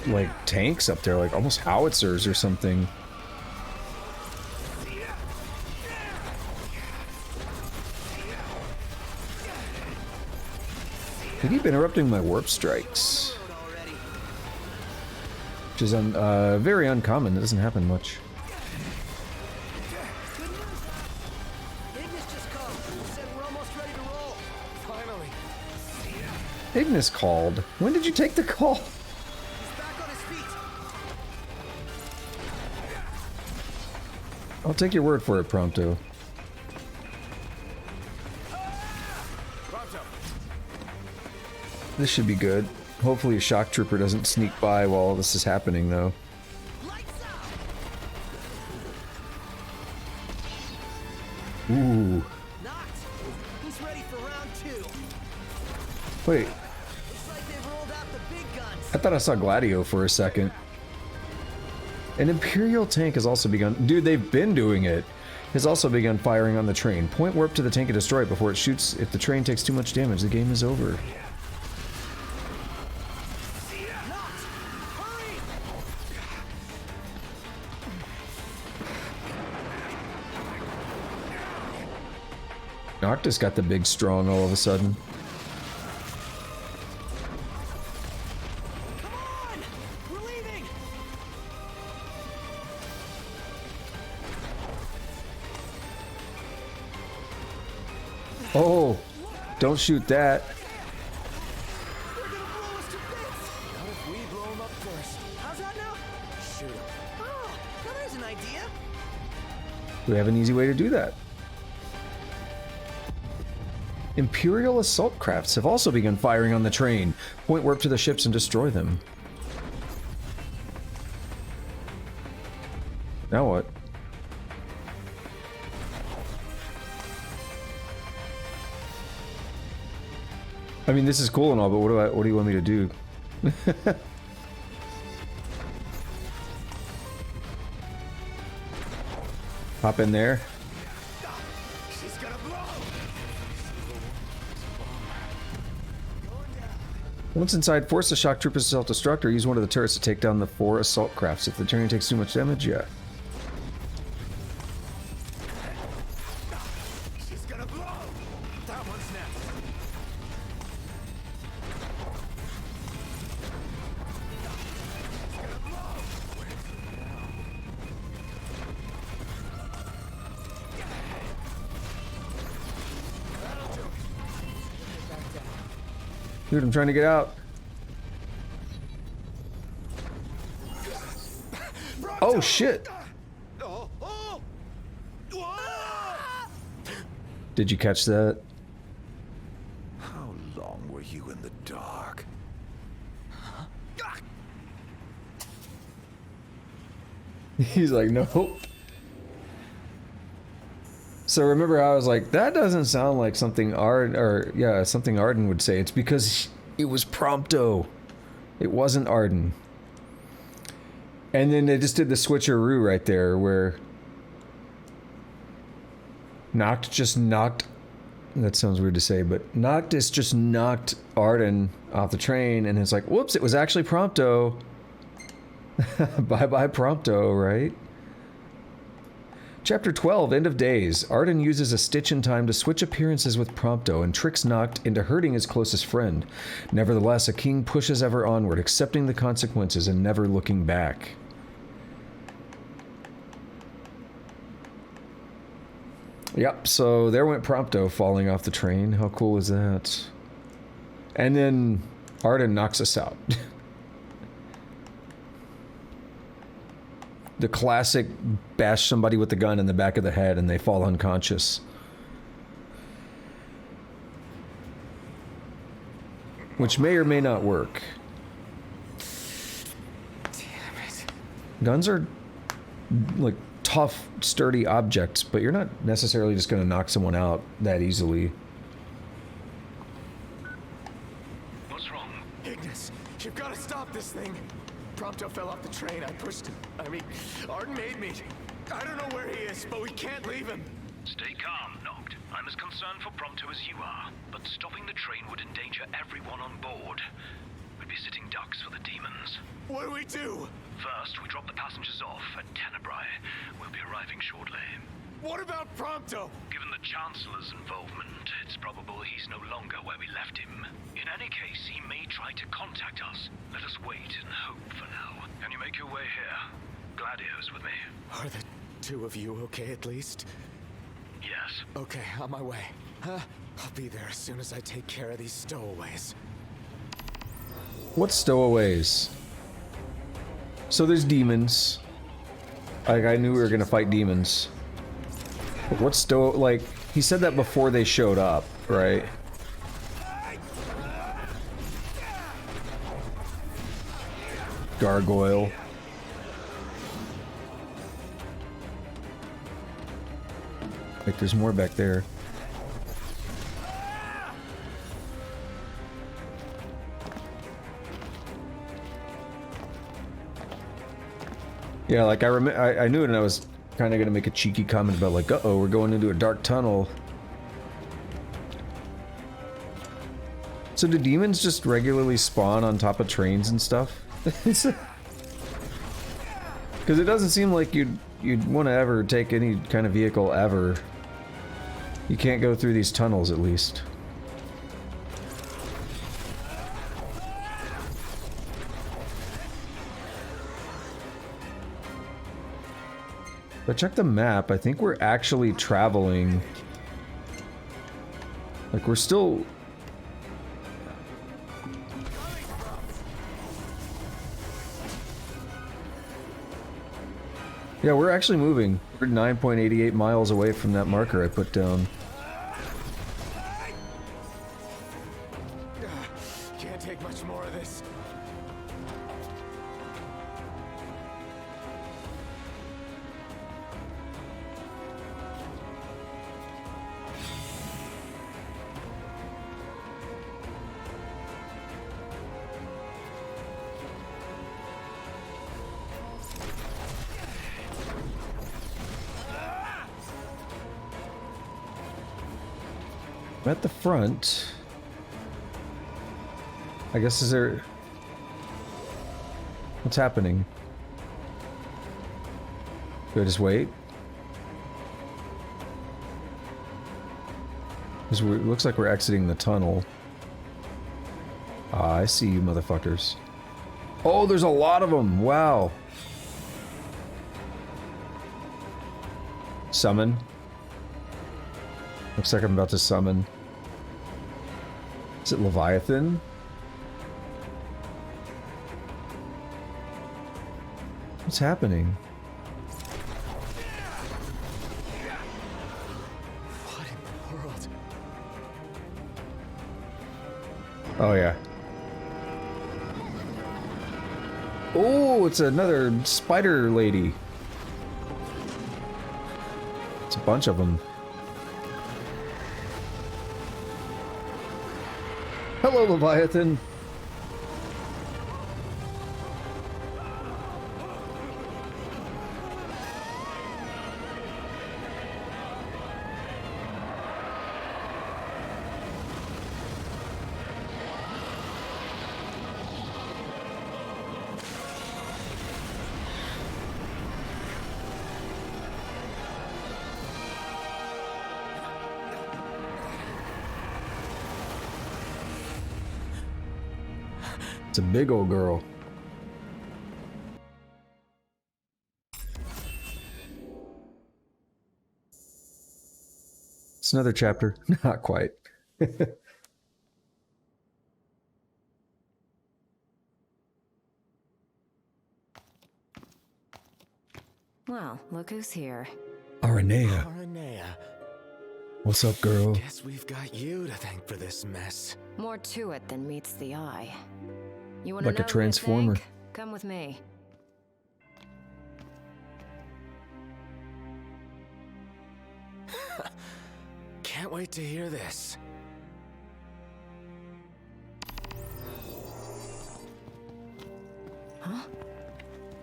like, tanks up there, like almost howitzers or something. They keep interrupting my warp strikes. Which is very uncommon. That doesn't happen much. Ignis called. When did you take the call? I'll take your word for it, Prompto. This should be good. Hopefully a shock trooper doesn't sneak by while all this is happening, though. Ooh. Wait. I thought I saw Gladio for a second. An Imperial tank has also begun... Dude, they've been doing it. Has also begun firing on the train. Point warp to the tank and destroy it before it shoots. If the train takes too much damage, the game is over. Noctis got the big strong all of a sudden. Oh, don't shoot that. We have an easy way to do that. Imperial assault crafts have also begun firing on the train. Point warp to the ships and destroy them. Now what? I mean, this is cool and all, but what do you want me to do? Hop in there. Once inside, force the shock troopers to self-destruct or use one of the turrets to take down the 4 assault crafts. If the train takes too much damage, yeah. Dude, I'm trying to get out. Oh, shit. Did you catch that? How long were you in the dark? He's like, nope. So remember how I was like, that doesn't sound like something something Arden would say. It's because it was Prompto. It wasn't Arden. And then they just did the switcheroo right there where that sounds weird to say, but Noctis just knocked Arden off the train and it's like, whoops, it was actually Prompto. Bye-bye Prompto, right? Chapter 12, End of Days. Arden uses a stitch in time to switch appearances with Prompto and tricks Noct into hurting his closest friend. Nevertheless, a king pushes ever onward, accepting the consequences and never looking back. Yep, so there went Prompto falling off the train. How cool is that? And then Arden knocks us out. the classic bash somebody with the gun in the back of the head and they fall unconscious. Which may or may not work. Damn it. Guns are like tough, sturdy objects, but you're not necessarily just gonna knock someone out that easily. What's wrong? Ignis, you've got to stop this thing. Prompto fell off the train. I pushed him. I mean, Arden made me. I don't know where he is, but we can't leave him. Stay calm, Noct. I'm as concerned for Prompto as you are, but stopping the train would endanger everyone on board. We'd be sitting ducks for the demons. What do we do? First, we drop the passengers off at Tenebrae. We'll be arriving shortly. What about Prompto? Given the Chancellor's involvement, it's probable he's no longer where we left him. In any case, he may try to contact us. Let us wait and hope for now. Can you make your way here? Gladio's with me. Are the two of you okay at least? Yes. Okay, on my way. I'll be there as soon as I take care of these stowaways. What stowaways? So there's demons. Like, I knew we were gonna fight demons. But what's like, he said that before they showed up, right? Gargoyle. Like, there's more back there. Yeah, like, I knew it, and I was kind of gonna make a cheeky comment about, like, uh-oh, we're going into a dark tunnel. So do demons just regularly spawn on top of trains and stuff? Because it doesn't seem like you'd want to ever take any kind of vehicle ever. You can't go through these tunnels, at least. But check the map. I think we're actually traveling. Like, we're still... Yeah, we're actually moving. We're 9.88 miles away from that marker I put down. Can't take much more of this. I'm at the front. I guess, is there... What's happening? Do I just wait? It looks like we're exiting the tunnel. Ah, I see you motherfuckers. Oh, there's a lot of them! Wow! Summon. Looks like I'm about to summon. Is it Leviathan? What's happening? What in the world? Oh, yeah. Oh, it's another spider lady. It's a bunch of them. Hello, Leviathan. It's a big old girl. It's another chapter. Not quite. Well, look who's here. Aranea. Aranea. What's up, girl? Guess we've got you to thank for this mess. More to it than meets the eye. You want to Like know a transformer. who to thank? Come with me. Can't wait to hear this. Huh?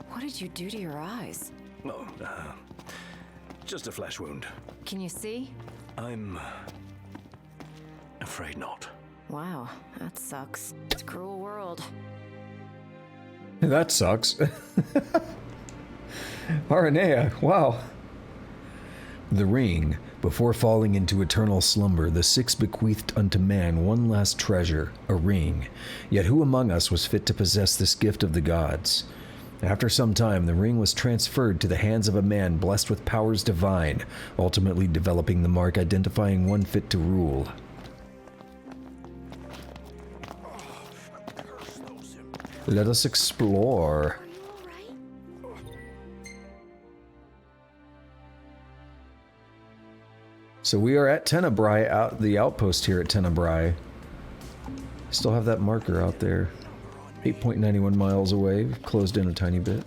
What did you do to your eyes? Oh, just a flesh wound. Can you see? I'm afraid not. Wow, that sucks. It's a cruel world. That sucks. Aranea, wow. The ring. Before falling into eternal slumber, the six bequeathed unto man one last treasure, a ring. Yet who among us was fit to possess this gift of the gods? After some time, the ring was transferred to the hands of a man blessed with powers divine, ultimately developing the mark identifying one fit to rule. Let us explore. So we are at Tenebrae, the outpost here at Tenebrae. Still have that marker out there. 8.91 miles away. We've closed in a tiny bit.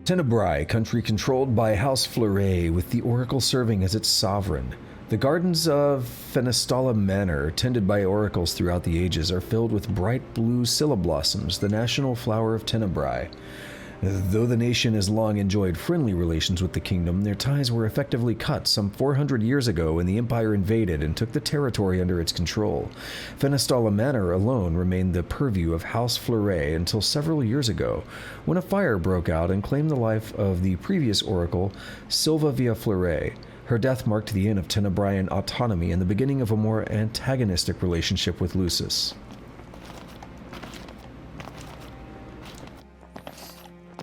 Tenebrae, country controlled by House Fleuret, with the Oracle serving as its sovereign. The gardens of Fenestala Manor, tended by oracles throughout the ages, are filled with bright blue scilla blossoms, the national flower of Tenebrae. Though the nation has long enjoyed friendly relations with the kingdom, their ties were effectively cut some 400 years ago when the Empire invaded and took the territory under its control. Fenestala Manor alone remained the purview of House Fleuret until several years ago, when a fire broke out and claimed the life of the previous oracle, Silva Via Fleuret. Her death marked the end of Tenebraean autonomy and the beginning of a more antagonistic relationship with Lucis.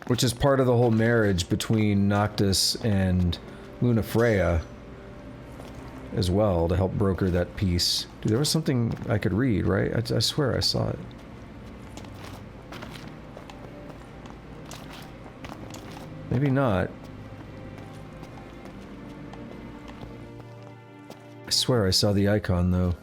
Which is part of the whole marriage between Noctis and Lunafreya as well, to help broker that peace. Dude, there was something I could read, right? I swear I saw it. Maybe not. I swear I saw the icon, though.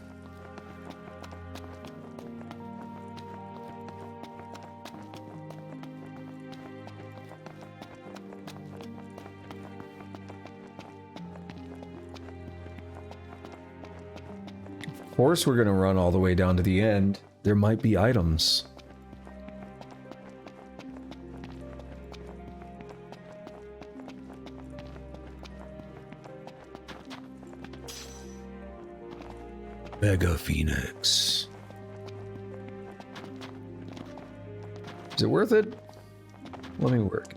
Of course we're gonna run all the way down to the end. There might be items. Mega Phoenix. Is it worth it? Let me work.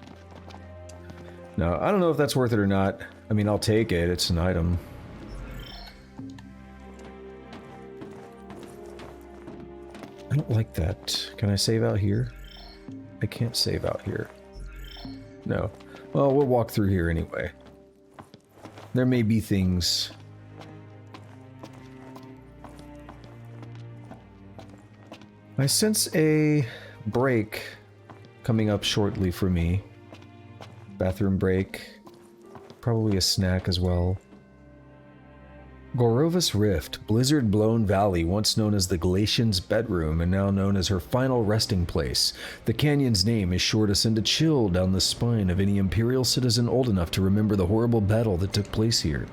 No, I don't know if that's worth it or not. I mean, I'll take it. It's an item. I don't like that. Can I save out here? I can't save out here. No. Well, we'll walk through here anyway. There may be things. I sense a break coming up shortly for me. Bathroom break. Probably a snack as well. Gorovus Rift, blizzard-blown valley once known as the Galatian's bedroom and now known as her final resting place. The canyon's name is sure to send a chill down the spine of any Imperial citizen old enough to remember the horrible battle that took place here.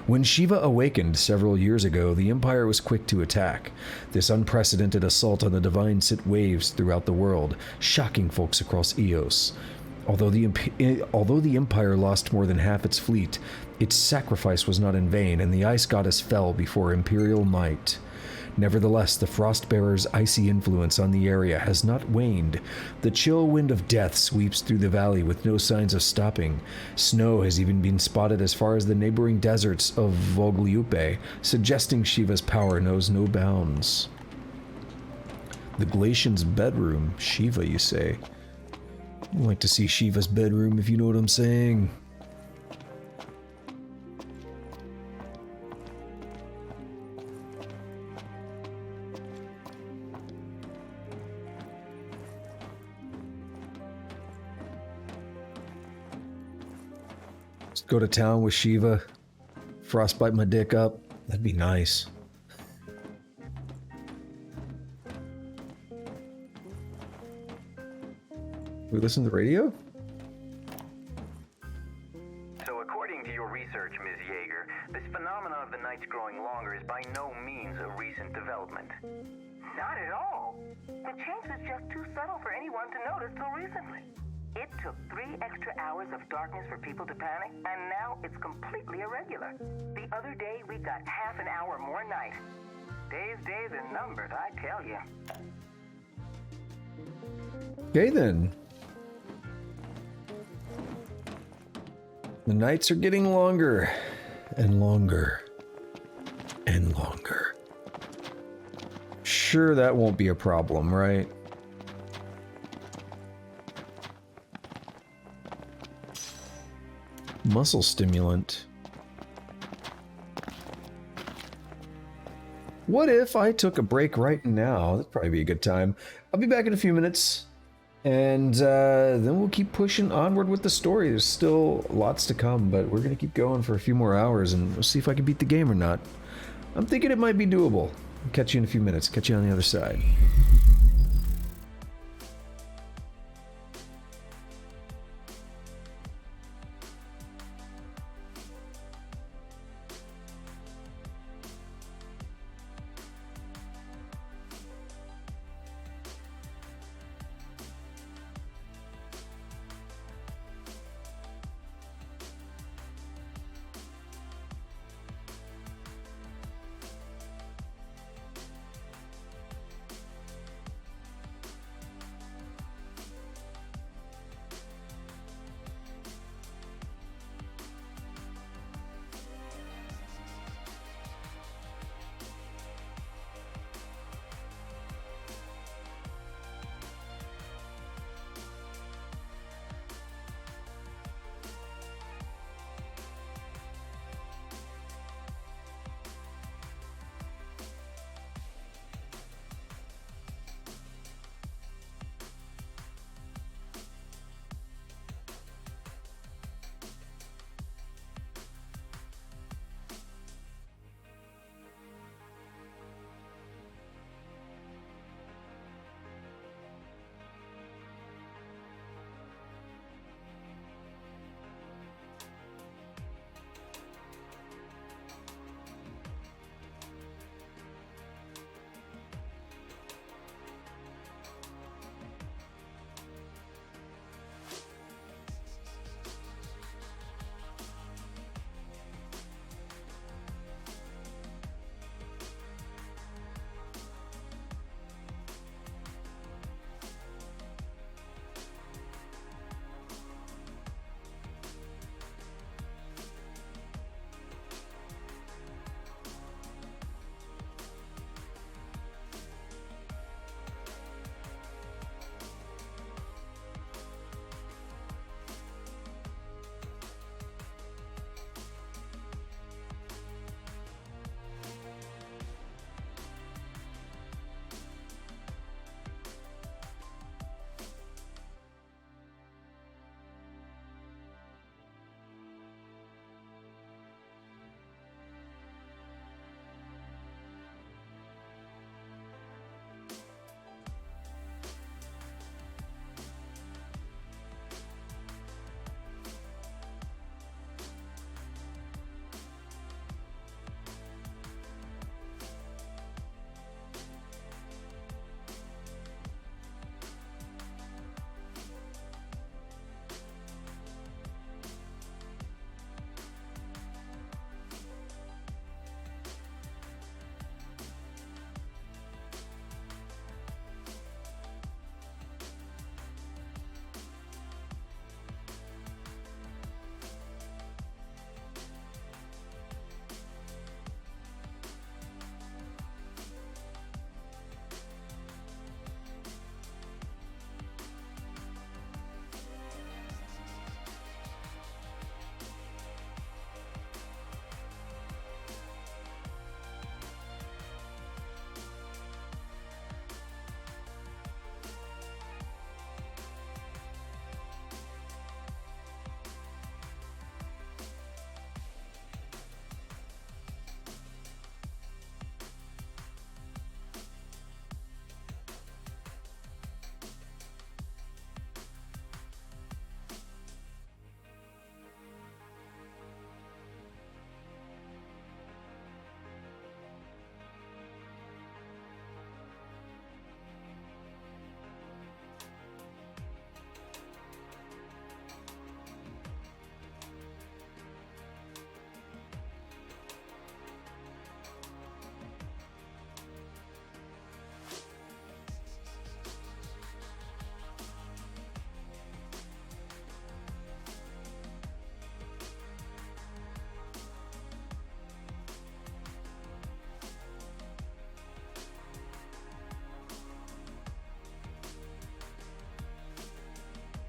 When Shiva awakened several years ago, the Empire was quick to attack. This unprecedented assault on the Divine sent waves throughout the world, shocking folks across Eos. Although the Empire lost more than half its fleet, its sacrifice was not in vain, and the Ice Goddess fell before Imperial might. Nevertheless, the Frostbearer's icy influence on the area has not waned. The chill wind of death sweeps through the valley with no signs of stopping. Snow has even been spotted as far as the neighboring deserts of Vogliupe, suggesting Shiva's power knows no bounds. The Galatian's bedroom. Shiva, you say? I'd like to see Shiva's bedroom, if you know what I'm saying. Just go to town with Shiva. Frostbite my dick up. That'd be nice. We listen to the radio? So according to your research, Ms. Yeager, this phenomenon of the nights growing longer is by no means a recent development. Not at all. The change was just too subtle for anyone to notice till recently. It took 3 extra hours of darkness for people to panic, and now it's completely irregular. The other day, we got half an hour more night. Days are numbered, I tell you. Okay then. The nights are getting longer and longer and longer. Sure, that won't be a problem, right? Muscle stimulant. What if I took a break right now? That'd probably be a good time. I'll be back in a few minutes. And then we'll keep pushing onward with the story. There's still lots to come, but we're going to keep going for a few more hours, and we'll see if I can beat the game or not. I'm thinking it might be doable. I'll catch you in a few minutes. Catch you on the other side.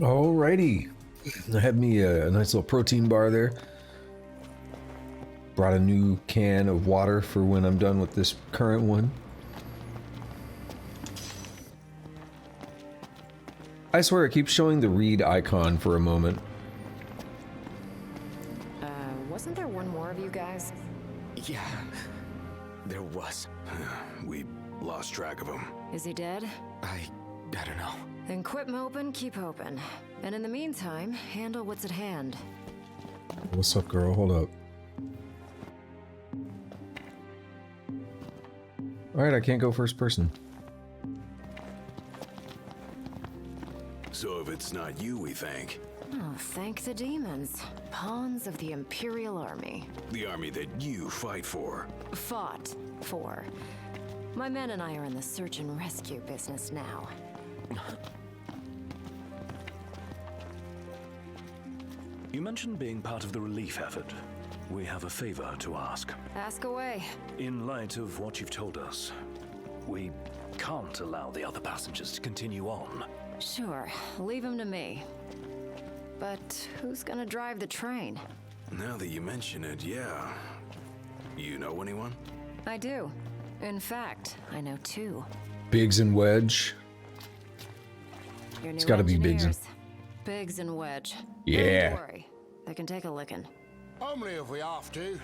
Alrighty. I had me a nice little protein bar there. Brought a new can of water for when I'm done with this current one. I swear it keeps showing the read icon for a moment. Wasn't there one more of you guys? Yeah, there was. We lost track of him. Is he dead? I don't know. Then quit moping, keep hoping. And in the meantime, handle what's at hand. What's up, girl? Hold up. Alright, I can't go first person. So if it's not you, we think. Oh, thank the demons. Pawns of the Imperial Army. The army that you fight for. Fought for. My men and I are in the search and rescue business now. You mentioned being part of the relief effort. We have a favor to ask. Ask away. In light of what you've told us, we can't allow the other passengers to continue on. Sure, leave him to me. But who's gonna drive the train? Now that you mention it, yeah. You know anyone? I do. In fact, I know two. Biggs and Wedge. Your It's new gotta be Biggs and... engineers. Biggs and Wedge. Yeah. Don't worry, they can take a licking. Only if we have to.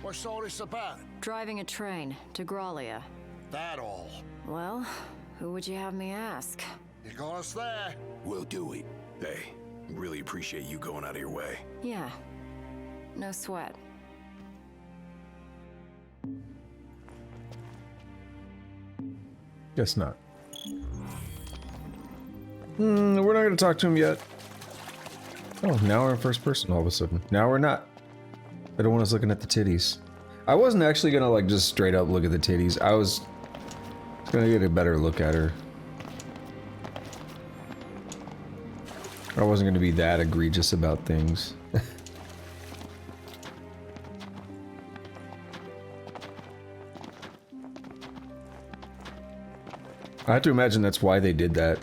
What's all this about? Driving a train to Gralea. That all? Well, who would you have me ask? You got us there. We'll do it. Hey, really appreciate you going out of your way. Yeah. No sweat. Guess not. We're not going to talk to him yet. Oh, now we're in first person all of a sudden. Now we're not. I don't want us looking at the titties. I wasn't actually going to like just straight up look at the titties. I was going to get a better look at her. I wasn't going to be that egregious about things. I have to imagine that's why they did that.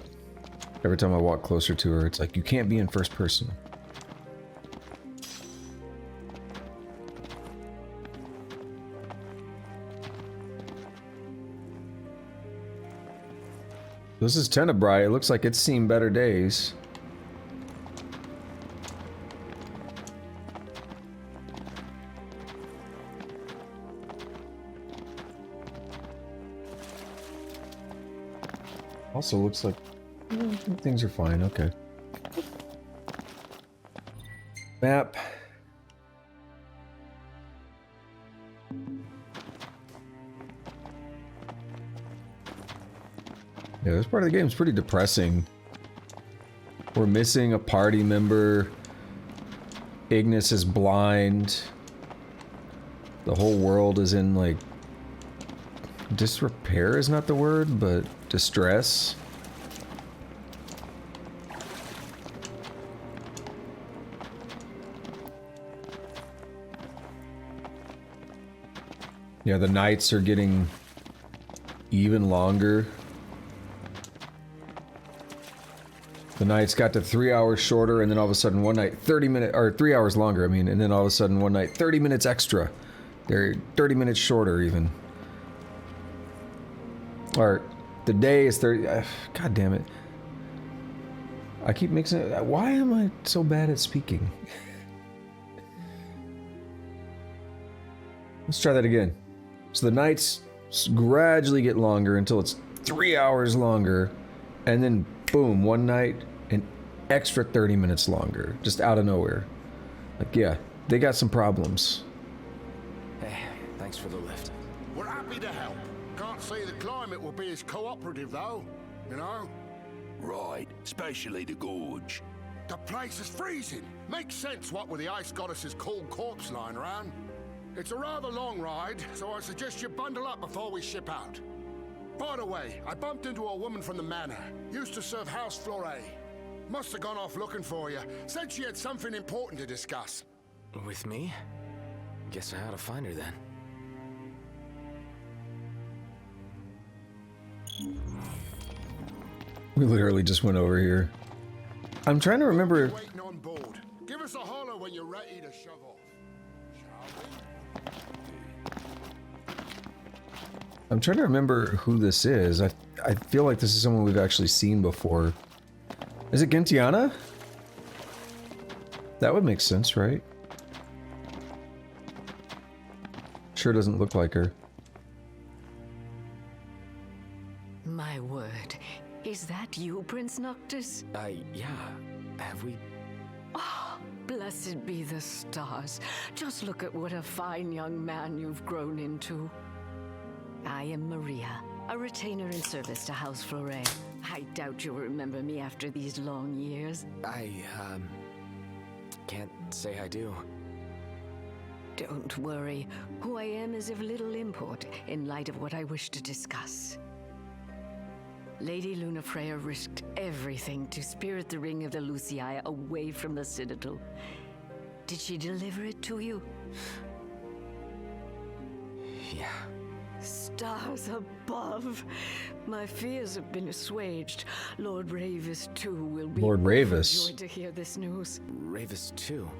Every time I walk closer to her, it's like, you can't be in first person. This is Tenebrae. It looks like it's seen better days. Also looks like things are fine. Okay. Map. Yeah, this part of the game is pretty depressing. We're missing a party member. Ignis is blind. The whole world is in, like, disrepair is not the word, but distress. Yeah, the nights are getting even longer. The nights got to 3 hours shorter, and then all of a sudden one night 30 minutes, or 3 hours longer, I mean, and then all of a sudden one night 30 minutes extra. They're 30 minutes shorter even. Or the day is 30. God damn it. I keep mixing it. Why am I so bad at speaking? Let's try that again. So the nights gradually get longer until it's 3 hours longer, and then boom, one night an extra 30 minutes longer, just out of nowhere. Like, yeah, they got some problems. Hey, thanks for the lift. We're happy to help. Can't say the climate will be as cooperative though, you know? Right, especially the gorge. The place is freezing. Makes sense what with the ice goddess's cold corpse lying around. It's a rather long ride, so I suggest you bundle up before we ship out. By the way, I bumped into a woman from the manor. Used to serve House Flore. Must have gone off looking for you. Said she had something important to discuss. With me? Guess I ought to find her then. We literally just went over here. I'm trying to remember. Waiting on board. Give us a holler when you're ready to shove off. I'm trying to remember who this is. I feel like this is someone we've actually seen before. Is it Gentiana? That would make sense, right? Sure doesn't look like her. My word. Is that you, Prince Noctis? Yeah. Have we... Oh, blessed be the stars. Just look at what a fine young man you've grown into. I am Maria, a retainer in service to House Fleuret. I doubt you'll remember me after these long years. I can't say I do. Don't worry. Who I am is of little import in light of what I wish to discuss. Lady Lunafreya risked everything to spirit the ring of the Lucii away from the Citadel. Did she deliver it to you? Yeah. Stars above. My fears have been assuaged. Lord Ravis, too, will be Lord Ravis. overjoyed to hear this news. Ravis, too?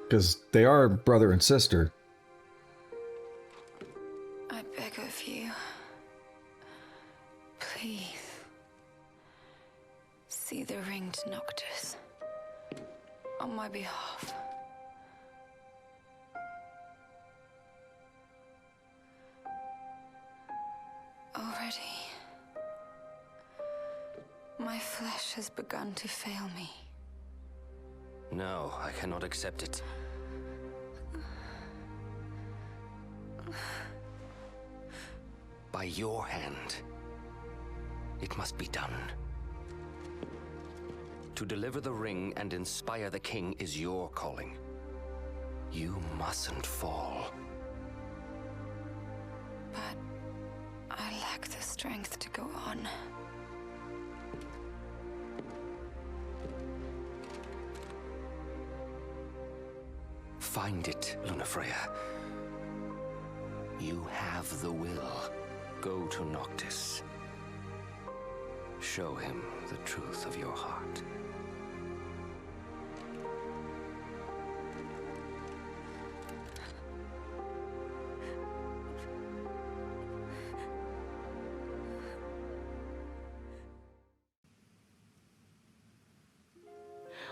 Because they are brother and sister. I beg of you, please, see the ringed Noctis on my behalf. Already, my flesh has begun to fail me. No, I cannot accept it. By your hand, it must be done. To deliver the ring and inspire the king is your calling. You mustn't fall. But I lack the strength to go on. Find it, Lunafreya. You have the will. Go to Noctis. Show him the truth of your heart.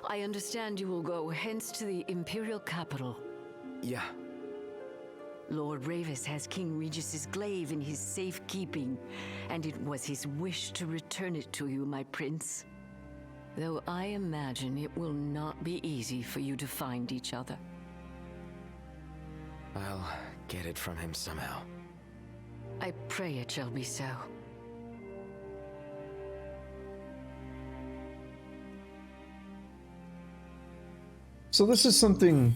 I understand you will go hence to the Imperial capital. Yeah. Lord Ravis has King Regis's glaive in his safekeeping, and it was his wish to return it to you, my prince. Though I imagine it will not be easy for you to find each other. I'll get it from him somehow. I pray it shall be so. So this is something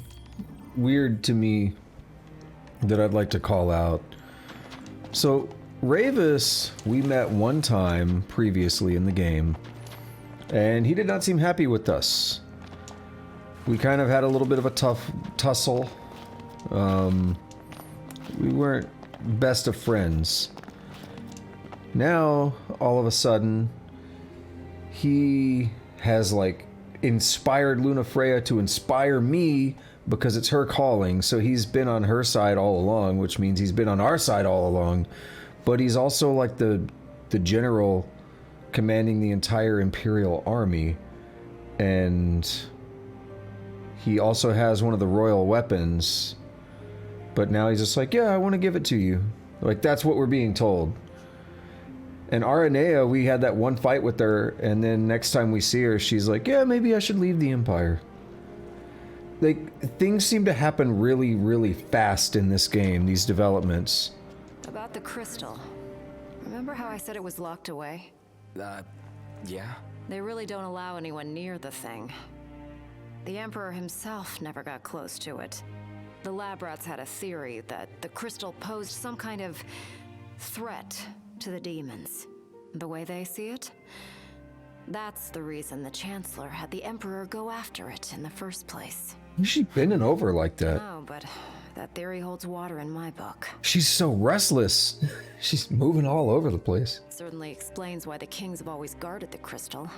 weird to me that I'd like to call out. So Ravis, we met one time previously in the game, and he did not seem happy with us. We kind of had a little bit of a tough tussle. We weren't best of friends. Now, all of a sudden, he has like inspired Lunafreya to inspire me because it's her calling. So he's been on her side all along, which means he's been on our side all along. But he's also like the general commanding the entire Imperial army. And he also has one of the royal weapons. But now he's just like, yeah, I want to give it to you. Like, that's what we're being told. And Aranea, we had that one fight with her, and then next time we see her, she's like, yeah, maybe I should leave the Empire. Like, things seem to happen really, really fast in this game, these developments. About the crystal. Remember how I said it was locked away? Yeah? They really don't allow anyone near the thing. The Emperor himself never got close to it. The lab rats had a theory that the crystal posed some kind of threat to the demons. The way they see it, That's the reason the Chancellor had the Emperor go after it in the first place. Why is she bending over like that? Oh, but that theory holds water in my book. She's so restless. She's moving all over the place. Certainly explains why the kings have always guarded the crystal,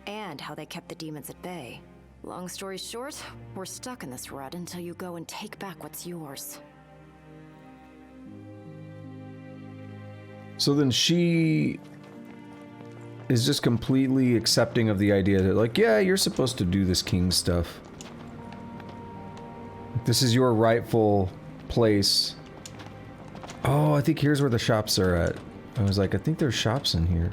and how they kept the demons at bay. Long story short, we're stuck in this rut until you go and take back what's yours. So then she is just completely accepting of the idea that, like, yeah, you're supposed to do this king stuff. This is your rightful place. Oh, I think here's where the shops are at. I was like, I think there's shops in here.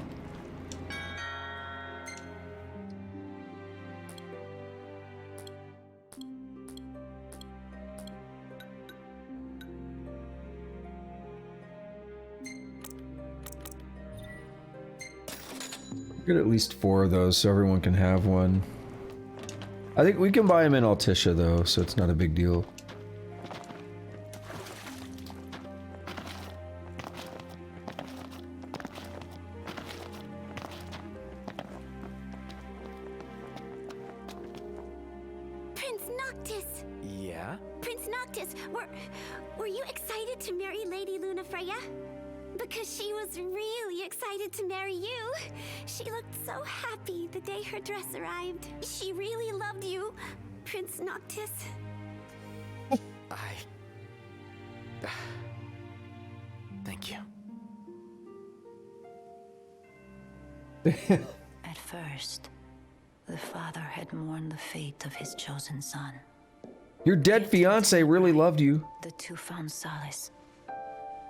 Get at least 4 of those so everyone can have one. I think we can buy them in Altissia though, so it's not a big deal. Prince Noctis! Yeah? Prince Noctis, were you excited to marry Lady Lunafreya? Because she was really excited to marry you. She looked so happy the day her dress arrived. She really loved you, Prince Noctis. Thank you. At first, the father had mourned the fate of his chosen son. Your dead fiance really loved you. The two found solace.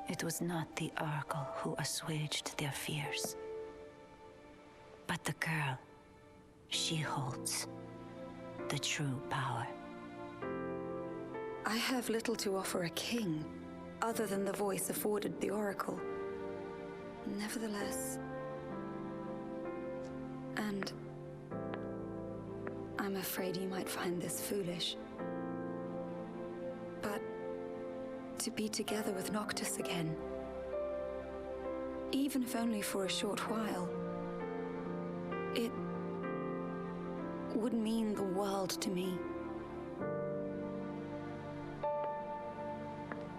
It was not the Oracle who assuaged their fears, but the girl. She holds the true power. I have little to offer a king, other than the voice afforded the Oracle. Nevertheless, and I'm afraid you might find this foolish, but to be together with Noctis again, even if only for a short while, it would mean the world to me.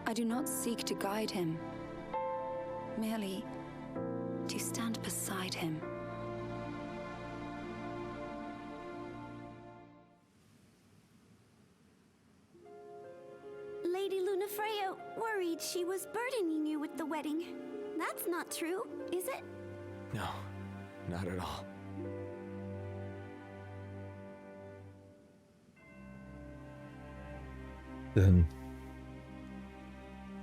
I do not seek to guide him, merely to stand beside him. Lady Lunafreya worried she was burdening you with the wedding. That's not true, is it? No, not at all. Then,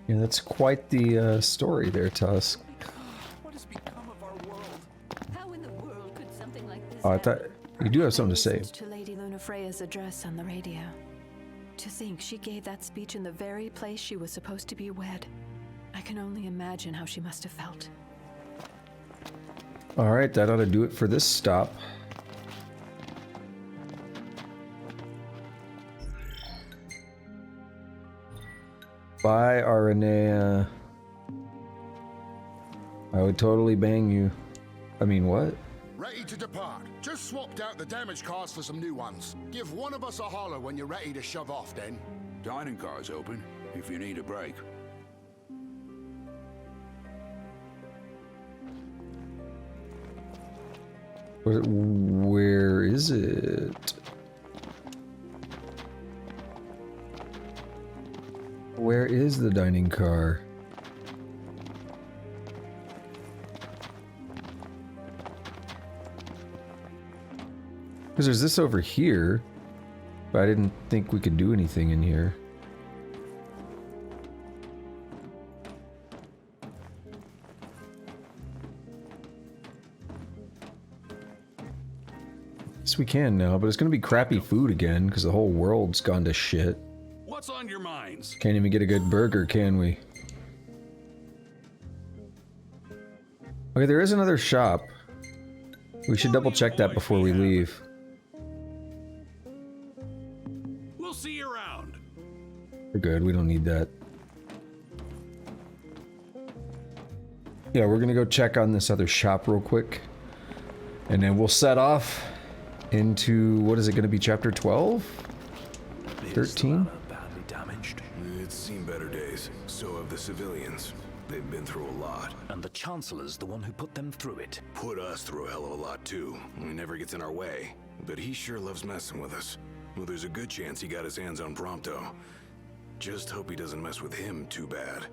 yeah, that's quite the story there, Tusk. What has become of our world? How in the world could something like this Oh, I thought you do have something to say. To Lady Lunafreya's address on the radio. To think she gave that speech in the very place she was supposed to be wed. I can only imagine how she must have felt. All right, that ought to do it for this stop. Bye, Aranea. I would totally bang you. I mean, what? Ready to depart. Just swapped out the damage cars for some new ones. Give one of us a holler when you're ready to shove off, then. Dining car's open, if you need a break. Where is it? Where is the dining car? Because there's this over here, but I didn't think we could do anything in here. Yes, we can now, but it's gonna be crappy food again because the whole world's gone to shit. What's on your minds? Can't even get a good burger, can we? Okay, there is another shop. We should double check that before we leave. We'll see you around. We're good, we don't need that. Yeah, we're gonna go check on this other shop real quick. And then we'll set off into, what is it going to be, chapter 12? 13? Badly damaged. It's seen better days. So have the civilians. They've been through a lot. And the Chancellor's the one who put them through it. Put us through a hell of a lot, too. He never gets in our way. But he sure loves messing with us. Well, there's a good chance he got his hands on Prompto. Just hope he doesn't mess with him too bad.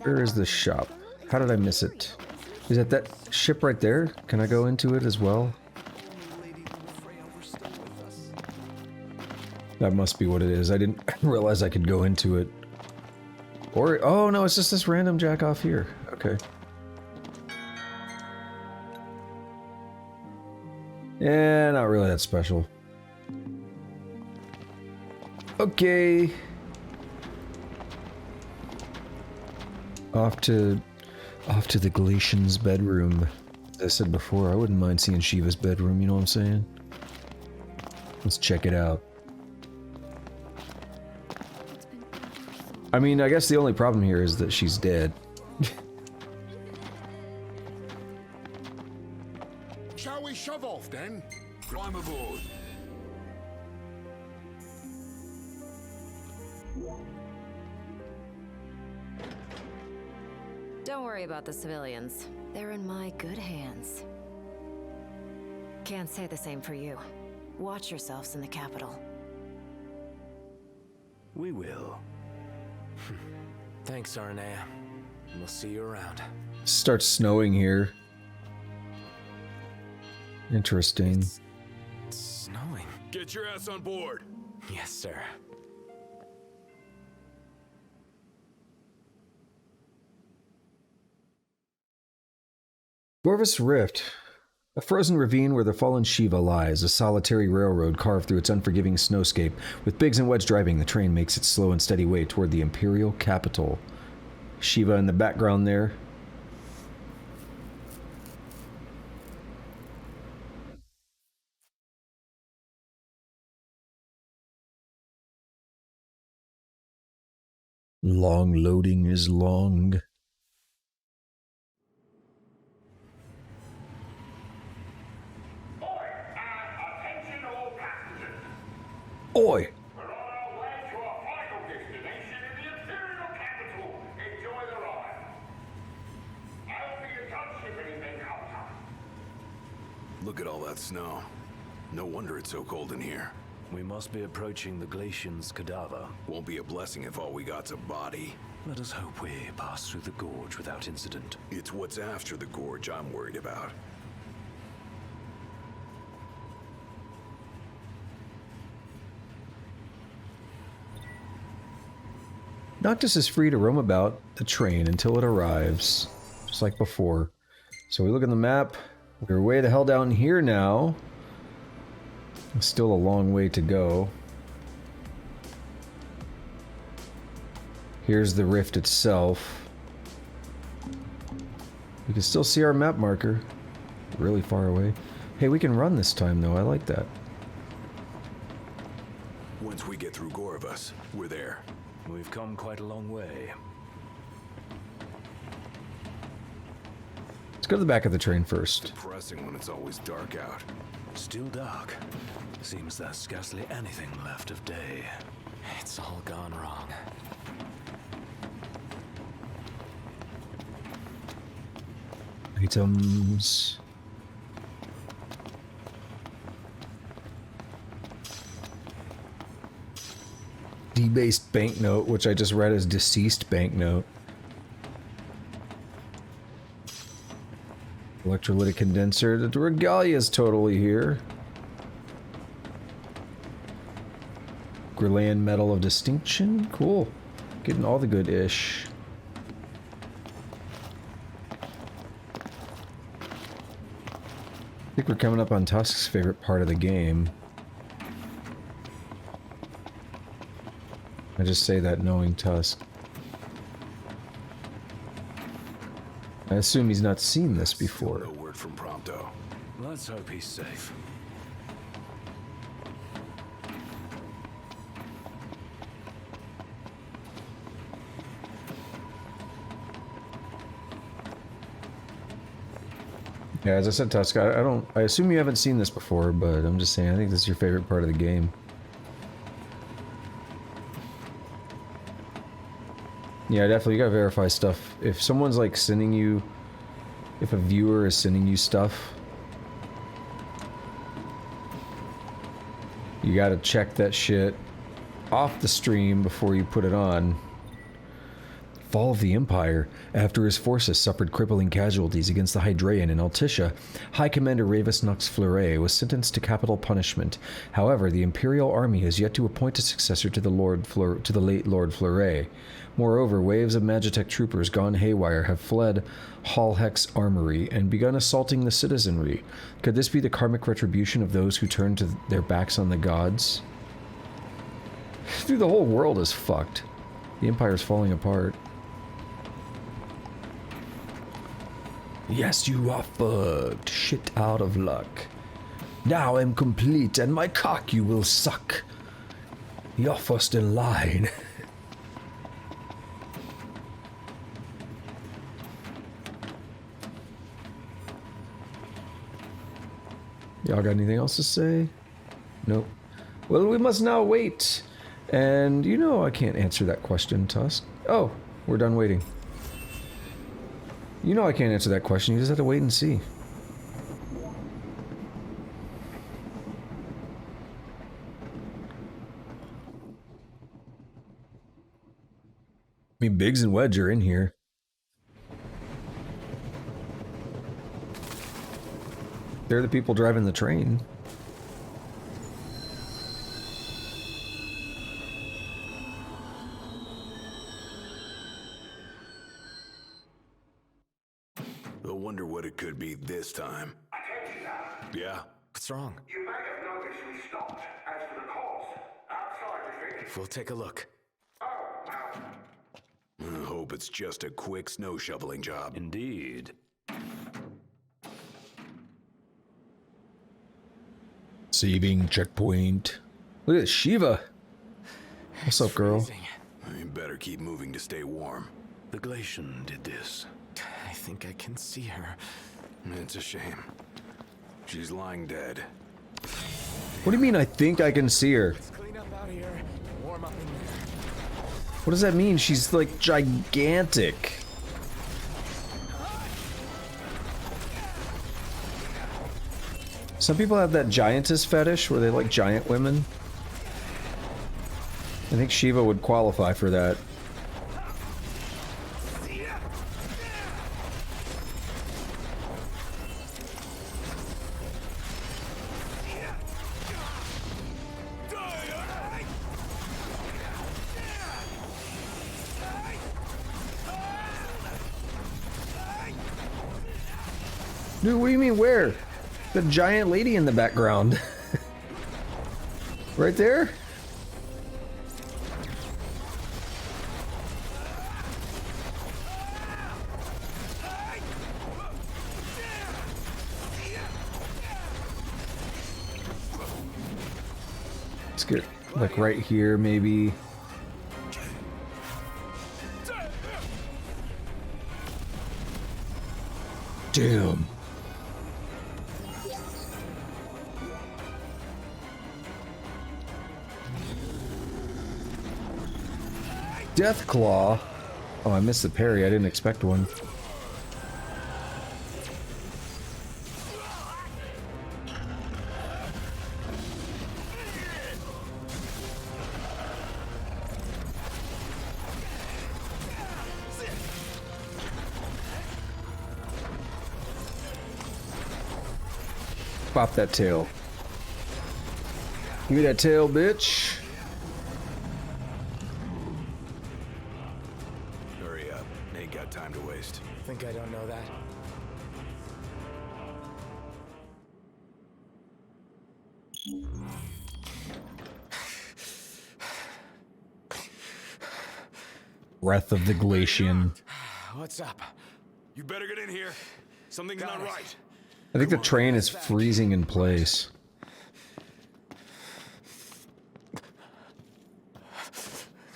Where is the shop? How did I miss it? Is that that ship right there? Can I go into it as well? That must be what it is. I didn't realize I could go into it. Or, oh no, it's just this random jack off here. Okay. Yeah, not really that special. Okay. Off to the Galatian's bedroom. As I said before, I wouldn't mind seeing Shiva's bedroom, you know what I'm saying? Let's check it out. I mean, I guess the only problem here is that she's dead. Shall we shove off then? Climb aboard. Don't worry about the civilians. They're in my good hands. Can't say the same for you. Watch yourselves in the capital. We will. Thanks, Arnea. We'll see you around. Starts snowing here. Interesting. It's snowing. Get your ass on board. Yes, sir. Gorvis Rift. A frozen ravine where the fallen Shiva lies, a solitary railroad carved through its unforgiving snowscape. With Biggs and Wedge driving, the train makes its slow and steady way toward the Imperial capital. Shiva in the background there. Long loading is long. Oi! We're on our way to our final destination in the Imperial capital. Enjoy the ride. I'll be in touch if anything comes up. Look at all that snow. No wonder it's so cold in here. We must be approaching the Glacian's cadaver. Won't be a blessing if all we got's a body. Let us hope we pass through the gorge without incident. It's what's after the gorge I'm worried about. Noctis is free to roam about the train until it arrives, just like before. So we look at the map. We're way the hell down here now. Still a long way to go. Here's the rift itself. You can still see our map marker. Really far away. Hey, we can run this time though. I like that. Once we get through Gorvas, we're there. We've come quite a long way. Let's go to the back of the train first. Depressing when it's always dark out. Still dark. Seems there's scarcely anything left of day. It's all gone wrong. Items. Debased banknote, which I just read as deceased banknote. Electrolytic condenser. The regalia is totally here. Gralea medal of distinction. Cool. Getting all the good-ish. I think we're coming up on Tusk's favorite part of the game. I just say that knowing Tusk. I assume he's not seen this before. No word from Prompto. Let's hope he's safe. Yeah, as I said, Tusk, I assume you haven't seen this before, but I'm just saying, I think this is your favorite part of the game. Yeah, definitely, you gotta verify stuff. If someone's like sending you, if a viewer is sending you stuff, you gotta check that shit off the stream before you put it on. Fall of the Empire. After his forces suffered crippling casualties against the Hydraean in Altissia, High Commander Ravus Nux Fleuret was sentenced to capital punishment. However, the Imperial Army has yet to appoint a successor to the late Lord Fleuret. Moreover, waves of Magitech troopers gone haywire have fled Hallheck's armory and begun assaulting the citizenry. Could this be the karmic retribution of those who turned their backs on the gods? Dude, the whole world is fucked. The Empire's falling apart. Yes, you are fucked. Shit out of luck. Now I'm complete, and my cock you will suck. You're first in line. Y'all got anything else to say? Nope. Well, we must now wait. And you know I can't answer that question, Tusk. Oh, we're done waiting. You know I can't answer that question, you just have to wait and see. I mean, Biggs and Wedge are in here. They're the people driving the train. I wonder what it could be this time. Yeah? What's wrong? You may have noticed we stopped. As for the cause, outside the finish. We'll take a look. I hope it's just a quick snow shoveling job. Indeed. Saving checkpoint. Look at Shiva. What's up, girl? You better keep moving to stay warm. The Glacian did this. I think I can see her. It's a shame. She's lying dead. What do you mean I think I can see her? Let's clean up out here. Warm up in there. What does that mean? She's like gigantic. Some people have that giantess fetish where they like giant women. I think Shiva would qualify for that. Dude, what do you mean where? The giant lady in the background. Right there? Let's get like right here maybe. Damn. Deathclaw. Oh, I missed the parry. I didn't expect one. Pop that tail. Give me that tail, bitch. Hurry up. Ain't got time to waste. Think I don't know that? Breath of the Glacian. What's up? You better get in here. Something's not right. I think the train is freezing in place.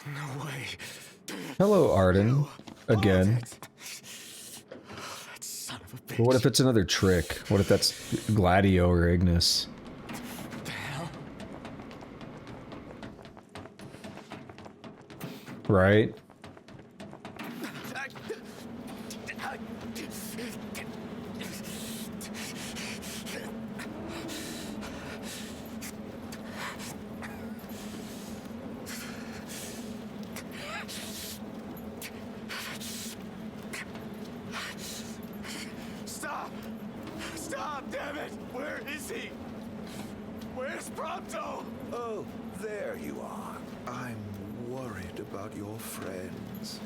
No way. Hello, Arden. Again. That son of a But what if it's another trick? What if that's Gladio or Ignis? What the hell? Right? Stop! Stop, damn it! Where is he? Where's Prompto? Oh, there you are. I'm worried about your friends.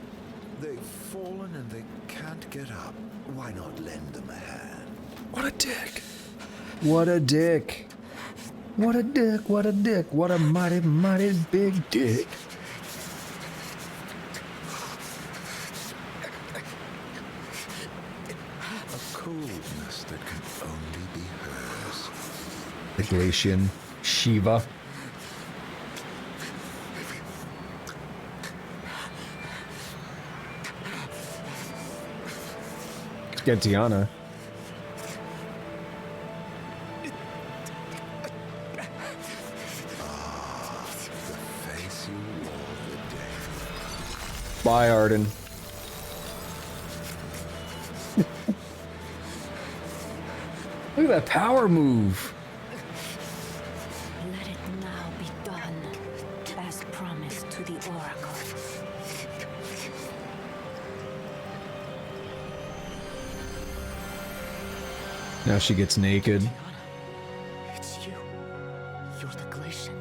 They've fallen and they can't get up. Why not lend them a hand? What a dick. What a dick. What a dick, what a dick, what a mighty, mighty big dick. A coldness that can only be hers. The Glacian Shiva. Get Tiana. Bye, Arden. Look at that power move. Let it now be done, as promised to the Oracle. Now she gets naked. It's you. You're the Glacian.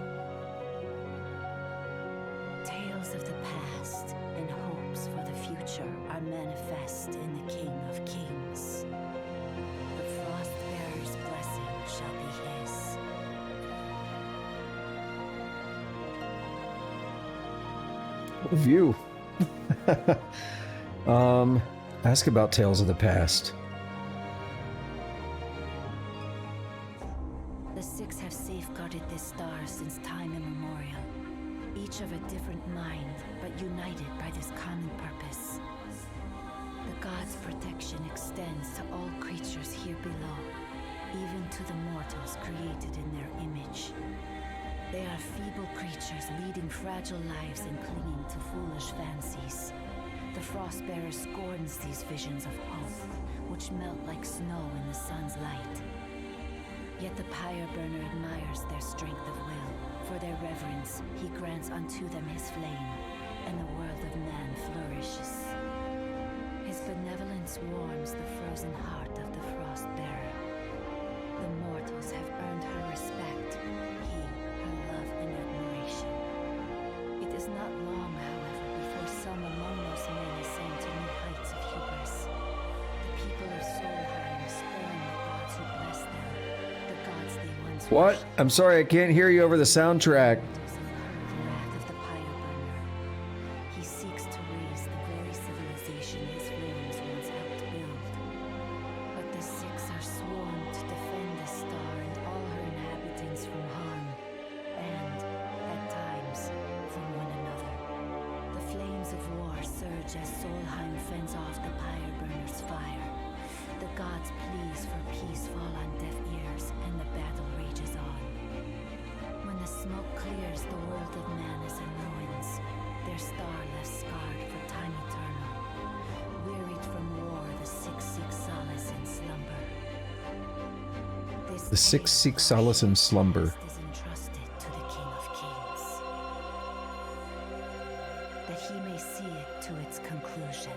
Tales of the past and hopes for the future are manifest in the King of Kings. The Frostbearer's blessing shall be his. What a view. Ask about Tales of the Past. The Six have safeguarded this star since time immemorial. Each of a different mind, but united by this common purpose. The gods' protection extends to all creatures here below, even to the mortals created in their image. They are feeble creatures leading fragile lives and clinging to foolish fancies. The Frostbearer scorns these visions of hope, which melt like snow in the sun's light. Yet the Pyre Burner admires their strength of will. For their reverence, he grants unto them his flame, and the world of man flourishes. His benevolence warms the frozen heart of the Frostbearer. The mortals have earned her respect, he her love and admiration. It is not long, however, before some among those men ascend to new heights of hubris. The people of Solheim spurn the gods who bless them, the gods they once What? I'm sorry, I can't hear you over the soundtrack. He seeks to raise the very civilization his flames once helped build. But the Six are sworn to defend the star and all her inhabitants from harm, and, at times, from one another. The flames of war surge as Solheim fends off the Pyre Burner's fire. The gods' pleas for peace fall on deaf ears, and the battle rages on. When the smoke clears the world of man is in ruins, their star left scarred for time eternal. Wearied from war, the Six seek solace in slumber. The Six seek solace in slumber. Is entrusted to the King of Kings, that he may see it to its conclusion.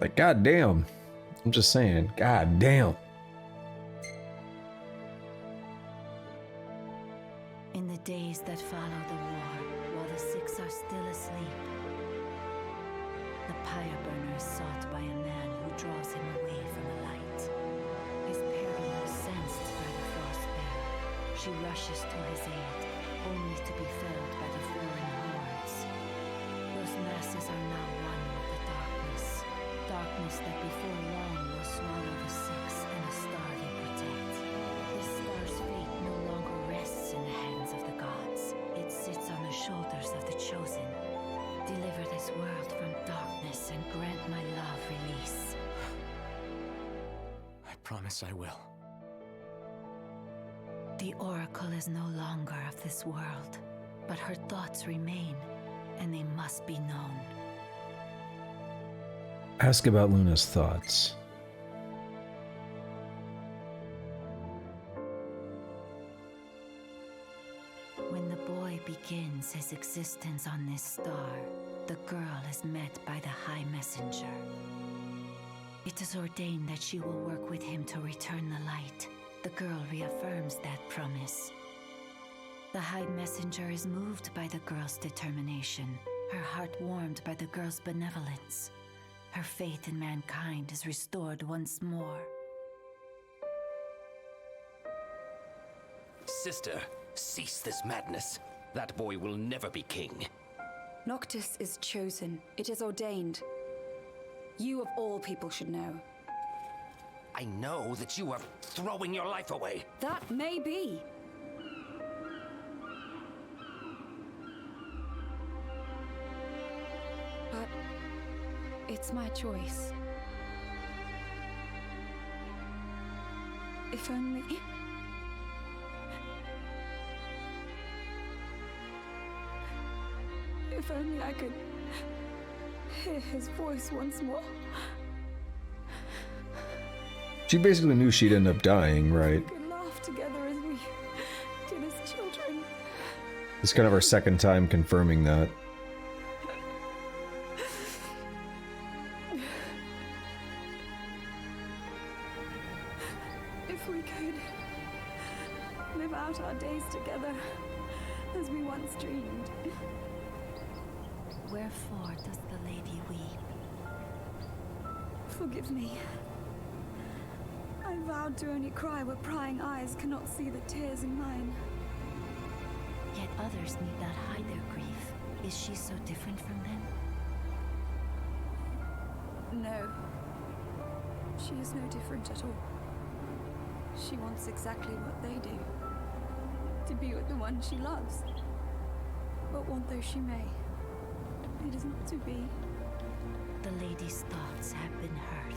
Like, goddamn. I'm just saying, goddamn. In the days that follow the war, while the Six are still asleep, the Pyre Burner is sought by a man who draws him away from the light. His peril is sensed by the Frostbearer. She rushes to his aid, only to be felled by the foreign hordes. Those masses are now one with the darkness. Darkness that before long will swallow the Six and the star they protect. This star's fate no longer rests in the hands of the gods. It sits on the shoulders of the chosen. Deliver this world from darkness and grant my love release. I promise I will. The Oracle is no longer of this world, but her thoughts remain, and they must be known. Ask about Luna's thoughts. When the boy begins his existence on this star, the girl is met by the High Messenger. It is ordained that she will work with him to return the light. The girl reaffirms that promise. The High Messenger is moved by the girl's determination, her heart warmed by the girl's benevolence. Her faith in mankind is restored once more. Sister, cease this madness. That boy will never be king. Noctis is chosen. It is ordained. You of all people should know. I know that you are throwing your life away. That may be. But it's my choice. If only... If only I could hear his voice once more. She basically knew she'd end up dying, right? We could laugh together as we did as children. It's kind of our second time confirming that. If we could live out our days together as we once dreamed. Wherefore does the lady weep? Forgive me. I vowed to only cry where prying eyes cannot see the tears in mine. Yet others need not hide their grief. Is she so different from them? No. She is no different at all. She wants exactly what they do. To be with the one she loves. But want though she may, it is not to be. The lady's thoughts have been hurt.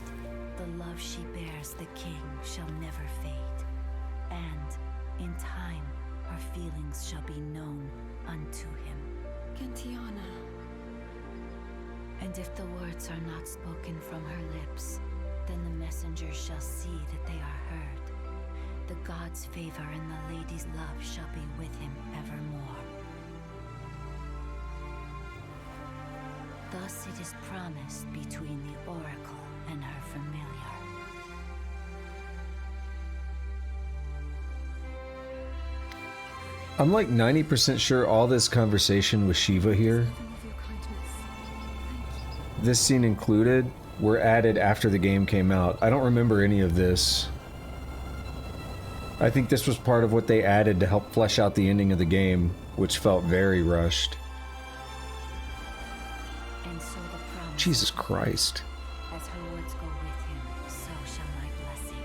The love she bears the king shall never fade. And, in time, her feelings shall be known unto him. Gentiana. And if the words are not spoken from her lips, then the messenger shall see that they are heard. The god's favor and the lady's love shall be with him evermore. Thus it is promised between the oracle and her familiar. I'm like 90% sure all this conversation with Shiva here, this scene included, were added after the game came out. I don't remember any of this. I think this was part of what they added to help flesh out the ending of the game, which felt very rushed. And so the promise, Jesus Christ. as her words go with him, so shall my blessing.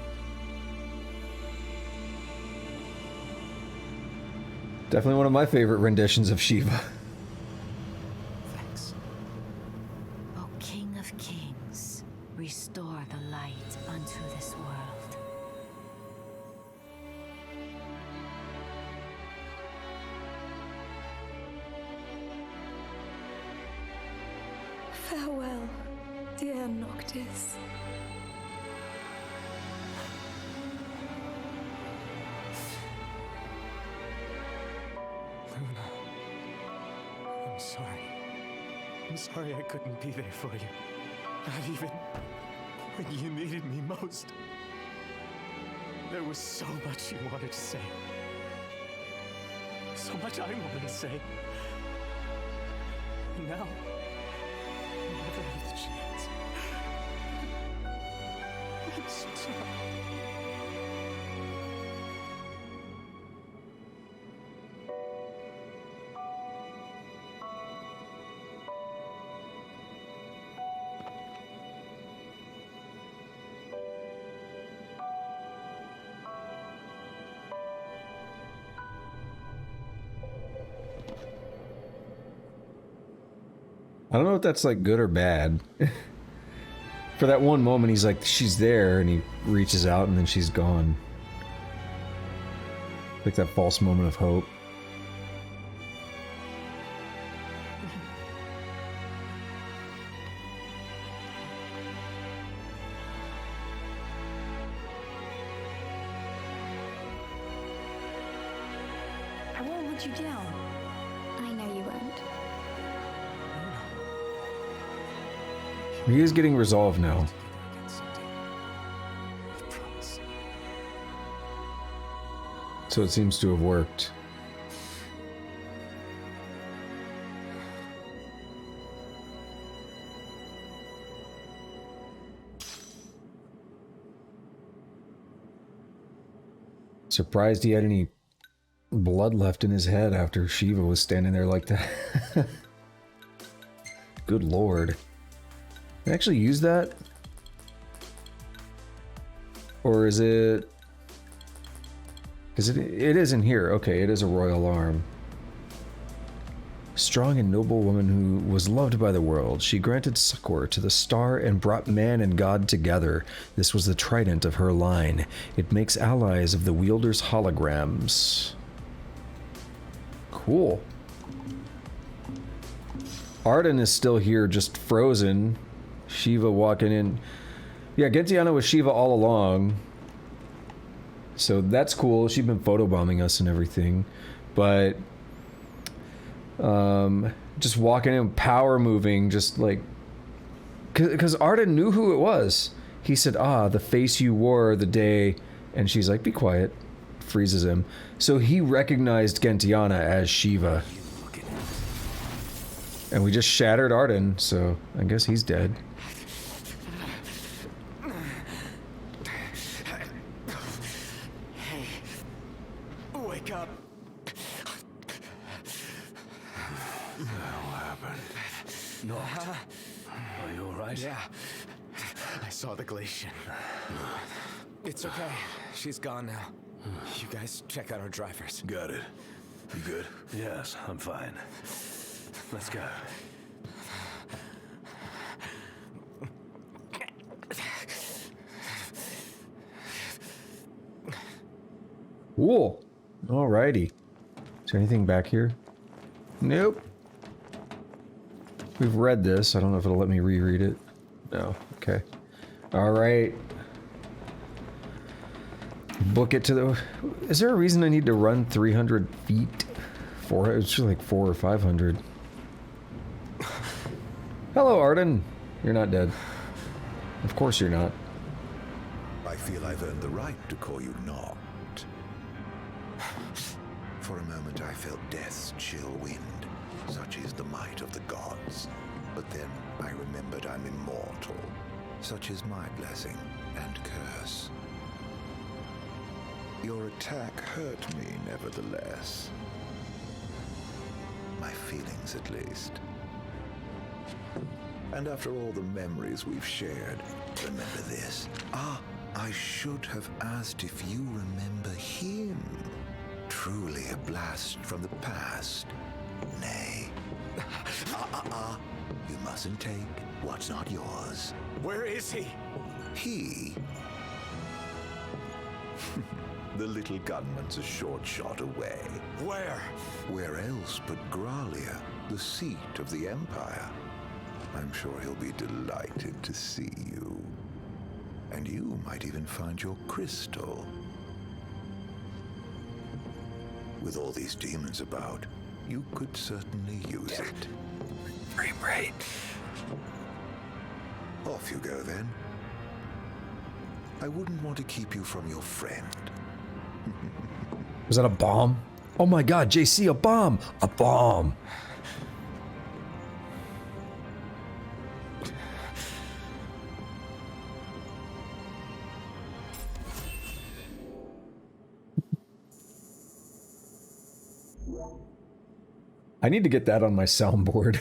Definitely one of my favorite renditions of Shiva. Thanks. O King of Kings, restore the light unto this world. Farewell, dear Noctis. Luna, I'm sorry. I'm sorry I couldn't be there for you. Not even when you needed me most. There was so much you wanted to say. So much I wanted to say. And now, I'll never have the chance. I'm so sorry. I don't know if that's like good or bad. For that one moment, he's like, she's there, and he reaches out, and then she's gone. Like that false moment of hope. I won't let you down. I know you won't. He is getting resolved now. So it seems to have worked. Surprised he had any blood left in his head after Shiva was standing there like that. Good lord. Can I actually use that? Or is it... Because it is in here. Okay, it is a royal arm. Strong and noble woman who was loved by the world. She granted succor to the star and brought man and God together. This was the trident of her line. It makes allies of the wielder's holograms. Cool. Arden is still here, just frozen. Shiva walking in. Yeah, Gentiana was Shiva all along. So that's cool. She's been photobombing us and everything. But just walking in, power moving, just like... Because Arden knew who it was. He said, ah, the face you wore the day... And she's like, be quiet. Freezes him. So he recognized Gentiana as Shiva. And we just shattered Arden, so I guess he's dead. Wake up. What happened? Noct. Are you alright? Yeah. I saw the Glacian. It's okay. She's gone now. You guys check out our drivers. Got it. You good? Yes, I'm fine. Let's go. Cool. Alrighty. Is there anything back here? Nope. We've read this. I don't know if it'll let me reread it. No. Okay. Alright. Book it to the... Is there a reason I need to run 300 feet? It's just like 400 or 500. Hello, Arden. You're not dead. Of course you're not. I feel I've earned the right to call you Noct. For a moment I felt death's chill wind. Such is the might of the gods. But then I remembered I'm immortal. Such is my blessing and curse. Your attack hurt me, nevertheless. My feelings, at least. And after all the memories we've shared, remember this. Ah, I should have asked if you remember him. Truly a blast from the past. Nay. You mustn't take what's not yours. Where is he? He? The little gunman's a short shot away. Where? Where else but Gralea, the seat of the Empire? I'm sure he'll be delighted to see you. And you might even find your crystal. With all these demons about, you could certainly use it. Frame rate. Off you go then. I wouldn't want to keep you from your friend. Was that a bomb? Oh my god, JC, a bomb! A bomb! I need to get that on my soundboard.